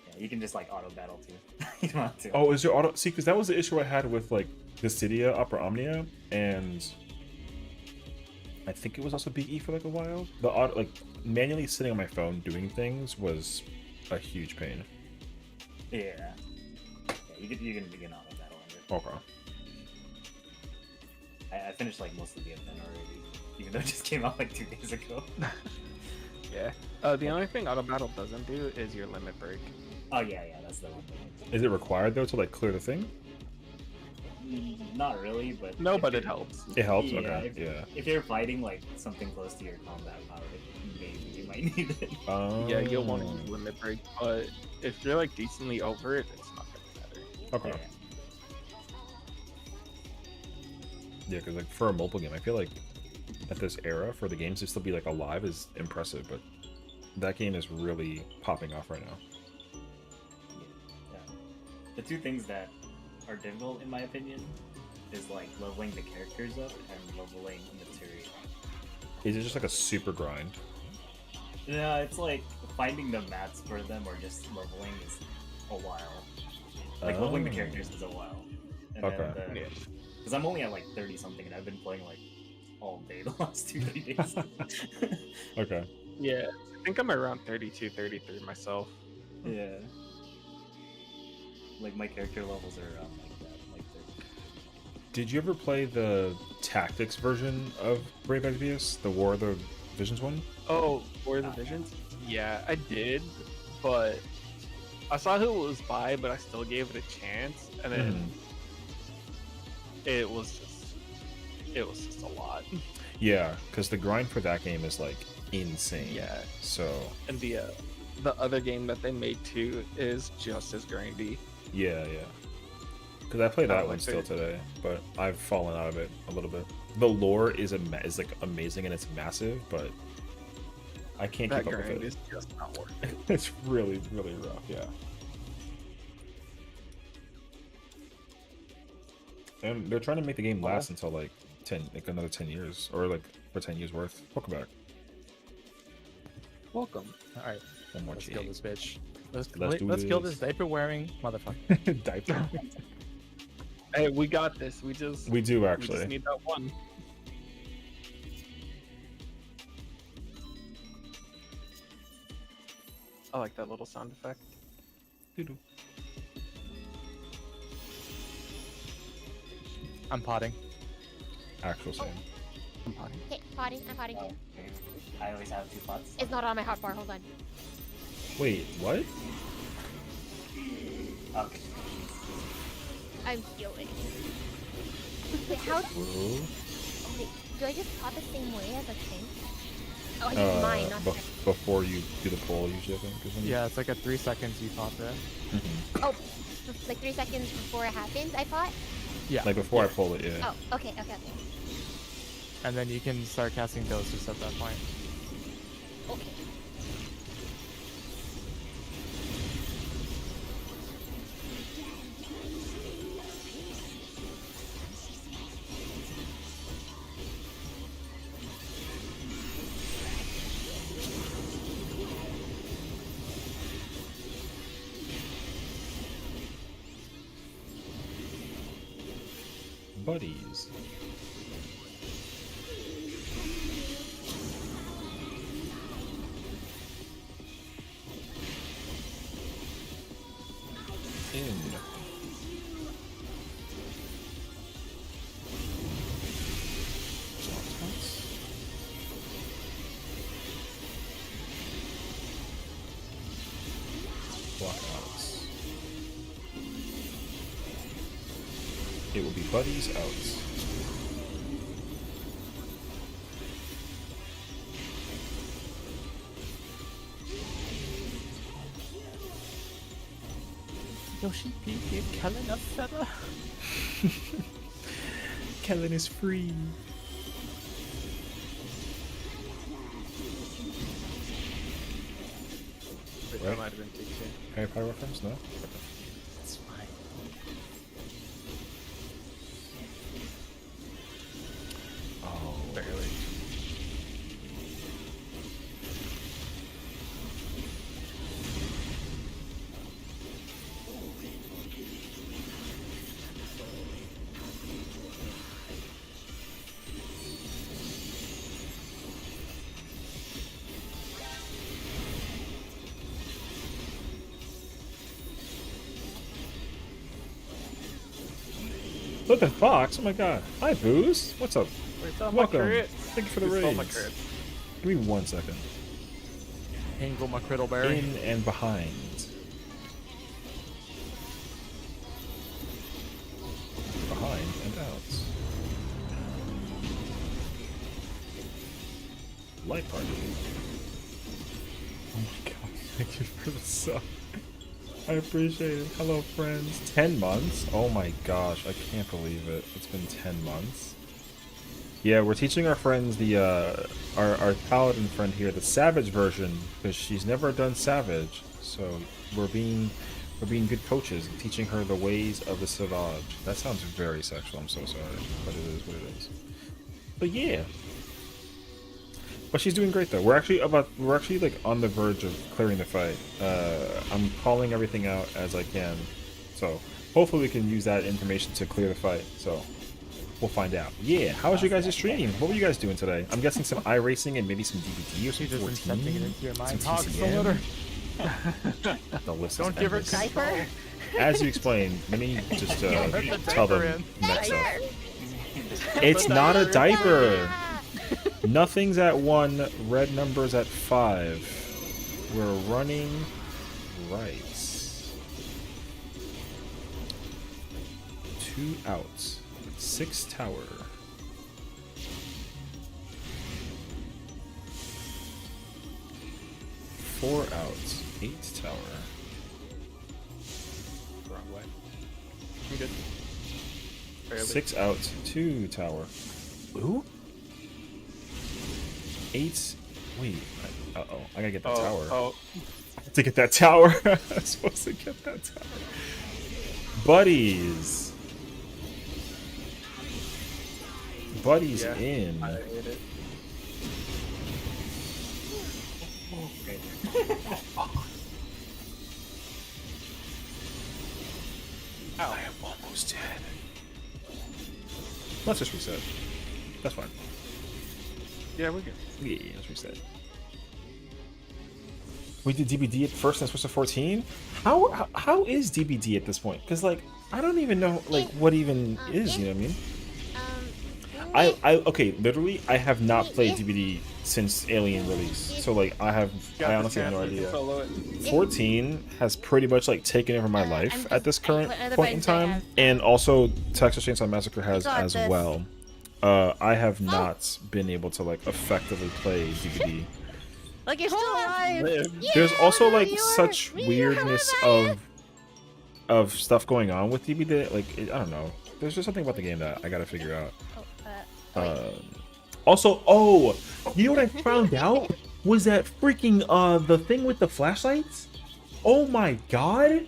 Yeah, you can just like auto battle too. You don't have to. Oh, is there auto? See, because that was the issue I had with like Dissidia, Upper Omnia, and I think it was also BE for like a while. The auto, like manually sitting on my phone doing things was a huge pain. Yeah. You can begin auto battle under. Okay. I finished like most of the event already, even though it just came out like 2 days ago. Yeah. The only thing auto battle doesn't do is your limit break. Oh yeah, that's the one. Is it required though to like clear the thing? Not really, but No, if but it you're- helps. It helps. Yeah, Okay. if, Yeah. if you're fighting like something close to your combat power, maybe you might need it. Yeah, you'll want to use limit break, but if you're like decently over it, it's not gonna matter. Okay. Yeah, because like for a mobile game, I feel like at this era for the games to still be like alive is impressive, but that game is really popping off right now. Yeah. The two things that are difficult, in my opinion, is like leveling the characters up and leveling material. Is it just like a super grind? Yeah, it's like finding the mats for them or just leveling is a while. Like leveling the Oh. characters is a while. And Okay. then Yeah. because I'm only at like 30 something and I've been playing like all day the last 2-3 days. Okay. Yeah, I think I'm around 32, 33 myself. Yeah. Like my character levels are around like that, like 30. Did you ever play the tactics version of Brave Exvius, the War of the Visions one? Oh, War of the Visions? Yeah, I did, but I saw who it was by, but I still gave it a chance, and then it was just a lot. Yeah, because the grind for that game is like insane. Yeah. So And the other game that they made too is just as grindy. yeah. Because I play that Oh, one like still the- today, but I've fallen out of it a little bit. The lore is is like amazing and it's massive, but I can't That keep up with grind it. is just not worth it. It's really, really rough. Yeah. And they're trying to make the game last until like another 10 years, or like for 10 years worth. Welcome back. Welcome. All right, One more let's kill cheek. this bitch. Let's do kill this. this diaper wearing motherfucker. Diaper. Hey, we got this. We just We do we actually. just need that one. I like that little sound effect. I'm potting. Actual same. I'm potting. Okay, potting. I'm potting. Oh, okay. I always have 2 pots. It's not on my hotbar. Hold on. Wait, what? Okay. I'm healing. Wait, how? Whoa. Wait, do I just pot the same way as a thing? Oh, I use mine, not second. Before you do the pull, usually, I think. Or something? Yeah, it's like at 3 seconds you pop that. Mhm. Oh, like 3 seconds before it happens, I pot? Yeah. Like before I pull it, yeah. Oh, okay. And then you can start casting doses at that point. Okay. Buddies. In. Blockouts. It will be buddies out. Yoshi P gave Kellen a feather. Kellen is free. Wait, Right. that might have been too soon. Harry Potter reference? No? It's fine. Oh. Barely. Flippin' Fox? Oh my god. Hi, Booze. What's up? Wait, it's on Welcome. my crit. Thank you for the Who stole my raids. crit? Give me 1 second. Angle my Criddleberry. In and behind. Behind and out. Light party. Oh my god, thank you for the sub. I appreciate it. Hello, friends. 10 months? Oh my gosh, I can't believe it. It's been 10 months. Yeah, we're teaching our friends the our paladin friend here the Savage version because she's never done Savage. So we're being good coaches and teaching her the ways of the Savage. That sounds very sexual. I'm so sorry, but it is what it is. But yeah. But she's doing great though. We're actually like on the verge of clearing the fight. I'm calling everything out as I can. So hopefully we can use that information to clear the fight. So we'll find out. Yeah, how was your guys' stream? What were you guys doing today? I'm guessing some iRacing and maybe some DBT or some She's just 14. incepting it into your mind. Some Hog TCM. Saluter. The list Don't is give her endless. Diaper? As you explained, let me just Put the tell diaper them in. next up. Diaper? It's not a diaper. Nothing's at 1. Red numbers at 5. We're running right. 2 outs. 6 tower. 4 outs. 8 tower. Wrong way. I'm good. Barely. 6 outs. 2 tower. Ooh? 8. Wait. Uh-oh. I gotta get that tower. Oh, To get that tower. I'm supposed to get that tower. Buddies. Buddies Yeah. in. I hate it. I am almost dead. Let's just reset. That's fine. Yeah, we're good. Yeah, let's reset. We did DBD at first and switched to 14? How is DBD at this point? Because, like, I don't even know, like, what even is, you know what I mean? Okay, literally, I have not played DBD since Alien release. So, like, I honestly have no idea. Solo it. 14 has pretty much like taken over my life I'm at this just- current what other point in buttons do I time, have? and also Texas Chainsaw Massacre has got as this. well. I have not been able to like effectively play DBD. Like you're still alive. There's also like you are- such you are weirdness alive. of stuff going on with DBD. Like I don't know. There's just something about the game that I gotta figure out. Also, oh, you know what I found out was that freaking the thing with the flashlights. Oh my god!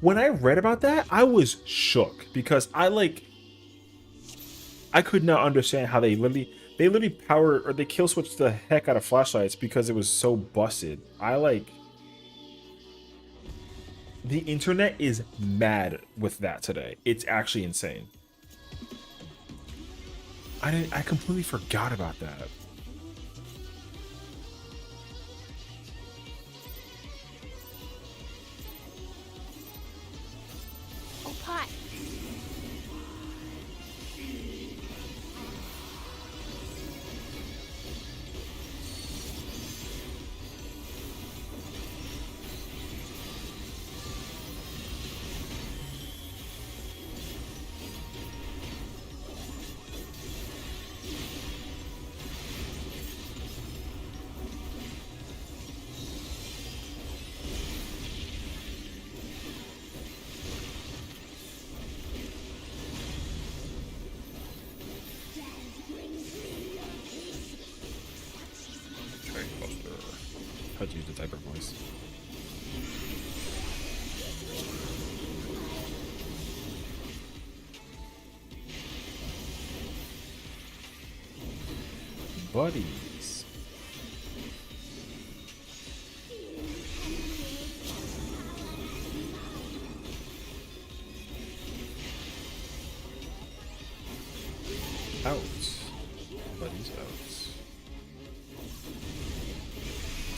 When I read about that, I was shook because I could not understand how they literally power or they kill switched the heck out of flashlights because it was so busted. The internet is mad with that today. It's actually insane. I completely forgot about that. Oh, pot. Buddies. Out. Buddies out.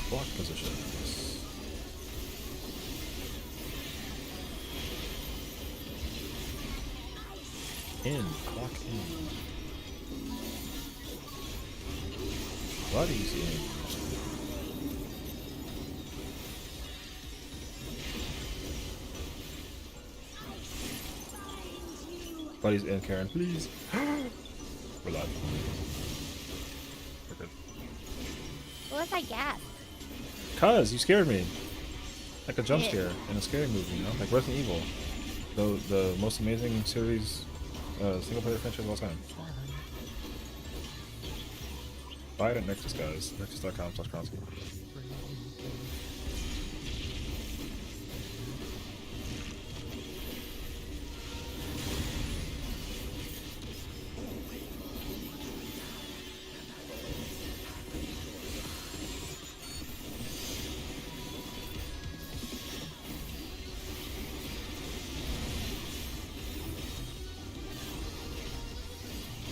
Clock positions. In. Clock in. Buddies in. Buddies in, Karen, please. We're live. We're good. What was I gas? Cuz, you scared me. Like a jump scare in a scary movie, you know? Like Resident Evil. The most amazing series, single player franchise of all time. Buy it at Nexus, guys. Nexus.com/Kronsky.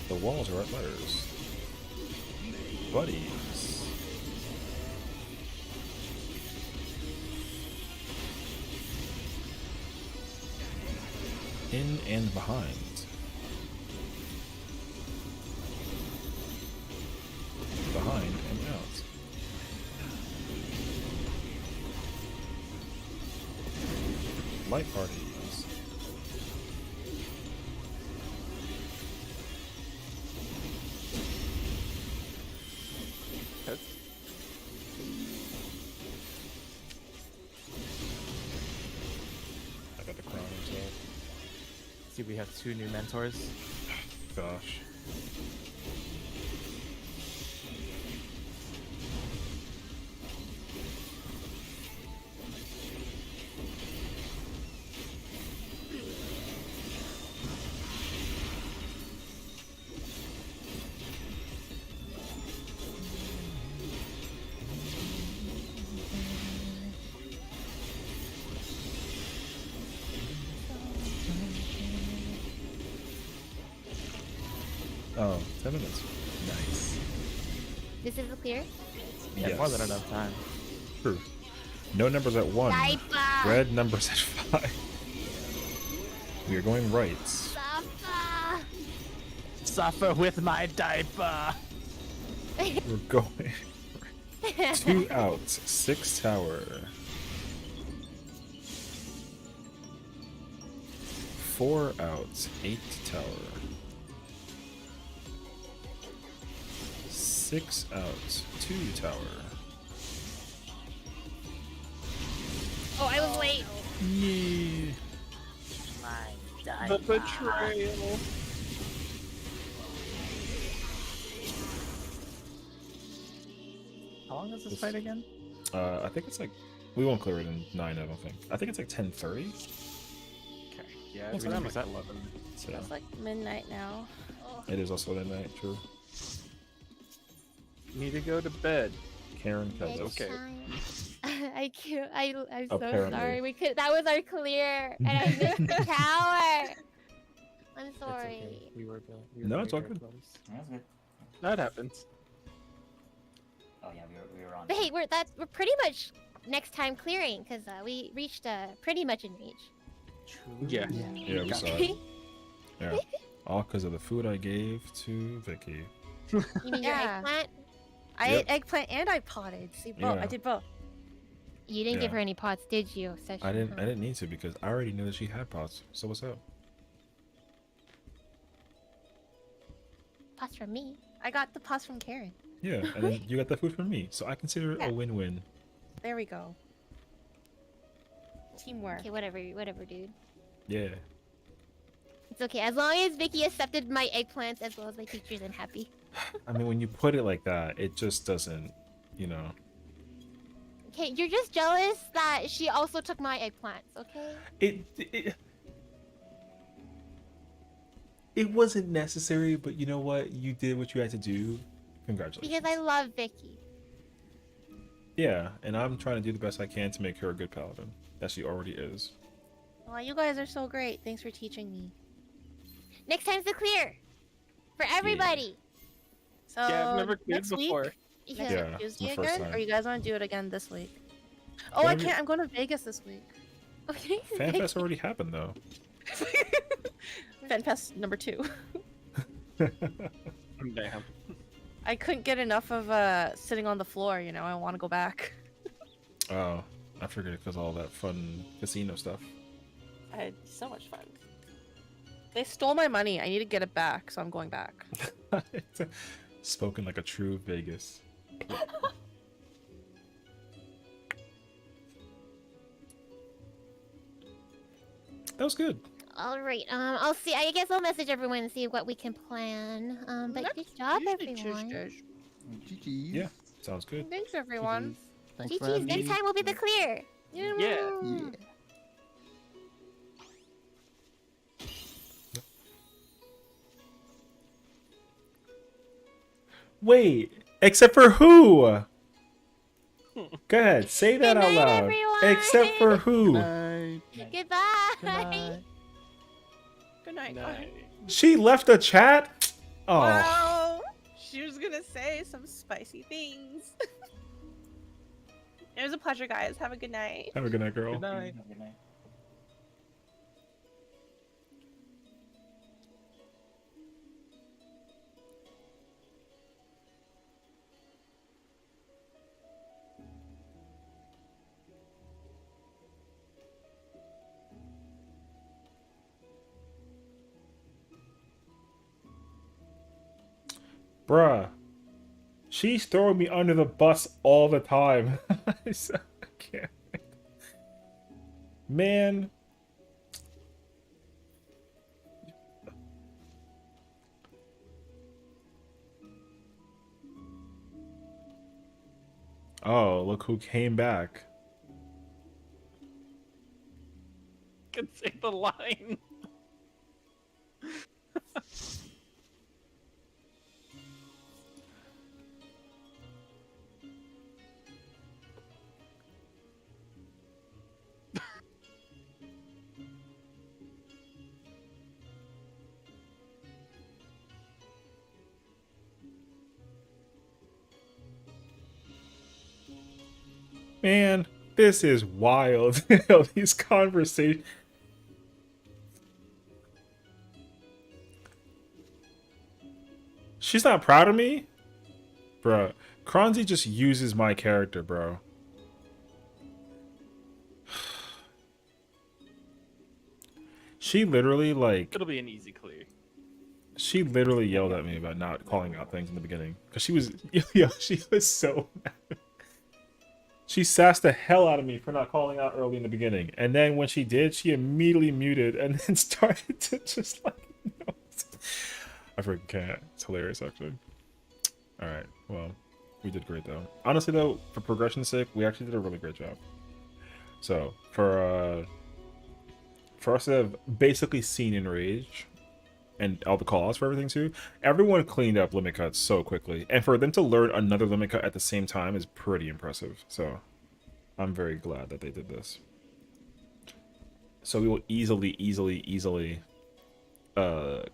The walls are at letters. Buddies. In and behind. Behind and out. Light parties. I got the crown himself. See, we have 2 new mentors. Gosh. Oh, 10 minutes. Nice. This is clear. Yeah, more than enough time. True. No numbers at 1. Diaper. Red numbers at 5. We are going right. Safa. Suffer with my diaper. We're going 2 out, 6 tower. 4 out, 8 tower. 6 out, 2 tower. Oh, I was late. Yeah. The betrayal. How long is this fight again? I think it's like, we won't clear it in 9, I don't think. I think it's like 10:30. Okay. Yeah, It's it's around like like 11. So It's like midnight now. it is also midnight, true. Need to go to bed. Karen tells us. Okay. I can't. I'm so Apparently. sorry. We could. That was our clear, and I missed the tower. I'm It's sorry. okay. We were No, it's all very good. close. That's good. That happens. Oh yeah, we were on. But hey, we're pretty much next time clearing because we reached pretty much in reach. True. Yeah. Yeah, we saw it. Yeah. All because of the food I gave to Vicky. You mean your Yeah. eggplant? I Yep. ate eggplant and I potted. See, both. Yeah. I did both. You didn't give Yeah. her any pots, did you? Session, I huh? didn't need to because I already knew that she had pots. So what's up? Pots from me. I got the pots from Karen. Yeah, and then you got the food from me, so I consider it Yeah. a win-win. There we go. Teamwork. Okay, whatever, dude. Yeah. It's okay as long as Vicky accepted my eggplants as well as my teachers. I'm happy. I mean, when you put it like that, it just doesn't, you know. Okay, you're just jealous that she also took my eggplants. Okay. It wasn't necessary, but you know what? You did what you had to do Congratulations. Because I love Vicky. Yeah, and I'm trying to do the best I can to make her a good paladin, that she already is. Well, you guys are so great. Thanks for teaching me. Next time's the clear for everybody. So Yeah, I've never cleared next before. week, Yeah. next Yeah, Tuesday my first again, or time. you guys want to do it again this week? Oh, Whatever I can't. I'm going to Vegas this week. Okay. FanFest already happened though. FanFest number 2. Damn. I couldn't get enough of sitting on the floor. You know, I want to go back. Oh, I figured it because all that fun casino stuff. I had so much fun. They stole my money. I need to get it back, so I'm going back. Spoken like a true Vegas. That was good. All right. I'll see. I guess I'll message everyone and see what we can plan. But good job, everyone. GG's. Yeah, sounds good. Thanks, everyone. Thanks for GG's. having Next me. time will be the clear. Yeah. Yeah. Wait, except for who? Go ahead, say that Good out night, loud. everyone. Except for who? Night. Goodbye. Good night. Good night. Nice. She left a chat? Oh, Wow. She was gonna say some spicy things. It was a pleasure, guys. Have a good night. have a good night, girl. Good night. Good night. Bruh, she's throwing me under the bus all the time. I can't. Man. Oh, look who came back. Can say the line. Man, this is wild. These conversations. She's not proud of me? Bro, Kronzi just uses my character, bro. She literally, like, It'll be an easy clear. she literally yelled at me about not calling out things in the beginning. Because she was, yo, she was so mad. She sassed the hell out of me for not calling out early in the beginning. And then when she did, she immediately muted and then started to just, like, no. I freaking can't. It's hilarious, actually. Alright, well, we did great, though. Honestly, though, for progression's sake, we actually did a really great job. So, for us to have basically seen Enrage and all the calls for everything too, everyone cleaned up limit cuts so quickly. And for them to learn another limit cut at the same time is pretty impressive. So I'm very glad that they did this. So we will easily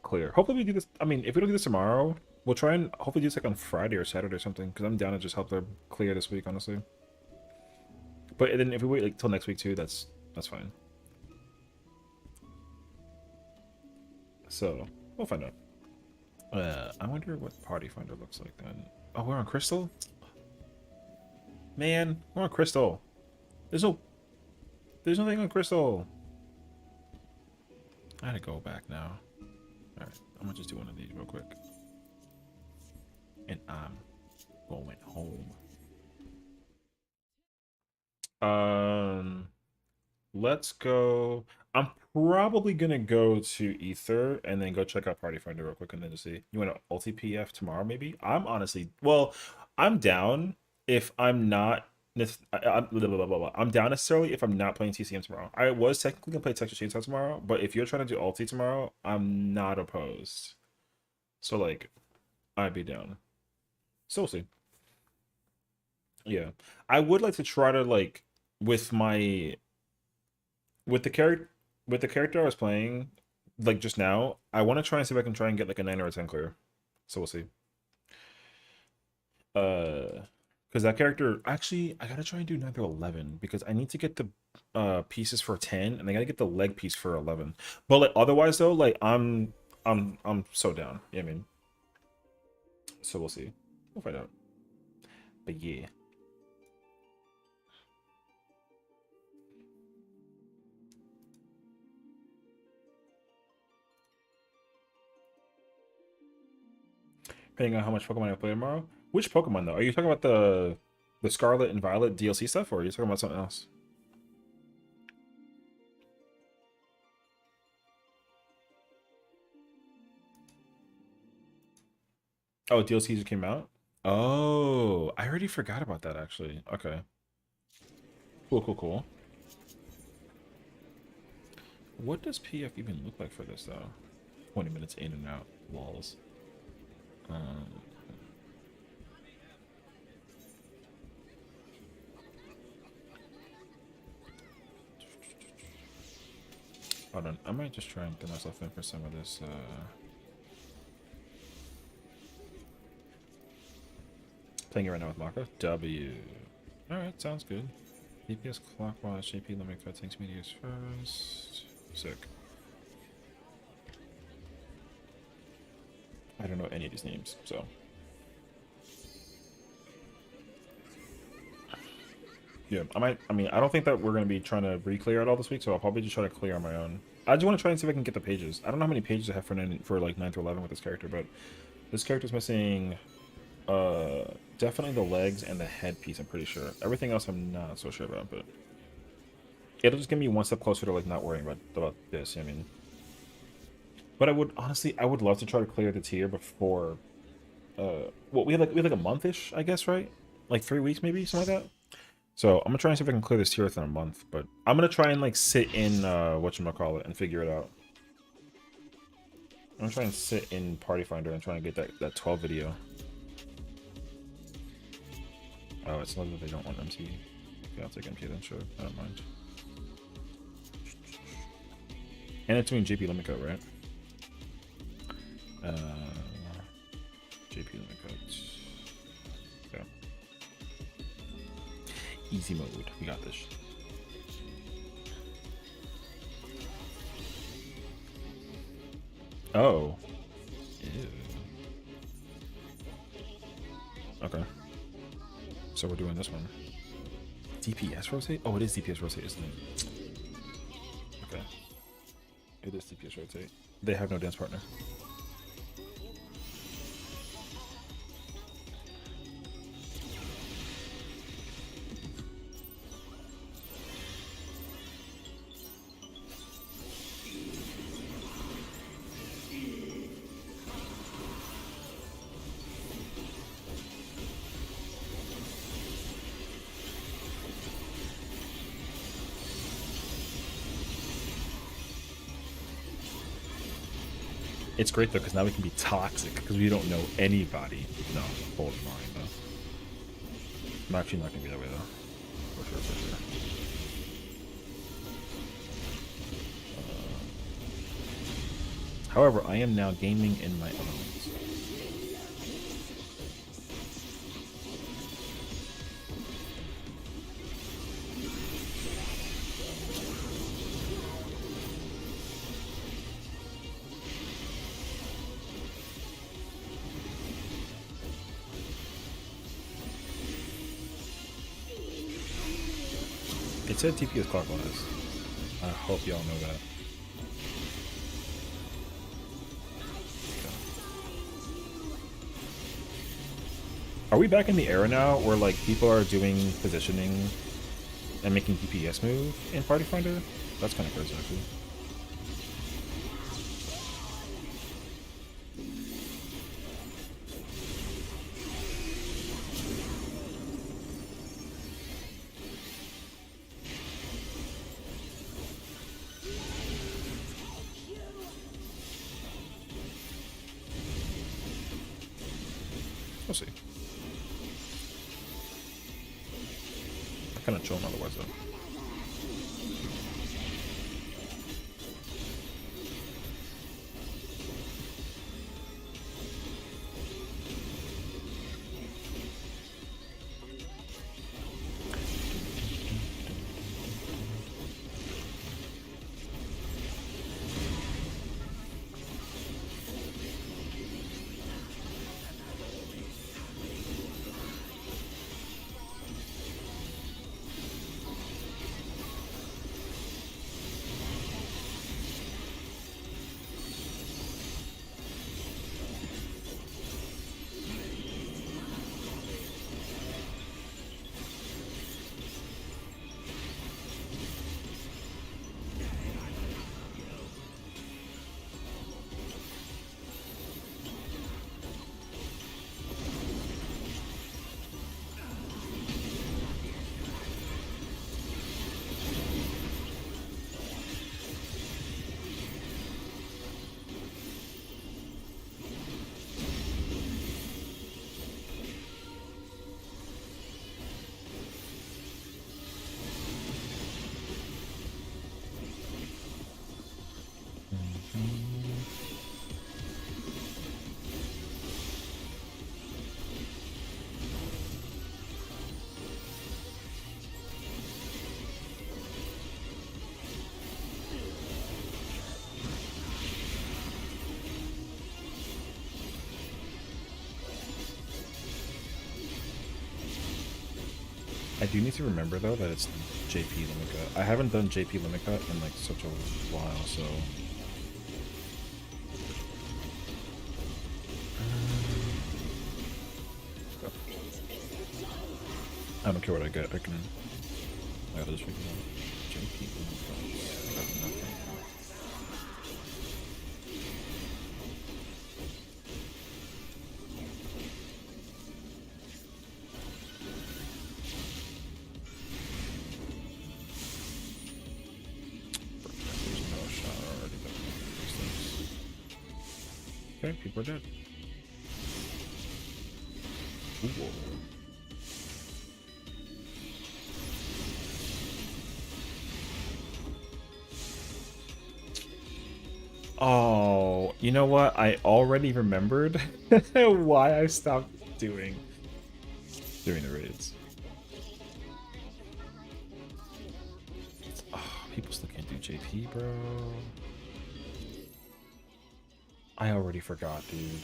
clear. Hopefully we do this. I mean, if we don't do this tomorrow, we'll try and hopefully do this like on Friday or Saturday or something. Because I'm down to just help them clear this week, honestly. But then if we wait like till next week too, that's fine. So we'll find out. I wonder what Party Finder looks like then. Oh, we're on Crystal? Man, we're on Crystal. There's nothing on Crystal. I gotta go back now. Alright, I'm gonna just do one of these real quick. And I'm going home. Let's go. I'm probably gonna go to Ether and then go check out Party Finder real quick and then just see. You want to ulti PF tomorrow maybe? I'm honestly, well, I'm down if I'm not. I'm down necessarily if I'm not playing TCM tomorrow. I was technically gonna play Texas Chainsaw tomorrow, but if you're trying to do ulti tomorrow, I'm not opposed. So like, I'd be down. So we'll see. Yeah, I would like to try to like with my with the character I was playing like just now. I want to try and see if I can try and get like a 9 or a 10 clear. So we'll see. Because that character actually I gotta try and do 9 through 11 because I need to get the pieces for 10 and I gotta get the leg piece for 11. But like otherwise though, like I'm so down. Yeah, I mean. So we'll see. We'll find out. But yeah. Depending on how much Pokemon I play tomorrow. Which Pokemon though? Are you talking about the Scarlet and Violet DLC stuff, or are you talking about something else? Oh, DLCs just came out? Oh, I already forgot about that actually. Okay. Cool, cool, cool. What does PF even look like for this though? 20 minutes in and out. Walls. Hold on, I might just try and get myself in for some of this. Playing it right now with Maka. W. Alright, sounds good. DPS clockwise, JP limit cut takes meteors first. Sick. I don't know any of these names, so. Yeah, I mean, I don't think that we're going to be trying to re-clear it all this week, so I'll probably just try to clear on my own. I just want to try and see if I can get the pages. I don't know how many pages I have for like 9 through 11 with this character, but this character's missing definitely the legs and the head piece, I'm pretty sure. Everything else I'm not so sure about, but it'll just get me one step closer to like not worrying about this, I mean. But I would love to try to clear the tier before well, we had like a month-ish, I guess, right? Like 3 weeks maybe, something like that. So I'm gonna try and see if I can clear this tier within a month, but I'm gonna try and like sit in whatchamacallit and figure it out. I'm gonna try and sit in Party Finder and try and get that 12 video. Oh, it's not that they don't want MT. Okay, I'll take MT then, sure. I don't mind. And it's doing JP limit cut, right? JP limit cut. Okay. Easy mode. We got this. Oh. Ew. Okay. So we're doing this one. DPS rotate? Oh, it is DPS rotate, isn't it? Okay. It is DPS rotate. They have no dance partner. It's great though, because now we can be toxic, because we don't know anybody. No, hold mine though. I'm actually not gonna be that way though. For sure, for sure. However, I am now gaming in my own. It said TP is clockwise. I hope y'all know that. Okay. Are we back in the era now where like people are doing positioning and making DPS move in Party Finder? That's kind of crazy actually. We'll see. Kind of chilling otherwise though. I do need to remember though that it's JP limit cut. I haven't done JP limit cut in like such a while, so I don't care what I get. I gotta just figure it out. JP limit cuts. I got nothing. There's no shot already. Okay, people are dead. Ooh, whoa. Oh, you know what? I already remembered why I stopped doing the raids. Oh, people still can't do JP, bro. I already forgot, dude.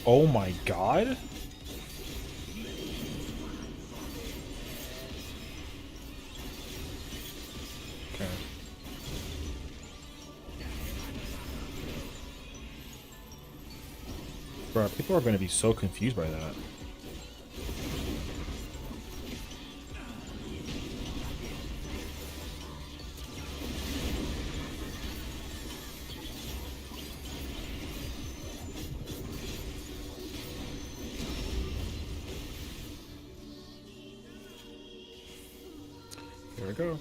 Oh my god. Okay. Bro, people are going to be so confused by that. Here we go.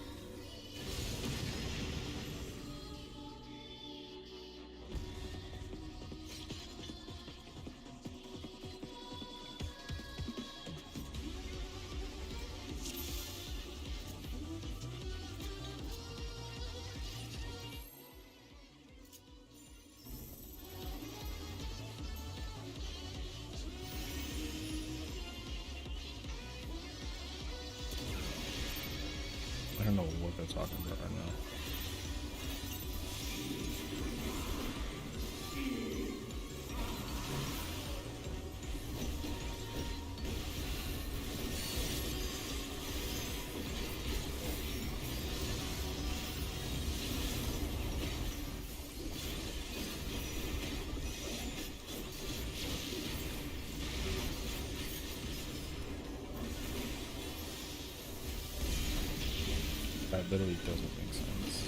I don't know what they're talking about right now. That literally doesn't make sense.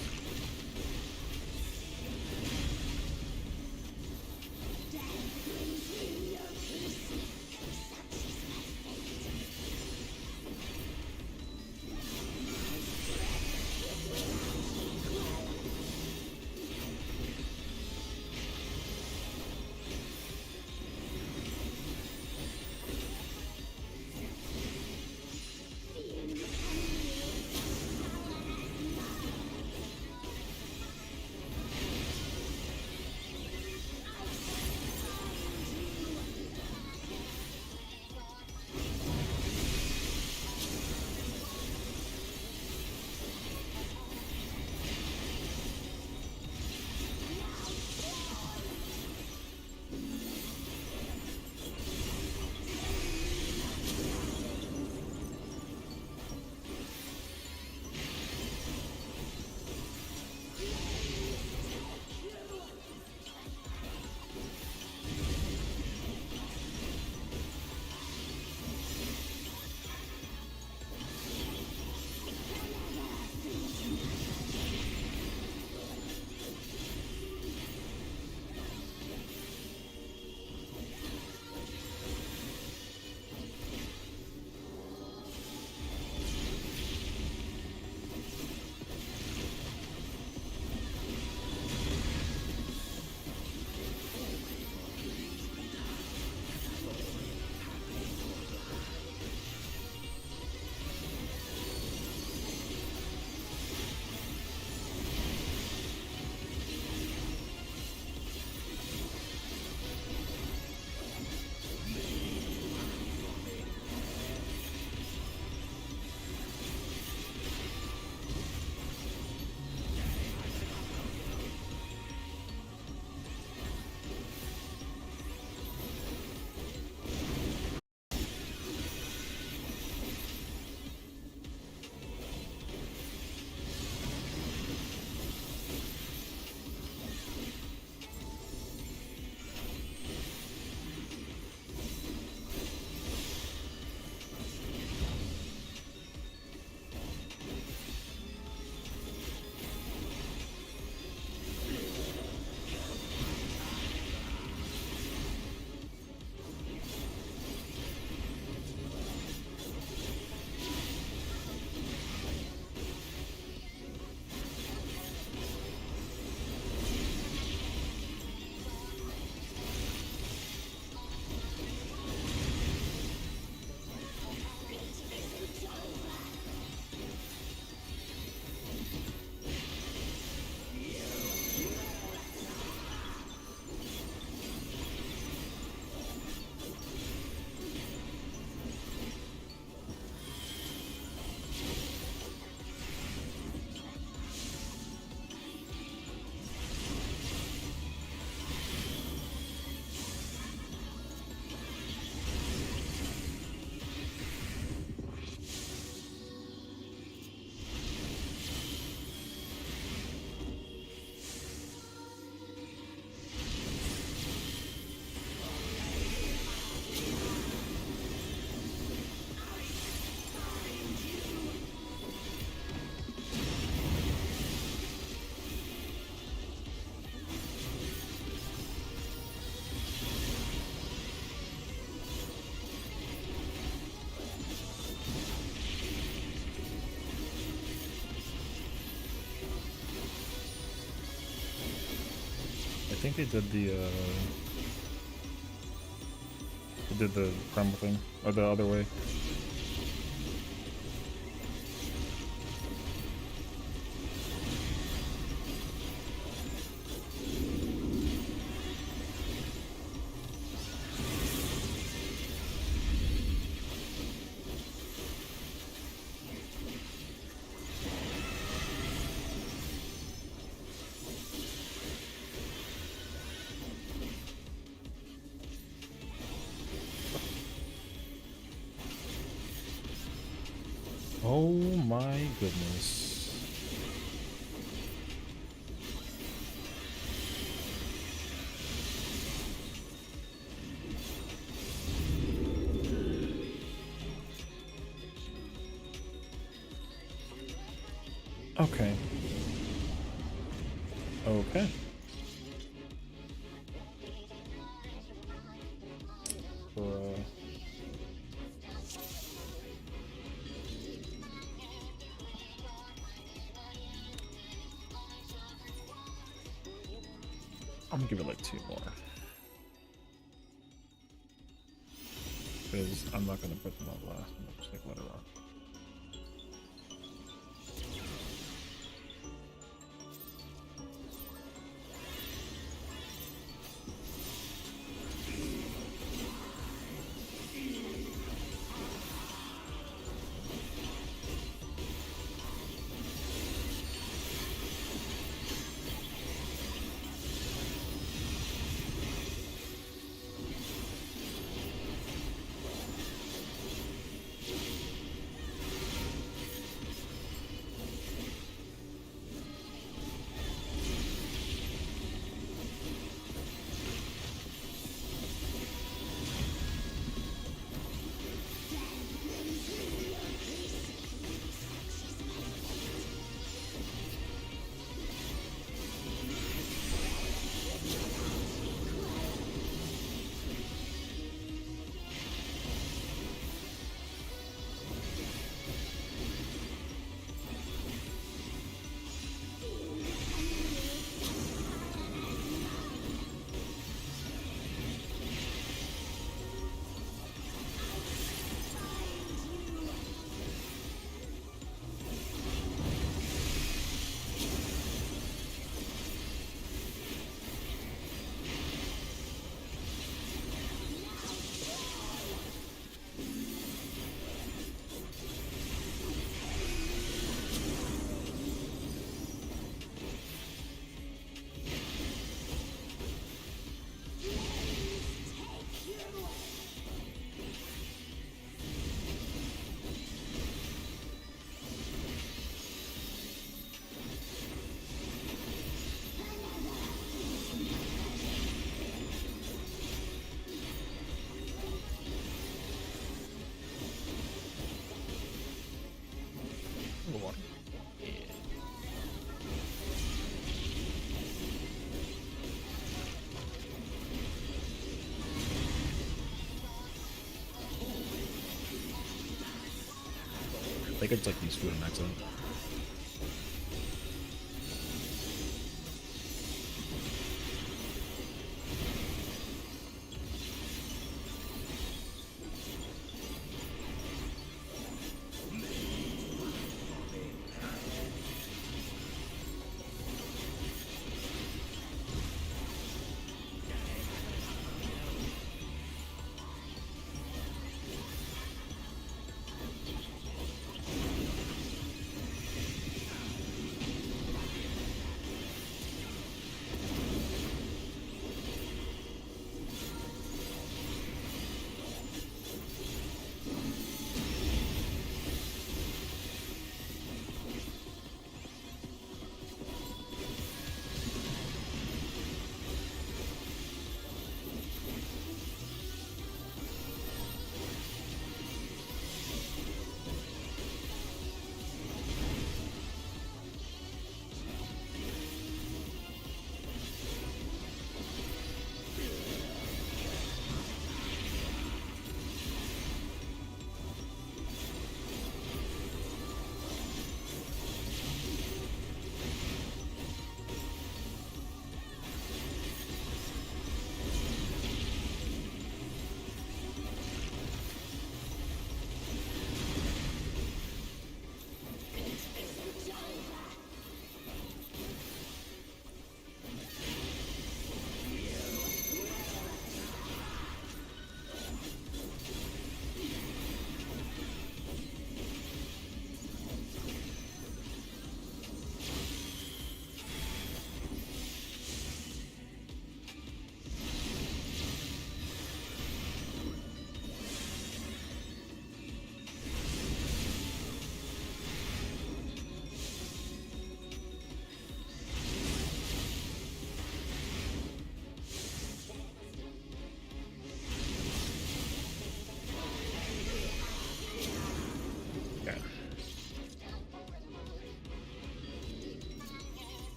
think they did the primal thing, or the other way. Oh my goodness. Okay. Okay. I'm gonna give it like 2 more. Because I'm not gonna put them on last. I'm gonna just like let it rock. I think it's like use food in accident.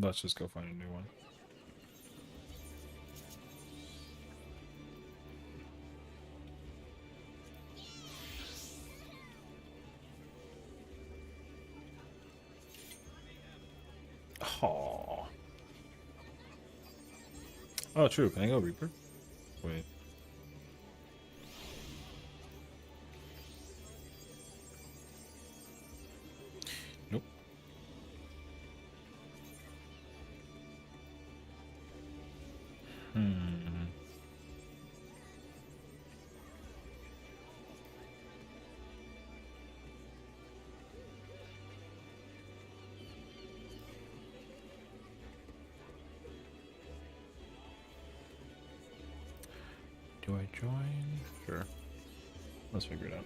Let's just go find a new one. Aww. Oh, true. Can I go Reaper? Wait. Nope. Do I join? Sure. Let's figure it out.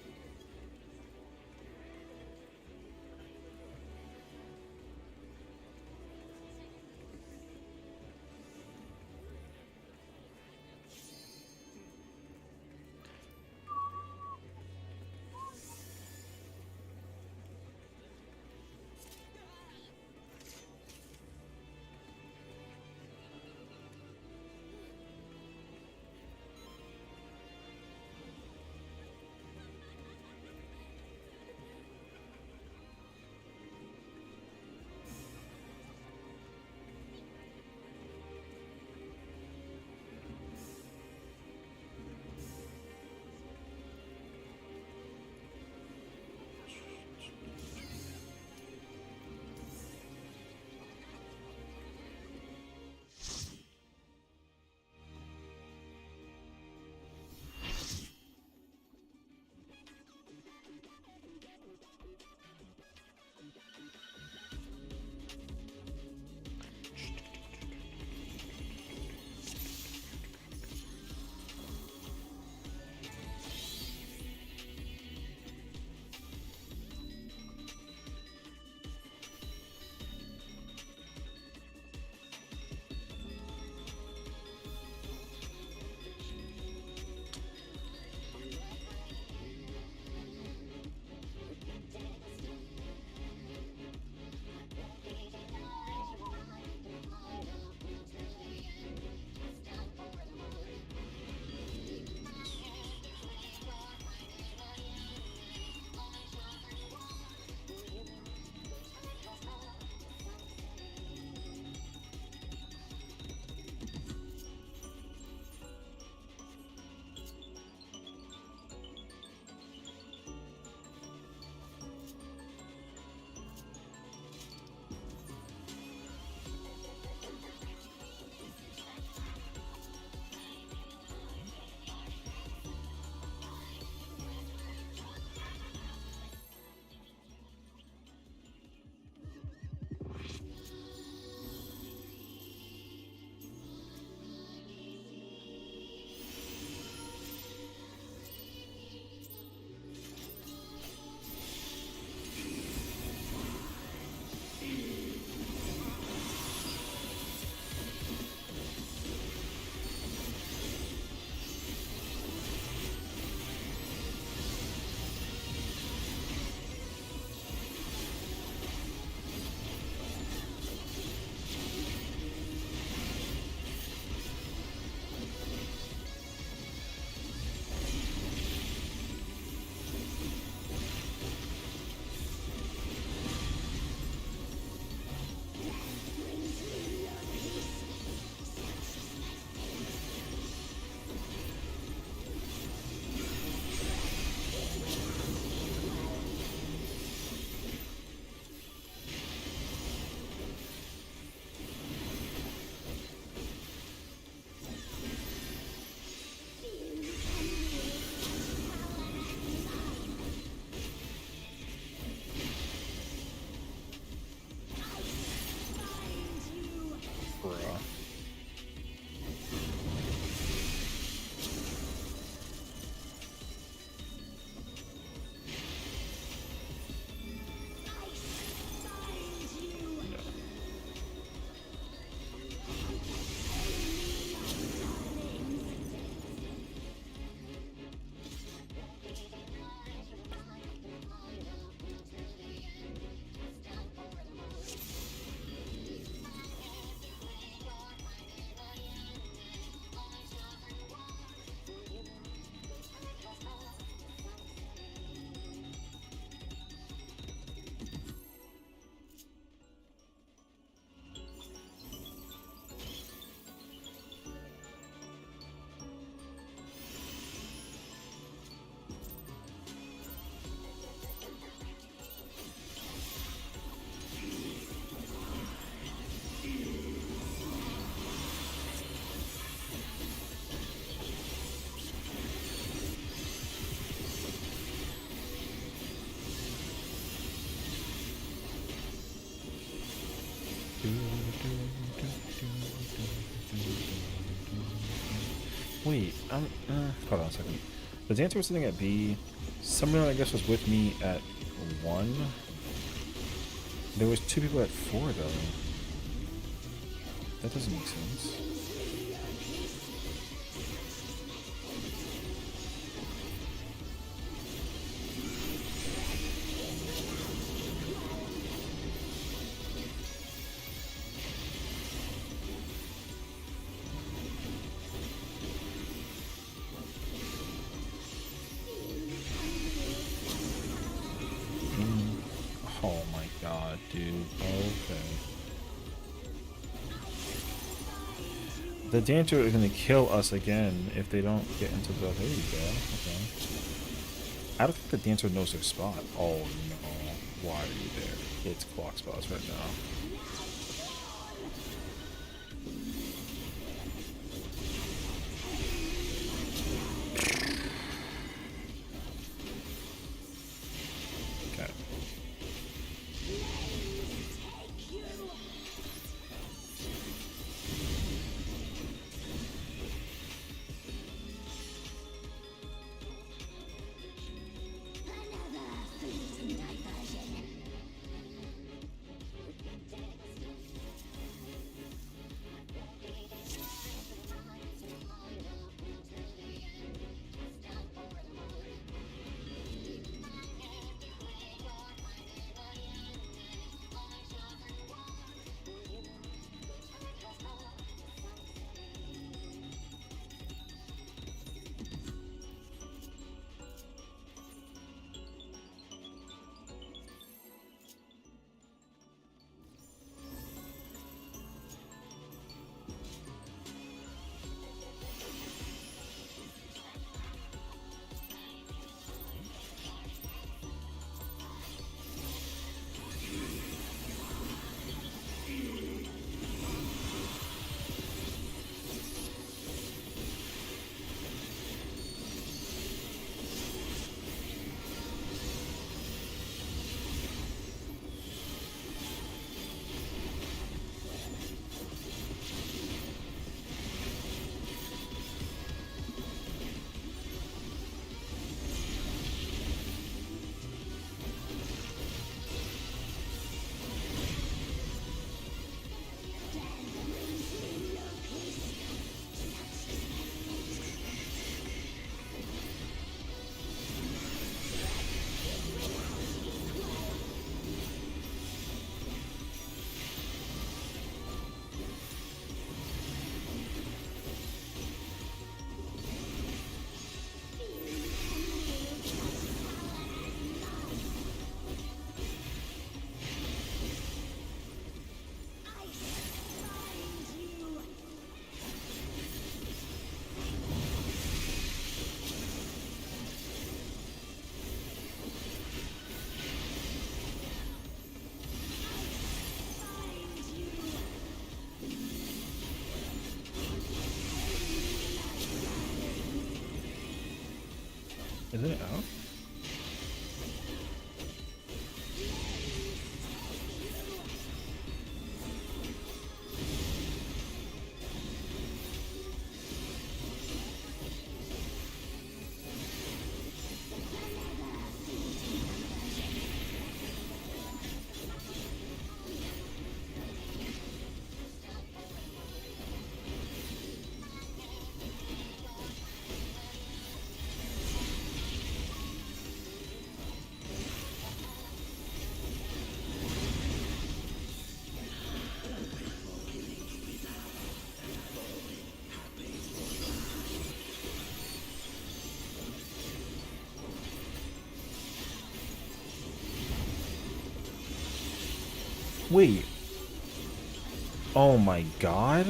Wait, hold on a second. The dancer was sitting at B. Someone I guess was with me at 1. There was 2 people at 4 though. That doesn't make sense. Oh my god, dude. Okay. The dancer is gonna kill us again if they don't get into the. There you go. Okay. I don't think the dancer knows their spot. Oh no. Why are you there? It's clock spots right now. Okay. Isn't it out? Wait. Oh my god.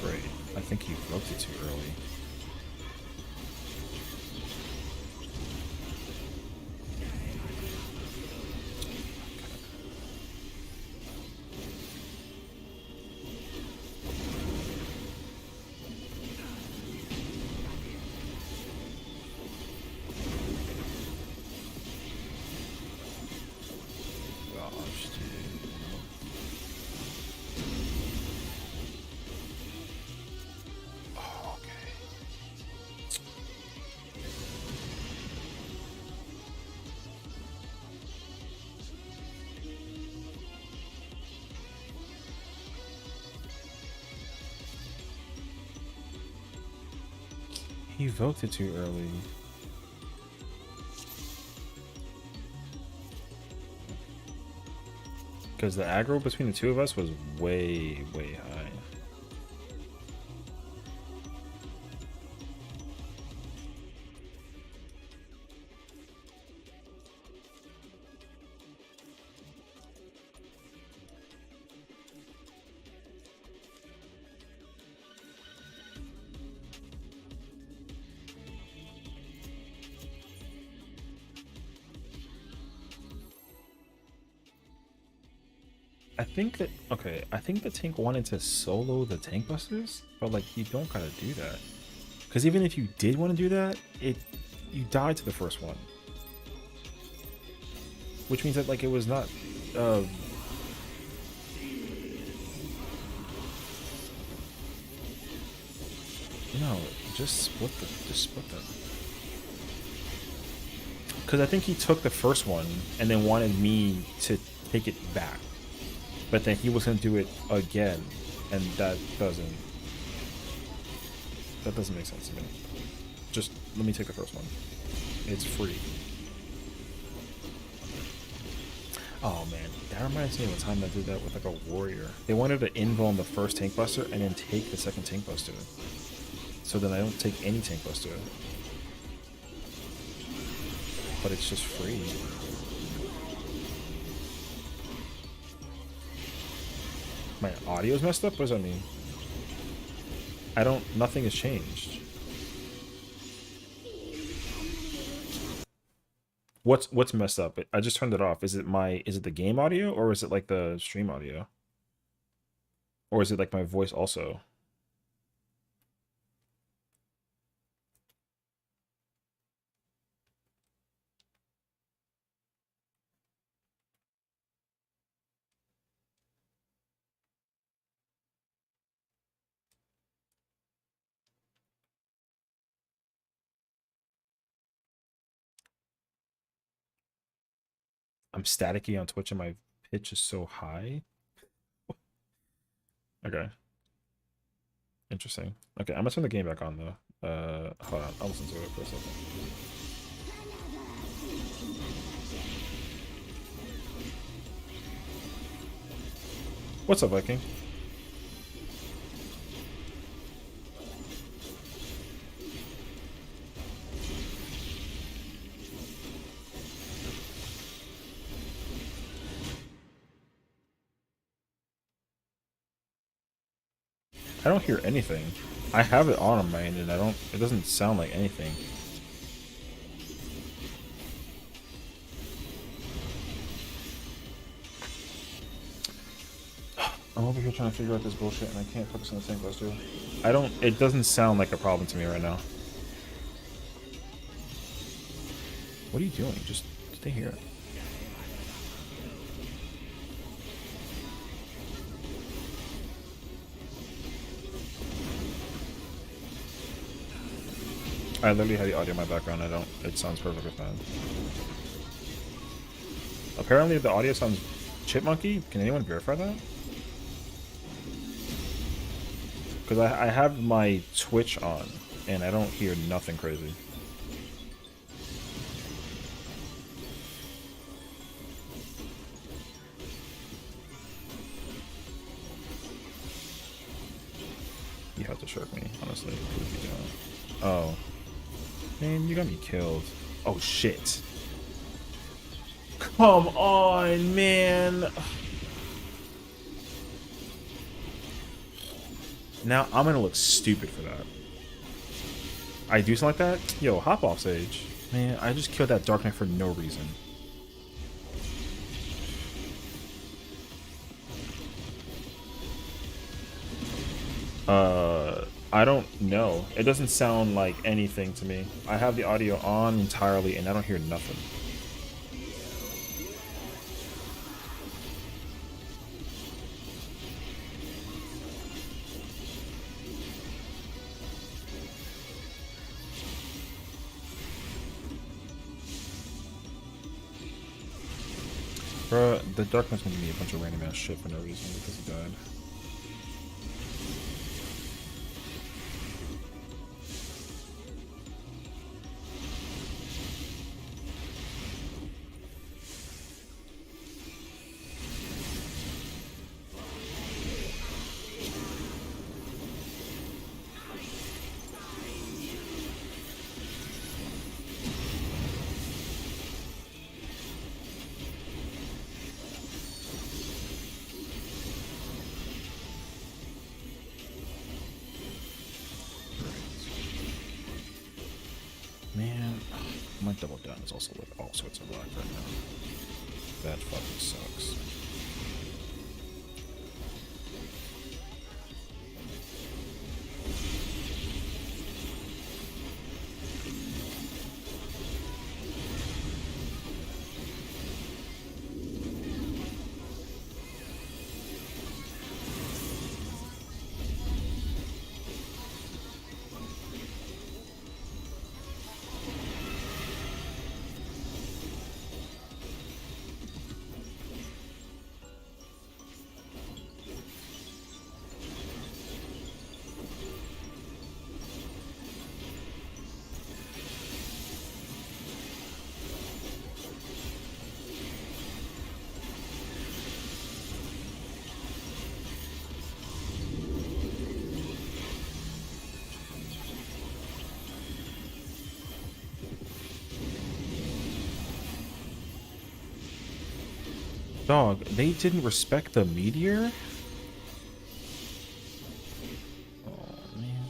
Great. I think you broke it too early. Gosh, dude. He evoked it too early. Because the aggro between the two of us was way, way high. I think the tank wanted to solo the tank busters, but like you don't gotta do that. Because even if you did want to do that, you died to the first one. Which means that like it was not no, just split them. Because I think he took the first one and then wanted me to take it back. But then he was going to do it again, and that doesn't make sense to me. Just let me take the first one. It's free. Oh man, that reminds me of a time I did that with like a warrior. They wanted to invo on the first tank buster and then take the second tank buster. So then I don't take any tank buster. But it's just free. My audio's messed up? What does that mean? Nothing has changed. What's messed up? I just turned it off. Is it the game audio or is it like the stream audio? Or is it like my voice also? I'm staticky on Twitch and my pitch is so high. Okay. Interesting. Okay, I'm gonna turn the game back on though. Hold on, I'll listen to it for a second. What's up, Viking? I don't hear anything. I have it on my end and it doesn't sound like anything. I'm over here trying to figure out this bullshit and I can't focus on the tank buster. It doesn't sound like a problem to me right now. What are you doing? Just stay here. I literally have the audio in my background. It sounds perfectly fine. Apparently the audio sounds chipmunky. Can anyone verify that? Because I have my Twitch on and I don't hear nothing crazy. You have to shirk me, honestly. Oh. Man, you got me killed. Oh, shit. Come on, man. Now I'm gonna look stupid for that. I do something like that? Yo, hop off Sage. Man, I just killed that Dark Knight for no reason. I don't know. It doesn't sound like anything to me. I have the audio on entirely and I don't hear nothing. Bruh, the Dark Knight's gonna give me a bunch of random ass shit for no reason because he died. My double down is also like all sorts of luck right now. That fucking sucks. Dog, they didn't respect the meteor? Oh, man.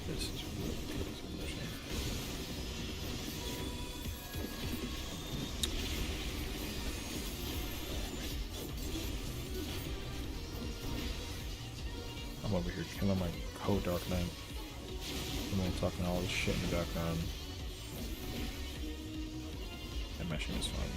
This is really good. I'm over here killing my co-Dark Knight. I'm only talking all this shit in the background. And meshing is fun.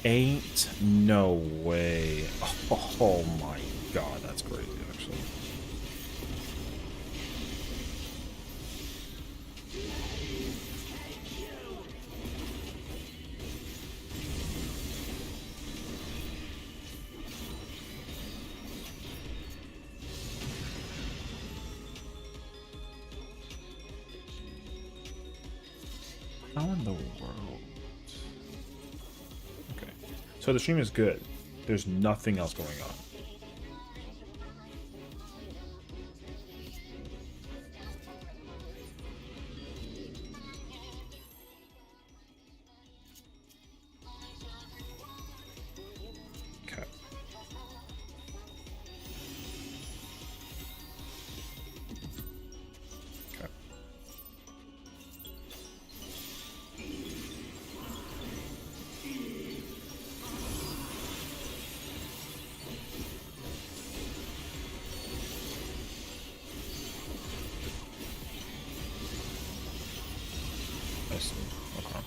Ain't no way. Oh my god, that's crazy, actually. How in the world? So the stream is good. There's nothing else going on. Okay. Okay. I see. Okay.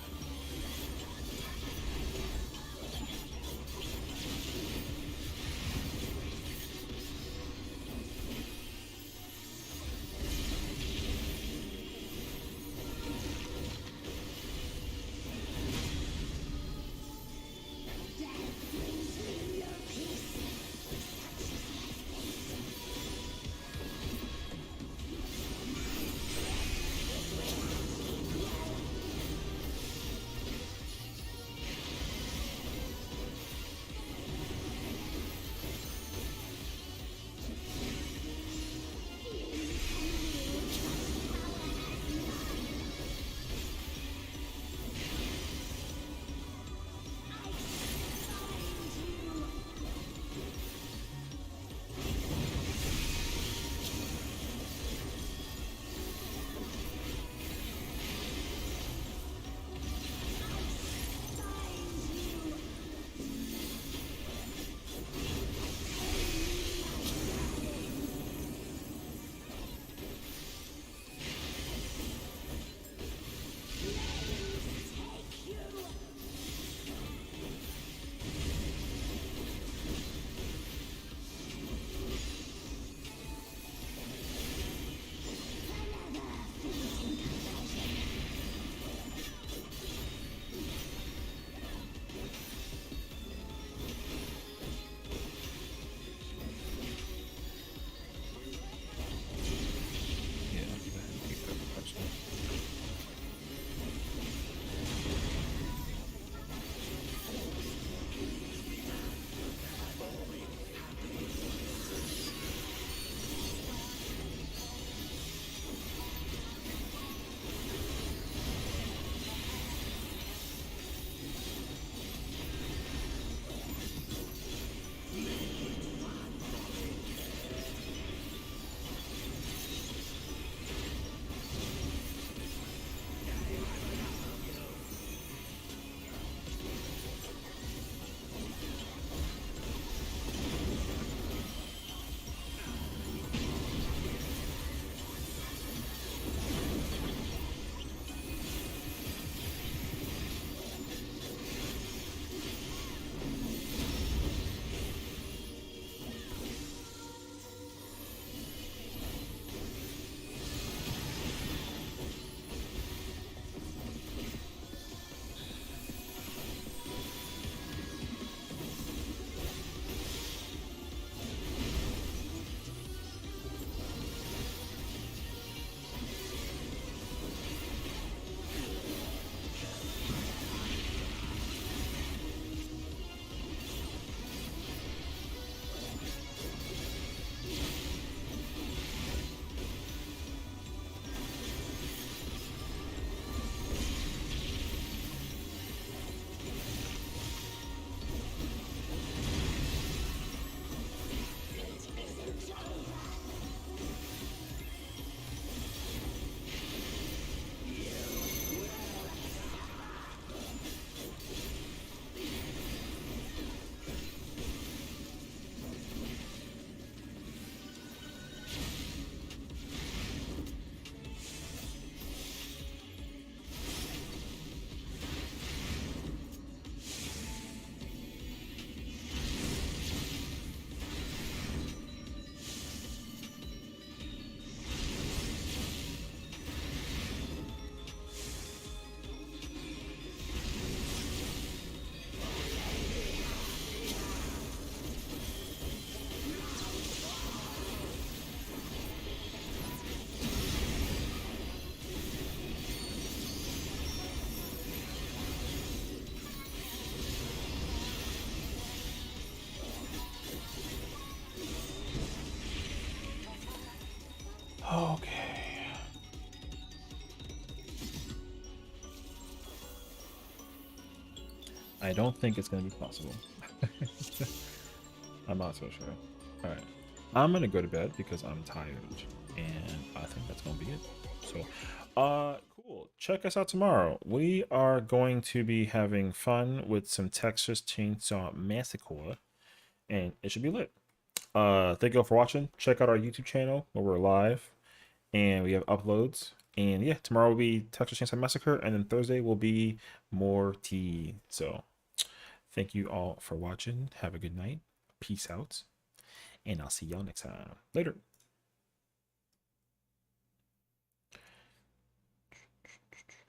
Okay. I don't think it's going to be possible. I'm not so sure. All right. I'm going to go to bed because I'm tired. And I think that's going to be it. So, cool. Check us out tomorrow. We are going to be having fun with some Texas Chainsaw Massacre. And it should be lit. Thank you all for watching. Check out our YouTube channel where we're live. And we have uploads. And yeah, tomorrow will be Texas Chainsaw Massacre. And then Thursday will be more tea. So, thank you all for watching. Have a good night. Peace out. And I'll see y'all next time. Later.